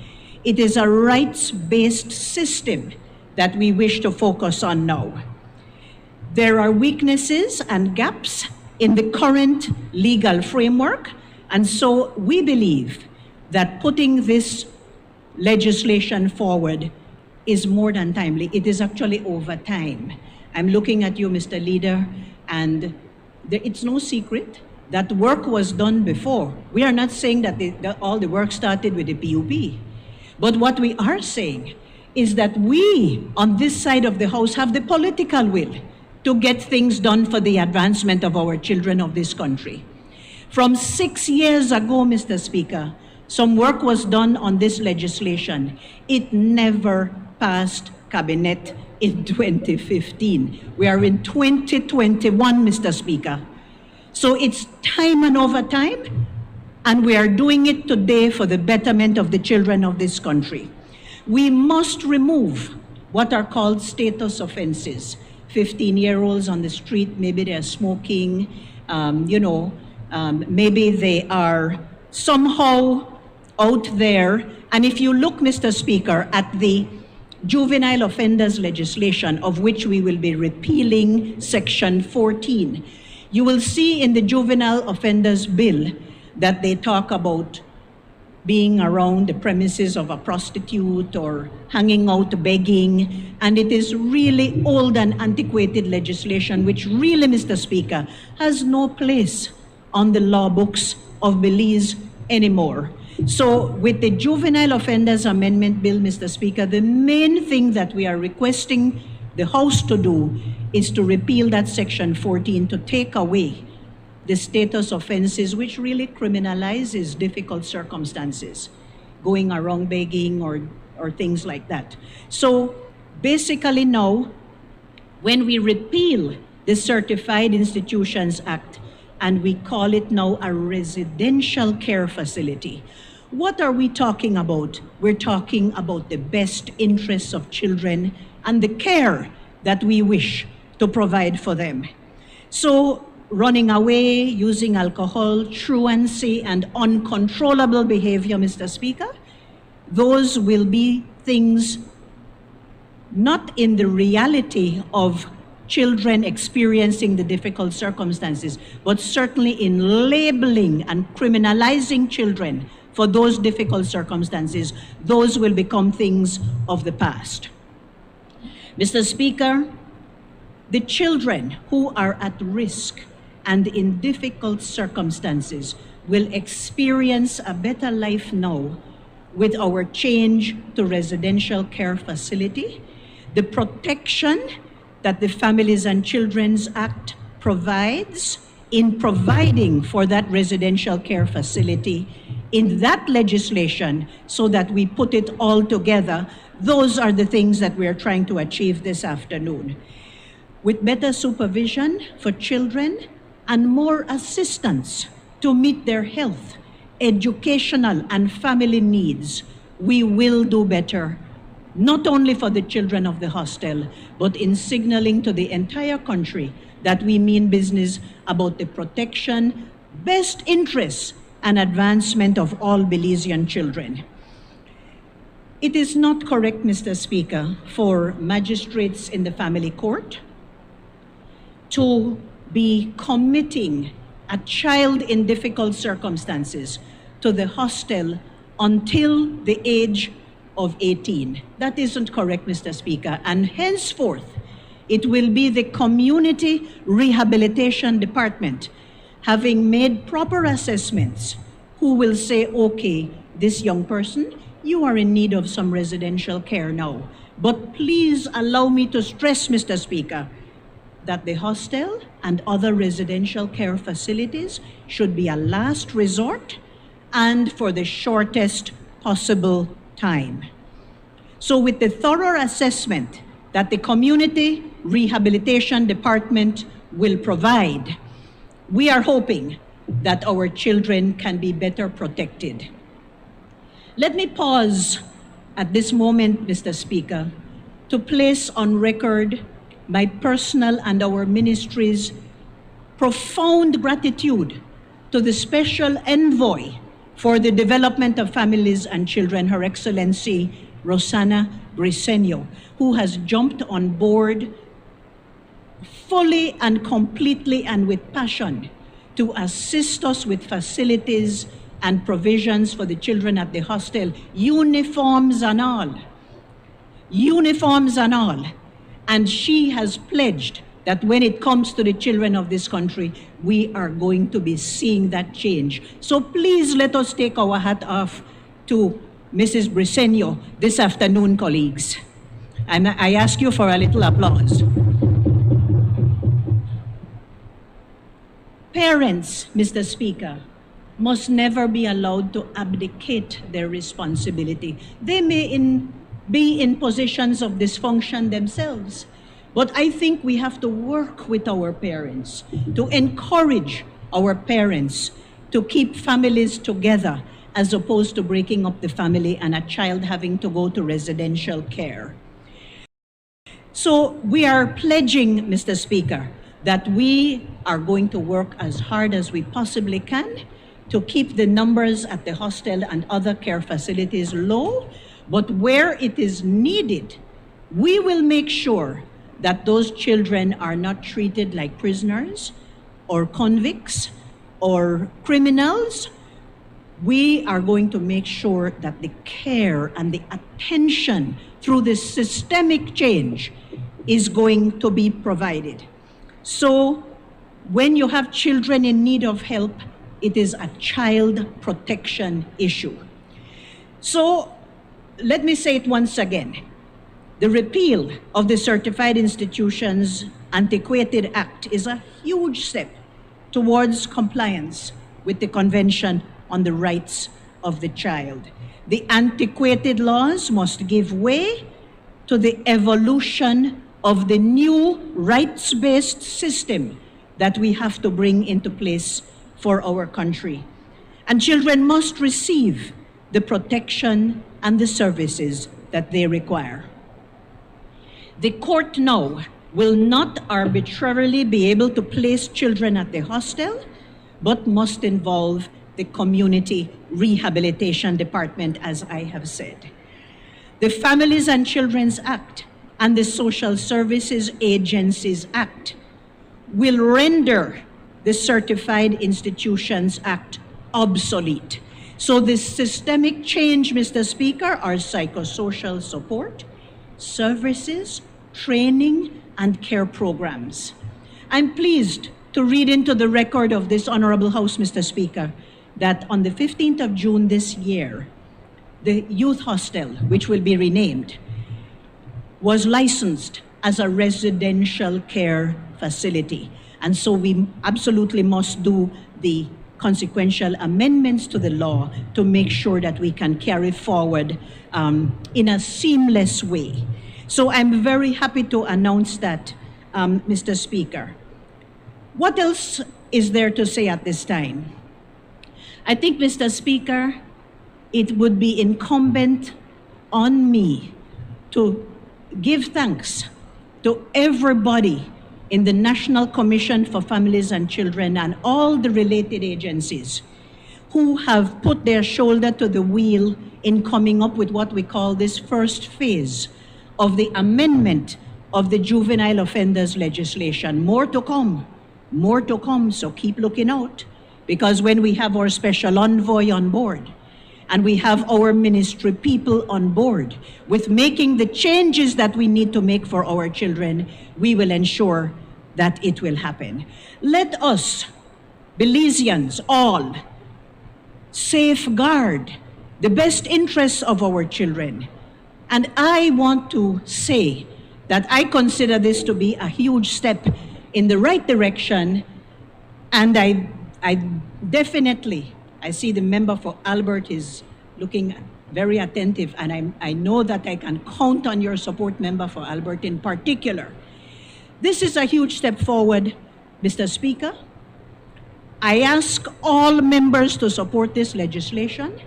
It is a rights-based system that we wish to focus on now. There are weaknesses and gaps in the current legal framework, and so we believe that putting this legislation forward is more than timely. It is actually over time. I'm looking at you, Mr. Leader, and it's no secret that work was done before. We are not saying that all the work started with the PUP. But what we are saying is that we, on this side of the House, have the political will to get things done for the advancement of our children of this country. From 6 years ago, Mr. Speaker, some work was done on this legislation. It never passed cabinet in 2015. We are in 2021, Mr. Speaker. So it's time and over time, and we are doing it today for the betterment of the children of this country. We must remove what are called status offenses. 15-year-olds on the street, maybe they're smoking, maybe they are somehow out there. And if you look, Mr. Speaker, at the juvenile offenders legislation, of which we will be repealing Section 14, you will see in the juvenile offenders bill that they talk about being around the premises of a prostitute or hanging out begging, and it is really old and antiquated legislation which really, Mr. Speaker, has no place on the law books of Belize anymore. So with the Juvenile Offenders Amendment Bill, Mr. Speaker, the main thing that we are requesting the House to do is to repeal that Section 14 to take away the status offenses, which really criminalizes difficult circumstances, going around begging or things like that. So basically now, when we repeal the Certified Institutions Act and we call it now a residential care facility, what are we talking about? We're talking about the best interests of children and the care that we wish to provide for them. So running away, using alcohol, truancy, and uncontrollable behavior, Mr. Speaker, those will be things not in the reality of children experiencing the difficult circumstances, but certainly in labeling and criminalizing children for those difficult circumstances. Those will become things of the past. Mr. Speaker, the children who are at risk and in difficult circumstances will experience a better life now with our change to residential care facility. The protection that the Families and Children's Act provides in providing for that residential care facility in that legislation, so that we put it all together, those are the things that we are trying to achieve this afternoon. With better supervision for children and more assistance to meet their health, educational, and family needs, we will do better, not only for the children of the hostel, but in signaling to the entire country that we mean business about the protection, best interests, and advancement of all Belizean children. It is not correct, Mr. Speaker, for magistrates in the family court to be committing a child in difficult circumstances to the hostel until the age of 18. That isn't correct, Mr. Speaker, and henceforth, it will be the Community Rehabilitation Department, having made proper assessments, who will say, okay, this young person, you are in need of some residential care now. But please allow me to stress, Mr. Speaker, that the hostel and other residential care facilities should be a last resort and for the shortest possible time. So with the thorough assessment that the Community Rehabilitation Department will provide, we are hoping that our children can be better protected. Let me pause at this moment, Mr. Speaker, to place on record my personal and our ministry's profound gratitude to the Special Envoy for the Development of Families and Children, Her Excellency Rosana Briceño, who has jumped on board fully and completely and with passion to assist us with facilities and provisions for the children at the hostel, uniforms and all. Uniforms and all. And she has pledged that when it comes to the children of this country, we are going to be seeing that change. So please let us take our hat off to Mrs. Briceño this afternoon, colleagues. And I ask you for a little applause. Parents, Mr. Speaker, must never be allowed to abdicate their responsibility. They may be in positions of dysfunction themselves, but I think we have to work with our parents, to encourage our parents to keep families together as opposed to breaking up the family and a child having to go to residential care. So we are pledging, Mr. Speaker, that we are going to work as hard as we possibly can to keep the numbers at the hostel and other care facilities low, but where it is needed, we will make sure that those children are not treated like prisoners or convicts or criminals. We are going to make sure that the care and the attention through this systemic change is going to be provided. So when you have children in need of help, it is a child protection issue. So let me say it once again. The repeal of the Certified Institutions Antiquated Act is a huge step towards compliance with the Convention on the Rights of the Child. The antiquated laws must give way to the evolution of the new rights-based system that we have to bring into place for our country. And children must receive the protection and the services that they require. The court now will not arbitrarily be able to place children at the hostel, but must involve the Community Rehabilitation Department, as I have said. The Families and Children's Act and the Social Services Agencies Act will render the Certified Institutions Act obsolete. So this systemic change, Mr. Speaker, are psychosocial support, services, training, and care programs. I'm pleased to read into the record of this Honorable House, Mr. Speaker, that on the 15th of June this year, the youth hostel, which will be renamed, was licensed as a residential care facility. And so we absolutely must do the consequential amendments to the law to make sure that we can carry forward in a seamless way. So I'm very happy to announce that, Mr. Speaker. What else is there to say at this time? I think, Mr. Speaker, it would be incumbent on me to give thanks to everybody in the National Commission for Families and Children and all the related agencies who have put their shoulder to the wheel in coming up with what we call this first phase of the amendment of the juvenile offenders legislation. More to come, so keep looking out, because when we have our special envoy on board, and we have our ministry people on board with making the changes that we need to make for our children, we will ensure that it will happen. Let us, Belizeans, all, safeguard the best interests of our children. And I want to say that I consider this to be a huge step in the right direction, and I definitely, I see the member for Albert is looking very attentive, and I know that I can count on your support, member for Albert in particular. This is a huge step forward, Mr. Speaker. I ask all members to support this legislation,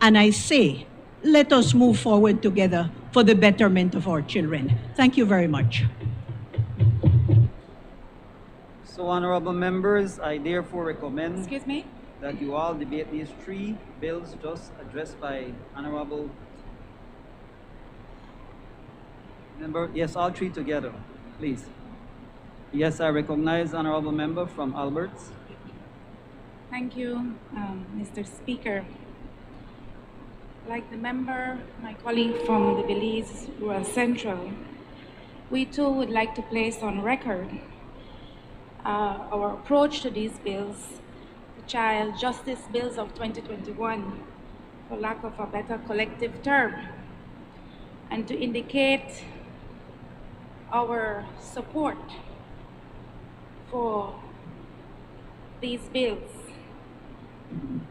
and I say, let us move forward together for the betterment of our children. Thank you very much. So, honorable members, I therefore recommend Excuse me? that you all debate these three bills just addressed by honorable member. Yes, all three together, please. Yes, I recognize honorable member from Alberts. Thank you, Mr. Speaker. Like the member, my colleague from the Belize Rural Central, we too would like to place on record our approach to these bills, the Child Justice Bills of 2021, for lack of a better collective term, and to indicate our support for these bills.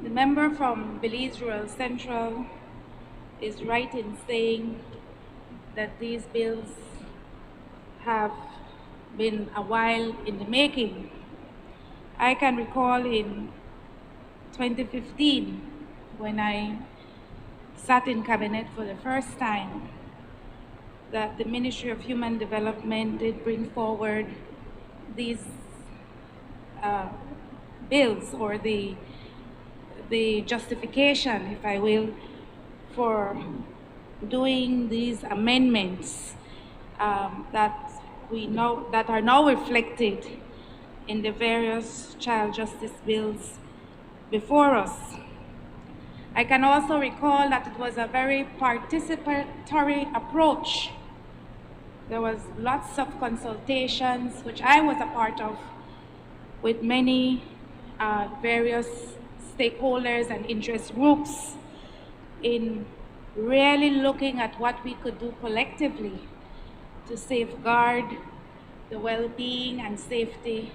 The member from Belize Rural Central is right in saying that these bills have been a while in the making. I can recall in 2015, when I sat in cabinet for the first time, that the Ministry of Human Development did bring forward these bills, or the justification, if I will, for doing these amendments that are now reflected in the various child justice bills before us. I can also recall that it was a very participatory approach. There was lots of consultations, which I was a part of, with many various stakeholders and interest groups, in really looking at what we could do collectively to safeguard the well-being and safety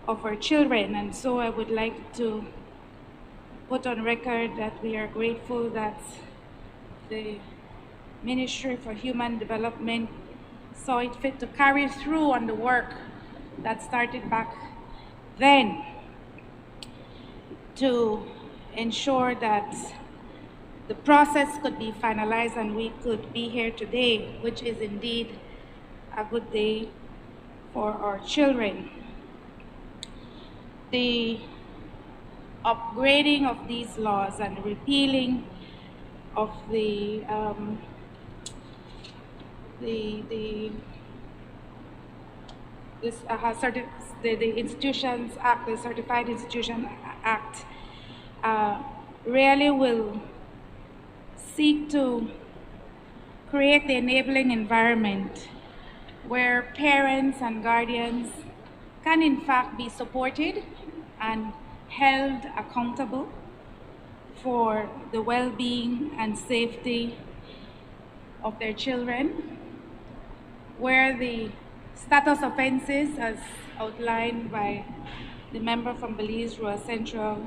of our children. And so I would like to put on record that we are grateful that the Ministry for Human Development saw it fit to carry through on the work that started back then, to ensure that the process could be finalized and we could be here today, which is indeed a good day for our children. The upgrading of these laws and repealing of the Institutions Act, the Certified Institution Act, really will seek to create the enabling environment where parents and guardians can in fact be supported and held accountable for the well-being and safety of their children, where the status offenses, as outlined by the member from Belize Rural Central,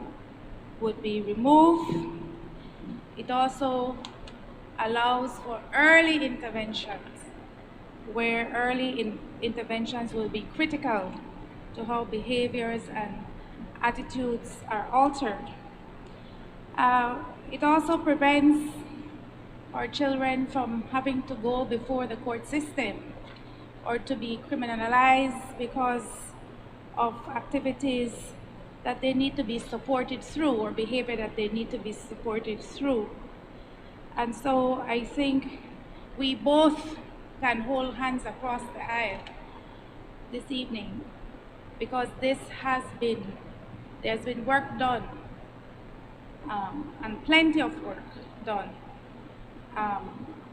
would be removed. It also allows for early interventions, where early interventions will be critical to how behaviors and attitudes are altered. It also prevents our children from having to go before the court system or to be criminalized because of activities that they need to be supported through, or behavior that they need to be supported through. And so I think we both can hold hands across the aisle this evening, because there's been work done, and plenty of work done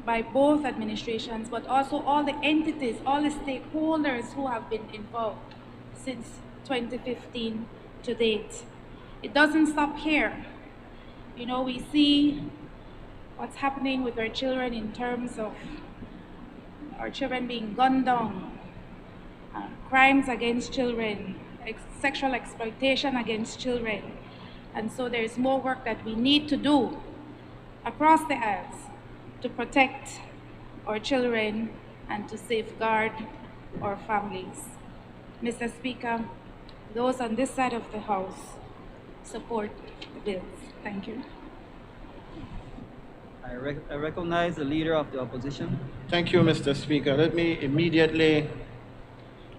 by both administrations, but also all the entities, all the stakeholders who have been involved since 2015 to date. It doesn't stop here. You know, we see what's happening with our children in terms of our children being gunned down, crimes against children, sexual exploitation against children. And so there's more work that we need to do across the aisles to protect our children and to safeguard our families. Mr. Speaker, those on this side of the House support the bills. Thank you. I recognize the Leader of the Opposition. Thank you, Mr. Speaker. Let me immediately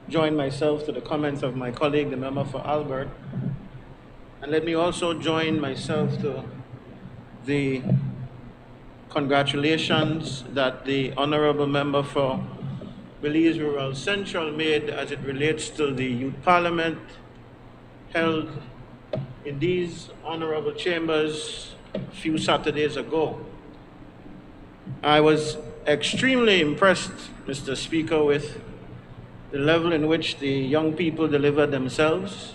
join myself to the comments of my colleague, the member for Albert. And let me also join myself to the congratulations that the honorable member for Belize Rural Central made as it relates to the Youth Parliament held in these honorable chambers a few Saturdays ago. I was extremely impressed, Mr. Speaker, with the level in which the young people delivered themselves.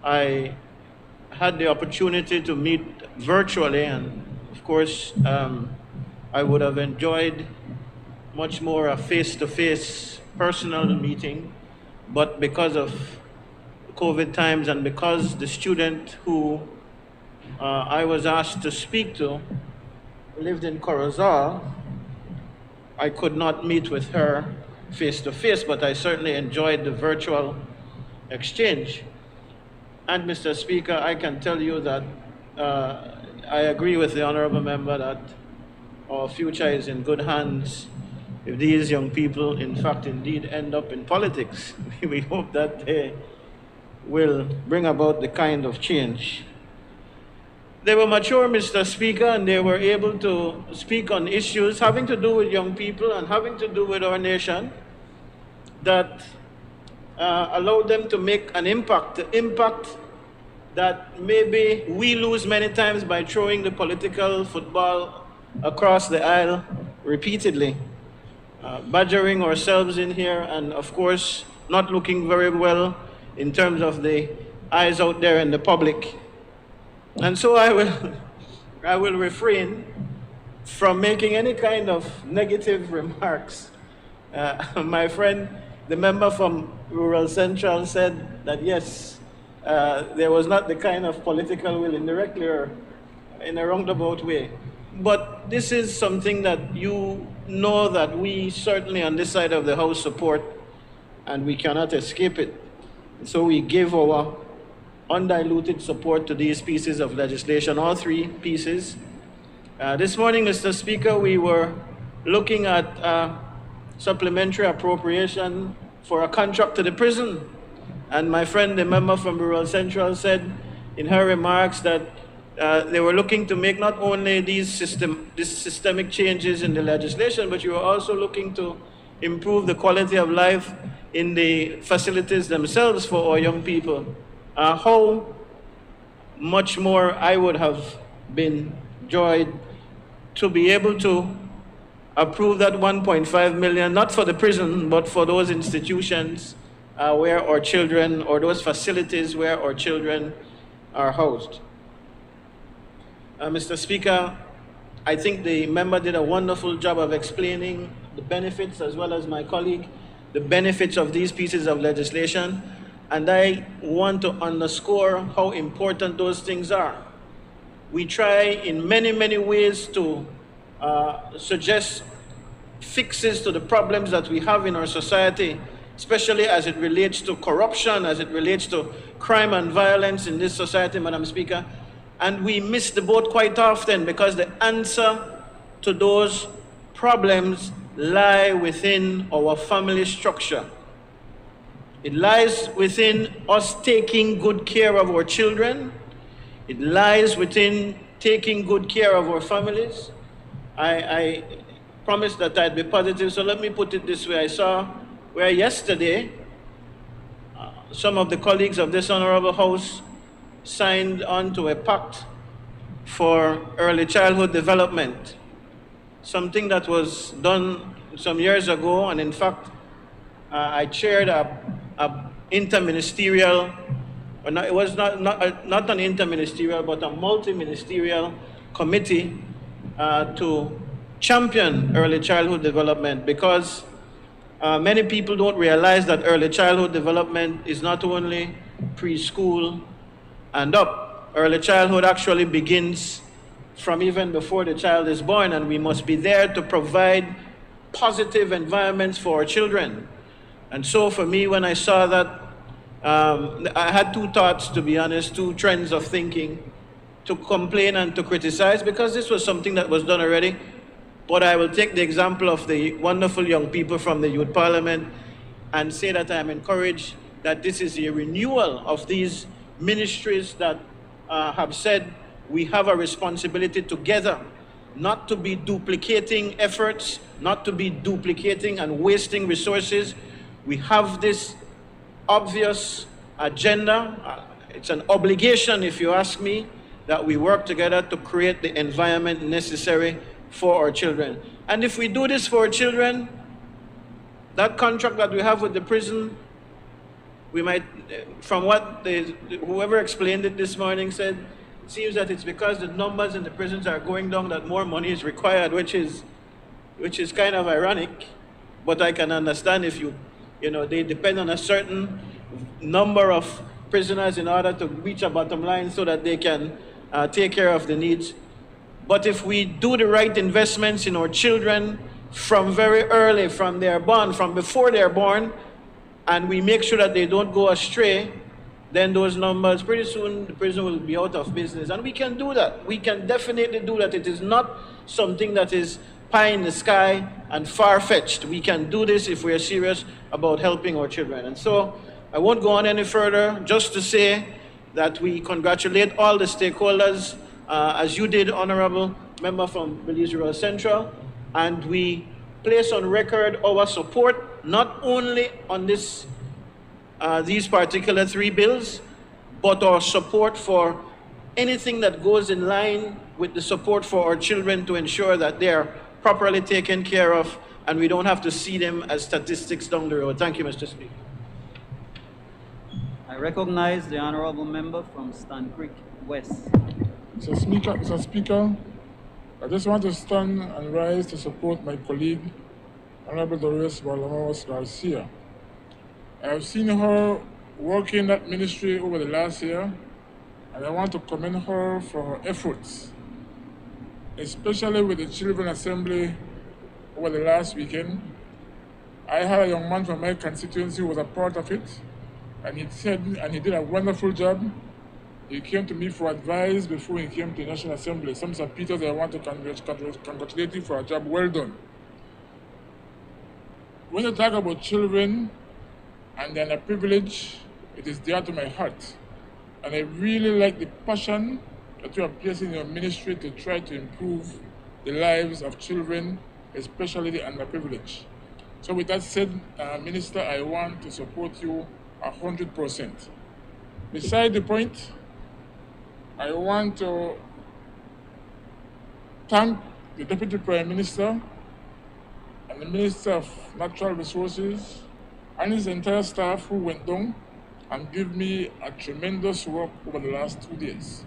I had the opportunity to meet virtually, and of course, I would have enjoyed much more a face-to-face personal meeting, but because of COVID times and because the student who I was asked to speak to lived in Corozal, I could not meet with her face-to-face, but I certainly enjoyed the virtual exchange. And Mr. Speaker, I can tell you that I agree with the honorable member that our future is in good hands if these young people, in fact, indeed end up in politics. We hope that they will bring about the kind of change. They were mature, Mr. Speaker, and they were able to speak on issues having to do with young people and having to do with our nation that allowed them to make an impact, the impact that maybe we lose many times by throwing the political football across the aisle repeatedly, badgering ourselves in here, and of course, not looking very well in terms of the eyes out there in the public. And so I will refrain from making any kind of negative remarks. My friend, the member from Rural Central, said that yes, there was not the kind of political will indirectly or in a roundabout way. But this is something that you know that we certainly on this side of the House support, and we cannot escape it. So we give our undiluted support to these pieces of legislation, all three pieces. This morning, Mr. Speaker, we were looking at supplementary appropriation for a contract to the prison. And my friend, the member from Rural Central, said in her remarks that they were looking to make not only these systemic changes in the legislation, but you were also looking to improve the quality of life in the facilities themselves for our young people. How much more I would have been joyed to be able to approve that 1.5 million, not for the prison, but for those institutions where our children, or those facilities where our children are housed. Mr. Speaker, I think the member did a wonderful job of explaining the benefits, as well as my colleague, the benefits of these pieces of legislation. And I want to underscore how important those things are. We try in many, many ways to suggest fixes to the problems that we have in our society, especially as it relates to corruption, as it relates to crime and violence in this society, Madam Speaker. And we miss the boat quite often because the answer to those problems lie within our family structure. It lies within us taking good care of our children. It lies within taking good care of our families. I promised that I'd be positive, so let me put it this way. I saw where yesterday some of the colleagues of this honorable House signed on to a pact for early childhood development, something that was done some years ago, and in fact, I chaired a interministerial, or not, it was not an interministerial, but a multi-ministerial committee to champion early childhood development, because many people don't realize that early childhood development is not only preschool and up. Early childhood actually begins from even before the child is born, and we must be there to provide positive environments for our children. And so for me, when I saw that, I had two thoughts, to be honest, two trends of thinking: to complain and to criticize, because this was something that was done already. But I will take the example of the wonderful young people from the Youth Parliament and say that I am encouraged that this is a renewal of these ministries that have said we have a responsibility together not to be duplicating efforts, not to be duplicating and wasting resources. We have this obvious agenda. It's an obligation, if you ask me, that we work together to create the environment necessary for our children. And if we do this for our children, that contract that we have with the prison, we might, from what whoever explained it this morning said, it seems that it's because the numbers in the prisons are going down that more money is required, which is kind of ironic. But I can understand if they depend on a certain number of prisoners in order to reach a bottom line so that they can take care of the needs. But if we do the right investments in our children from very early, from before they're born, and we make sure that they don't go astray, then those numbers, pretty soon the prison will be out of business. And we can do that. We can definitely do that. It is not something that is pie in the sky and far-fetched. We can do this if we are serious about helping our children. And so I won't go on any further, just to say that we congratulate all the stakeholders, as you did, Honorable Member from Belize Rural Central, and we place on record our support, not only on these particular 3 bills, but our support for anything that goes in line with the support for our children to ensure that they are properly taken care of and we don't have to see them as statistics down the road. Thank you, Mr. Speaker. I recognize the honorable member from Stan Creek West. Mr. Speaker, I just want to stand and rise to support my colleague, Honorable Dolores Balamos Garcia. I have seen her work in that ministry over the last year, and I want to commend her for her efforts, especially with the Children Assembly over the last weekend. I had a young man from my constituency who was a part of it, and he did a wonderful job. He came to me for advice before he came to the National Assembly. Mr. Peters, I want to congratulate you for a job well done. When you talk about children and then a privilege, it is dear to my heart. And I really like the passion that you are placing in your ministry to try to improve the lives of children, especially the underprivileged. So with that said, Minister, I want to support you 100%. Beside the point, I want to thank the Deputy Prime Minister and the Minister of Natural Resources and his entire staff who went down and gave me a tremendous work over the last 2 days,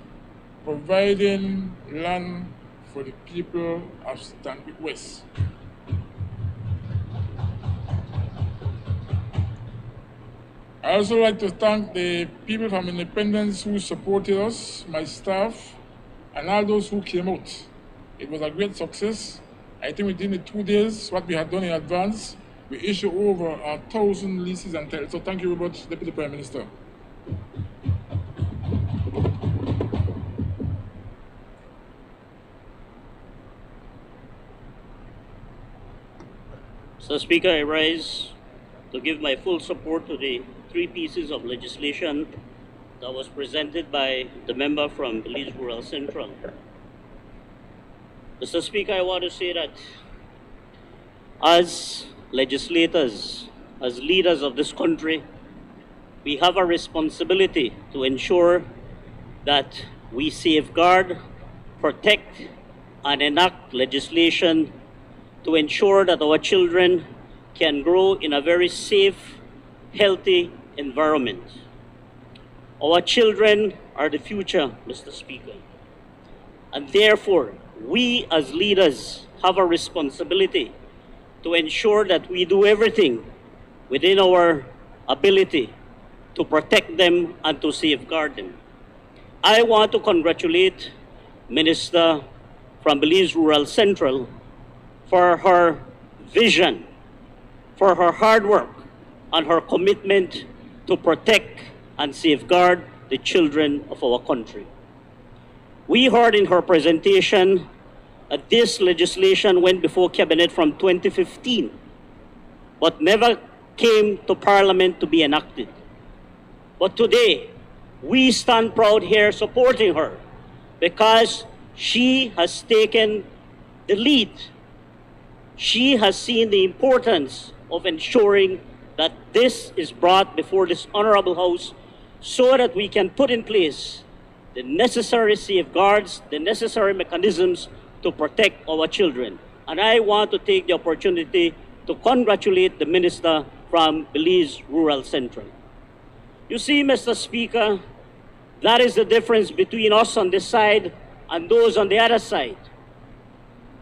providing land for the people of Stanbic West. I also like to thank the people from Independence who supported us, my staff, and all those who came out. It was a great success. I think within the 2 days, what we had done in advance, we issued over 1,000 leases and titles. So thank you very much, Deputy Prime Minister. Mr. Speaker, I rise to give my full support to the 3 pieces of legislation that was presented by the member from Belize Rural Central. Mr. Speaker, I want to say that as legislators, as leaders of this country, we have a responsibility to ensure that we safeguard, protect, and enact legislation to ensure that our children can grow in a very safe, healthy environment. Our children are the future, Mr. Speaker. And therefore, we as leaders have a responsibility to ensure that we do everything within our ability to protect them and to safeguard them. I want to congratulate Minister from Belize Rural Central for her vision, for her hard work, and her commitment to protect and safeguard the children of our country. We heard in her presentation that this legislation went before Cabinet from 2015, but never came to Parliament to be enacted. But today, we stand proud here supporting her because she has taken the lead. She has seen the importance of ensuring that this is brought before this honorable House so that we can put in place the necessary safeguards, the necessary mechanisms to protect our children. And I want to take the opportunity to congratulate the Minister from Belize Rural Central. You see, Mr. Speaker, That is the difference between us on this side and those on the other side.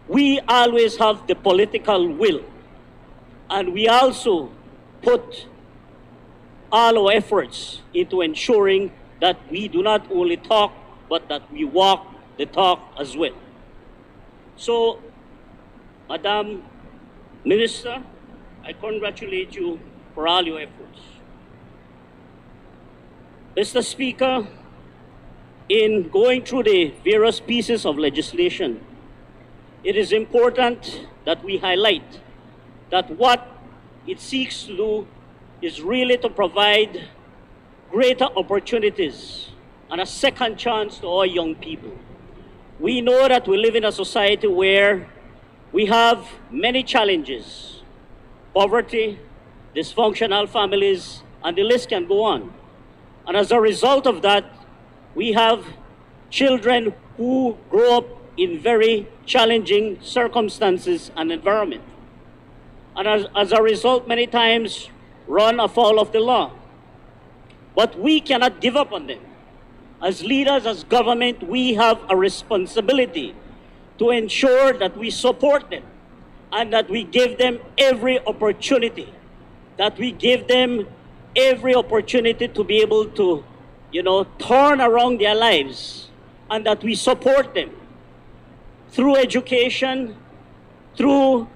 We always have the political will, and we also put all our efforts into ensuring that we do not only talk, but that we walk the talk as well. So, Madam Minister, I congratulate you for all your efforts. Mr. Speaker, in going through the various pieces of legislation, it is important that we highlight that what it seeks to do is really to provide greater opportunities and a second chance to our young people. We know that we live in a society where we have many challenges: poverty, dysfunctional families, and the list can go on. And as a result of that, we have children who grow up in very challenging circumstances and environment. And as a result, many times run afoul of the law. But we cannot give up on them. As leaders, as government, we have a responsibility to ensure that we support them and that we give them every opportunity, that we give them every opportunity to be able to, turn around their lives, and that we support them through education, through,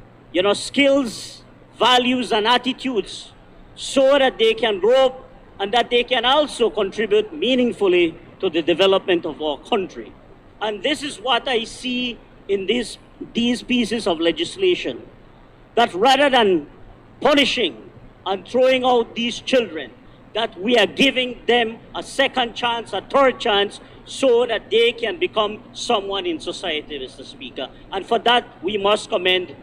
skills, values, and attitudes, so that they can grow up and that they can also contribute meaningfully to the development of our country. And this is what I see in these pieces of legislation, that rather than punishing and throwing out these children, that we are giving them a second chance, a third chance, so that they can become someone in society, Mr. Speaker. And for that, we must commend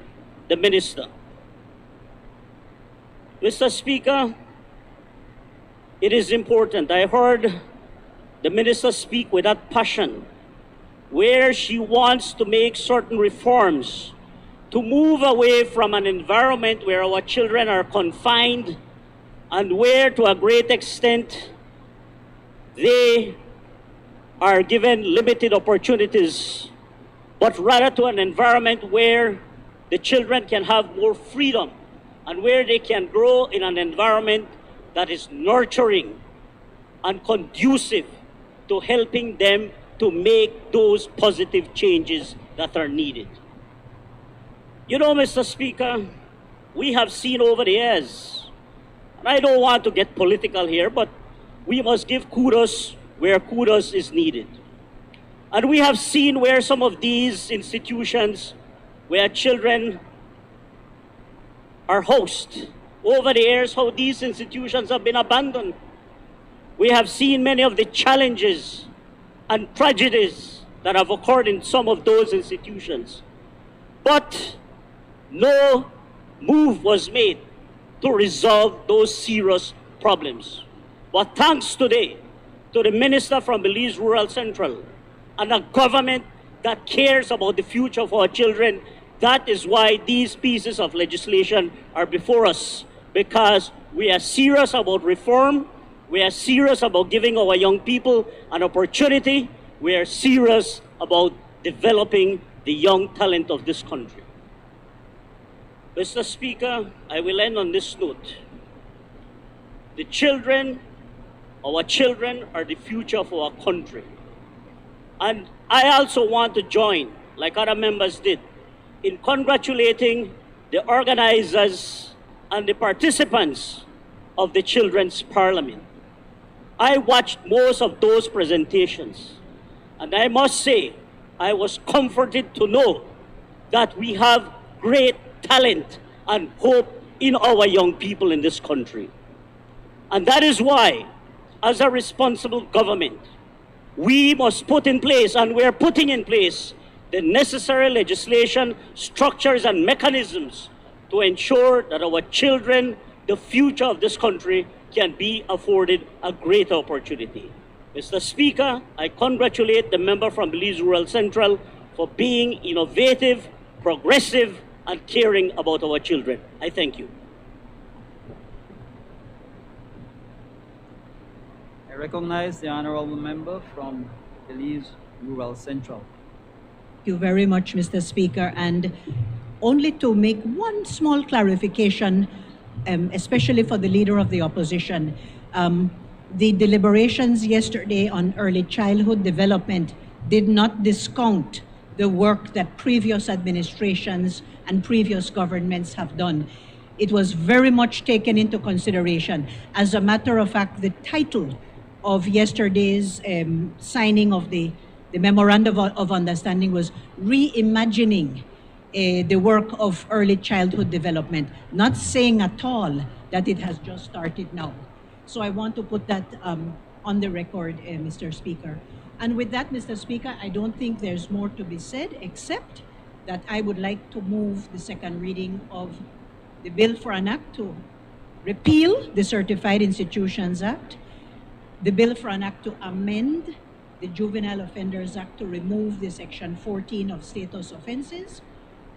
the Minister. Mr. Speaker, it is important. I heard the Minister speak with that passion, where she wants to make certain reforms to move away from an environment where our children are confined and where, to a great extent, they are given limited opportunities, but rather to an environment where the children can have more freedom and where they can grow in an environment that is nurturing and conducive to helping them to make those positive changes that are needed. Mr. Speaker, we have seen over the years, and I don't want to get political here, but we must give kudos where kudos is needed. And we have seen where some of these institutions, where children are housed, over the years, how these institutions have been abandoned. We have seen many of the challenges and tragedies that have occurred in some of those institutions. But no move was made to resolve those serious problems. But thanks today to the Minister from Belize Rural Central and a government that cares about the future of our children, that is why these pieces of legislation are before us, because we are serious about reform, we are serious about giving our young people an opportunity, we are serious about developing the young talent of this country. Mr. Speaker, I will end on this note. The children, our children, are the future of our country. And I also want to join, like other members did, in congratulating the organizers and the participants of the Children's Parliament. I watched most of those presentations, and I must say, I was comforted to know that we have great talent and hope in our young people in this country. And that is why, as a responsible government, we must put in place, and we're putting in place, the necessary legislation, structures, and mechanisms to ensure that our children, the future of this country, can be afforded a greater opportunity. Mr. Speaker, I congratulate the member from Belize Rural Central for being innovative, progressive, and caring about our children. I thank you. I recognize the honorable member from Belize Rural Central. Thank you very much, Mr. Speaker. And only to make one small clarification, especially for the Leader of the Opposition, the deliberations yesterday on early childhood development did not discount the work that previous administrations and previous governments have done. It was very much taken into consideration. As a matter of fact, the title of yesterday's signing of the Memorandum of Understanding was Reimagining the work of early childhood development, not saying at all that it has just started now. So I want to put that on the record, Mr. Speaker. And with that, Mr. Speaker, I don't think there's more to be said, except that I would like to move the second reading of the bill for an act to repeal the Certified Institutions Act, the bill for an act to amend the Juvenile Offenders Act to remove the Section 14 of status offenses,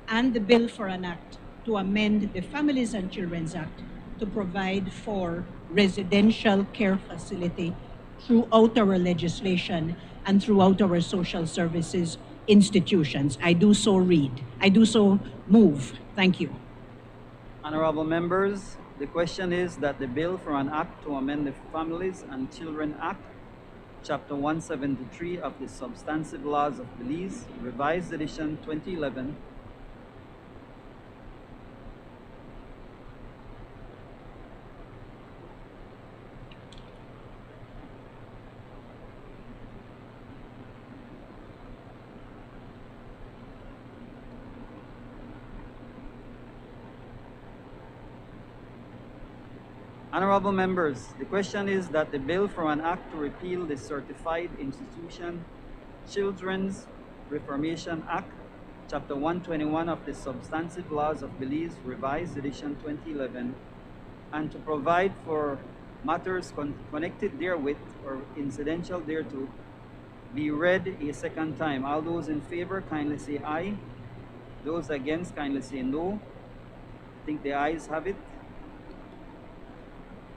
and the bill for an act to amend the Families and Children's Act to provide for residential care facility throughout our legislation and throughout our social services institutions. I do so move. Thank you. Honorable members, the question is that the bill for an act to amend the Families and Children Act, Chapter 173 of the Substantive Laws of Belize, Revised Edition 2011, Honorable members, the question is that the bill for an act to repeal the Certified Institution Children's Reformation Act, Chapter 121 of the Substantive Laws of Belize, Revised Edition 2011, and to provide for matters connected therewith or incidental thereto, be read a second time. All those in favor, kindly say aye. Those against, kindly say no. I think the ayes have it.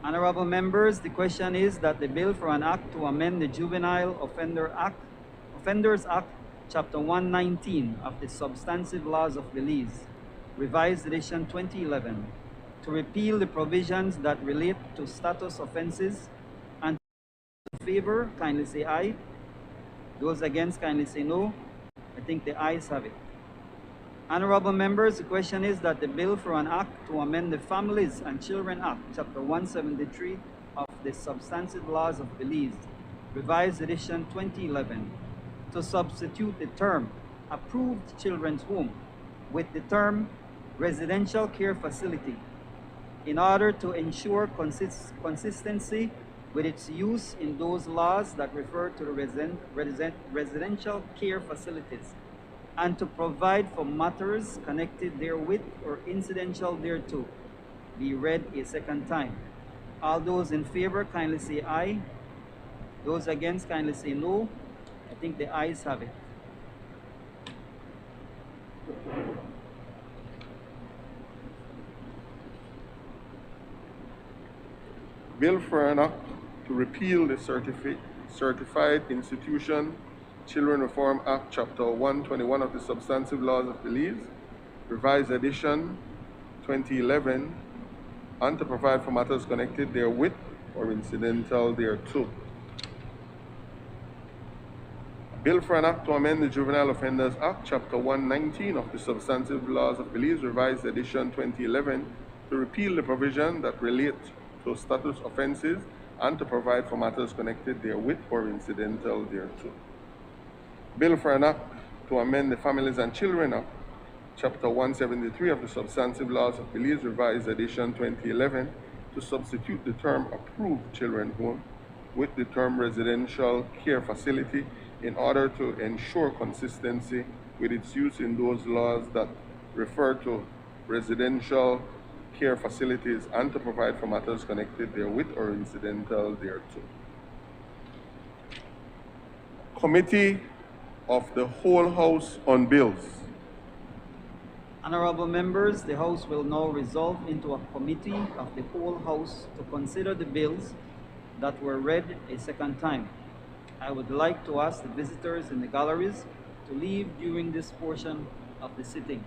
Honorable members, the question is that the bill for an act to amend the Juvenile Offenders Act, Chapter 119 of the Substantive Laws of Belize, Revised Edition 2011, to repeal the provisions that relate to status offenses, and in favor, kindly say aye. Those against, kindly say no. I think the ayes have it. Honorable members, the question is that the bill for an act to amend the Families and Children Act, Chapter 173 of the Substantive Laws of Belize, Revised Edition 2011, to substitute the term approved children's home with the term residential care facility in order to ensure consistency with its use in those laws that refer to the residential care facilities, and to provide for matters connected therewith or incidental thereto, be read a second time. All those in favor, kindly say aye. Those against, kindly say no. I think the ayes have it. Bill for an act to repeal the Certified Institution Children Reform Act, Chapter 121 of the Substantive Laws of Belize, Revised Edition 2011, and to provide for matters connected therewith or incidental thereto. Bill for an act to amend the Juvenile Offenders Act, Chapter 119 of the Substantive Laws of Belize, Revised Edition 2011, to repeal the provision that relate to status offenses and to provide for matters connected therewith or incidental thereto. Bill for an act to amend the Families and Children Act, Chapter 173 of the Substantive Laws of Belize, Revised Edition 2011, to substitute the term approved children home with the term residential care facility in order to ensure consistency with its use in those laws that refer to residential care facilities and to provide for matters connected therewith or incidental thereto. Committee of the whole House on Bills. Honorable members, the House will now resolve into a committee of the whole House to consider the bills that were read a second time. I would like to ask the visitors in the galleries to leave during this portion of the sitting.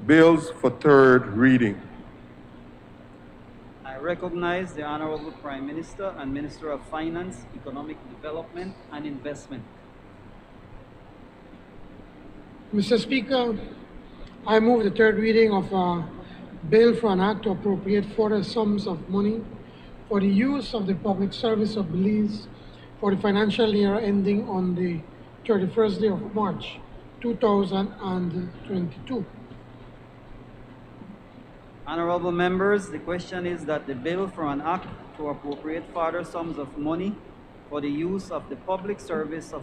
Bills for third reading. I recognize the Honorable Prime Minister and Minister of Finance, Economic Development and Investment. Mr. Speaker, I move the third reading of a bill for an act to appropriate further sums of money for the use of the public service of Belize for the financial year ending on the 31st day of March 2022. Honorable members, the question is that the bill for an act to appropriate further sums of money for the use of the public service of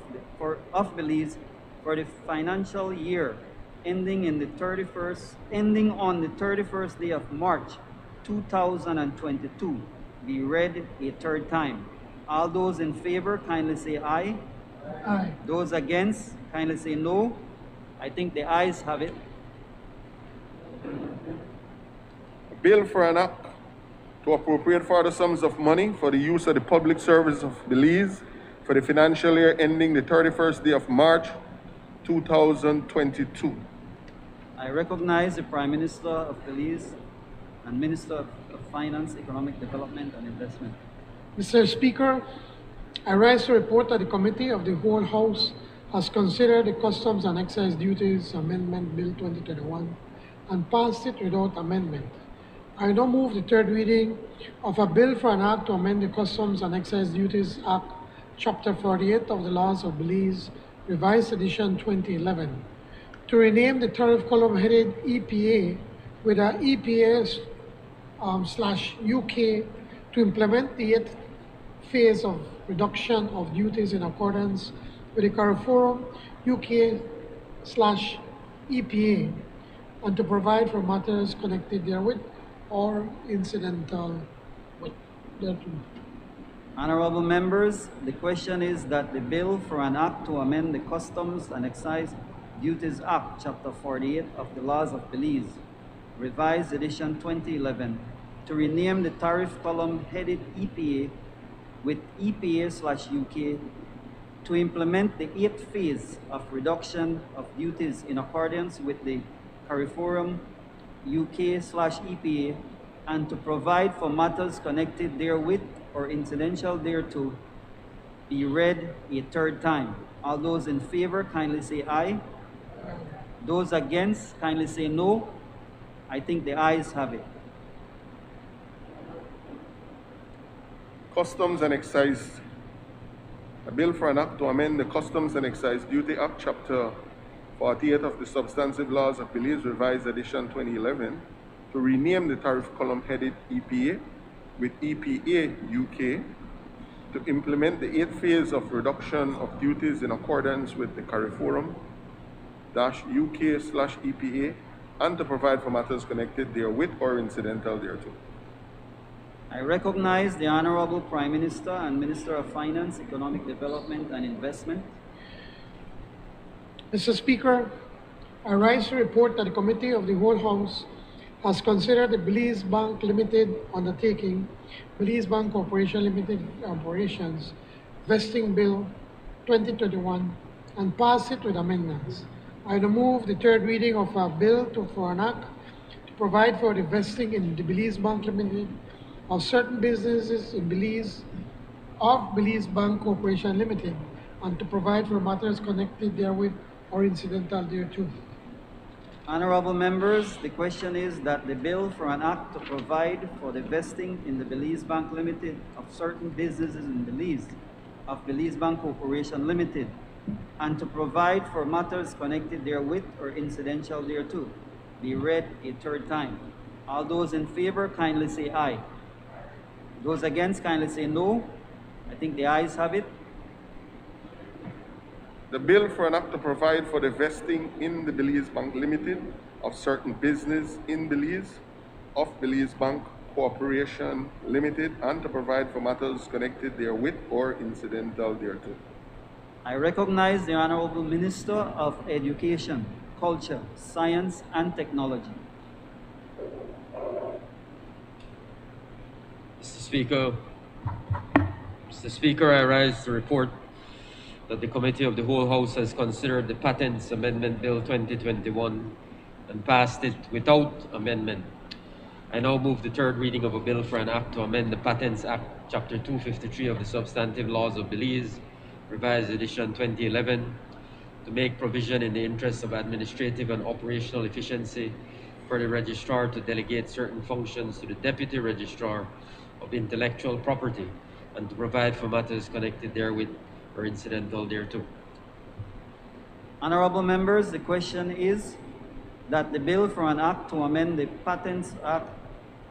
Belize for the financial year ending on the 31st day of March 2022 be read a third time. All those in favor kindly say aye. Aye. Those against kindly say no. I think the ayes have it. A bill for an act to appropriate further sums of money for the use of the public service of Belize for the financial year ending the 31st day of March 2022. I recognize the Prime Minister of Belize and Minister of Finance, Economic Development and Investment. Mr. Speaker, I rise to report that the Committee of the Whole House has considered the Customs and Excise Duties Amendment Bill 2021 and passed it without amendment. I now move the third reading of a bill for an act to amend the Customs and Excise Duties Act, Chapter 48 of the Laws of Belize, Revised Edition 2011, to rename the tariff column headed EPA with a EPA/UK to implement the 8th phase of reduction of duties in accordance with the CARIFORUM UK/EPA and to provide for matters connected therewith or incidental thereto. Honorable members, the question is that the bill for an act to amend the Customs and Excise Duties Act, Chapter 48 of the Laws of Belize, Revised Edition 2011, to rename the tariff column headed EPA with EPA/UK to implement the 8th phase of reduction of duties in accordance with the CARIFORUM UK/EPA and to provide for matters connected therewith or incidental thereto be read a third time. All those in favor kindly say aye. Those against kindly say no. I think the ayes have it. Customs and Excise. A bill for an act to amend the Customs and Excise Duty Act, Chapter 48 of the Substantive Laws of Belize, Revised Edition 2011, to rename the tariff column headed EPA with EPA UK to implement the 8th phase of reduction of duties in accordance with the CARIFORUM UK/EPA and to provide for matters connected therewith or incidental thereto. I recognize the Honorable Prime Minister and Minister of Finance, Economic Development and Investment. Mr. Speaker, I rise to report that the Committee of the Whole House has considered the Belize Bank Limited undertaking, Belize Bank Corporation Limited Operations, Vesting Bill 2021 and pass it with amendments. I now move the third reading of a bill for an act to provide for the vesting in the Belize Bank Limited of certain businesses in Belize of Belize Bank Corporation Limited and to provide for matters connected therewith or incidental thereto. Honorable members, the question is that the bill for an act to provide for the vesting in the Belize Bank Limited of certain businesses in Belize of Belize Bank Corporation Limited and to provide for matters connected therewith or incidental thereto be read a third time. All those in favor kindly say aye. Those against kindly say no. I think the ayes have it. The bill for an act to provide for the vesting in the Belize Bank Limited of certain business in Belize of Belize Bank Corporation Limited and to provide for matters connected therewith or incidental thereto. I recognize the Honorable Minister of Education, Culture, Science and Technology. Mr. Speaker, I rise to report that the Committee of the Whole House has considered the Patents Amendment Bill 2021 and passed it without amendment. I now move the third reading of a bill for an act to amend the Patents Act, Chapter 253 of the Substantive Laws of Belize, Revised Edition 2011, to make provision in the interest of administrative and operational efficiency for the registrar to delegate certain functions to the Deputy Registrar of Intellectual Property and to provide for matters connected therewith or incidental thereto. Honorable members, the question is that the bill for an act to amend the Patents Act,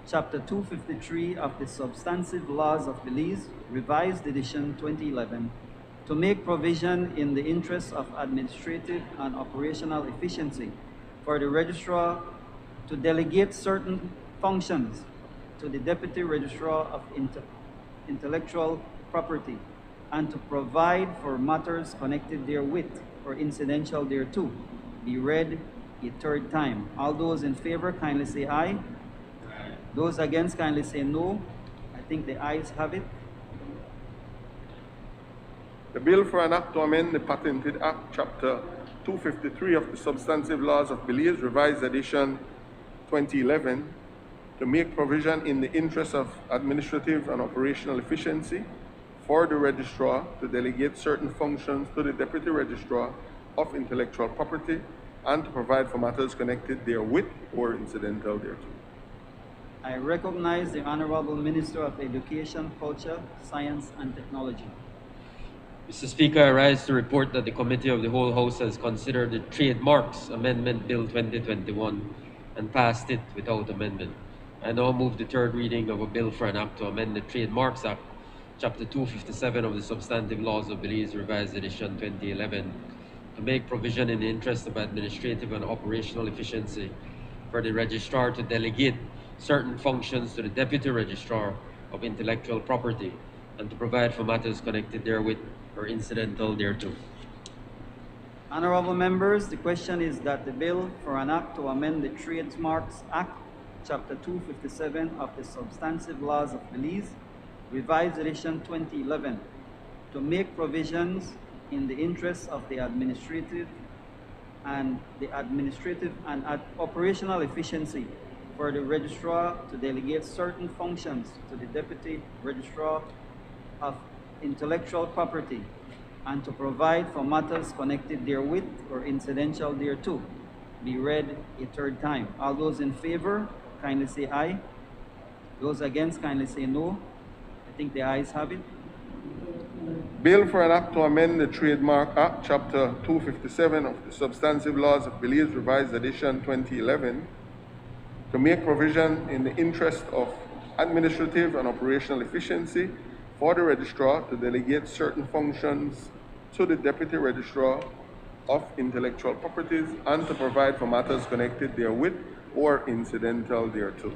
Chapter 253 of the Substantive Laws of Belize, Revised Edition 2011, to make provision in the interest of administrative and operational efficiency for the registrar to delegate certain functions to the Deputy Registrar of Intellectual Property and to provide for matters connected therewith or incidental thereto, be read a third time. All those in favor kindly say aye. Those against kindly say no. I think the ayes have it. The bill for an act to amend the Patented Act, Chapter 253 of the Substantive Laws of Belize, Revised Edition 2011, to make provision in the interest of administrative and operational efficiency for the registrar to delegate certain functions to the Deputy Registrar of Intellectual Property and to provide for matters connected therewith or incidental thereto. I recognize the Honorable Minister of Education, Culture, Science and Technology. Mr. Speaker, I rise to report that the Committee of the Whole House has considered the Trademarks Amendment Bill 2021 and passed it without amendment. I now move the third reading of a bill for an act to amend the Trademarks Act, Chapter 257 of the Substantive Laws of Belize, Revised Edition 2011, to make provision in the interest of administrative and operational efficiency for the registrar to delegate certain functions to the Deputy Registrar of Intellectual Property and to provide for matters connected therewith or incidental thereto. Honorable members, the question is that the bill for an act to amend the Trademarks Act, Chapter 257 of the Substantive Laws of Belize, Revised Edition 2011, to make provisions in the interests of the administrative and operational efficiency for the registrar to delegate certain functions to the Deputy Registrar of Intellectual Property and to provide for matters connected therewith or incidental thereto, be read a third time. All those in favor kindly say aye. Those against kindly say no. I think the ayes have it. Bill for an act to amend the Trademark Act, Chapter 257 of the Substantive Laws of Belize, Revised Edition 2011, to make provision in the interest of administrative and operational efficiency for the registrar to delegate certain functions to the Deputy Registrar of Intellectual Properties and to provide for matters connected therewith or incidental thereto.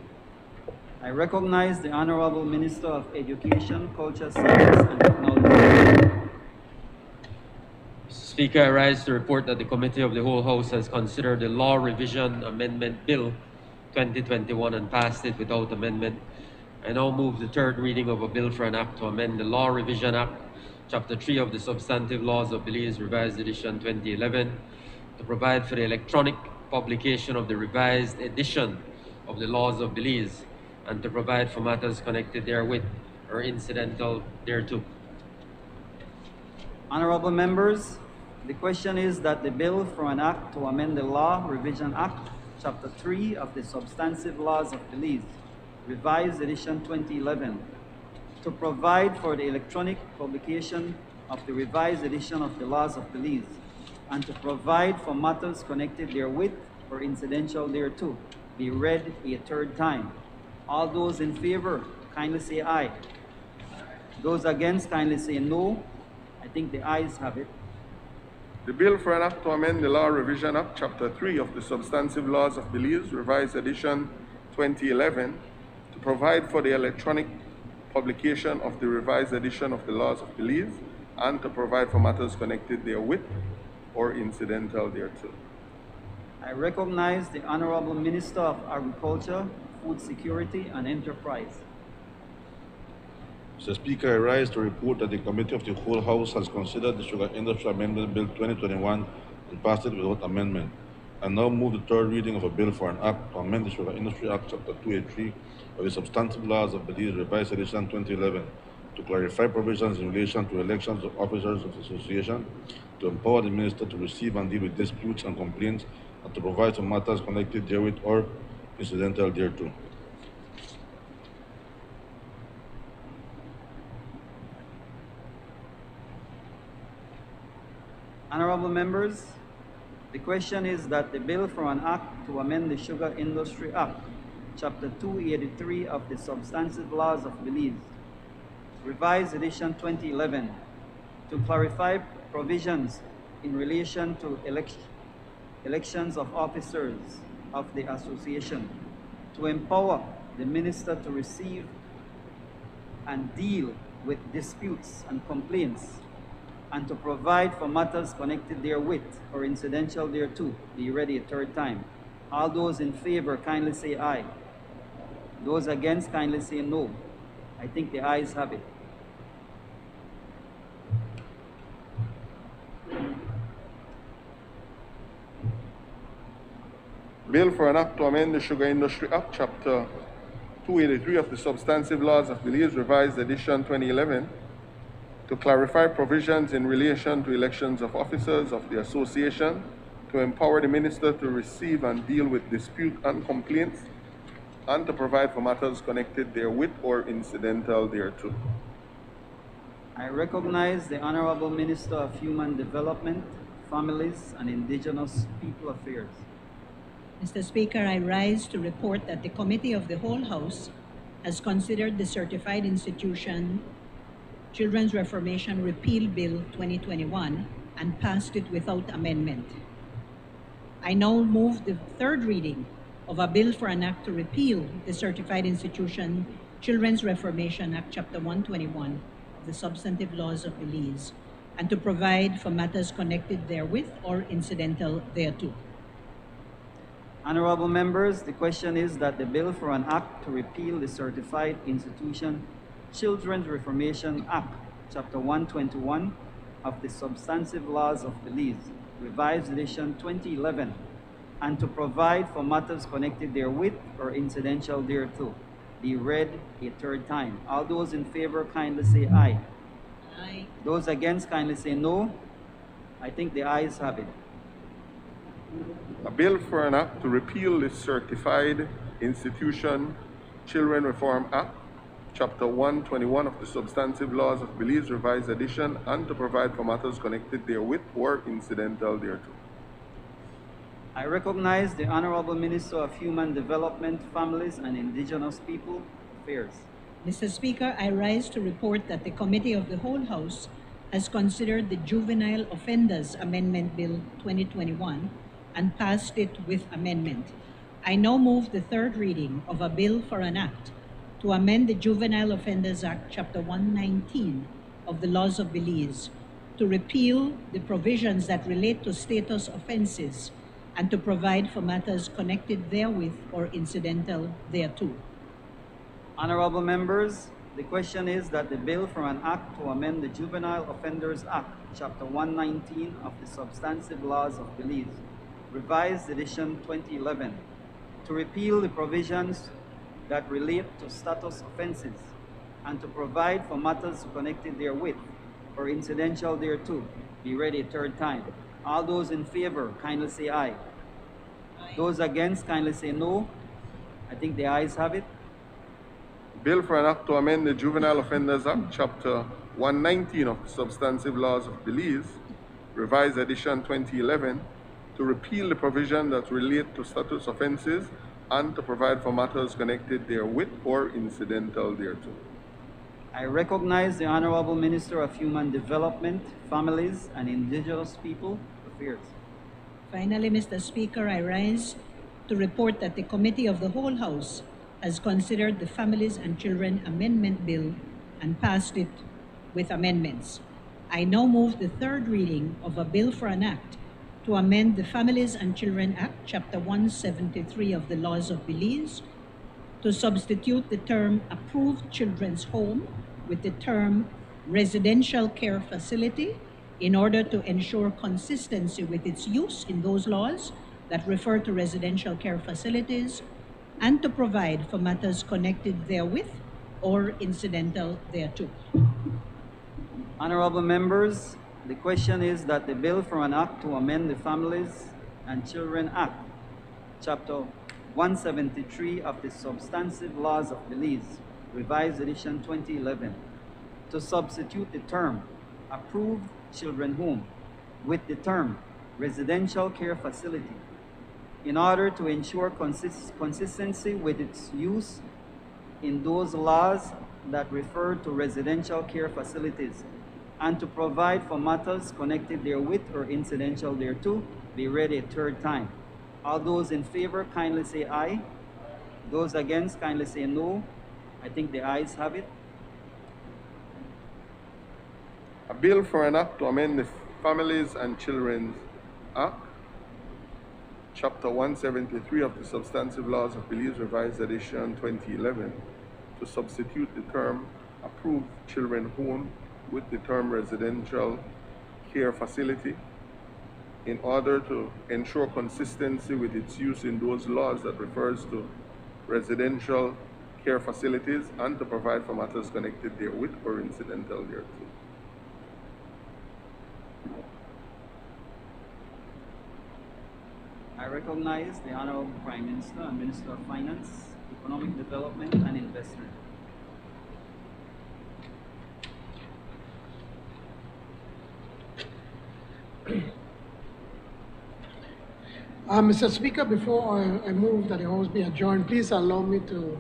I recognize the Honorable Minister of Education, Culture, Science and Technology. Mr. Speaker, I rise to report that the Committee of the Whole House has considered the Law Revision Amendment Bill 2021 and passed it without amendment. I now move the third reading of a bill for an act to amend the Law Revision Act, Chapter 3 of the Substantive Laws of Belize, Revised Edition 2011, to provide for the electronic publication of the revised edition of the Laws of Belize and to provide for matters connected therewith or incidental thereto. Honorable members, the question is that the bill for an act to amend the Law Revision Act, Chapter 3 of the Substantive Laws of Belize, Revised Edition 2011, to provide for the electronic publication of the revised edition of the Laws of Belize and to provide for matters connected therewith or incidental thereto, be read a third time. All those in favor kindly say aye. Those against kindly say no. I think the ayes have it. The bill for an act to amend the Law Revision Act, Chapter 3 of the Substantive Laws of Belize, Revised Edition 2011, to provide for the electronic publication of the revised edition of the Laws of Belize and to provide for matters connected therewith or incidental thereto. I recognize the Honorable Minister of Agriculture, Food Security and Enterprise. Mr. Speaker, I rise to report that the Committee of the Whole House has considered the Sugar Industry Amendment Bill 2021 and passed it without amendment. I now move the third reading of a bill for an act to amend the Sugar Industry Act, Chapter 283 of the Substantive Laws of Belize, Revised Edition 2011, to clarify provisions in relation to elections of officers of the association, to empower the minister to receive and deal with disputes and complaints, and to provide for matters connected therewith or incidental thereto. Honorable members, the question is that the bill for an act to amend the Sugar Industry Act, Chapter 283 of the Substantive Laws of Belize, Revised Edition 2011, to clarify provisions in relation to elections of officers of the association, to empower the minister to receive and deal with disputes and complaints, and to provide for matters connected therewith or incidental thereto, be ready a third time. All those in favor kindly say aye. Those against kindly say no. I think the ayes have it. Bill for an act to amend the Sugar Industry Act, Chapter 283 of the Substantive Laws of Belize, Revised Edition 2011, to clarify provisions in relation to elections of officers of the association, to empower the minister to receive and deal with dispute and complaints, and to provide for matters connected therewith or incidental thereto. I recognize the Honorable Minister of Human Development, Families, and Indigenous People Affairs. Mr. Speaker, I rise to report that the Committee of the Whole House has considered the Certified Institution Children's Reformation Repeal Bill 2021 and passed it without amendment. I now move the third reading of a bill for an act to repeal the Certified Institution Children's Reformation Act, Chapter 121 of the Substantive Laws of Belize, and to provide for matters connected therewith or incidental thereto. Honorable members, the question is that the bill for an act to repeal the Certified Institution Children's Reformation Act, Chapter 121 of the Substantive Laws of Belize, Revised Edition 2011, and to provide for matters connected therewith or incidental thereto, be read a third time. All those in favor kindly say aye. Aye. Those against kindly say no. I think the ayes have it. A bill for an act to repeal the Certified Institution Children Reform Act, Chapter 121 of the Substantive Laws of Belize, Revised Edition, and to provide for matters connected therewith or incidental thereto. I recognize the Honorable Minister of Human Development, Families, and Indigenous People Affairs. Mr. Speaker, I rise to report that the Committee of the Whole House has considered the Juvenile Offenders Amendment Bill 2021 and passed it with amendment. I now move the third reading of a bill for an act to amend the Juvenile Offenders Act, Chapter 119 of the Laws of Belize, to repeal the provisions that relate to status offenses and to provide for matters connected therewith or incidental thereto. Honorable members, the question is that the bill for an act to amend the Juvenile Offenders Act, Chapter 119 of the Substantive Laws of Belize, Revised Edition 2011, to repeal the provisions that relate to status offenses and to provide for matters connected therewith or incidental thereto, be read a third time. All those in favor kindly say aye. Aye. Those against kindly say no. I think the ayes have it. Bill for an act to amend the Juvenile Offenders Act, Chapter 119 of the Substantive Laws of Belize, Revised Edition 2011, to repeal the provision that relate to status offenses and to provide for matters connected therewith or incidental thereto. I recognize the Honorable Minister of Human Development, Families, and Indigenous People Affairs. Finally, Mr. Speaker, I rise to report that the Committee of the Whole House has considered the Families and Children Amendment Bill and passed it with amendments. I now move the third reading of a bill for an act to amend the Families and Children Act, Chapter 173 of the Laws of Belize, to substitute the term approved children's home with the term residential care facility in order to ensure consistency with its use in those laws that refer to residential care facilities and to provide for matters connected therewith or incidental thereto. Honorable members, the question is that the bill for an act to amend the Families and Children Act, Chapter 173 of the Substantive Laws of Belize, Revised Edition 2011, to substitute the term approved children home with the term residential care facility in order to ensure consistency with its use in those laws that refer to residential care facilities and to provide for matters connected therewith or incidental thereto, be read a third time. All those in favor, kindly say aye. Those against, kindly say no. I think the ayes have it. A bill for an act to amend the Families and Children's Act, Chapter 173 of the Substantive Laws of Belize, Revised Edition 2011, to substitute the term approved children home with the term residential care facility in order to ensure consistency with its use in those laws that refers to residential care facilities and to provide for matters connected therewith or incidental thereto. I recognize the Honorable Prime Minister and Minister of Finance, Economic Development and Investment. Mr. Speaker, before I move that the House be adjourned, please allow me to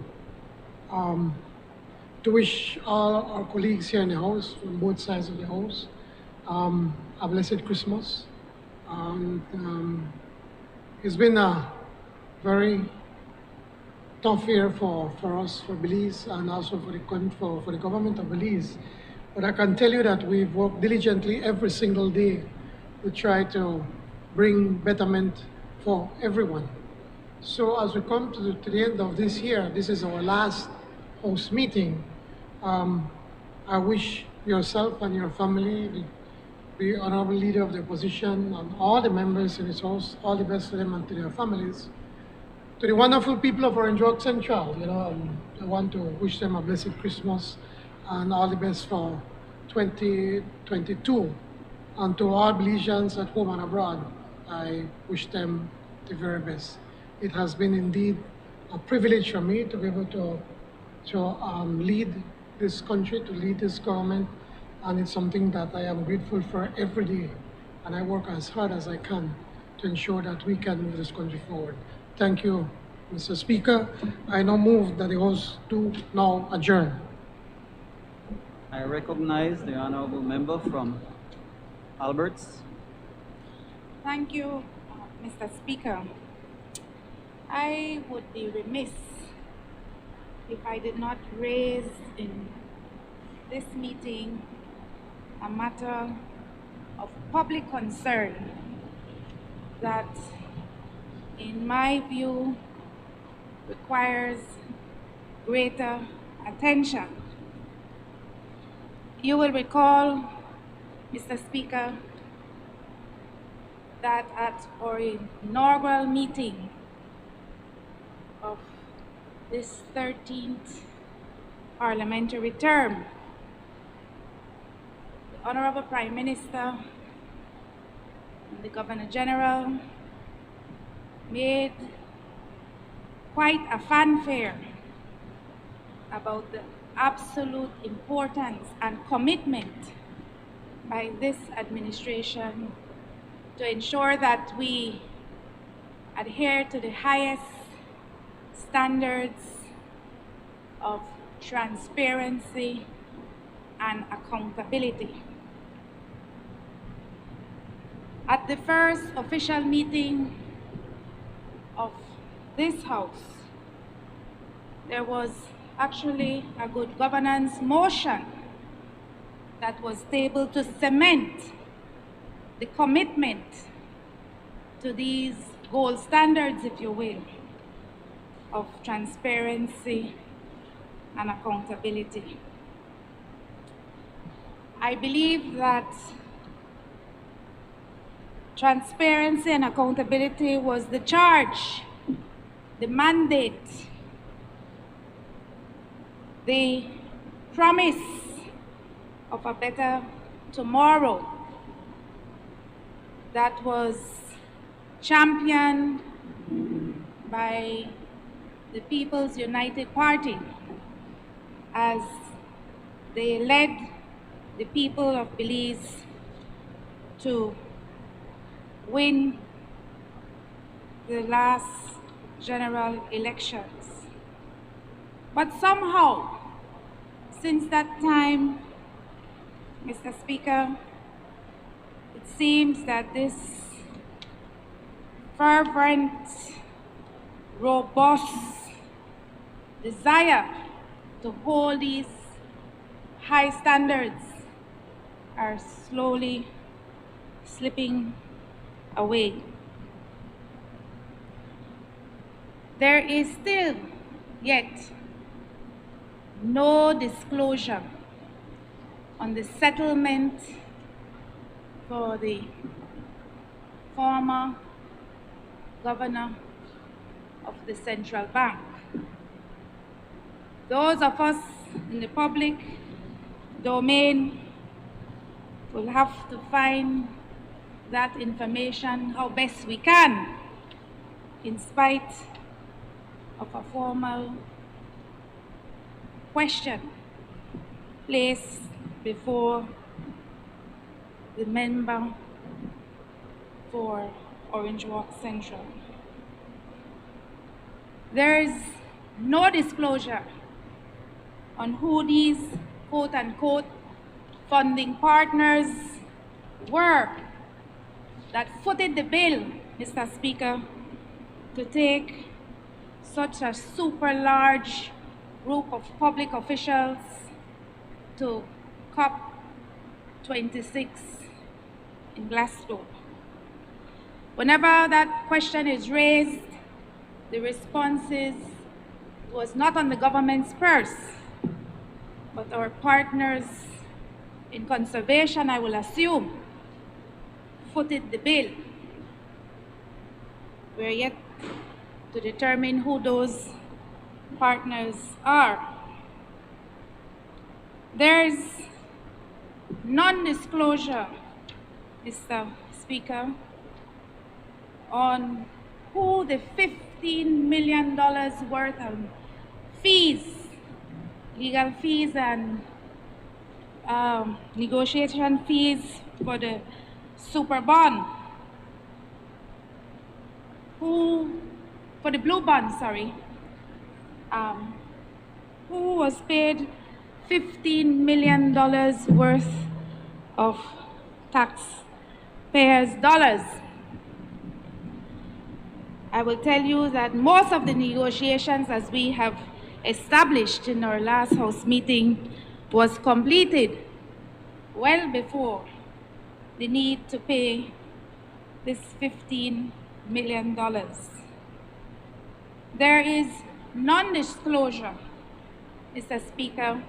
wish all our colleagues here in the House, from both sides of the House, a blessed Christmas. And it's been a very tough year for us, for Belize, and also for the government of Belize. But I can tell you that we've worked diligently every single day to try to bring betterment for everyone. So as we come to the end of this year, this is our last House meeting. I wish yourself and your family, the Honorable Leader of the Opposition, and all the members in this House, all the best to them and to their families. To the wonderful people of Orange Walk Central, I want to wish them a blessed Christmas and all the best for 2022. And to all Belizeans at home and abroad, I wish them the very best. It has been indeed a privilege for me to be able to lead this country, to lead this government, and it's something that I am grateful for every day. And I work as hard as I can to ensure that we can move this country forward. Thank you, Mr. Speaker. I now move that the House do now adjourn. I recognize the Honorable Member from Alberts. Thank you, Mr. Speaker. I would be remiss if I did not raise in this meeting a matter of public concern that, in my view, requires greater attention. You will recall, Mr. Speaker, that at our inaugural meeting of this 13th parliamentary term, the Honorable Prime Minister and the Governor General made quite a fanfare about the absolute importance and commitment by this administration to ensure that we adhere to the highest standards of transparency and accountability. At the first official meeting of this House, there was actually a good governance motion that was tabled to cement the commitment to these gold standards, if you will, of transparency and accountability. I believe that Transparency and accountability was the charge, the mandate, the promise of a better tomorrow that was championed by the People's United Party as they led the people of Belize to win the last general elections. But somehow, since that time, Mr. Speaker, it seems that this fervent, robust desire to hold these high standards are slowly slipping away. There is still yet no disclosure on the settlement for the former governor of the central bank. Those of us in the public domain will have to find that information how best we can, in spite of a formal question placed before the member for Orange Walk Central. There is no disclosure on who these quote-unquote funding partners were that footed the bill, Mr. Speaker, to take such a super large group of public officials to COP26 in Glasgow. Whenever that question is raised, the response is it was not on the government's purse, but our partners in conservation, I will assume, footed the bill. We're yet to determine who those partners are. There's non-disclosure, Mr. Speaker, on who the $15 million worth of fees, legal fees and negotiation fees for the super bond, for the blue bond, sorry, who was paid $15 million worth of taxpayers' dollars. I will tell you that most of the negotiations, as we have established in our last House meeting, was completed well before the need to pay this $15 million. There is non-disclosure, Mr. Speaker,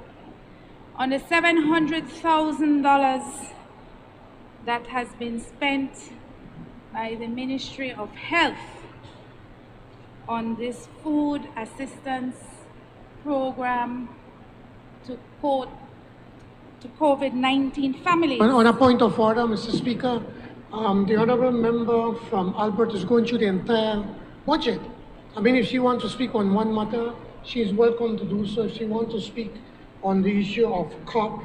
on the $700,000 that has been spent by the Ministry of Health on this food assistance program to COVID-19 families. On a point of order, Mr. Speaker, the honourable member from Albert is going through the entire budget. I mean, if she wants to speak on one matter, she is welcome to do so. If she wants to speak on the issue of COP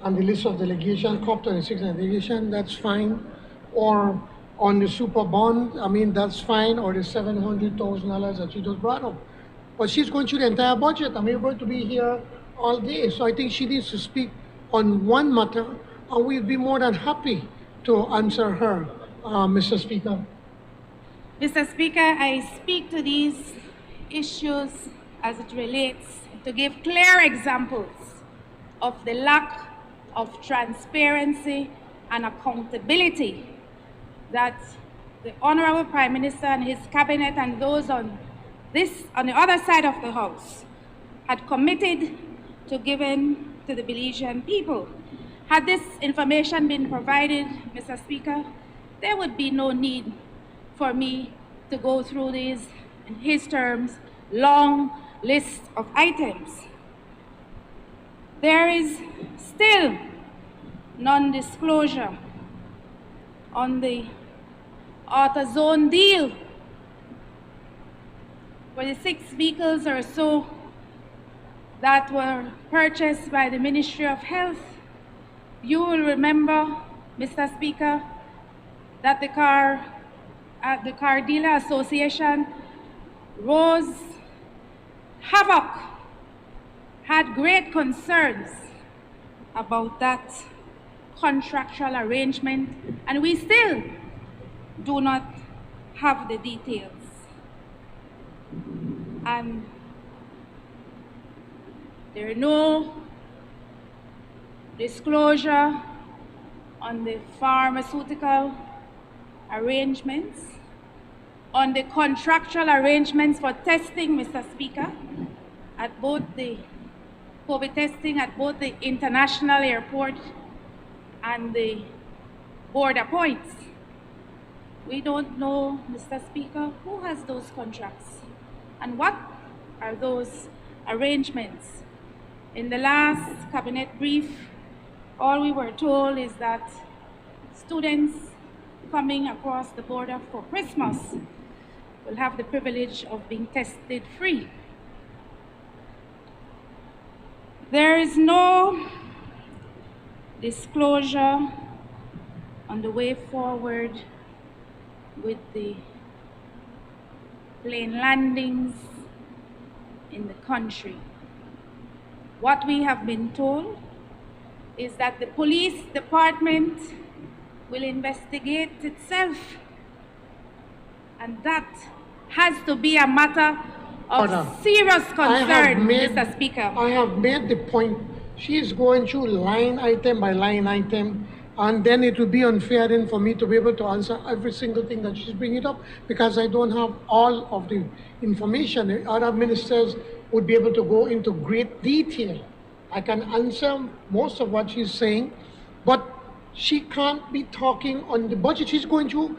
and the list of delegation, COP26 delegation, that's fine. Or on the super bond, I mean, that's fine. Or the $700,000 that you just brought up. But she's going through the entire budget. I mean, we're going to be here all day. So I think she needs to speak on one matter, and we'll be more than happy to answer her, Mr. Speaker. Mr. Speaker, I speak to these issues as it relates to give clear examples of the lack of transparency and accountability that the Honorable Prime Minister and his cabinet and those on the other side of the House had committed to giving to the Belizean people. Had this information been provided, Mr. Speaker, there would be no need for me to go through these, in his terms, long list of items. There is still non-disclosure on the AutoZone deal, for the 6 vehicles or so that were purchased by the Ministry of Health. You will remember, Mr. Speaker, that the Car Dealer Association rose havoc, had great concerns about that contractual arrangement, and we still do not have the details. And there is no disclosure on the pharmaceutical arrangements, on the contractual arrangements for testing, Mr. Speaker, at both the COVID testing at both the international airport and the border points. We don't know, Mr. Speaker, who has those contracts and what are those arrangements. In the last cabinet brief, all we were told is that students coming across the border for Christmas will have the privilege of being tested free. There is no disclosure on the way forward with the plane landings in the country. What we have been told is that the police department will investigate itself, and that has to be a matter of serious concern, Mr. Speaker. I have made the point. She is going through line item by line item, and then it would be unfair then for me to be able to answer every single thing that she's bringing up, because I don't have all of the information. The other ministers would be able to go into great detail. I can answer most of what she's saying, but she can't be talking on the budget. She's going through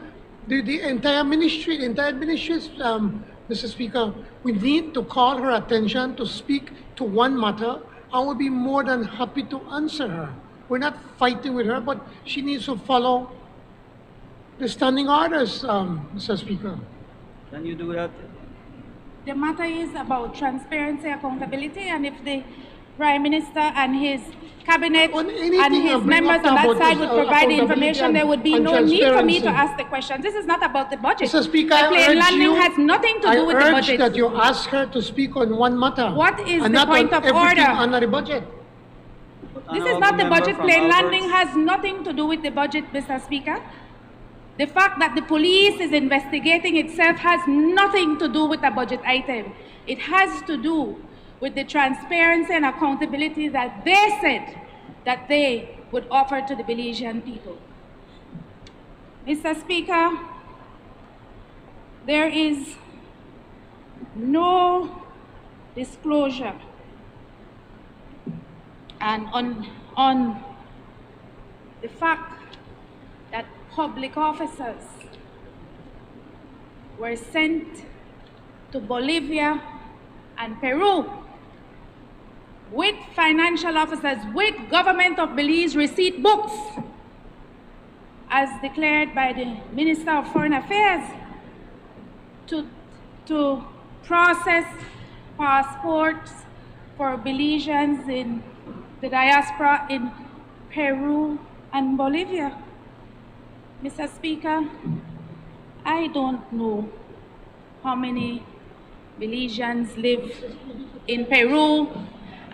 the entire ministry, Mr. Speaker. We need to call her attention to speak to one matter. I will be more than happy to answer her. We're not fighting with her, but she needs to follow the standing orders, Mr. Speaker. Can you do that? The matter is about transparency, accountability, and if the Prime Minister and his cabinet and his members on that side would provide the information, there would be no need for me to ask the questions. This is not about the budget. Mr. Speaker, the plane landing has nothing to do with the budget. I urge that you ask her to speak on one matter. What is and the not point on of order? Under the budget. This is not the budget. Plane landing has nothing to do with the budget, Mr. Speaker. The fact that the police is investigating itself has nothing to do with a budget item. It has to do with the transparency and accountability that they said that they would offer to the Belizean people. Mr. Speaker, there is no disclosure and on the fact that public officers were sent to Bolivia and Peru with financial officers, with government of Belize receipt books, as declared by the Minister of Foreign Affairs, to process passports for Belizeans in the diaspora in Peru and Bolivia. Mr. Speaker, I don't know how many Belizeans live in Peru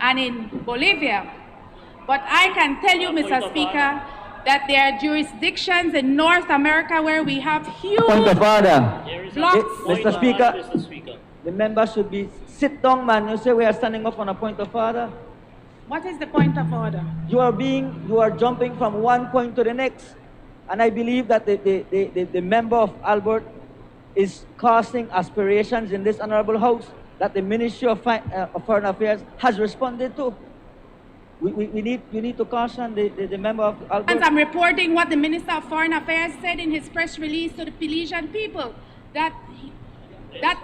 and in Bolivia, but I can tell you, Mr. Speaker, that there are jurisdictions in North America where we have huge Point of order. blocks. Mr. Speaker, the member should be sit down, man. You say we are standing up on a point of order. What is the point of order? You are jumping from one point to the next, and I believe that the member of Albert is casting aspirations in this honorable house that the Ministry of Foreign Affairs has responded to. We need to caution the member of Albert. And I'm reporting what the Minister of Foreign Affairs said in his press release to the Belizean people, that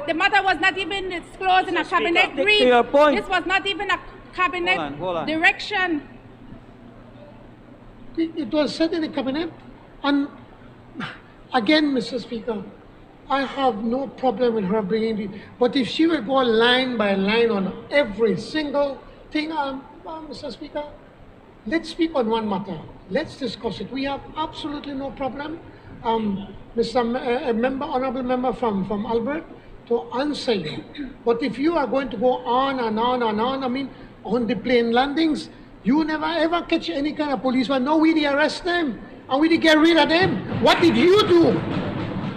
the matter was not even disclosed in a cabinet brief. To your point. This was not even a cabinet Hold on. direction. It was said in the cabinet, and again, Mr. Speaker, I have no problem with her bringing it, but if she will go line by line on every single thing, Mr. Speaker, let's speak on one matter. Let's discuss it. We have absolutely no problem, honorable member from Albert, to answer you. But if you are going to go on and on and on, I mean, on the plane landings, you never ever catch any kind of policeman. No, we arrest them and we get rid of them. What did you do?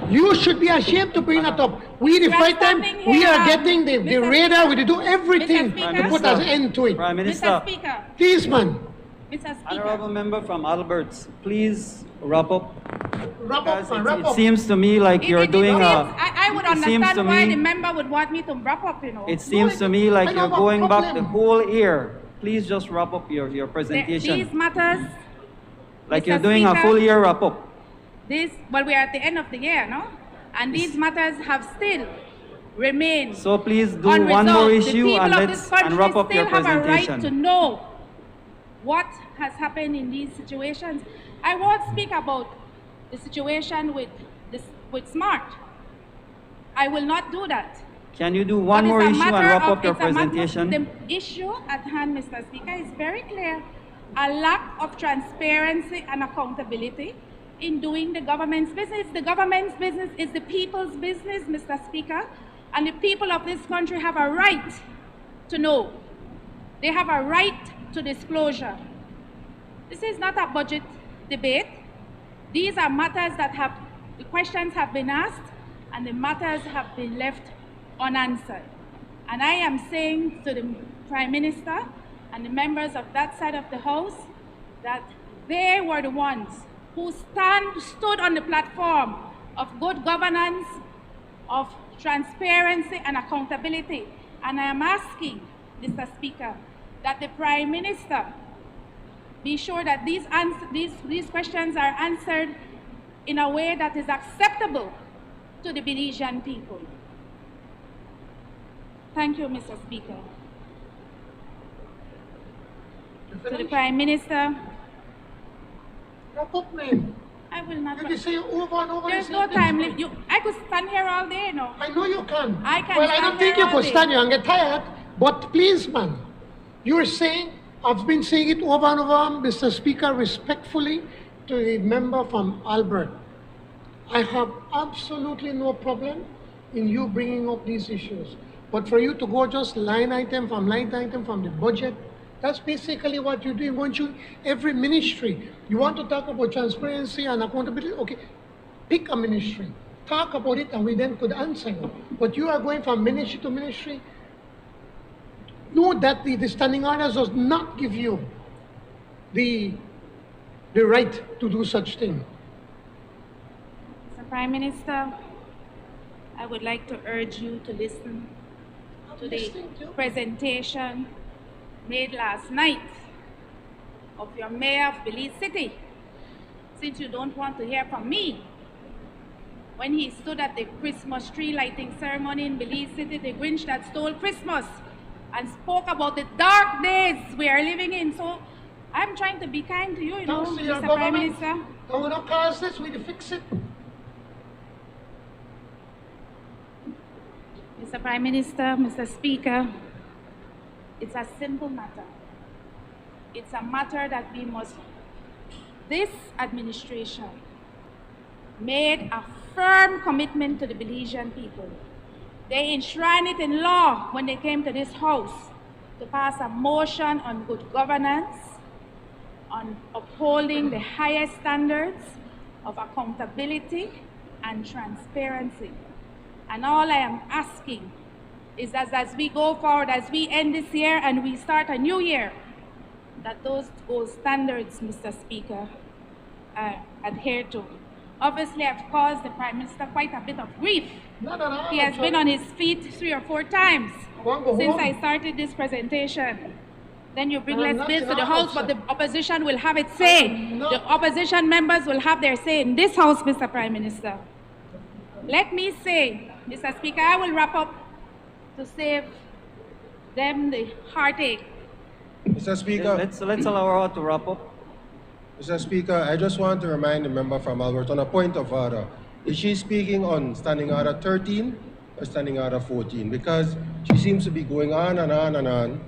You should be ashamed to bring that up. We fight them. We are getting the radar. We do everything to put an end to it. Prime Minister. Mr. Speaker. Please, man. Mr. Speaker. Honorable member from Alberts, please wrap up. Wrap up, man, wrap It up. seems to me like you're doing I would it seems understand to why me- the member would want me to wrap up, you know. It seems to me like I you're don't have a going back the problem. whole year. Please just wrap up your presentation. These matters, Like Mr. you're doing a Speaker, full year wrap up. well, we are at the end of the year, no? And these matters have still remained So please do unresolved. one more The issue people and of let's this country wrap up your still have a right presentation. to know what has happened in these situations. I won't speak about the situation with SMART. I will not do that. Can you do one But more it's a issue and matter wrap of- up your it's a matter of- presentation? The issue at hand, Mr. Speaker, is very clear. A lack of transparency and accountability in doing the government's business. The government's business is the people's business, Mr. Speaker, and the people of this country have a right to know. They have a right to disclosure. This is not a budget debate. These are matters that the questions have been asked and the matters have been left unanswered. And I am saying to the Prime Minister and the members of that side of the House that they were the ones who stood on the platform of good governance, of transparency and accountability. And I am asking, Mr. Speaker, that the Prime Minister be sure that these questions are answered in a way that is acceptable to the Belizean people. Thank you, Mr. Speaker. To the Prime Minister. Wrap up, man. I will not. You say over and over. There's the no same time things, limit. I could stand here all day, no. I know you can. I can. Well, I don't think you all could day. stand here and get tired, but please, man, you're saying, I've been saying it over and over, Mr. Speaker, respectfully to the member from Albert. I have absolutely no problem in you bringing up these issues. But for you to go just line item from the budget, that's basically what you're doing. Won't you, every ministry, you want to talk about transparency and accountability? Okay, pick a ministry, talk about it, and we then could answer you. But you are going from ministry to ministry. Know that the standing orders does not give you the right to do such thing. Mr. Prime Minister, I would like to urge you to listen to the presentation made last night of your mayor of Belize City, since you don't want to hear from me. When he stood at the Christmas tree lighting ceremony in Belize City, the Grinch that stole Christmas, and spoke about the dark days we are living in. So I'm trying to be kind to you, you know, Thanks to your Mr. Prime government. Minister. And we don't cause this, we fix it. Mr. Prime Minister, Mr. Speaker, it's a simple matter. It's a matter that this administration made a firm commitment to the Belizean people. They enshrined it in law when they came to this House to pass a motion on good governance, on upholding the highest standards of accountability and transparency. And all I am asking is that as we go forward, as we end this year and we start a new year, that those standards, Mr. Speaker, are adhered to. Obviously, I've caused the Prime Minister quite a bit of grief. He has been on his feet 3 or 4 times since I started this presentation. Then you bring I'm less not bills in to the our House, house, but sir. the opposition will have its say. The opposition members will have their say in this House, Mr. Prime Minister. Let me say, Mr. Speaker, I will wrap up to save them the heartache. Mr. Speaker. Let's allow her to wrap up. Mr. Speaker, I just want to remind the member from Albert on a point of order. Is she speaking on Standing Order 13 or Standing Order 14? Because she seems to be going on and on and on.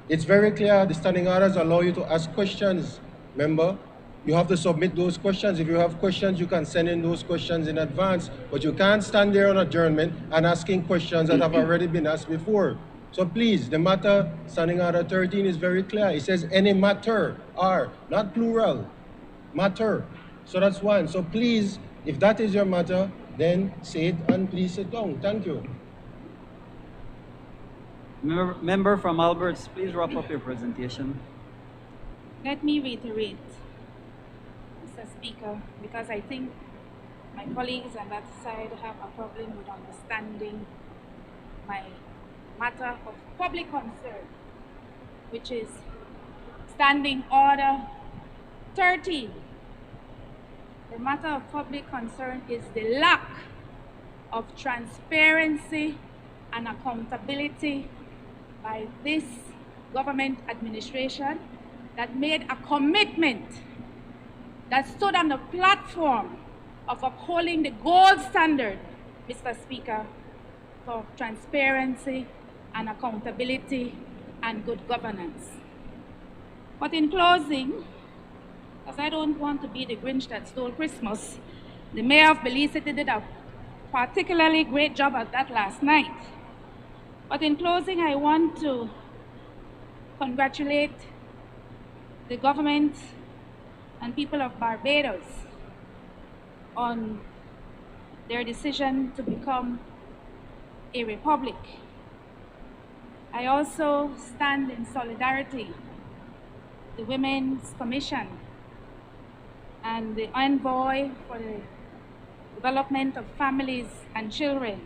It's very clear the standing orders allow you to ask questions, member. You have to submit those questions. If you have questions, you can send in those questions in advance, but you can't stand there on adjournment and asking questions that have already been asked before. So please, the matter, Standing Order 13 is very clear. It says any matter, or, not plural, matter. So that's one. So please, if that is your matter, then say it and please sit down. Thank you. Member from Alberts, please wrap up your presentation. Let me reiterate, Mr. Speaker, because I think my colleagues on that side have a problem with understanding my matter of public concern, which is Standing Order 13. The matter of public concern is the lack of transparency and accountability by this government administration that made a commitment that stood on the platform of upholding the gold standard, Mr. Speaker, for transparency and accountability and good governance. But in closing, because I don't want to be the Grinch that stole Christmas, the mayor of Belize City did a particularly great job at that last night. But in closing, I want to congratulate the government and people of Barbados on their decision to become a republic. I also stand in solidarity with the Women's Commission and the envoy for the development of families and children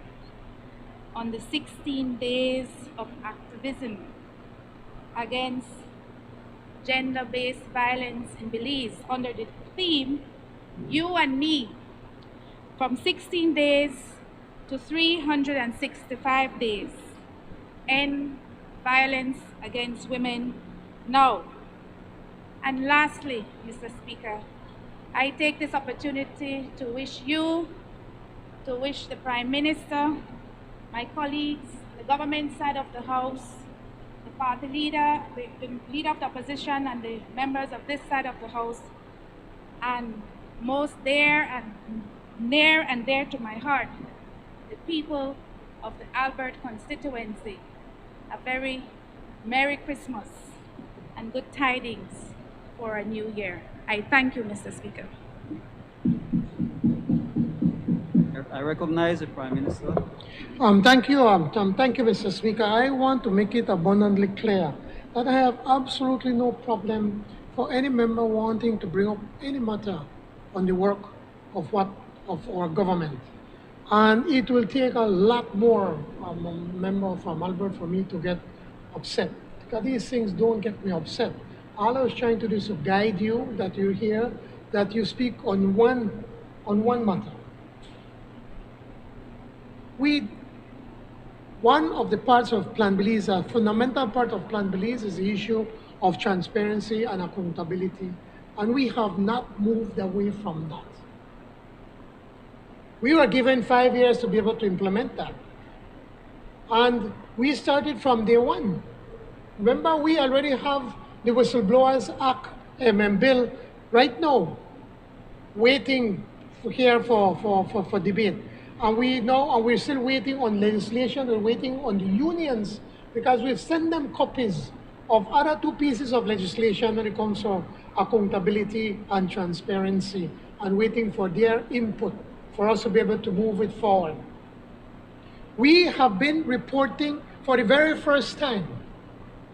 on the 16 days of activism against gender-based violence in Belize under the theme, You and Me, from 16 days to 365 days. End violence against women now. And lastly, Mr. Speaker, I take this opportunity to wish you, to wish the Prime Minister, my colleagues, the government side of the House, the party leader, the leader of the opposition, and the members of this side of the House, and most dear and near and dear to my heart, the people of the Albert constituency, a very Merry Christmas and good tidings for a new year. I thank you, Mr. Speaker. I recognize the Prime Minister. Thank you, Mr. Speaker. I want to make it abundantly clear that I have absolutely no problem for any member wanting to bring up any matter on the work of our government. And it will take a lot more member from Albert for me to get upset. Because these things don't get me upset. All I was trying to do is to guide you, that you hear, that you speak on one matter. One of the parts of Plan Belize, a fundamental part of Plan Belize, is the issue of transparency and accountability, and we have not moved away from that. We were given 5 years to be able to implement that, and we started from day one. Remember, we already have the Whistleblowers Act bill right now, waiting here for debate. And we're still waiting on legislation, we're waiting on the unions, because we've sent them copies of other two pieces of legislation when it comes to accountability and transparency, and waiting for their input for us to be able to move it forward. We have been reporting for the very first time.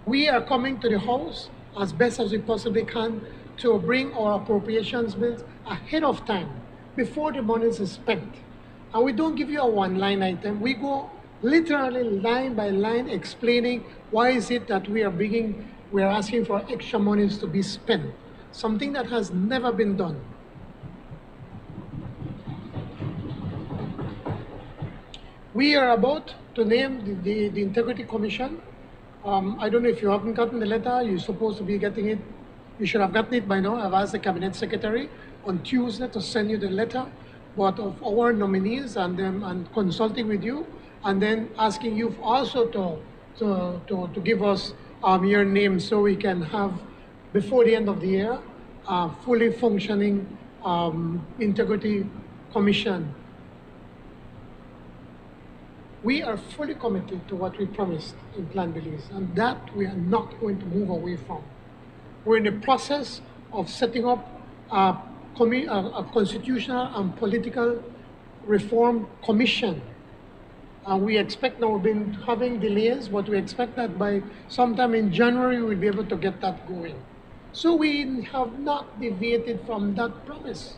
We are coming to the House as best as we possibly can to bring our appropriations bills ahead of time, before the money is spent. And we don't give you a one-line item. We go literally line by line explaining why is it that we are bringing we are asking for extra monies to be spent, something that has never been done. We are about to name the Integrity Commission. I don't know if you haven't gotten the letter, you're supposed to be getting it. You should have gotten it by now. I've asked the Cabinet Secretary on Tuesday to send you the letter, but of our nominees and consulting with you, and then asking you also to give us your name so we can have, before the end of the year, a fully functioning Integrity Commission. We are fully committed to what we promised in Plan Belize, and that we are not going to move away from. We're in the process of setting up a constitutional and political reform commission. And we expect, now we've been having delays, but we expect that by sometime in January we'll be able to get that going. So we have not deviated from that promise.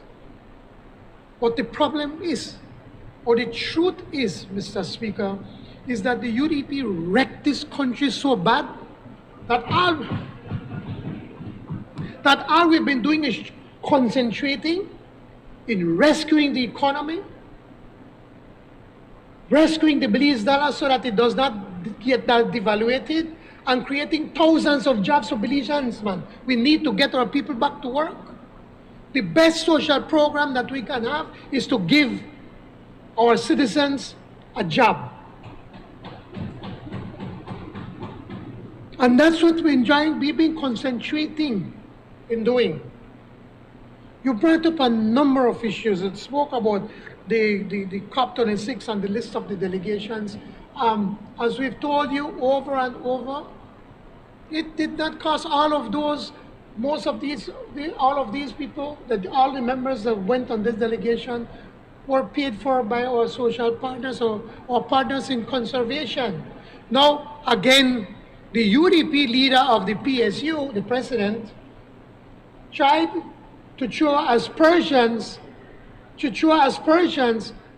What the problem is, or the truth is, Mr. Speaker, is that the UDP wrecked this country so bad that all we've been doing is concentrating in rescuing the economy, rescuing the Belize dollar so that it does not get devaluated, and creating thousands of jobs for Belizeans, man. We need to get our people back to work. The best social program that we can have is to give our citizens a job. And that's what we've been concentrating in doing. You brought up a number of issues. It spoke about the COP26 and the list of the delegations. As we've told you over and over, it did not cost all of those, all of these people, all the members that went on this delegation were paid for by our social partners or partners in conservation. Now, again, the UDP leader of the PSU, the president, tried to throw aspersions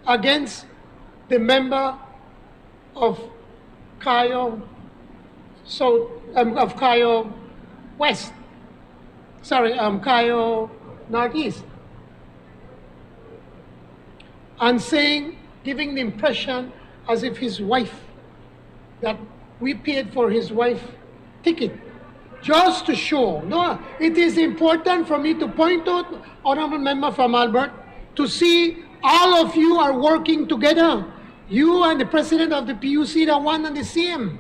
against the member of Cayo West. Cayo Northeast. And saying, giving the impression as if his wife, that we paid for his wife's ticket, just to show. No, it is important for me to point out, Honorable Member from Albert, to see all of you are working together. You and the President of the PUC are one and the same.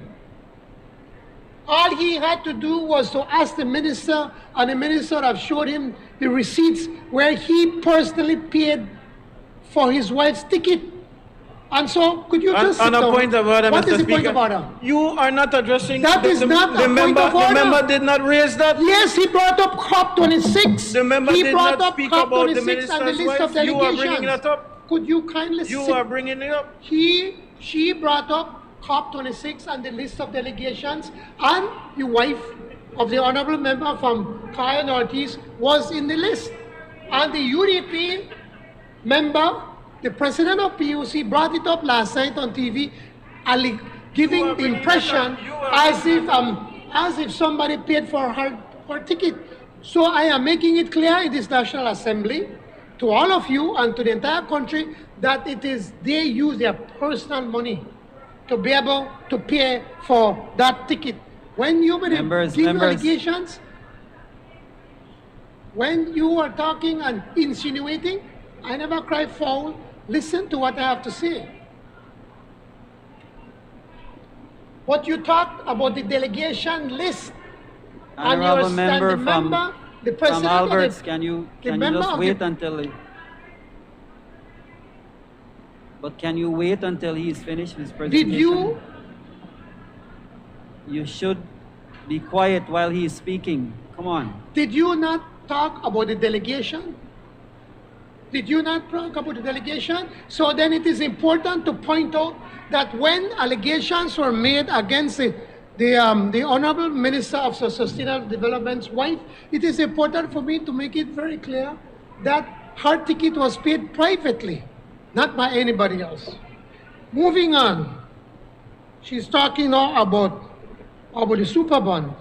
All he had to do was to ask the minister, and the minister have showed him the receipts where he personally paid for his wife's ticket. And so, could you just on a point of order, what Mr. is the Speaker, point of order? You are not addressing That is not a point of order. The member did not raise that. Yes, he brought up COP26. The member he did brought not up speak about the COP26 minister's and the list of wife. You are delegations. bringing that up. Could you kindly You sit? are bringing it up. She brought up COP26 and the list of delegations, and the wife of the honorable member from Cayo Northeast was in the list. And the UDP member, the president of PUC, brought it up last night on TV, giving the impression as if somebody paid for her ticket. So I am making it clear in this National Assembly to all of you and to the entire country that they use their personal money to be able to pay for that ticket. When you give allegations, when you are talking and insinuating, I never cry foul. Listen to what I have to say. What you talked about the delegation list, Honorable and member the member, the president from Alberts, of can you member just of wait the- until but can you wait until he's finished his presentation? Did You should be quiet while he's speaking. Come on. Did you not talk about the delegation? Did you not talk about the delegation? So then it is important to point out that when allegations were made against the Honorable Minister of Sustainable Development's wife, it is important for me to make it very clear that her ticket was paid privately, not by anybody else. Moving on, she's talking now about the super bond.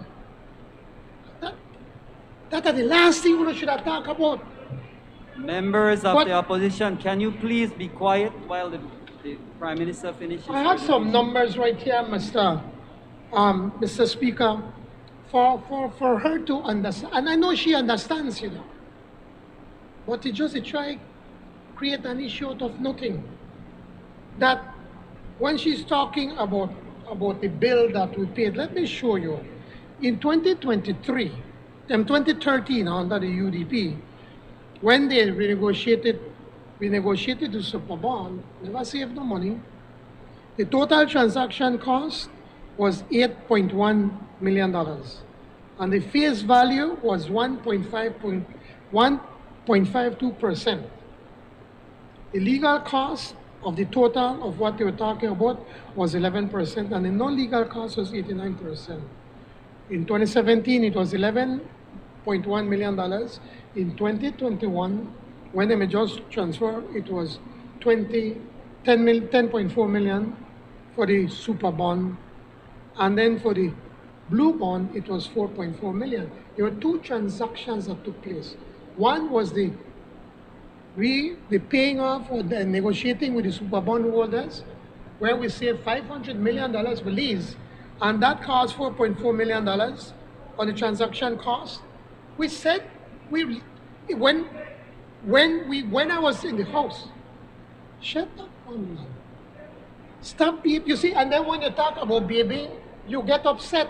That are the last thing we should have talked about. Members of But- the opposition, can you please be quiet while the Prime Minister finishes? I have some numbers right here, Mr. Speaker, for her to understand. And I know she understands, you know. But it just try create an issue out of nothing. That when she's talking about the bill that we paid, let me show you. In 2023, 2013 under the UDP, when they renegotiated the super bond, never saved no money. The total transaction cost was $8.1 million. And the face value was 1.52%. The legal cost of the total of what they were talking about was 11%, and the non-legal cost was 89%. In 2017, it was $11.1 million. In 2021, when they just transfer, it was 10.4 million for the super bond, and then for the blue bond, it was 4.4 million. There were two transactions that took place. One was the paying off or the negotiating with the super bond holders, where we saved $500 million for lease, and that cost $4.4 million on the transaction cost. We said when I was in the House, shut up, man. Stop beep. You see, and then when you talk about baby, you get upset.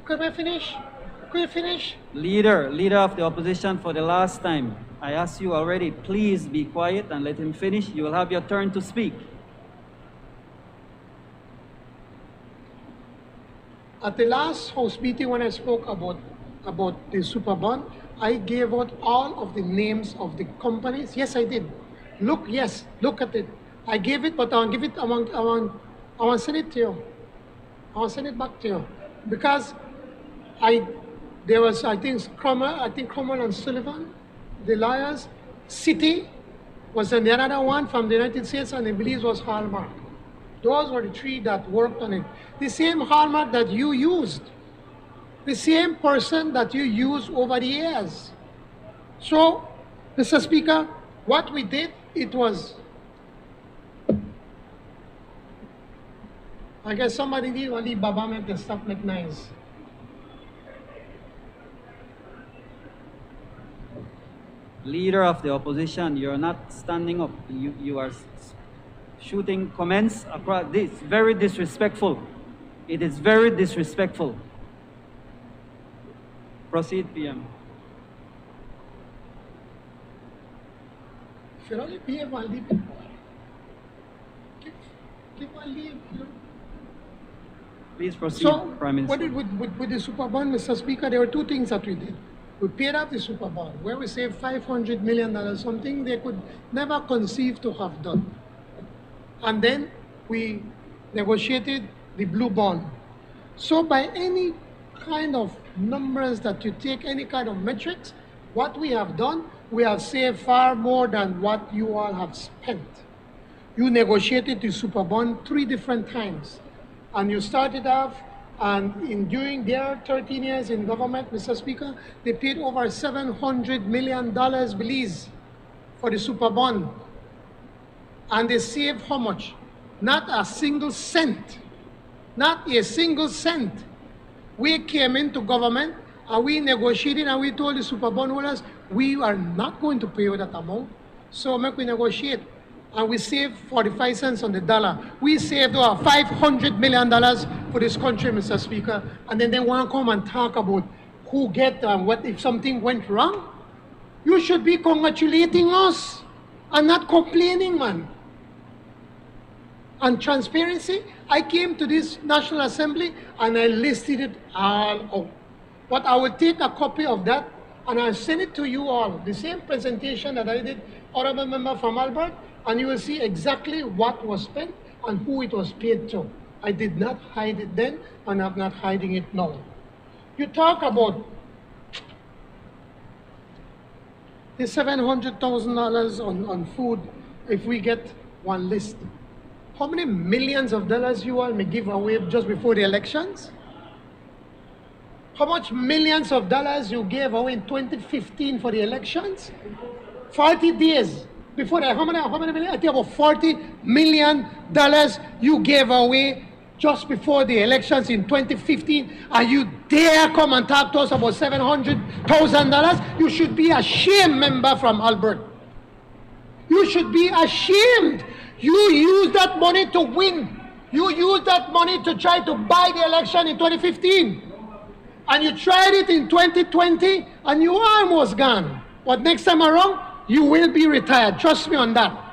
Could I finish? Could you finish? Leader of the opposition, for the last time, I asked you already, please be quiet and let him finish. You will have your turn to speak. At the last House meeting, when I spoke about the super bond, I gave out all of the names of the companies. Yes, I did. Look at it. I gave it, but I'll give it. I want to send it to you. I want to send it back to you because there was Cromwell and Sullivan, the lawyers. Citi was another one from the United States, and I believe it was Hallmark. Those were the three that worked on it. The same Hallmark that you used. The same person that you used over the years. So, Mr. Speaker, what we did, it was, I guess somebody did only Baba make the stuff make nice. Leader of the opposition, you're not standing up. You are shooting comments across. This very disrespectful. It is very disrespectful. Proceed, PM. Should only behave and leave it. Keep on leave. Please proceed, So, Prime Minister. with the super bond, Mr. Speaker, there were two things that we did. We paid off the super bond, where we saved $500 million, something they could never conceive to have done. And then we negotiated the blue bond. So by any kind of numbers that you take, any kind of metrics, what we have done, we have saved far more than what you all have spent. You negotiated the super bond 3 different times. And you started off, and during their 13 years in government, Mr. Speaker, they paid over $700 million Belize for the super bond. And they saved how much? Not a single cent. Not a single cent. We came into government and we negotiated and we told the super bond holders, we are not going to pay you that amount. So make we negotiate. And we saved 45 cents on the dollar. We saved over $500 million for this country, Mr. Speaker. And then they want to come and talk about who get what if something went wrong. You should be congratulating us and not complaining, man. And transparency, I came to this National Assembly and I listed it all out. But I will take a copy of that and I'll send it to you all. The same presentation that I did, Honorable Member from Albert, and you will see exactly what was spent and who it was paid to. I did not hide it then, and I'm not hiding it now. You talk about the $700,000 on food if we get one list. How many millions of dollars you all may give away just before the elections? how much millions of dollars you gave away in 2015 for the elections? 40 days before that, how many million? I think about $40 million you gave away just before the elections in 2015, and you dare come and talk to us about $700,000? You should be ashamed, member from Albert. You should be ashamed. You used that money to win. You used that money to try to buy the election in 2015. And you tried it in 2020, and you are almost gone. But next time around, you will be retired. Trust me on that.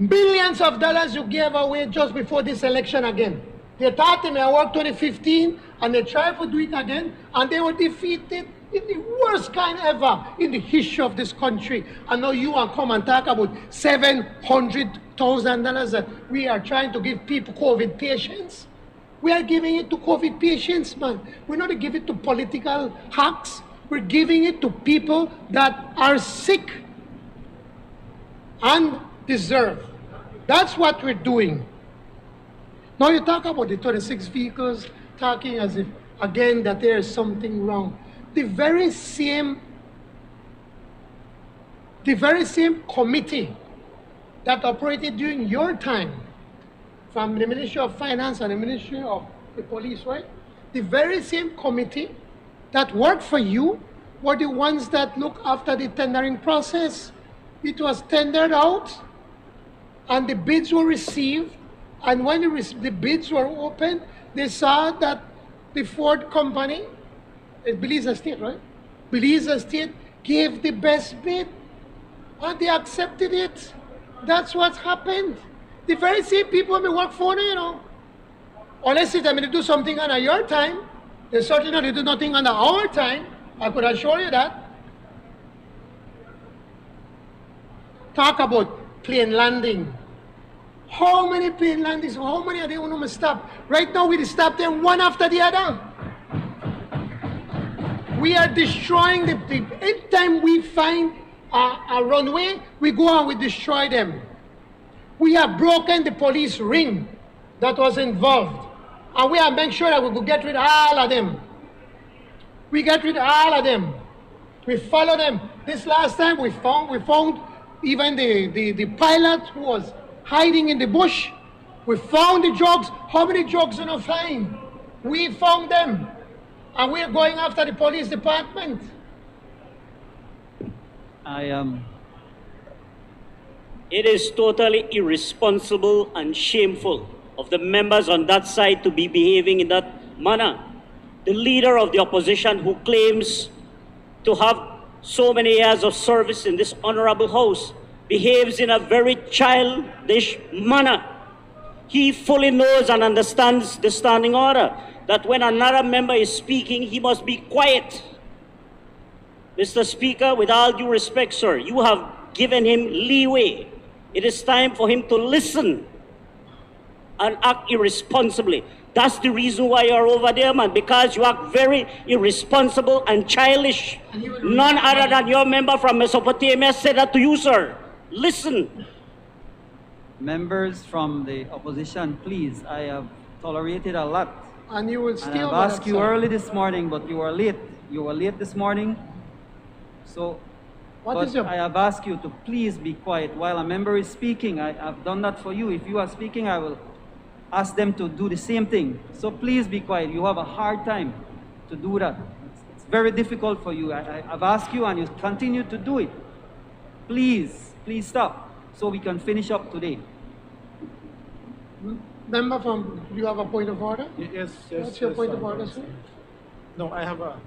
Billions of dollars you gave away just before this election again. They thought they may work 2015, and they tried to do it again, and they were defeated in the worst kind ever in the history of this country. And now you want to come and talk about $700,000 that we are trying to give people COVID patients. We are giving it to COVID patients, man. We're not giving it to political hacks. We're giving it to people that are sick and deserve. That's what we're doing. Now you talk about the 26 vehicles, talking as if, again, that there is something wrong. The very same committee that operated during your time, from the Ministry of Finance and the Ministry of the Police, right? The very same committee that worked for you were the ones that looked after the tendering process. It was tendered out, and the bids were received, and when the bids were opened, they saw that the Ford company, Belize Estate, right? Belize Estate gave the best bid, and they accepted it. That's what happened. The very same people may work for you, know. Unless they do something under your time, they certainly not do nothing under our time. I could assure you that. Talk about plane landing. How many plane landings? How many are they going to stop? Right now, we stop them one after the other. We are destroying anytime we find a runway, we go and we destroy them. We have broken the police ring that was involved. And we have made sure that we could get rid of all of them. We get rid of all of them. We follow them. This last time we found even the pilot who was hiding in the bush. We found the drugs. How many drugs are not flying? We found them. And we're going after the police department. It is totally irresponsible and shameful of the members on that side to be behaving in that manner. The leader of the opposition, who claims to have so many years of service in this honorable house, behaves in a very childish manner. He fully knows and understands the standing order, that when another member is speaking, he must be quiet. Mr. Speaker, with all due respect, sir, you have given him leeway. It is time for him to listen and act irresponsibly. That's the reason why you're over there, man, because you act very irresponsible and childish. None other than your member from Mesopotamia said that to you, sir. Listen. Members from the opposition, please, I have tolerated a lot. And you will still... I've asked you early this morning, but you were late. You were late this morning. So, I have asked you to please be quiet while a member is speaking. I've done that for you. If you are speaking, I will ask them to do the same thing. So please be quiet. You have a hard time to do that. It's very difficult for you. I've asked you and you continue to do it. Please stop so we can finish up today. Member from, do you have a point of order? Yes. What's your point of order, sir? No, I have a...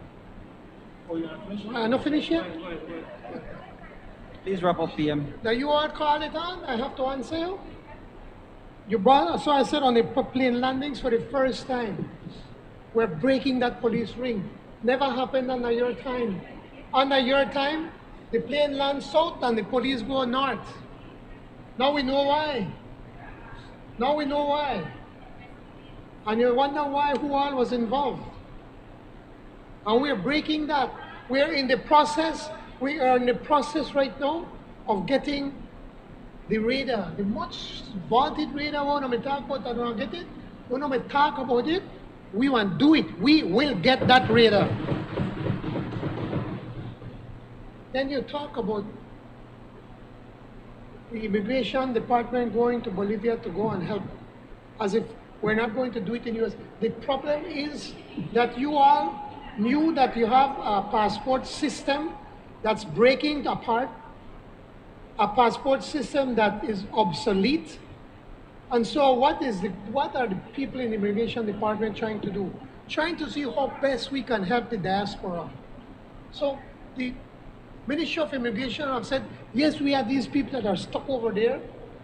Oh, you're not finished? Not finished yet? Please wrap up, PM. Now you are called it on. I have to answer you. You brought, so I said on the plane landings for the first time, we're breaking that police ring. Never happened under your time. Under your time, the plane lands south and the police go north. Now we know why. Now we know why. And you wonder why, who all was involved. And we're breaking that. We're in the process, we are in the process right now of getting the radar, the much vaunted radar. When I talk about that, I don't get it. When I talk about it, We want to do it. We will get that radar. Then you talk about the immigration department going to Bolivia to go and help, as if we're not going to do it in US. The problem is that you all knew that you have a passport system that's breaking apart, a passport system that is obsolete. And so what are the people in the immigration department trying to do? Trying to see how best we can help the diaspora. So the Ministry of Immigration have said, yes, we have these people that are stuck over there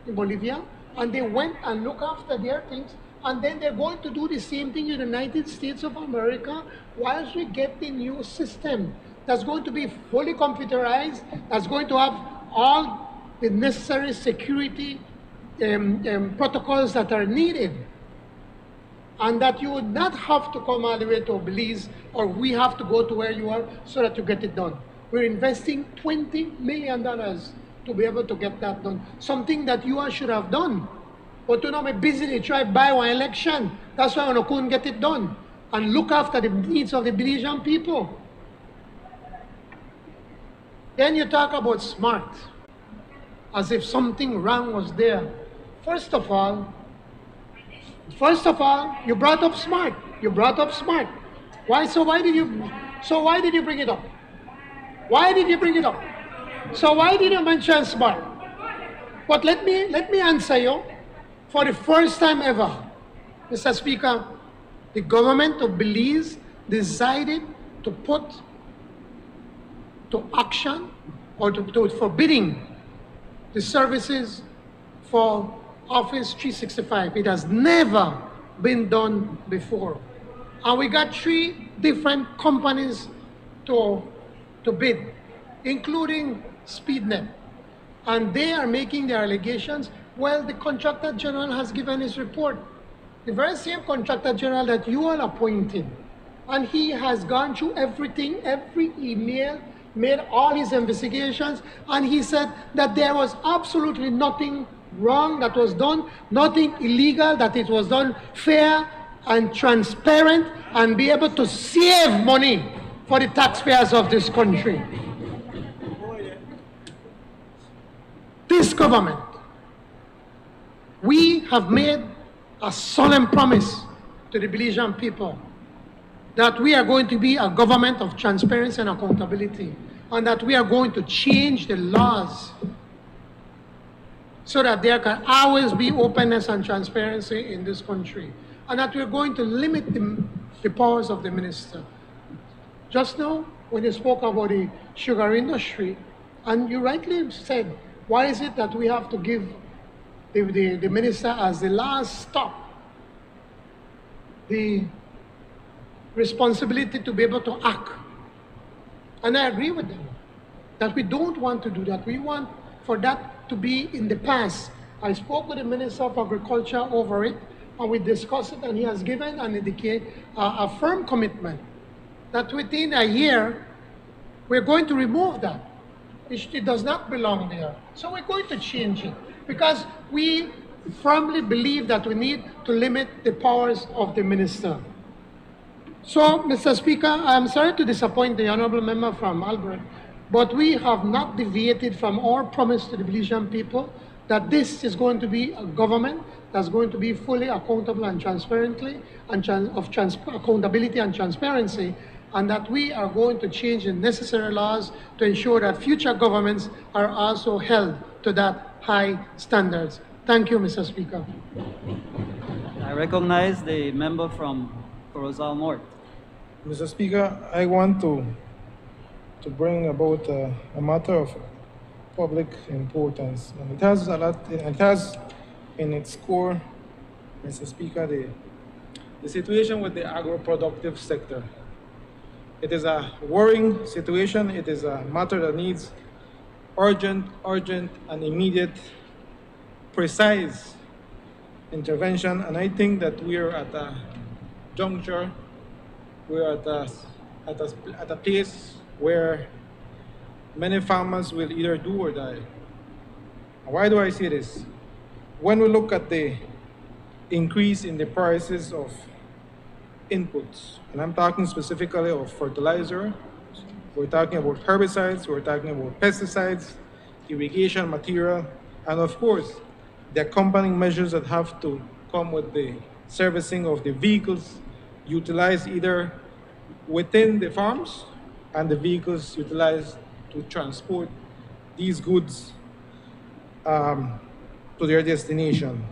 in Bolivia, and they went and looked after their things, and then they're going to do the same thing in the United States of America whilst we get the new system that's going to be fully computerized, that's going to have all the necessary security protocols that are needed, and that you would not have to come all the way to Belize, or we have to go to where you are so that you get it done. We're investing $20 million to be able to get that done. Something that you all should have done. But you know, I'm busy, they try to buy one election. That's why I couldn't get it done. And look after the needs of the Belizean people. Then you talk about SMART, as if something wrong was there. First of all, you brought up SMART. You brought up SMART. Why did you bring it up? Why did you bring it up? So why did you mention SMART? But let me answer you. For the first time ever, Mr. Speaker, the government of Belize decided to put to action or to forbidding the services for Office 365. It has never been done before. And we got 3 different companies to bid, including SpeedNet. And they are making their allegations. Well, the Contractor General has given his report. The very same Contractor General that you all appointed. And he has gone through everything, every email, made all his investigations, and he said that there was absolutely nothing wrong that was done, nothing illegal, that it was done fair and transparent and be able to save money for the taxpayers of this country. This government, we have made a solemn promise to the Belizean people that we are going to be a government of transparency and accountability, and that we are going to change the laws so that there can always be openness and transparency in this country, and that we're going to limit the powers of the minister. Just now, when you spoke about the sugar industry, and you rightly said, why is it that we have to give the minister as the last stop the responsibility to be able to act? And I agree with them that we don't want to do that. We want for that to be in the past. I spoke with the Minister of Agriculture over it, and we discussed it, and he has given and indicated a firm commitment that within a year, we're going to remove that. It does not belong there. So we're going to change it because we firmly believe that we need to limit the powers of the minister. So, Mr. Speaker, I'm sorry to disappoint the honorable member from Albert, but we have not deviated from our promise to the Belizean people that this is going to be a government that's going to be fully accountable and transparently, and accountability and transparency, and that we are going to change the necessary laws to ensure that future governments are also held to that high standards. Thank you, Mr. Speaker. I recognize the member from Corozal North. Mr. Speaker, I want to bring about a matter of public importance. And it has in its core, Mr. Speaker, the situation with the agro-productive sector. It is a worrying situation. It is a matter that needs urgent and immediate, precise intervention. And I think that we are at a juncture, we are at a place where many farmers will either do or die. Why do I say this? When we look at the increase in the prices of inputs. And I'm talking specifically of fertilizer, we're talking about herbicides, we're talking about pesticides, irrigation material, and of course, the accompanying measures that have to come with the servicing of the vehicles utilized either within the farms and the vehicles utilized to transport these goods to their destination.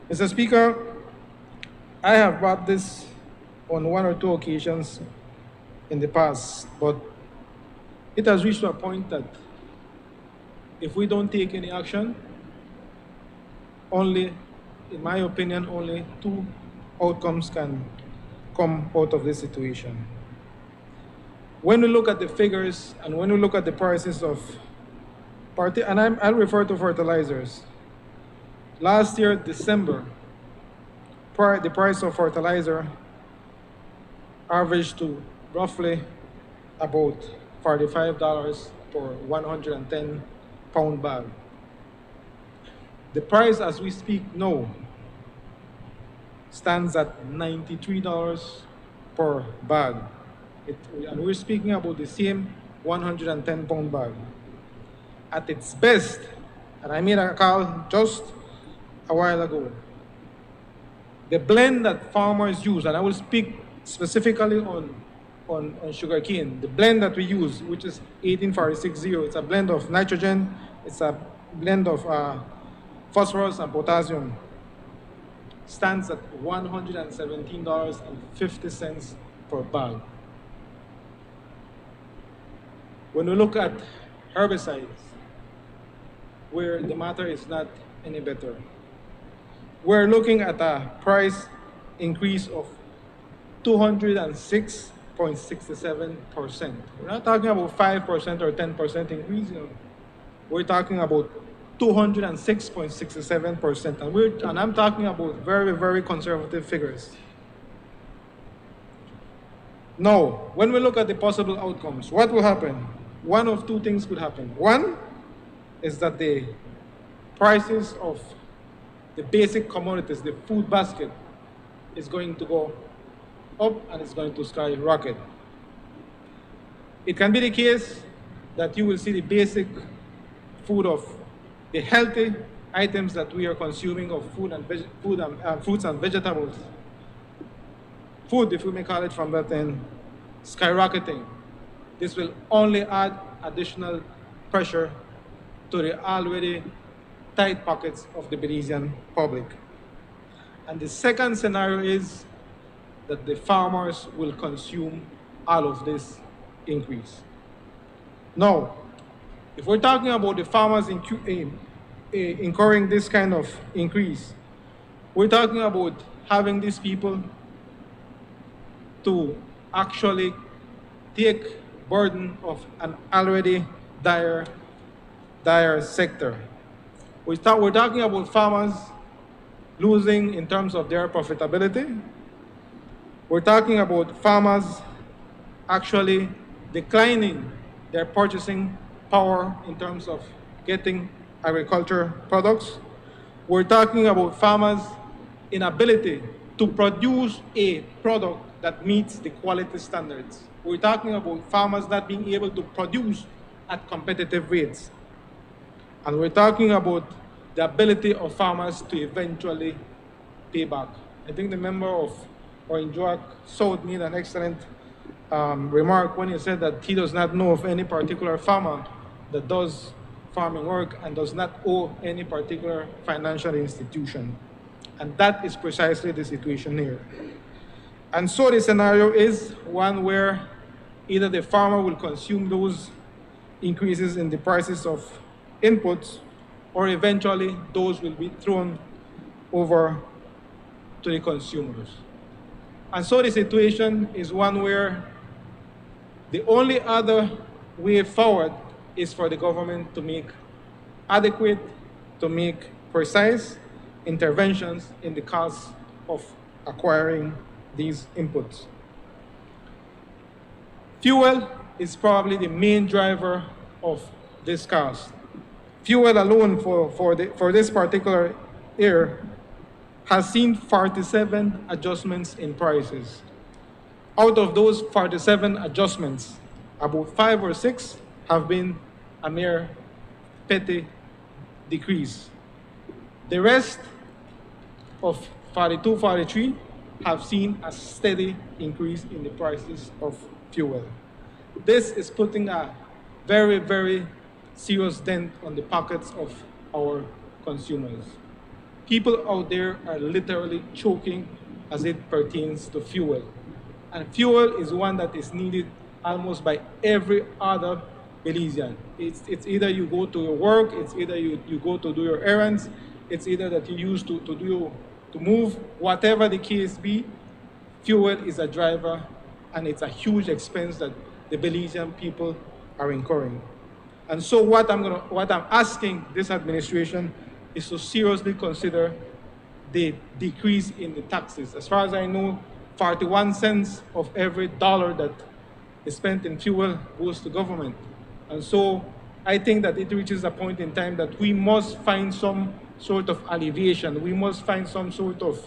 Mr. Speaker, I have brought this on 1 or 2 occasions in the past, but it has reached a point that if we don't take any action, only, in my opinion, only 2 outcomes can come out of this situation. When we look at the figures and when we look at the prices of, and I'll refer to fertilizers. Last year, December, the price of fertilizer averaged to roughly about $45 per 110-pound bag. The price as we speak now stands at $93 per bag. And we're speaking about the same 110-pound bag. At its best, and I made a call just a while ago, the blend that farmers use, and I will speak specifically on sugarcane, the blend that we use, which is 18460, it's a blend of nitrogen, it's a blend of phosphorus and potassium, stands at $117.50 per bag. When we look at herbicides, where the matter is not any better, we're looking at a price increase of 206.67%. We're not talking about 5% or 10% increase. We're talking about 206.67%, and I'm talking about very, very conservative figures. Now, when we look at the possible outcomes, what will happen? One of 2 things could happen. One is that the prices of the basic commodities, the food basket, is going to go up and it's going to skyrocket. It can be the case that you will see the basic food of the healthy items that we are consuming of fruits and vegetables, food, if we may call it from that end, skyrocketing. This will only add additional pressure to the already tight pockets of the Belizean public. And the second scenario is that the farmers will consume all of this increase. Now, if we're talking about the farmers incurring this kind of increase, we're talking about having these people to actually take burden of an already dire sector. We're talking about farmers losing in terms of their profitability. We're talking about farmers actually declining their purchasing power in terms of getting agriculture products. We're talking about farmers' inability to produce a product that meets the quality standards. We're talking about farmers not being able to produce at competitive rates. And we're talking about the ability of farmers to eventually pay back. I think the member of Orangewock South made an excellent remark when he said that he does not know of any particular farmer that does farming work and does not owe any particular financial institution. And that is precisely the situation here. And so the scenario is one where either the farmer will consume those increases in the prices of inputs, or eventually those will be thrown over to the consumers. And so the situation is one where the only other way forward is for the government to make adequate, to make precise interventions in the cost of acquiring these inputs. Fuel is probably the main driver of this cost. Fuel alone for this particular year has seen 47 adjustments in prices. Out of those 47 adjustments, about 5 or 6 have been a mere petty decrease. The rest of 42, 43 have seen a steady increase in the prices of fuel. This is putting a very, very serious dent on the pockets of our consumers. People out there are literally choking as it pertains to fuel. And fuel is one that is needed almost by every other Belizean. It's either you go to your work, it's either you go to do your errands, it's either that you use to move, whatever the case be, fuel is a driver, and it's a huge expense that the Belizean people are incurring. And so what I'm asking this administration is to seriously consider the decrease in the taxes. As far as I know, 41 cents of every dollar that is spent in fuel goes to government. And so I think that it reaches a point in time that we must find some sort of alleviation. We must find some sort of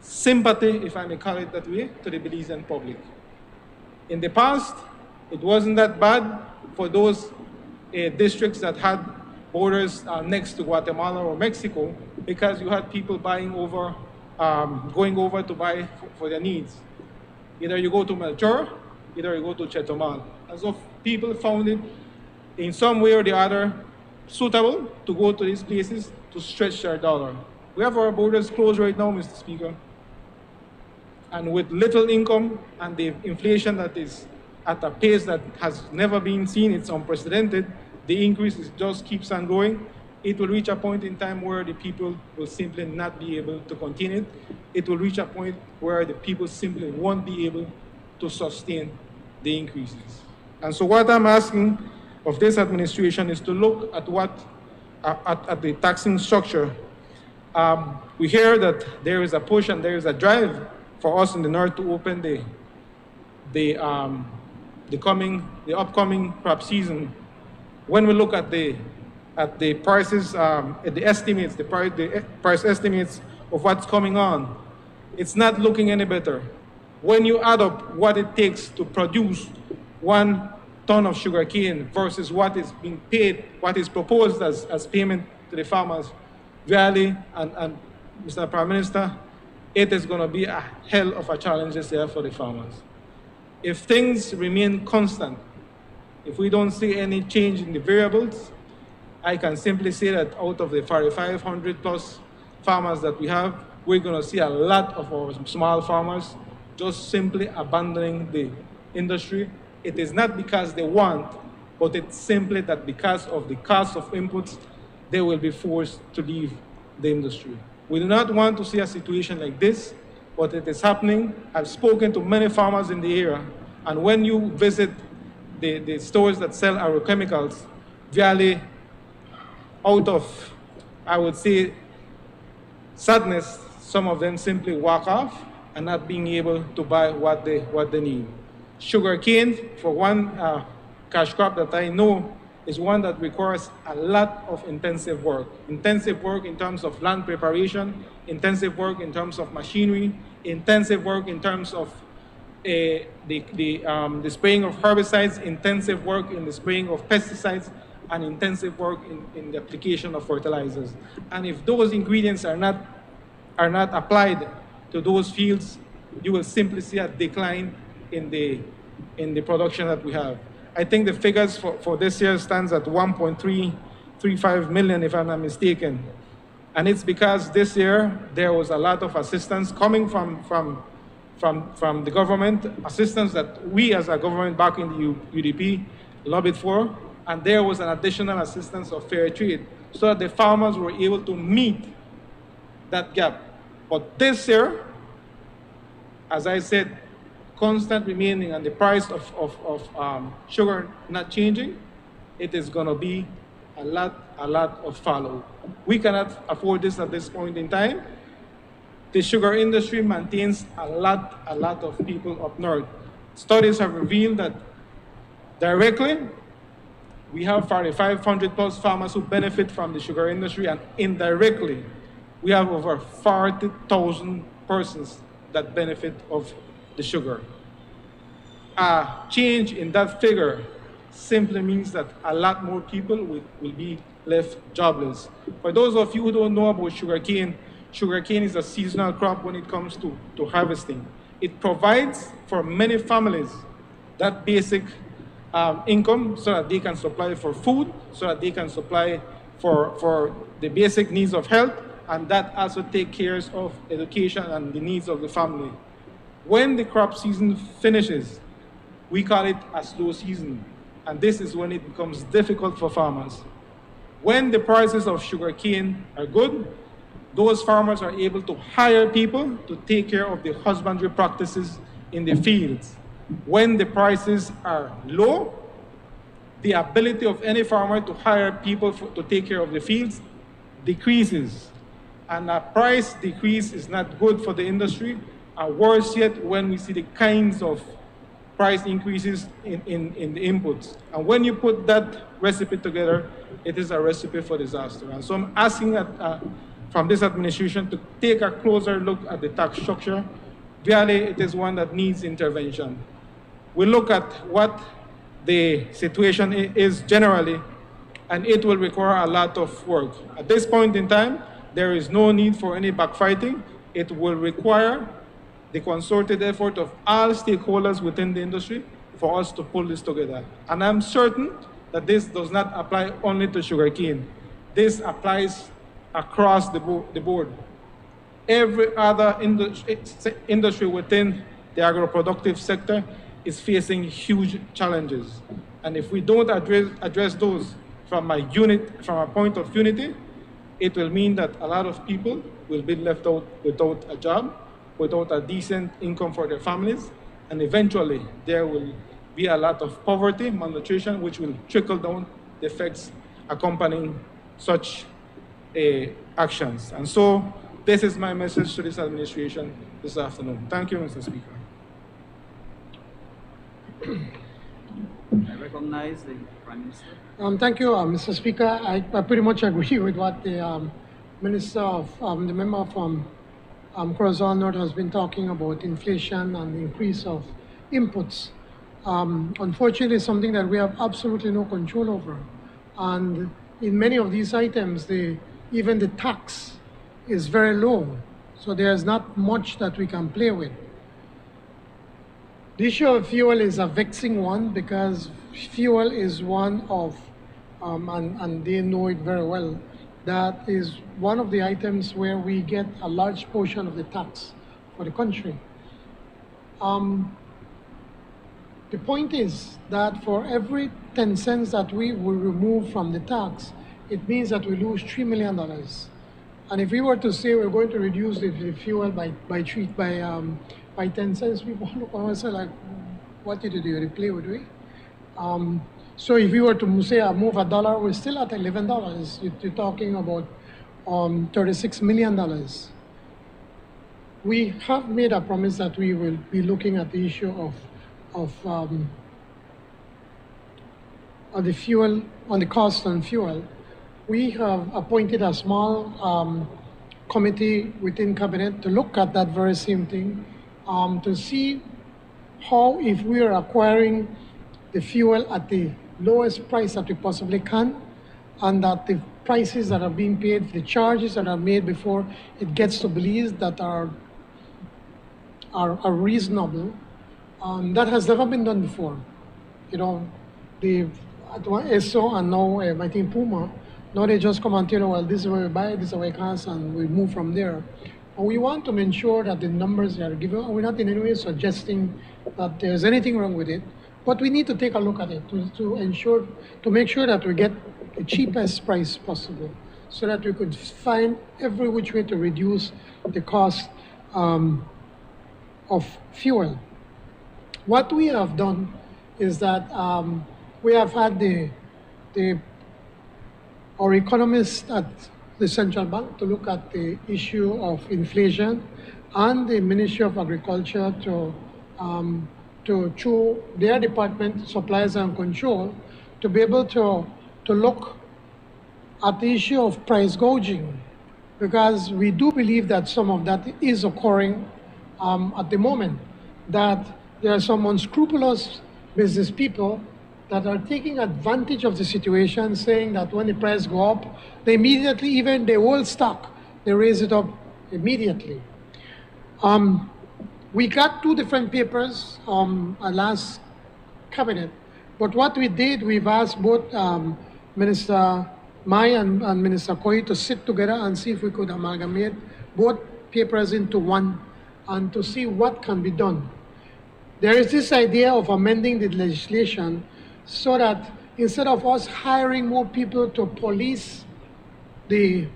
sympathy, if I may call it that way, to the Belizean public. In the past, it wasn't that bad for those districts that had borders next to Guatemala or Mexico, because you had people buying over, going over to buy for their needs. Either you go to Melchor, either you go to Chetumal. And so people found it in some way or the other suitable to go to these places to stretch their dollar. We have our borders closed right now, Mr. Speaker. And with little income and the inflation that is at a pace that has never been seen, it's unprecedented, the increase just keeps on going. It will reach a point in time where the people will simply not be able to contain it. It will reach a point where the people simply won't be able to sustain the increases. And so what I'm asking of this administration is to look at at the taxing structure. We hear that there is a push and there is a drive for us in the North to open the upcoming crop season. When we look at the prices, the estimates, the price estimates of what's coming on, it's not looking any better. When you add up what it takes to produce 1 ton of sugarcane versus what is being paid, what is proposed as payment to the farmers, really, and Mr. Prime Minister, it is going to be a hell of a challenge this year for the farmers. If things remain constant, if we don't see any change in the variables, I can simply say that out of the 4,500 plus farmers that we have, we're going to see a lot of our small farmers just simply abandoning the industry. It is not because they want, but it's simply that because of the cost of inputs, they will be forced to leave the industry. We do not want to see a situation like this, but it is happening. I've spoken to many farmers in the area, and when you visit the stores that sell agrochemicals, really, out of, I would say, sadness, some of them simply walk off and not being able to buy what they need. Sugarcane, for one cash crop that I know, is one that requires a lot of intensive work. Intensive work in terms of land preparation, intensive work in terms of machinery, intensive work in terms of the spraying of herbicides, intensive work in the spraying of pesticides, and intensive work in the application of fertilizers. And if those ingredients are not applied to those fields, you will simply see a decline in the production that we have. I think the figures for this year stands at 1.335 million, if I'm not mistaken. And it's because this year there was a lot of assistance coming from the government, assistance that we as a government back in the UDP lobbied for, and there was an additional assistance of fair trade, so that the farmers were able to meet that gap. But this year, as I said, constant remaining and the price of sugar not changing, it is going to be a lot of follow. We cannot afford this at this point in time. The sugar industry maintains a lot of people up north. Studies have revealed that directly, we have 4,500 plus farmers who benefit from the sugar industry, and indirectly, we have over 40,000 persons that benefit of the sugar. A change in that figure simply means that a lot more people will be left jobless. For those of you who don't know about sugarcane is a seasonal crop when it comes to harvesting. It provides for many families that basic income so that they can supply for food, so that they can supply for the basic needs of health, and that also take care of education and the needs of the family. When the crop season finishes, we call it a slow season, and this is when it becomes difficult for farmers. When the prices of sugarcane are good, those farmers are able to hire people to take care of the husbandry practices in the fields. When the prices are low, the ability of any farmer to hire people to take care of the fields decreases. And a price decrease is not good for the industry, and worse yet when we see the kinds of price increases in the inputs. And when you put that recipe together, it is a recipe for disaster. And so I'm asking from this administration to take a closer look at the tax structure. Really, it is one that needs intervention. We look at what the situation is generally, and it will require a lot of work. At this point in time, there is no need for any backfighting. It will require the concerted effort of all stakeholders within the industry for us to pull this together. And I'm certain that this does not apply only to sugarcane. This applies across the board. Every other industry within the agro-productive sector is facing huge challenges. And if we don't address those from a point of unity, it will mean that a lot of people will be left out without a job, without a decent income for their families, and eventually there will be a lot of poverty, malnutrition, which will trickle down the effects accompanying such actions. And so this is my message to this administration this afternoon. Thank you, Mr. Speaker. I recognize the Prime Minister. Thank you, Mr. Speaker. I pretty much agree with what the Minister of, the member from Corazon North has been talking about inflation and the increase of inputs. Unfortunately, something that we have absolutely no control over. And in many of these items, even the tax is very low. So there's not much that we can play with. The issue of fuel is a vexing one because fuel is one of, and they know it very well, that is one of the items where we get a large portion of the tax for the country. The point is that for every 10 cents that we will remove from the tax, it means that we lose $3 million. And if we were to say we're going to reduce the fuel by 10 cents, people look at us like, what did you do? You play with me? So if we were to say move $1, we're still at $11. You're talking about $36 million. We have made a promise that we will be looking at the issue of the fuel, on the cost on fuel. We have appointed a small committee within Cabinet to look at that very same thing, to see how, if we are acquiring the fuel at the lowest price that we possibly can, and that the prices that are being paid, the charges that are made before it gets to Belize that are reasonable. That has never been done before. You know, the ESO and now I think Puma, now they just come and tell you, well, this is where we buy, this is where we cost, and we move from there. And we want to ensure that the numbers that are given, we're not in any way suggesting that there's anything wrong with it, but we need to take a look at it to make sure that we get the cheapest price possible, so that we could find every which way to reduce the cost of fuel. What we have done is that we have had our economists at the central bank to look at the issue of inflation, and the Ministry of Agriculture through their department, Supplies and Control, to be able to look at the issue of price gouging, because we do believe that some of that is occurring at the moment, that there are some unscrupulous business people that are taking advantage of the situation, saying that when the price go up, they immediately, even the old stock, they raise it up immediately. We got two different papers at last cabinet, but what we did, we've asked both Minister Mai and Minister Koi to sit together and see if we could amalgamate both papers into one and to see what can be done. There is this idea of amending the legislation so that instead of us hiring more people to police the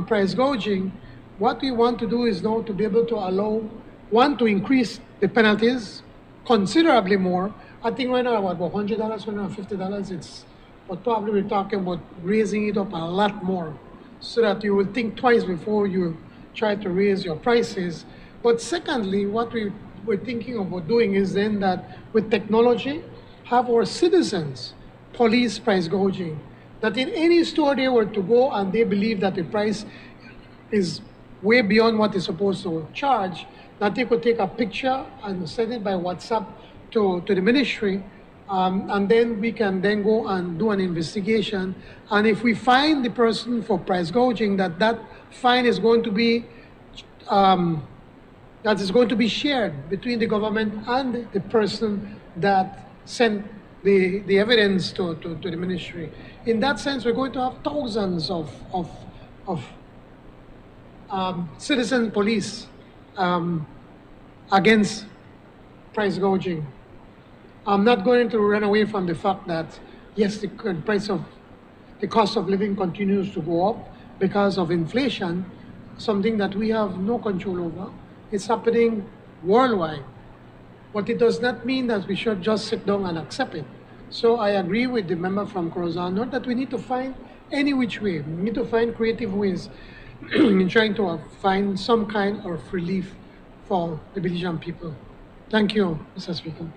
price gouging, what we want to do is now to be able to allow, one, to increase the penalties considerably more. I think right now about $100, $150, it's, but probably we're talking about raising it up a lot more so that you will think twice before you try to raise your prices. But secondly, what we're thinking about doing is then that with technology, have our citizens police price gouging. That in any store they were to go and they believe that the price is way beyond what they're supposed to charge, that they could take a picture and send it by WhatsApp to the ministry, and then we can then go and do an investigation. And if we find the person for price gouging, that fine is going to be shared between the government and the person that sent the evidence to the ministry. In that sense, we're going to have thousands of citizen police against price gouging. I'm not going to run away from the fact that, yes, the cost of living continues to go up because of inflation, something that we have no control over. It's happening worldwide. But it does not mean that we should just sit down and accept it. So I agree with the member from Crozan North that we need to find any which way. We need to find creative ways in trying to find some kind of relief for the Belizean people. Thank you, Mr. Speaker.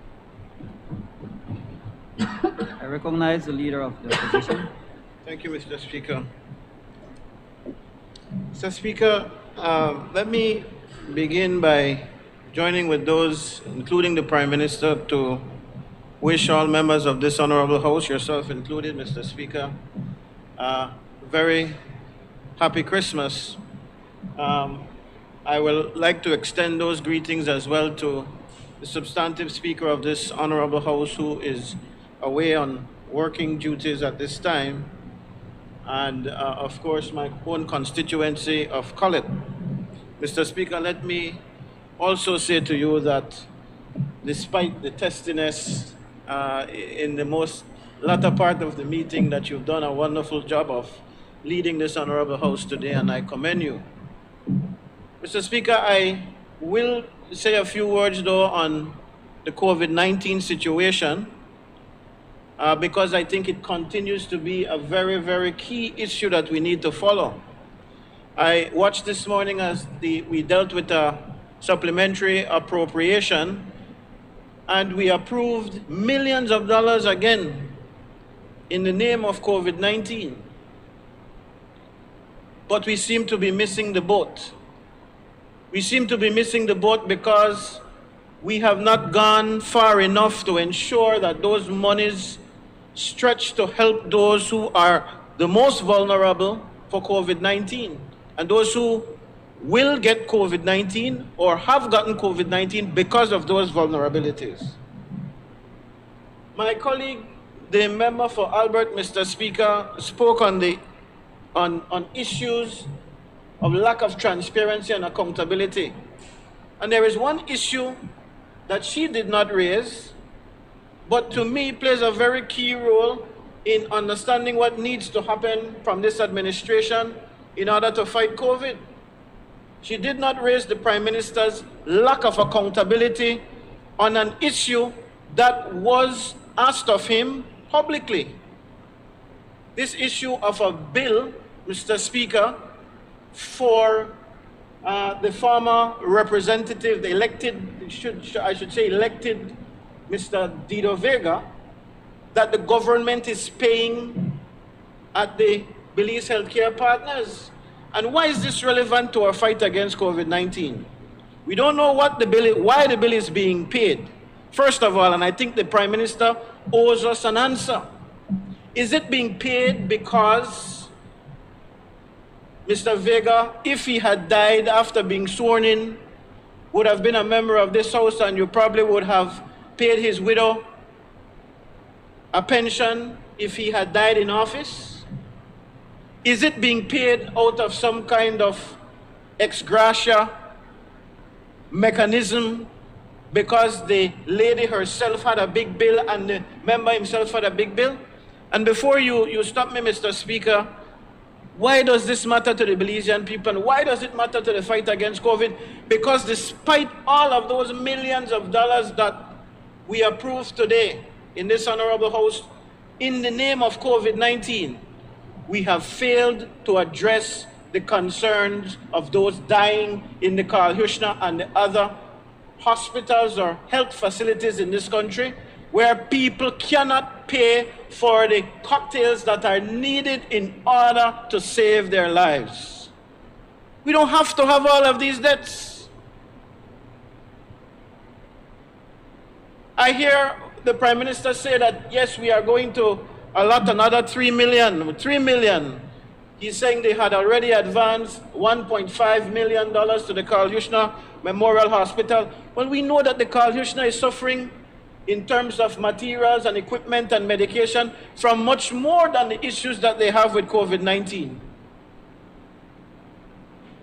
I recognize the leader of the opposition. Thank you, Mr. Speaker. Mr. Speaker, let me begin by joining with those, including the Prime Minister, to wish all members of this Honorable House, yourself included, Mr. Speaker, a very happy Christmas. I would like to extend those greetings as well to the substantive Speaker of this Honorable House, who is away on working duties at this time, and of course my own constituency of Collet. Mr. Speaker, let me also say to you that despite the testiness in the most latter part of the meeting, that you've done a wonderful job of leading this Honorable House today, and I commend you. Mr. Speaker, I will say a few words though on the COVID-19 situation, because I think it continues to be a very, very key issue that we need to follow. I watched this morning as we dealt with a supplementary appropriation, and we approved millions of dollars again in the name of COVID-19. But we seem to be missing the boat. We seem to be missing the boat because we have not gone far enough to ensure that those monies stretch to help those who are the most vulnerable for COVID-19 and those who will get COVID-19 or have gotten COVID-19 because of those vulnerabilities. My colleague, the member for Albert, Mr. Speaker, spoke on issues of lack of transparency and accountability. And there is one issue that she did not raise, but to me plays a very key role in understanding what needs to happen from this administration in order to fight COVID. She did not raise the Prime Minister's lack of accountability on an issue that was asked of him publicly. This issue of a bill, Mr. Speaker, for the former representative, the elected, I should say elected Mr. Dido Vega, that the government is paying at the Belize Healthcare Partners. And why is this relevant to our fight against COVID-19? We don't know what the bill, why the bill is being paid. First of all, and I think the Prime Minister owes us an answer. Is it being paid because Mr. Vega, if he had died after being sworn in, would have been a member of this House, and you probably would have paid his widow a pension if he had died in office? Is it being paid out of some kind of ex gratia mechanism because the lady herself had a big bill and the member himself had a big bill? And before you stop me, Mr. Speaker, why does this matter to the Belizean people? And why does it matter to the fight against COVID? Because despite all of those millions of dollars that we approved today in this honorable House, in the name of COVID-19, we have failed to address the concerns of those dying in the Karl Huchner and the other hospitals or health facilities in this country, where people cannot pay for the cocktails that are needed in order to save their lives. We don't have to have all of these debts. I hear the Prime Minister say that, yes, we are going to allot another 3 million. 3 million. He's saying they had already advanced $1.5 million to the Karl Huchner Memorial Hospital. Well, we know that the Karl Huchner is suffering in terms of materials and equipment and medication from much more than the issues that they have with COVID-19.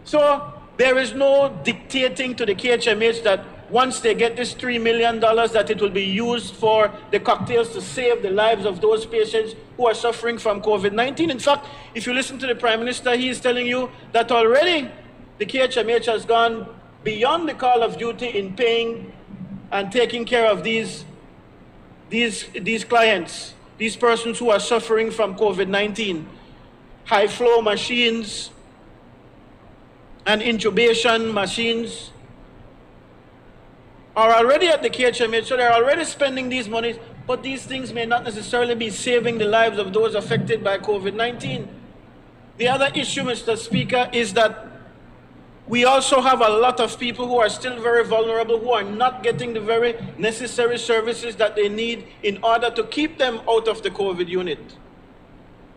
So there is no dictating to the KHMH that once they get this $3 million that it will be used for the cocktails to save the lives of those patients who are suffering from COVID-19. In fact, if you listen to the Prime Minister, he is telling you that already the KHMH has gone beyond the call of duty in paying and taking care of these clients, these persons who are suffering from COVID-19. High flow machines and intubation machines are already at the KHMH, so they're already spending these monies, but these things may not necessarily be saving the lives of those affected by COVID-19. The other issue, Mr. Speaker, is that we also have a lot of people who are still very vulnerable, who are not getting the very necessary services that they need in order to keep them out of the COVID unit.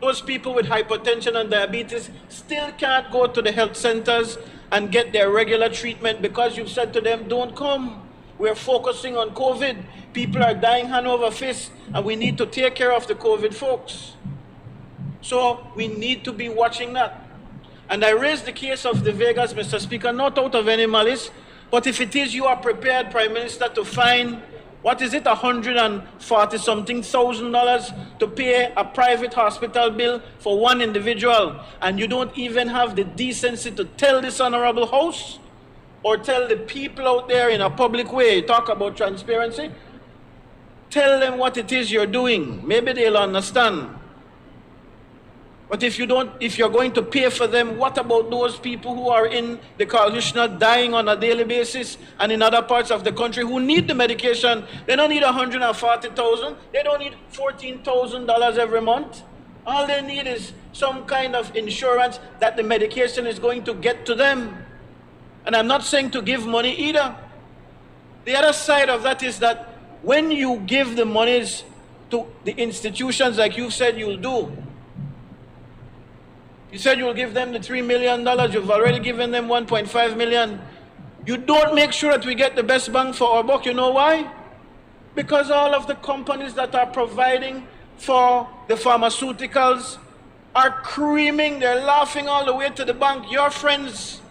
Those people with hypertension and diabetes still can't go to the health centers and get their regular treatment because you've said to them, don't come. We're focusing on COVID. People are dying hand over fist, and we need to take care of the COVID folks. So we need to be watching that. And I raise the case of the Vegas, Mr. Speaker, not out of any malice, but if it is, you are prepared, Prime Minister, to find, what is it, $140-something thousand to pay a private hospital bill for one individual, and you don't even have the decency to tell this honorable House or tell the people out there in a public way, talk about transparency, tell them what it is you're doing. Maybe they'll understand. But if you're going to pay for them, what about those people who are in the Karl Huchner dying on a daily basis and in other parts of the country who need the medication? They don't need $140,000. They don't need $14,000 every month. All they need is some kind of insurance that the medication is going to get to them. And I'm not saying to give money either. The other side of that is that when you give the monies to the institutions like you said you'll do, you said you'll give them the $3 million, you've already given them $1.5 million. You don't make sure that we get the best bang for our buck. You know why? Because all of the companies that are providing for the pharmaceuticals are creaming, they're laughing all the way to the bank. Your friends,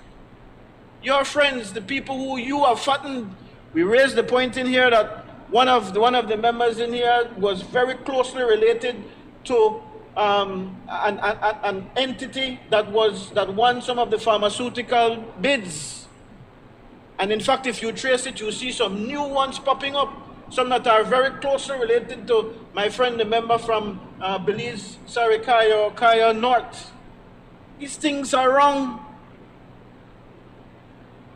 the people who you have fattened. We raised the point in here that one of the members in here was very closely related to an entity that won some of the pharmaceutical bids. And in fact, if you trace it, you see some new ones popping up, some that are very closely related to my friend, the member from Belize, Kaya North. These things are wrong.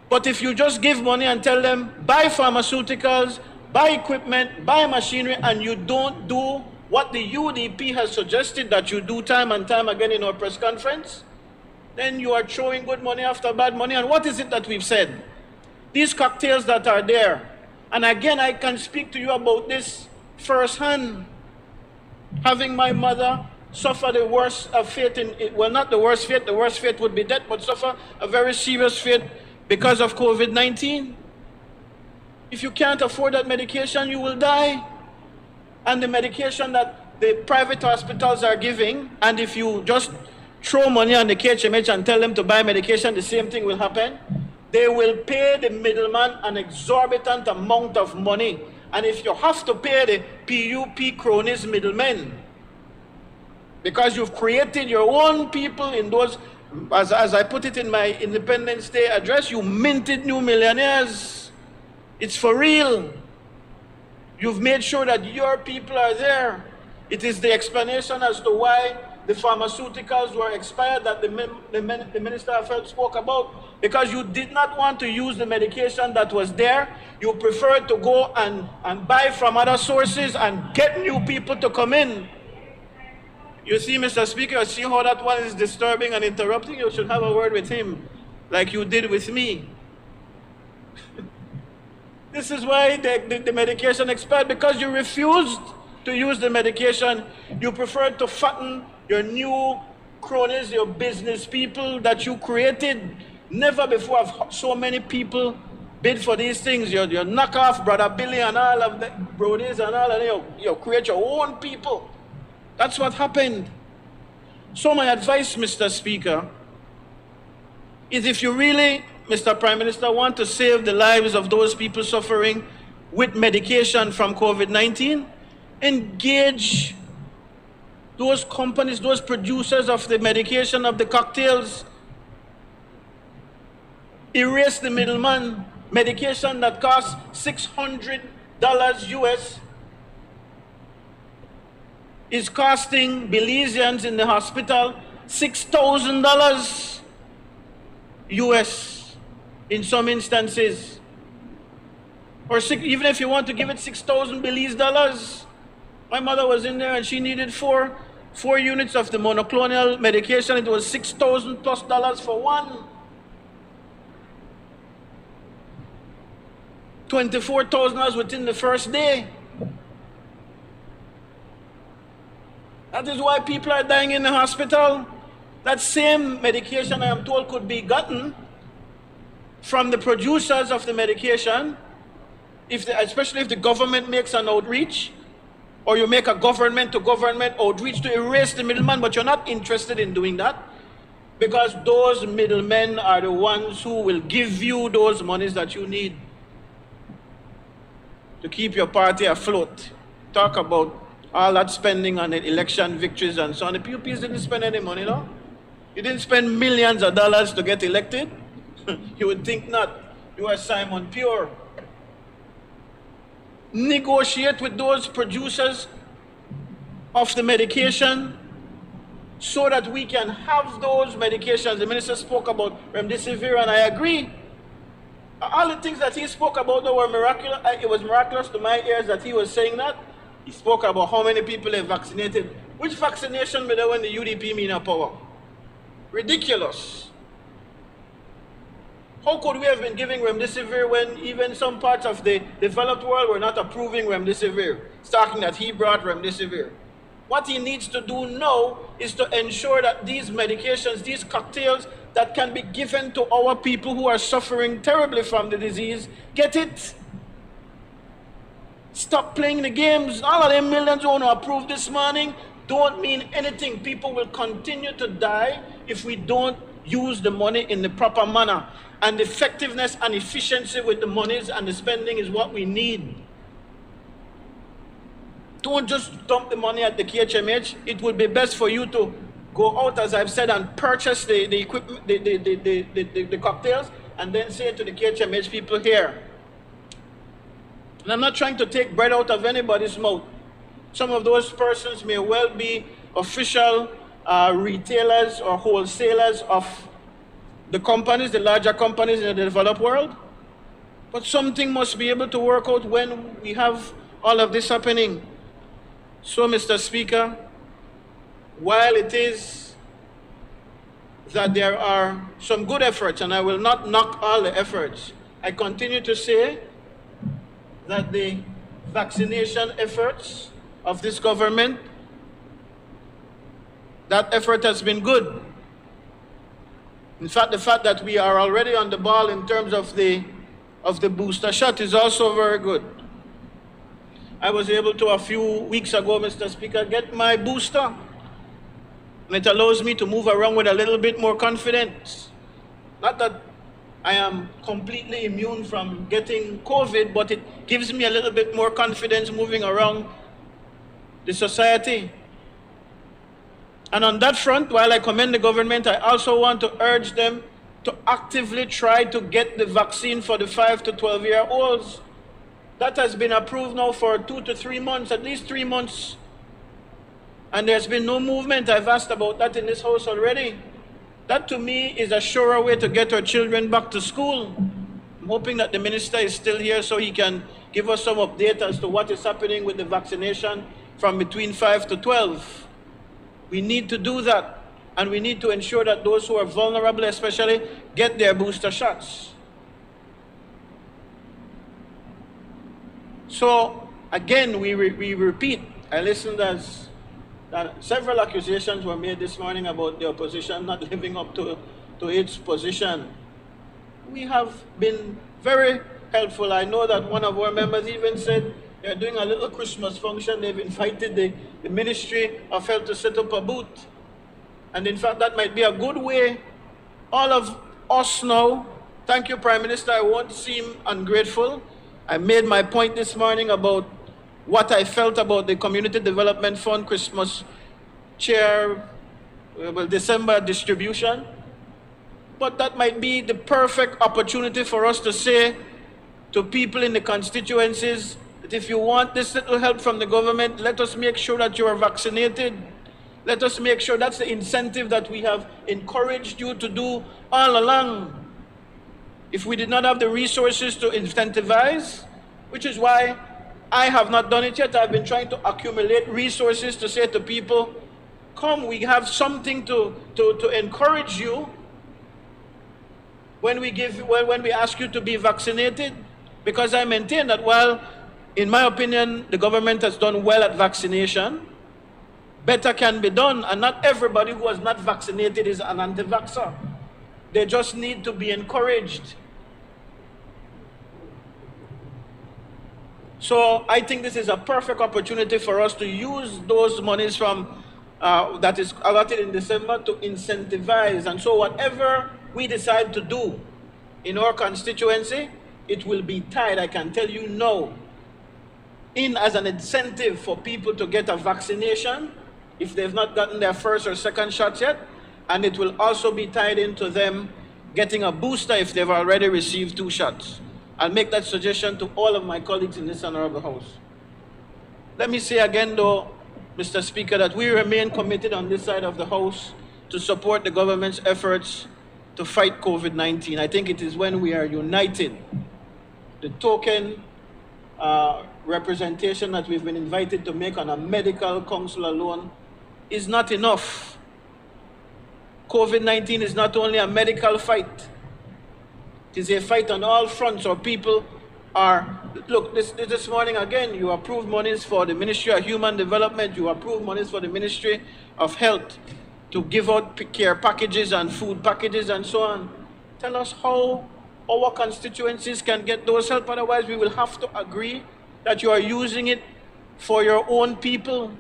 But if you just give money and tell them, buy pharmaceuticals, buy equipment, buy machinery, and you don't do what the UDP has suggested that you do time and time again in our press conference, then you are throwing good money after bad money. And what is it that we've said? These cocktails that are there, and again, I can speak to you about this firsthand. Having my mother suffer the worst of fate, well, not the worst fate would be death, but suffer a very serious fate because of COVID-19. If you can't afford that medication, you will die. And the medication that the private hospitals are giving, and if you just throw money on the KHMH and tell them to buy medication, the same thing will happen. They will pay the middleman an exorbitant amount of money. And if you have to pay the PUP cronies middlemen, because you've created your own people in those, as I put it in my Independence Day address, you minted new millionaires. It's for real. You've made sure that your people are there. It is the explanation as to why the pharmaceuticals were expired that the Minister of Health spoke about, because you did not want to use the medication that was there. You preferred to go and buy from other sources and get new people to come in. You see, Mr. Speaker, you see how that one is disturbing and interrupting? You should have a word with him, like you did with me. This is why the medication expired, because you refused to use the medication. You preferred to fatten your new cronies, your business people that you created. Never before have so many people bid for these things. Your knockoff, Brother Billy and all of the brodies and all of them, you create your own people. That's what happened. So my advice, Mr. Speaker, is if you really, Mr. Prime Minister, want to save the lives of those people suffering with medication from COVID-19, engage those companies, those producers of the medication, of the cocktails. Erase the middleman. Medication that costs $600 US is costing Belizeans in the hospital $6,000 US in some instances. Or even if you want to give it 6,000 Belize dollars. My mother was in there and she needed four units of the monoclonal medication. It was $6,000+ for one. $24,000 within the first day. That is why people are dying in the hospital. That same medication, I am told, could be gotten from the producers of the medication, especially if the government makes an outreach, or you make a government-to-government outreach to erase the middleman, but you're not interested in doing that, because those middlemen are the ones who will give you those monies that you need to keep your party afloat. Talk about all that spending on the election victories and so on. The PUPs didn't spend any money, no? You didn't spend millions of dollars to get elected? You would think not. You are Simon Pure. Negotiate with those producers of the medication so that we can have those medications. The minister spoke about remdesivir, and I agree. All the things that he spoke about though were miraculous. It was miraculous to my ears that he was saying that. He spoke about how many people have vaccinated. Which vaccination made when the UDP mean a power? Ridiculous. How could we have been giving remdesivir when even some parts of the developed world were not approving remdesivir, talking that he brought remdesivir? What he needs to do now is to ensure that these medications, these cocktails that can be given to our people who are suffering terribly from the disease, get it. Stop playing the games. All of them millions who want to approve this morning don't mean anything. People will continue to die if we don't use the money in the proper manner. And effectiveness and efficiency with the monies and the spending is what we need. Don't just dump the money at the KHMH. It would be best for you to go out, as I've said, and purchase the equipment, the cocktails, and then say to the KHMH people here. And I'm not trying to take bread out of anybody's mouth. Some of those persons may well be official retailers or wholesalers of the companies, the larger companies in the developed world. But something must be able to work out when we have all of this happening. So, Mr. Speaker, while it is that there are some good efforts, and I will not knock all the efforts, I continue to say that the vaccination efforts of this government, that effort has been good. In fact, the fact that we are already on the ball in terms of the booster shot is also very good. I was able to, a few weeks ago, Mr. Speaker, get my booster. And it allows me to move around with a little bit more confidence. Not that I am completely immune from getting COVID, but it gives me a little bit more confidence moving around the society. And on that front, while I commend the government, I also want to urge them to actively try to get the vaccine for the 5 to 12-year-olds. That has been approved now for 2 to 3 months, at least 3 months. And there's been no movement. I've asked about that in this house already. That to me is a surer way to get our children back to school. I'm hoping that the minister is still here so he can give us some update as to what is happening with the vaccination from between 5 to 12. We need to do that, and we need to ensure that those who are vulnerable especially get their booster shots. So again, we repeat, I listened as several accusations were made this morning about the opposition not living up to its position. We have been very helpful. I know that one of our members even said they're doing a little Christmas function. They've invited the Ministry of Health to set up a booth. And in fact, that might be a good way. All of us now, thank you, Prime Minister, I won't seem ungrateful. I made my point this morning about what I felt about the Community Development Fund Christmas December distribution. But that might be the perfect opportunity for us to say to people in the constituencies that if you want this little help from the government, let us make sure that you are vaccinated. Let us make sure that's the incentive that we have encouraged you to do all along. If we did not have the resources to incentivize, which is why I have not done it yet, I've been trying to accumulate resources to say to people, come, we have something to encourage you when we ask you to be vaccinated. Because I maintain that while, in my opinion, the government has done well at vaccination, better can be done, and not everybody who was not vaccinated is an anti-vaxxer. They just need to be encouraged. So I think this is a perfect opportunity for us to use those monies from that is allotted in December to incentivize. And so whatever we decide to do in our constituency, it will be tied, I can tell you now, in as an incentive for people to get a vaccination if they've not gotten their first or second shots yet, and it will also be tied into them getting a booster if they've already received 2 shots. I'll make that suggestion to all of my colleagues in this honorable house. Let me say again though, Mr. Speaker, that we remain committed on this side of the house to support the government's efforts to fight COVID-19. I think it is when we are united. The token representation that we've been invited to make on a medical council alone is not enough. COVID-19 is not only a medical fight. It is a fight on all fronts. Our people are, look, this morning again, you approved monies for the Ministry of Human Development, you approved monies for the Ministry of Health to give out care packages and food packages and so on. Tell us how our constituencies can get those help, otherwise we will have to agree that you are using it for your own people.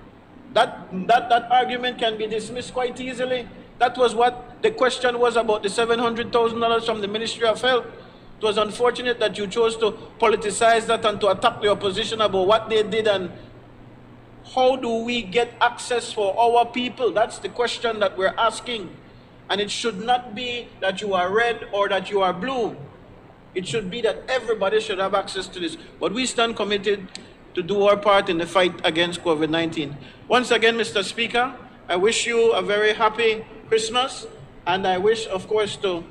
That argument can be dismissed quite easily. That was what the question was about the $700,000 from the Ministry of Health. It was unfortunate that you chose to politicize that and to attack the opposition about what they did and how do we get access for our people. That's the question that we're asking. And it should not be that you are red or that you are blue. It should be that everybody should have access to this. But we stand committed to do our part in the fight against COVID-19. Once again, Mr. Speaker, I wish you a very happy Christmas, and I wish, of course, to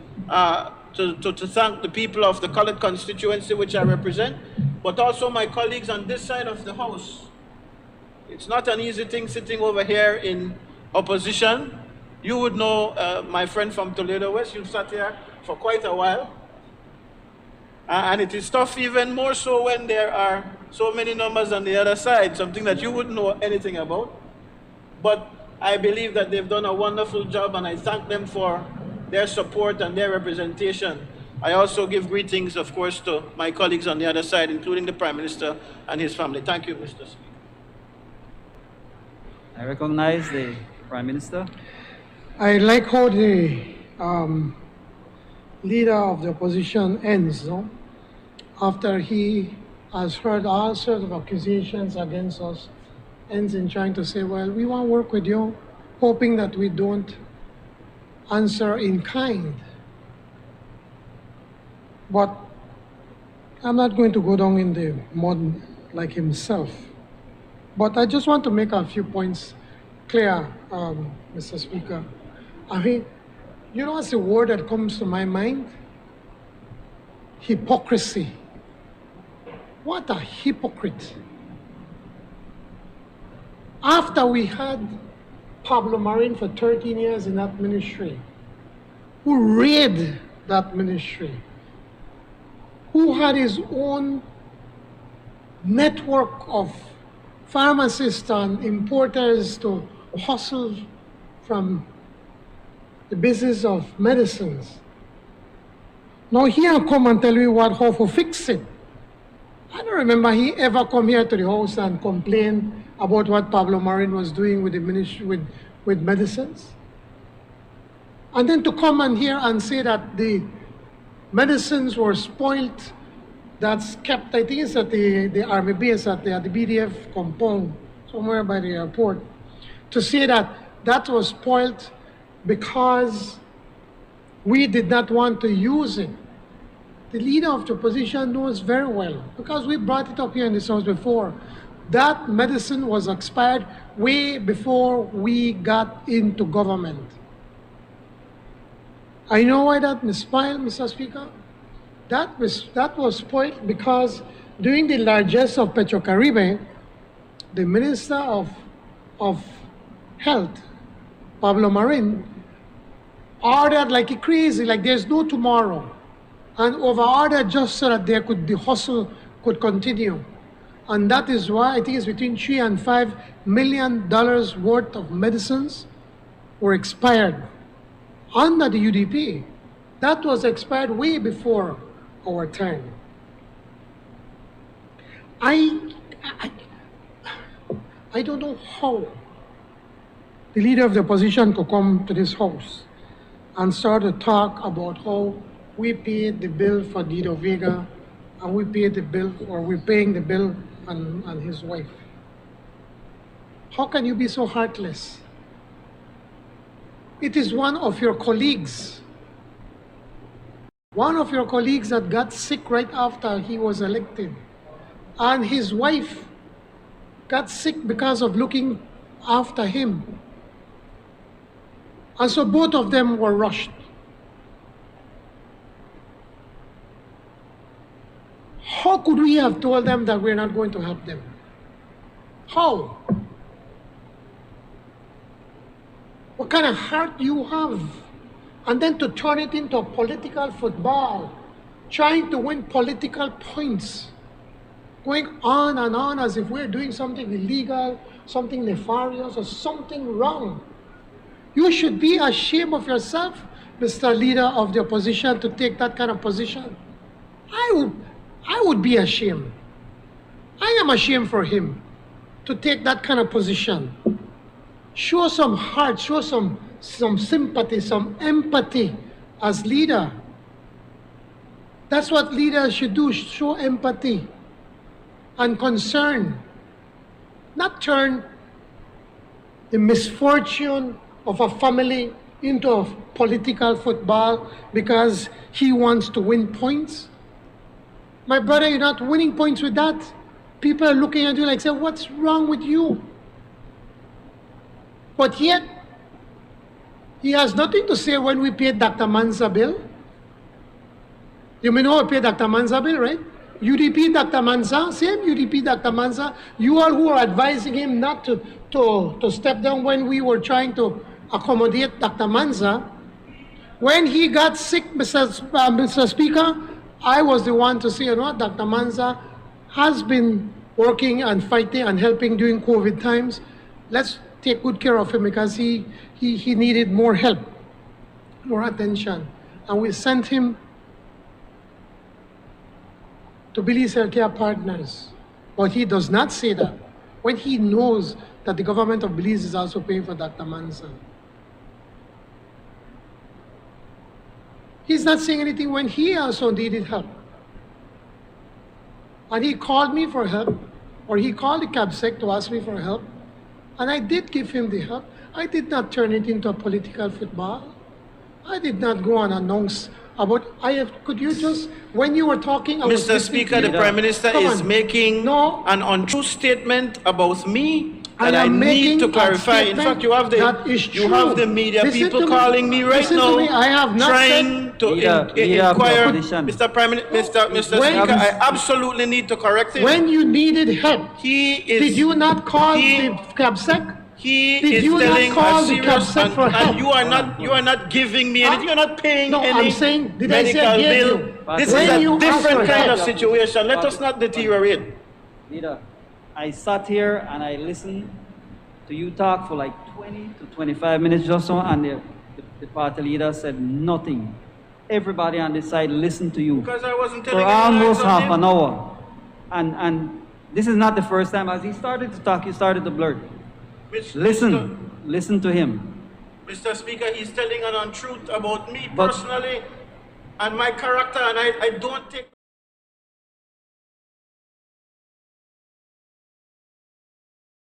thank the people of the colored constituency which I represent, but also my colleagues on this side of the house. It's not an easy thing sitting over here in opposition. You would know my friend from Toledo West, you've sat here for quite a while. And it is tough even more so when there are so many numbers on the other side, something that you wouldn't know anything about. But I believe that they've done a wonderful job, and I thank them for their support and their representation. I also give greetings, of course, to my colleagues on the other side, including the Prime Minister and his family. Thank you, Mr. Speaker. I recognize the Prime Minister. I like how the leader of the opposition ends, no? After he has heard all sorts of accusations against us, ends in trying to say, well, we want to work with you, hoping that we don't answer in kind. But I'm not going to go down in the mud like himself. But I just want to make a few points clear, Mr. Speaker. I mean, you know what's the word that comes to my mind? Hypocrisy. What a hypocrite. After we had Pablo Marin for 13 years in that ministry, who ran that ministry, who had his own network of pharmacists and importers to hustle from the business of medicines. Now here come and tell me how to fix it. I don't remember he ever come here to the house and complain about what Pablo Marin was doing with the ministry, with medicines. And then to come and here and say that the medicines were spoiled, that's kept, I think it's at the army base, at the BDF compound, somewhere by the airport, to say that that was spoiled because we did not want to use it. The leader of the opposition knows very well, because we brought it up here in this house before, that medicine was expired way before we got into government. I know why that misspelled, Mr. Speaker. That was spoiled because during the largesse of Petrocaribe, the Minister of Health, Pablo Marin, ordered like crazy, like there's no tomorrow, and over-ordered just so that the hustle could continue. And that is why I think it's between $3 and $5 million worth of medicines were expired under the UDP. That was expired way before our time. I don't know how the leader of the opposition could come to this house and start to talk about how we paid the bill for Dido Vega and we paid the bill, or we're paying the bill on his wife. How can you be so heartless? It is one of your colleagues that got sick right after he was elected. And his wife got sick because of looking after him. And so both of them were rushed. How could we have told them that we're not going to help them? How? What kind of heart do you have? And then to turn it into a political football, trying to win political points, going on and on as if we're doing something illegal, something nefarious, or something wrong. You should be ashamed of yourself, Mr. Leader of the opposition, to take that kind of position. I would be ashamed. I am ashamed for him to take that kind of position. Show some heart, show some sympathy, some empathy as leader. That's what leaders should do, show empathy and concern. Not turn the misfortune of a family into a political football because he wants to win points. My brother, you're not winning points with that. People are looking at you like, say, what's wrong with you? But yet, he has nothing to say when we paid Dr. Manza bill. You may know we paid Dr. Manza bill, right? UDP Dr. Manza, same UDP Dr. Manza. You all who are advising him not to step down when we were trying to accommodate Dr. Manza. When he got sick, Mr. Speaker, I was the one to say, you know what, Dr. Manza has been working and fighting and helping during COVID times. Let's take good care of him because he needed more help, more attention. And we sent him to Belize Healthcare Partners. But he does not say that when he knows that the government of Belize is also paying for Dr. Manza. He's not saying anything when he also needed help. And he called me for help, or he called the CABSEC to ask me for help. And I did give him the help. I did not turn it into a political football. I did not go and announce about, could you just, when you were talking, I was Mr. listening Speaker, to the you. Prime Minister Come is on. making an untrue statement about me that I am need making to a clarify. In fact, you have that is the media Listen people to me. calling me right Listen now, to me. I have not trying said, to Leader of the inquire. opposition. Mr. Prime Minister, Mr. When- Speaker, I absolutely need to correct him. when you needed help, did you not call he- the CABSEC? He Did is you telling not call a the serious CABSEC for help? and you are not giving me anything. You're not paying No, any I'm saying, did I say medical I gave bill. you? This When is you a ask different for kind help- of situation. Let us not deteriorate. Leader, I sat here and I listened to you talk for like 20 to 25 minutes or so, and the party leader said nothing. Everybody on this side listened to you Because I wasn't for telling any lies almost on half him. an hour. And this is not the first time. As he started to talk, he started to blurt. Listen to him. Mr. Speaker, he's telling an untruth about me But- personally and my character, and I don't take